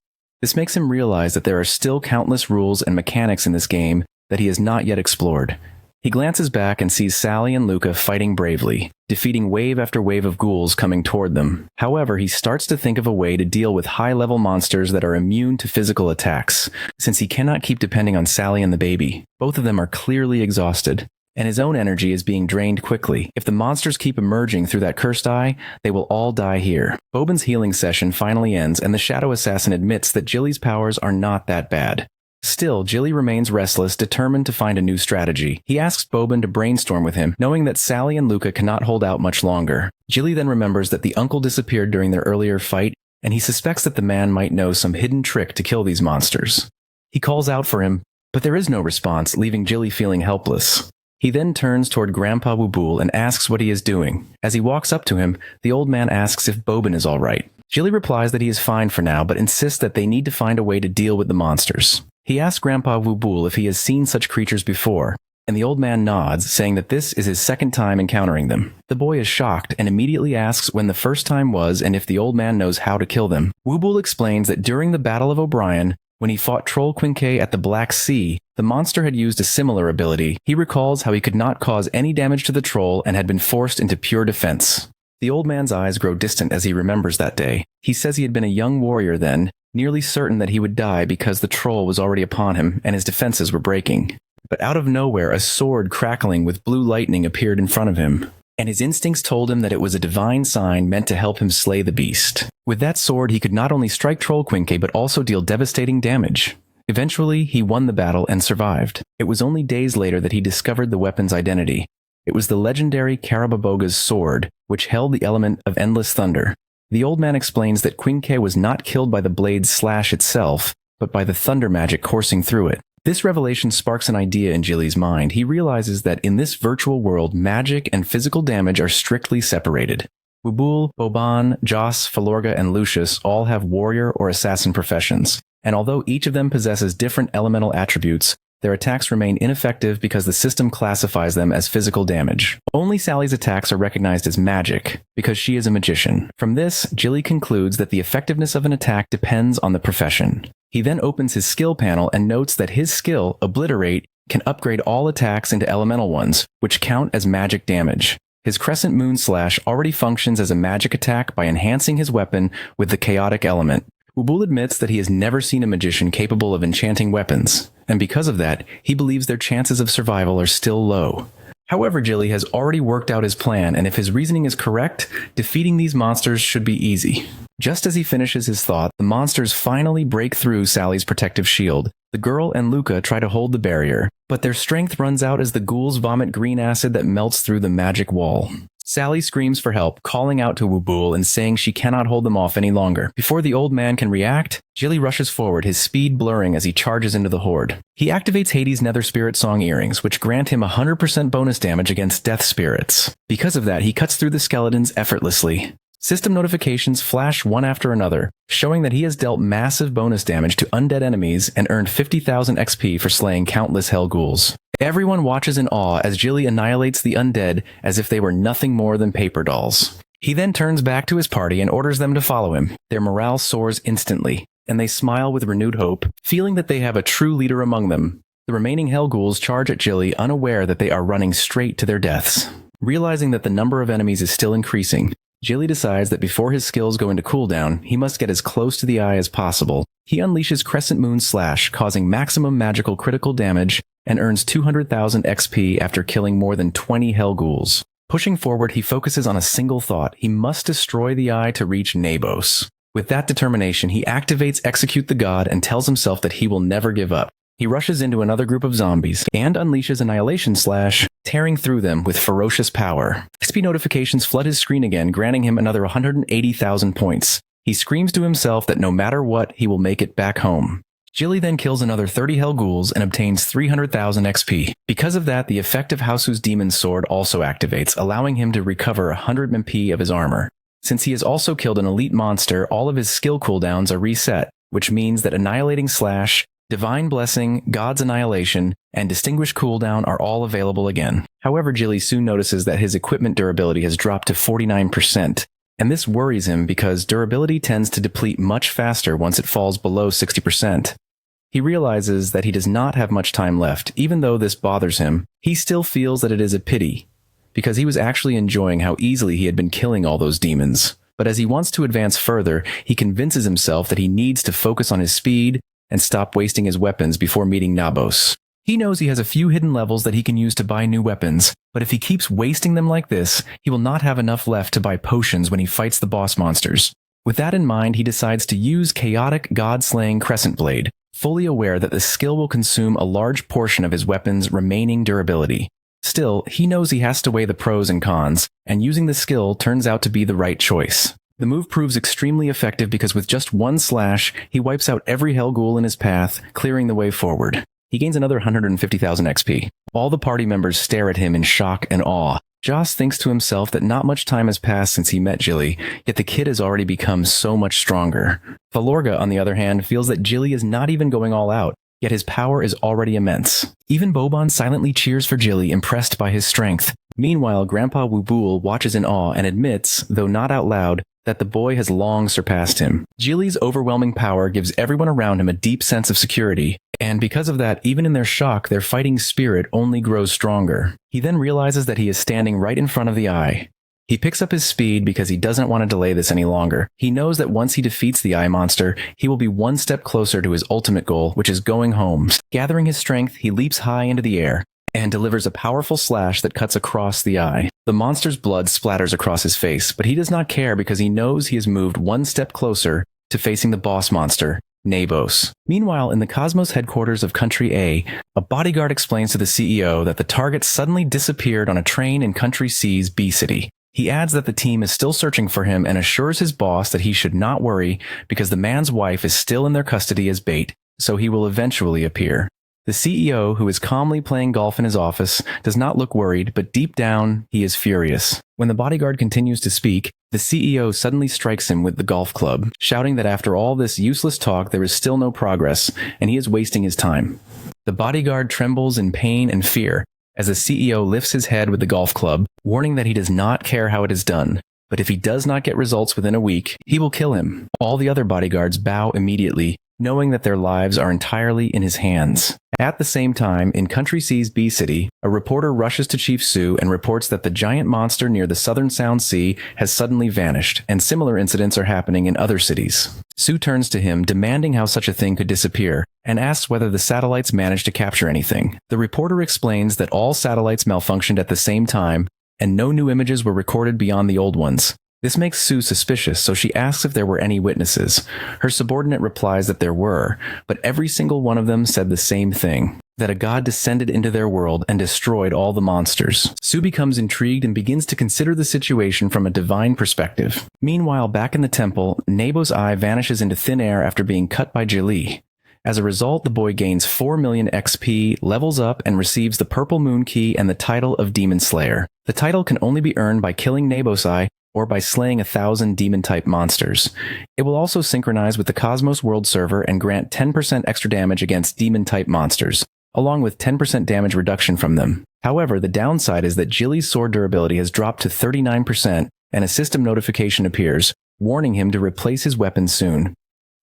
This makes him realize that there are still countless rules and mechanics in this game that he has not yet explored. He glances back and sees Sally and Luca fighting bravely, defeating wave after wave of ghouls coming toward them. However, he starts to think of a way to deal with high-level monsters that are immune to physical attacks, since he cannot keep depending on Sally and the baby. Both of them are clearly exhausted, and his own energy is being drained quickly. If the monsters keep emerging through that cursed eye, they will all die here. Boban's healing session finally ends, and the Shadow Assassin admits that Jilly's powers are not that bad. Still, Jilly remains restless, determined to find a new strategy. He asks Boban to brainstorm with him, knowing that Sally and Luca cannot hold out much longer. Jilly then remembers that the uncle disappeared during their earlier fight, and he suspects that the man might know some hidden trick to kill these monsters. He calls out for him, but there is no response, leaving Jilly feeling helpless. He then turns toward Grandpa Wubul and asks what he is doing. As he walks up to him, the old man asks if Boban is all right. Jilly replies that he is fine for now, but insists that they need to find a way to deal with the monsters. He asks Grandpa Wubul if he has seen such creatures before, and the old man nods, saying that this is his second time encountering them. The boy is shocked and immediately asks when the first time was and if the old man knows how to kill them. Wubul explains that during the Battle of O'Brien, when he fought Troll Quinkay at the Black Sea, the monster had used a similar ability. He recalls how he could not cause any damage to the troll and had been forced into pure defense. The old man's eyes grow distant as he remembers that day. He says he had been a young warrior then, nearly certain that he would die because the troll was already upon him and his defenses were breaking. But out of nowhere, a sword crackling with blue lightning appeared in front of him, and his instincts told him that it was a divine sign meant to help him slay the beast. With that sword, he could not only strike Troll Quinkay but also deal devastating damage. Eventually, he won the battle and survived. It was only days later that he discovered the weapon's identity. It was the legendary Karababoga's sword, which held the element of endless thunder. The old man explains that Quinkay was not killed by the blade's slash itself, but by the thunder magic coursing through it. This revelation sparks an idea in Jilly's mind. He realizes that in this virtual world, magic and physical damage are strictly separated. Wubul, Boban, Joss, Falorga, and Lucius all have warrior or assassin professions, and although each of them possesses different elemental attributes, their attacks remain ineffective because the system classifies them as physical damage. Only Sally's attacks are recognized as magic, because she is a magician. From this, Jilly concludes that the effectiveness of an attack depends on the profession. He then opens his skill panel and notes that his skill, Obliterate, can upgrade all attacks into elemental ones, which count as magic damage. His Crescent Moon Slash already functions as a magic attack by enhancing his weapon with the chaotic element. Wubul admits that he has never seen a magician capable of enchanting weapons, and because of that, he believes their chances of survival are still low. However, Jilly has already worked out his plan, and if his reasoning is correct, defeating these monsters should be easy. Just as he finishes his thought, the monsters finally break through Sally's protective shield. The girl and Luca try to hold the barrier, but their strength runs out as the ghouls vomit green acid that melts through the magic wall. Sally screams for help, calling out to Wubul and saying she cannot hold them off any longer. Before the old man can react, Jilly rushes forward, his speed blurring as he charges into the horde. He activates Hades' Nether Spirit Song earrings, which grant him 100% bonus damage against death spirits. Because of that, he cuts through the skeletons effortlessly. System notifications flash one after another, showing that he has dealt massive bonus damage to undead enemies and earned 50,000 XP for slaying countless hell ghouls. Everyone watches in awe as Jilly annihilates the undead as if they were nothing more than paper dolls. He then turns back to his party and orders them to follow him. Their morale soars instantly, and they smile with renewed hope, feeling that they have a true leader among them. The remaining hell ghouls charge at Jilly, unaware that they are running straight to their deaths. Realizing that the number of enemies is still increasing, Jilly decides that before his skills go into cooldown, he must get as close to the eye as possible. He unleashes Crescent Moon Slash, causing maximum magical critical damage, and earns 200,000 XP after killing more than 20 hell ghouls. Pushing forward, he focuses on a single thought. He must destroy the eye to reach Nabos. With that determination, he activates Execute the God and tells himself that he will never give up. He rushes into another group of zombies and unleashes Annihilation Slash, tearing through them with ferocious power. XP notifications flood his screen again, granting him another 180,000 points. He screams to himself that no matter what, he will make it back home. Jilly then kills another 30 hell ghouls and obtains 300,000 XP. Because of that, the effect of Hausu's Demon Sword also activates, allowing him to recover 100 MP of his armor. Since he has also killed an elite monster, all of his skill cooldowns are reset. which means that Annihilating Slash, Divine Blessing, God's Annihilation, and Distinguished Cooldown are all available again. However, Jilly soon notices that his equipment durability has dropped to 49%, and this worries him because durability tends to deplete much faster once it falls below 60%. He realizes that he does not have much time left. Even though this bothers him, he still feels that it is a pity, because he was actually enjoying how easily he had been killing all those demons. But as he wants to advance further, he convinces himself that he needs to focus on his speed and stop wasting his weapons before meeting Nabos. He knows he has a few hidden levels that he can use to buy new weapons, but if he keeps wasting them like this, he will not have enough left to buy potions when he fights the boss monsters. With that in mind, he decides to use Chaotic God-Slaying Crescent Blade, fully aware that the skill will consume a large portion of his weapon's remaining durability. Still, he knows he has to weigh the pros and cons, and using the skill turns out to be the right choice. The move proves extremely effective because with just one slash, he wipes out every Hell Ghoul in his path, clearing the way forward. He gains another 150,000 XP. All the party members stare at him in shock and awe. Joss thinks to himself that not much time has passed since he met Jilly, yet the kid has already become so much stronger. Valorga, on the other hand, feels that Jilly is not even going all out, yet his power is already immense. Even Boban silently cheers for Jilly, impressed by his strength. Meanwhile, Grandpa Wubul watches in awe and admits, though not out loud, that the boy has long surpassed him. Jilly's overwhelming power gives everyone around him a deep sense of security, and because of that, even in their shock, their fighting spirit only grows stronger. He then realizes that he is standing right in front of the Eye. He picks up his speed because he doesn't want to delay this any longer. He knows that once he defeats the Eye monster, he will be one step closer to his ultimate goal, which is going home. Gathering his strength, he leaps high into the air and delivers a powerful slash that cuts across the Eye. The monster's blood splatters across his face, but he does not care because he knows he has moved one step closer to facing the boss monster, Nabos. Meanwhile, in the Cosmos headquarters of Country a bodyguard explains to the CEO that the target suddenly disappeared on a train in Country C's B City. He adds that the team is still searching for him and assures his boss that he should not worry because the man's wife is still in their custody as bait, so he will eventually appear. The CEO, who is calmly playing golf in his office, does not look worried, but deep down, he is furious. When the bodyguard continues to speak, the CEO suddenly strikes him with the golf club, shouting that after all this useless talk, there is still no progress, and he is wasting his time. The bodyguard trembles in pain and fear as the CEO lifts his head with the golf club, warning that he does not care how it is done, but if he does not get results within a week, he will kill him. All the other bodyguards bow immediately, knowing that their lives are entirely in his hands. At the same time, in Country C's B City, a reporter rushes to Chief Su and reports that the giant monster near the Southern Sound Sea has suddenly vanished, and similar incidents are happening in other cities. Su turns to him, demanding how such a thing could disappear, and asks whether the satellites managed to capture anything. The reporter explains that all satellites malfunctioned at the same time, and no new images were recorded beyond the old ones. This makes Sue suspicious, so she asks if there were any witnesses. Her subordinate replies that there were, but every single one of them said the same thing, that a god descended into their world and destroyed all the monsters. Sue becomes intrigued and begins to consider the situation from a divine perspective. Meanwhile, back in the temple, Nabo's eye vanishes into thin air after being cut by Jili. As a result, the boy gains 4 million XP, levels up, and receives the Purple Moon Key and the title of Demon Slayer. The title can only be earned by killing Nabo's eye or by slaying 1,000 demon-type monsters. It will also synchronize with the Cosmos World server and grant 10% extra damage against demon-type monsters, along with 10% damage reduction from them. However, the downside is that Jilly's sword durability has dropped to 39%, and a system notification appears, warning him to replace his weapon soon.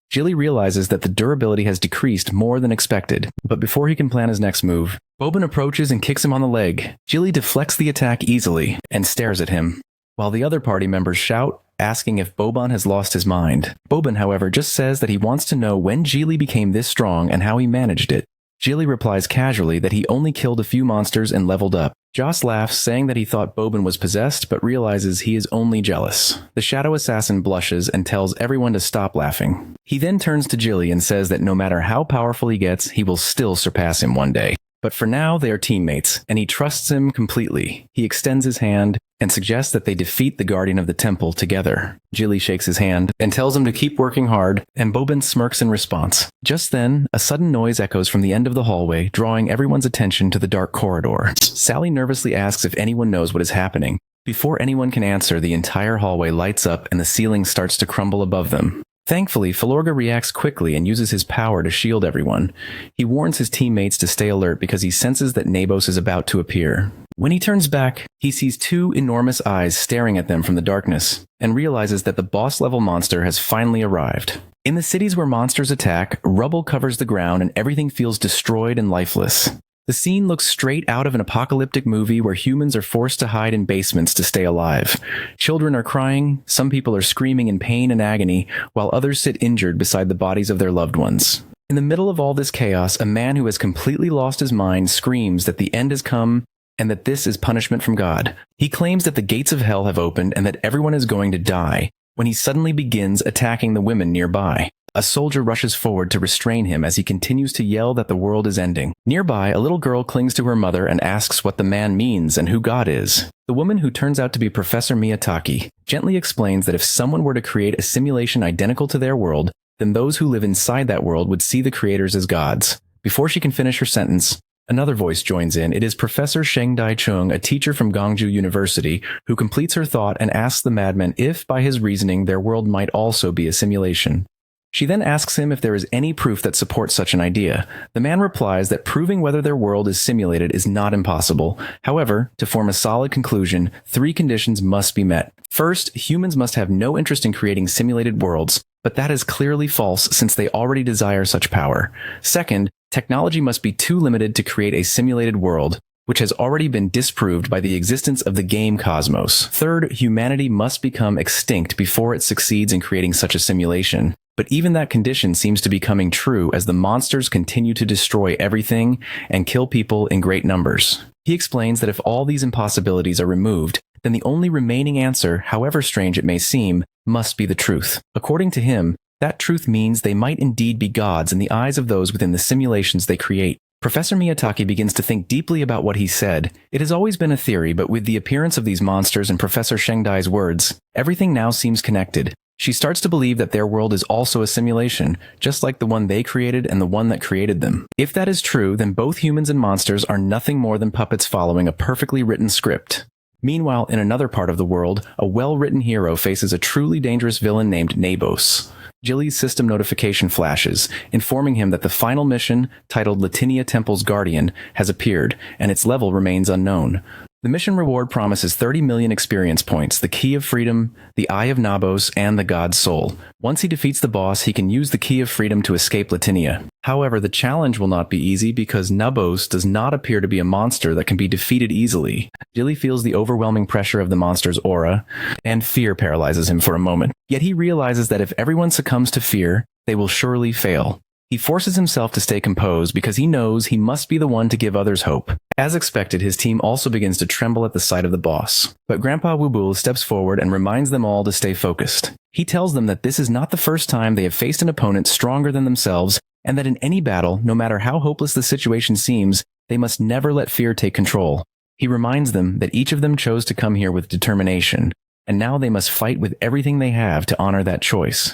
Jilly realizes that the durability has decreased more than expected, but before he can plan his next move, Boban approaches and kicks him on the leg. Jilly deflects the attack easily and stares at him, while the other party members shout, asking if Boban has lost his mind. Boban, however, just says that he wants to know when Jilly became this strong and how he managed it. Jilly replies casually that he only killed a few monsters and leveled up. Joss laughs, saying that he thought Boban was possessed, but realizes he is only jealous. The Shadow Assassin blushes and tells everyone to stop laughing. He then turns to Jilly and says that no matter how powerful he gets, he will still surpass him one day. But for now, they are teammates, and he trusts him completely. He extends his hand and suggests that they defeat the Guardian of the Temple together. Jilly shakes his hand and tells him to keep working hard, and Boban smirks in response. Just then, a sudden noise echoes from the end of the hallway, drawing everyone's attention to the dark corridor. Sally nervously asks if anyone knows what is happening. Before anyone can answer, the entire hallway lights up and the ceiling starts to crumble above them. Thankfully, Filorga reacts quickly and uses his power to shield everyone. He warns his teammates to stay alert because he senses that Nabos is about to appear. When he turns back, he sees two enormous eyes staring at them from the darkness, and realizes that the boss-level monster has finally arrived. In the cities where monsters attack, rubble covers the ground and everything feels destroyed and lifeless. The scene looks straight out of an apocalyptic movie where humans are forced to hide in basements to stay alive. Children are crying, some people are screaming in pain and agony, while others sit injured beside the bodies of their loved ones. In the middle of all this chaos, a man who has completely lost his mind screams that the end has come and that this is punishment from God. He claims that the gates of hell have opened and that everyone is going to die, when he suddenly begins attacking the women nearby. A soldier rushes forward to restrain him as he continues to yell that the world is ending. Nearby, a little girl clings to her mother and asks what the man means and who God is. The woman, who turns out to be Professor Miyataki, gently explains that if someone were to create a simulation identical to their world, then those who live inside that world would see the creators as gods. Before she can finish her sentence, another voice joins in. It is Professor Sheng Dai-chung, a teacher from Gwangju University, who completes her thought and asks the madman if, by his reasoning, their world might also be a simulation. She then asks him if there is any proof that supports such an idea. The man replies that proving whether their world is simulated is not impossible. However, to form a solid conclusion, 3 conditions must be met. First, humans must have no interest in creating simulated worlds, but that is clearly false since they already desire such power. Second, technology must be too limited to create a simulated world, which has already been disproved by the existence of the game cosmos. Third, humanity must become extinct before it succeeds in creating such a simulation. But even that condition seems to be coming true as the monsters continue to destroy everything and kill people in great numbers. He explains that if all these impossibilities are removed, then the only remaining answer, however strange it may seem, must be the truth. According to him, that truth means they might indeed be gods in the eyes of those within the simulations they create. Professor Miyataki begins to think deeply about what he said. It has always been a theory, but with the appearance of these monsters and Professor Shengdai's words, everything now seems connected. She starts to believe that their world is also a simulation, just like the one they created and the one that created them. If that is true, then both humans and monsters are nothing more than puppets following a perfectly written script. Meanwhile, in another part of the world, a well-written hero faces a truly dangerous villain named Nabos. Jilly's system notification flashes, informing him that the final mission, titled Latinia Temple's Guardian, has appeared, and its level remains unknown. The mission reward promises 30 million experience points, the Key of Freedom, the Eye of Nabos, and the God's Soul. Once he defeats the boss, he can use the Key of Freedom to escape Latinia. However, the challenge will not be easy because Nabos does not appear to be a monster that can be defeated easily. Jilly feels the overwhelming pressure of the monster's aura, and fear paralyzes him for a moment. Yet he realizes that if everyone succumbs to fear, they will surely fail. He forces himself to stay composed because he knows he must be the one to give others hope. As expected, his team also begins to tremble at the sight of the boss. But Grandpa Wubul steps forward and reminds them all to stay focused. He tells them that this is not the first time they have faced an opponent stronger than themselves, and that in any battle, no matter how hopeless the situation seems, they must never let fear take control. He reminds them that each of them chose to come here with determination, and now they must fight with everything they have to honor that choice.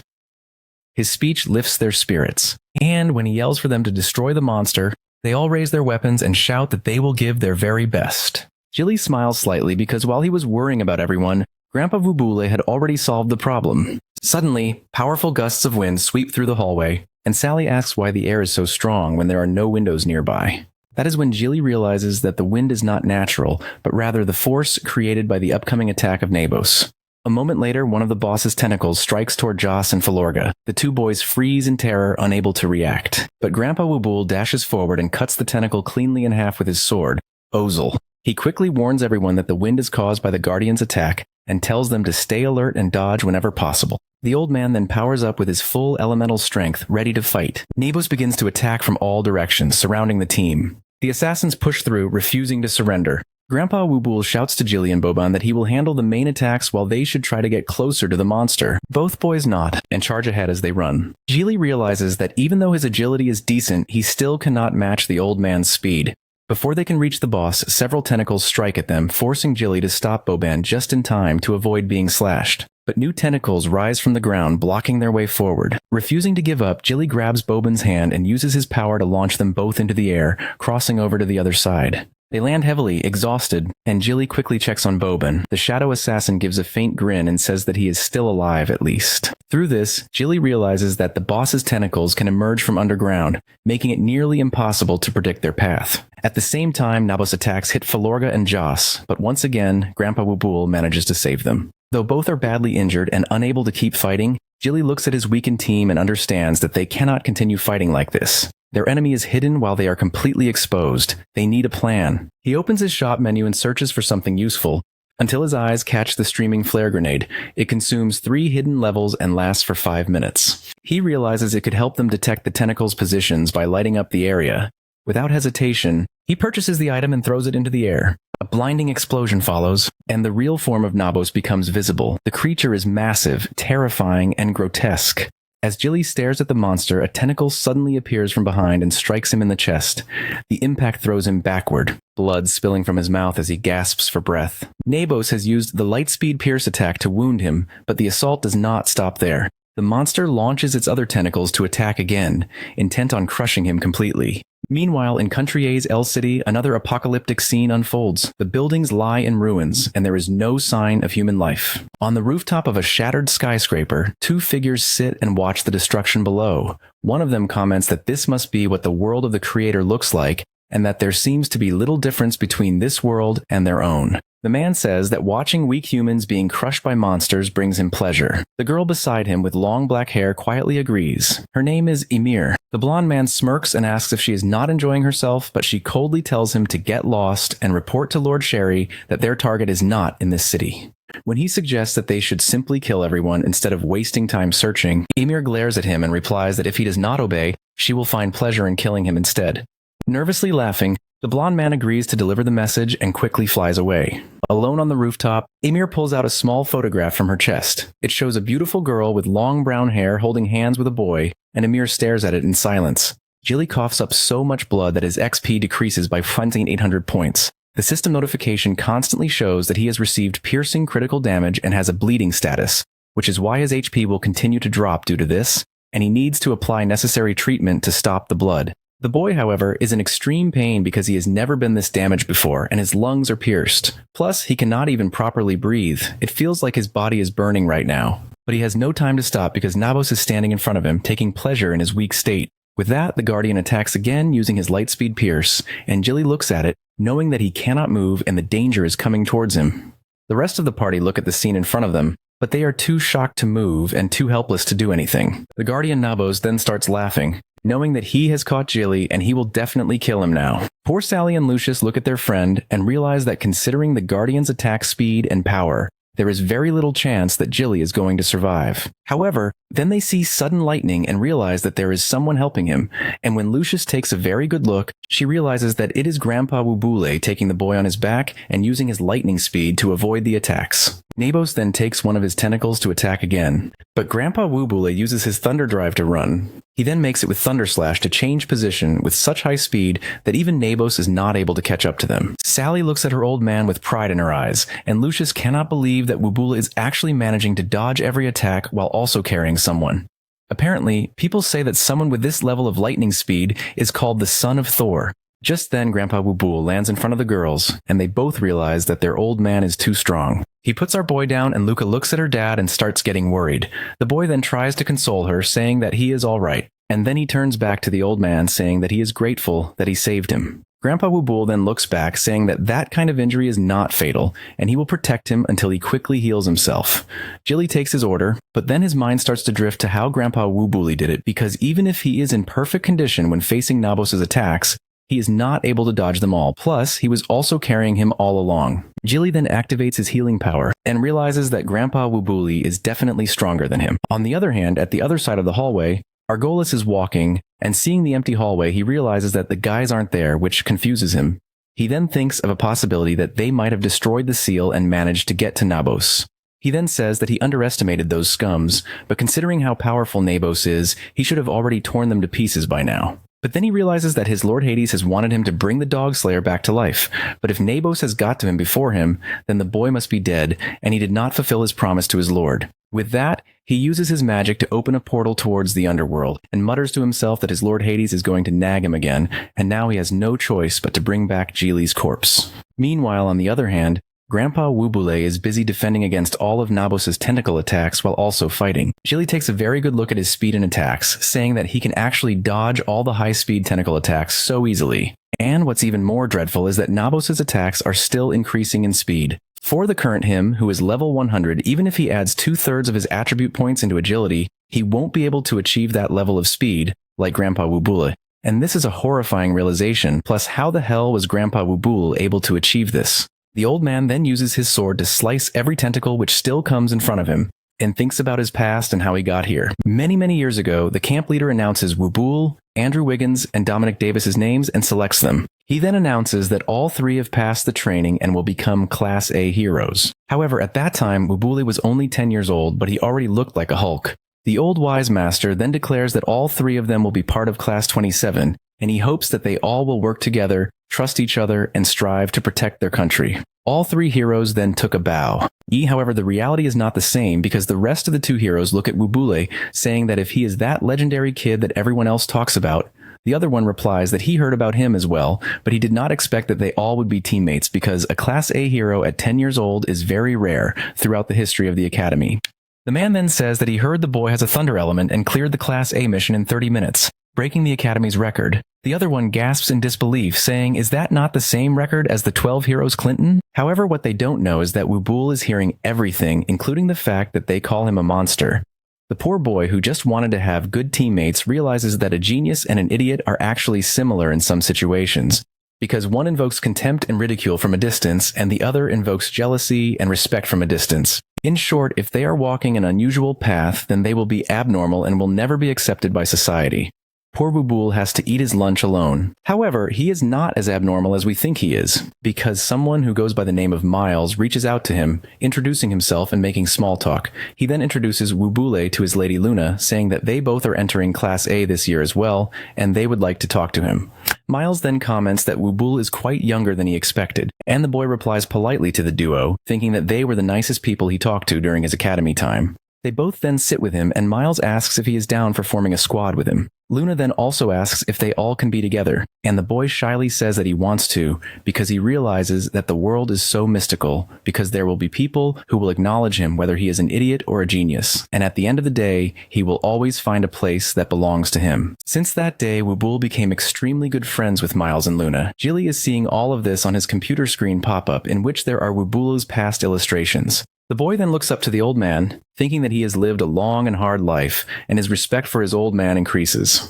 His speech lifts their spirits, and when he yells for them to destroy the monster, they all raise their weapons and shout that they will give their very best. Jilly smiles slightly because while he was worrying about everyone, Grandpa Vubule had already solved the problem. Suddenly, powerful gusts of wind sweep through the hallway, and Sally asks why the air is so strong when there are no windows nearby. That is when Jilly realizes that the wind is not natural, but rather the force created by the upcoming attack of Nabos. A moment later, one of the boss's tentacles strikes toward Joss and Filorga. The two boys freeze in terror, unable to react. But Grandpa Wubul dashes forward and cuts the tentacle cleanly in half with his sword, Ozel. He quickly warns everyone that the wind is caused by the Guardian's attack and tells them to stay alert and dodge whenever possible. The old man then powers up with his full elemental strength, ready to fight. Nabos begins to attack from all directions, surrounding the team. The assassins push through, refusing to surrender. Grandpa Wubul shouts to Jilly and Boban that he will handle the main attacks while they should try to get closer to the monster. Both boys nod and charge ahead as they run. Jilly realizes that even though his agility is decent, he still cannot match the old man's speed. Before they can reach the boss, several tentacles strike at them, forcing Jilly to stop Boban just in time to avoid being slashed. But new tentacles rise from the ground, blocking their way forward. Refusing to give up, Jilly grabs Boban's hand and uses his power to launch them both into the air, crossing over to the other side. They land heavily, exhausted, and Jilly quickly checks on Boban. The shadow assassin gives a faint grin and says that he is still alive at least. Through this, Jilly realizes that the boss's tentacles can emerge from underground, making it nearly impossible to predict their path. At the same time, Nabos' attacks hit Falorga and Joss, but once again, Grandpa Wubul manages to save them. Though both are badly injured and unable to keep fighting, Jilly looks at his weakened team and understands that they cannot continue fighting like this. Their enemy is hidden while they are completely exposed. They need a plan. He opens his shop menu and searches for something useful, until his eyes catch the streaming flare grenade. It consumes 3 hidden levels and lasts for 5 minutes. He realizes it could help them detect the tentacles' positions by lighting up the area. Without hesitation, he purchases the item and throws it into the air. A blinding explosion follows, and the real form of Nabos becomes visible. The creature is massive, terrifying, and grotesque. As Jilly stares at the monster, a tentacle suddenly appears from behind and strikes him in the chest. The impact throws him backward, blood spilling from his mouth as he gasps for breath. Nabos has used the Lightspeed Pierce attack to wound him, but the assault does not stop there. The monster launches its other tentacles to attack again, intent on crushing him completely. Meanwhile, in Country A's L City, another apocalyptic scene unfolds. The buildings lie in ruins, and there is no sign of human life. On the rooftop of a shattered skyscraper, 2 figures sit and watch the destruction below. One of them comments that this must be what the world of the creator looks like, and that there seems to be little difference between this world and their own. The man says that watching weak humans being crushed by monsters brings him pleasure. The girl beside him with long black hair quietly agrees. Her name is Emir. The blonde man smirks and asks if she is not enjoying herself, but she coldly tells him to get lost and report to Lord Sherry that their target is not in this city. When he suggests that they should simply kill everyone instead of wasting time searching, Emir glares at him and replies that if he does not obey, she will find pleasure in killing him instead. Nervously laughing, the blonde man agrees to deliver the message and quickly flies away. Alone on the rooftop, Emir pulls out a small photograph from her chest. It shows a beautiful girl with long brown hair holding hands with a boy, and Emir stares at it in silence. Jilly coughs up so much blood that his XP decreases by 2,800 points. The system notification constantly shows that he has received piercing critical damage and has a bleeding status, which is why his HP will continue to drop due to this, and he needs to apply necessary treatment to stop the blood. The boy, however, is in extreme pain because he has never been this damaged before, and his lungs are pierced. Plus, he cannot even properly breathe. It feels like his body is burning right now. But he has no time to stop because Nabos is standing in front of him, taking pleasure in his weak state. With that, the Guardian attacks again using his Lightspeed Pierce, and Jilly looks at it, knowing that he cannot move and the danger is coming towards him. The rest of the party look at the scene in front of them, but they are too shocked to move and too helpless to do anything. The Guardian Nabos then starts laughing, knowing that he has caught Jilly and he will definitely kill him now. Poor Sally and Lucius look at their friend and realize that considering the Guardian's attack speed and power, there is very little chance that Jilly is going to survive. However, then they see sudden lightning and realize that there is someone helping him, and when Lucius takes a very good look, she realizes that it is Grandpa Wubule taking the boy on his back and using his lightning speed to avoid the attacks. Nabos then takes one of his tentacles to attack again, but Grandpa Wubule uses his Thunder Drive to run. He then makes it with Thunder Slash to change position with such high speed that even Nabos is not able to catch up to them. Sally looks at her old man with pride in her eyes, and Lucius cannot believe that Wubule is actually managing to dodge every attack while also carrying someone. Apparently, people say that someone with this level of lightning speed is called the Son of Thor. Just then, Grandpa Wubule lands in front of the girls, and they both realize that their old man is too strong. He puts our boy down, and Luca looks at her dad and starts getting worried. The boy then tries to console her, saying that he is all right, and then he turns back to the old man, saying that he is grateful that he saved him. Grandpa Wubule then looks back, saying that that kind of injury is not fatal, and he will protect him until he quickly heals himself. Jilly takes his order, but then his mind starts to drift to how Grandpa Wubule did it, because even if he is in perfect condition when facing Nabos' attacks, he is not able to dodge them all. Plus, he was also carrying him all along. Jilly then activates his healing power and realizes that Grandpa Wubule is definitely stronger than him. On the other hand, at the other side of the hallway, Argolis is walking, and seeing the empty hallway, he realizes that the guys aren't there, which confuses him. He then thinks of a possibility that they might have destroyed the seal and managed to get to Nabos. He then says that he underestimated those scums, but considering how powerful Nabos is, he should have already torn them to pieces by now. But then he realizes that his Lord Hades has wanted him to bring the Dog Slayer back to life. But if Nabos has got to him before him, then the boy must be dead, and he did not fulfill his promise to his lord. With that, he uses his magic to open a portal towards the underworld, and mutters to himself that his Lord Hades is going to nag him again, and now he has no choice but to bring back Jilly's corpse. Meanwhile, on the other hand, Grandpa Wubule is busy defending against all of Nabos's tentacle attacks while also fighting. Jilly takes a very good look at his speed and attacks, saying that he can actually dodge all the high-speed tentacle attacks so easily. And what's even more dreadful is that Nabos's attacks are still increasing in speed. For the current him, who is level 100, even if he adds 2/3 of his attribute points into agility, he won't be able to achieve that level of speed, like Grandpa Wubule. And this is a horrifying realization, plus how the hell was Grandpa Wubule able to achieve this? The old man then uses his sword to slice every tentacle which still comes in front of him, and thinks about his past and how he got here. Many years ago, the camp leader announces Wubule, Andrew Wiggins, and Dominic Davis's names and selects them. He then announces that all three have passed the training and will become Class A heroes. However, at that time, Wubule was only 10 years old, but he already looked like a Hulk. The old wise master then declares that all three of them will be part of Class 27, and he hopes that they all will work together, trust each other, and strive to protect their country. All three heroes then took a bow. However, the reality is not the same because the rest of the two heroes look at Wubule, saying that if he is that legendary kid that everyone else talks about, the other one replies that he heard about him as well, but he did not expect that they all would be teammates because a Class A hero at 10 years old is very rare throughout the history of the Academy. The man then says that he heard the boy has a thunder element and cleared the Class A mission in 30 minutes, breaking the Academy's record. The other one gasps in disbelief, saying, is that not the same record as the 12 heroes Clinton? However, what they don't know is that Wubule is hearing everything, including the fact that they call him a monster. The poor boy who just wanted to have good teammates realizes that a genius and an idiot are actually similar in some situations, because one invokes contempt and ridicule from a distance, and the other invokes jealousy and respect from a distance. In short, if they are walking an unusual path, then they will be abnormal and will never be accepted by society. Poor Wubule has to eat his lunch alone. However, he is not as abnormal as we think he is, because someone who goes by the name of Miles reaches out to him, introducing himself and making small talk. He then introduces Wubule to his lady Luna, saying that they both are entering Class A this year as well, and they would like to talk to him. Miles then comments that Wubule is quite younger than he expected, and the boy replies politely to the duo, thinking that they were the nicest people he talked to during his academy time. They both then sit with him, and Miles asks if he is down for forming a squad with him. Luna then also asks if they all can be together, and the boy shyly says that he wants to, because he realizes that the world is so mystical, because there will be people who will acknowledge him whether he is an idiot or a genius, and at the end of the day, he will always find a place that belongs to him. Since that day, Wubule became extremely good friends with Miles and Luna. Jilly is seeing all of this on his computer screen pop up, in which there are Wubule's past illustrations. The boy then looks up to the old man, thinking that he has lived a long and hard life, and his respect for his old man increases.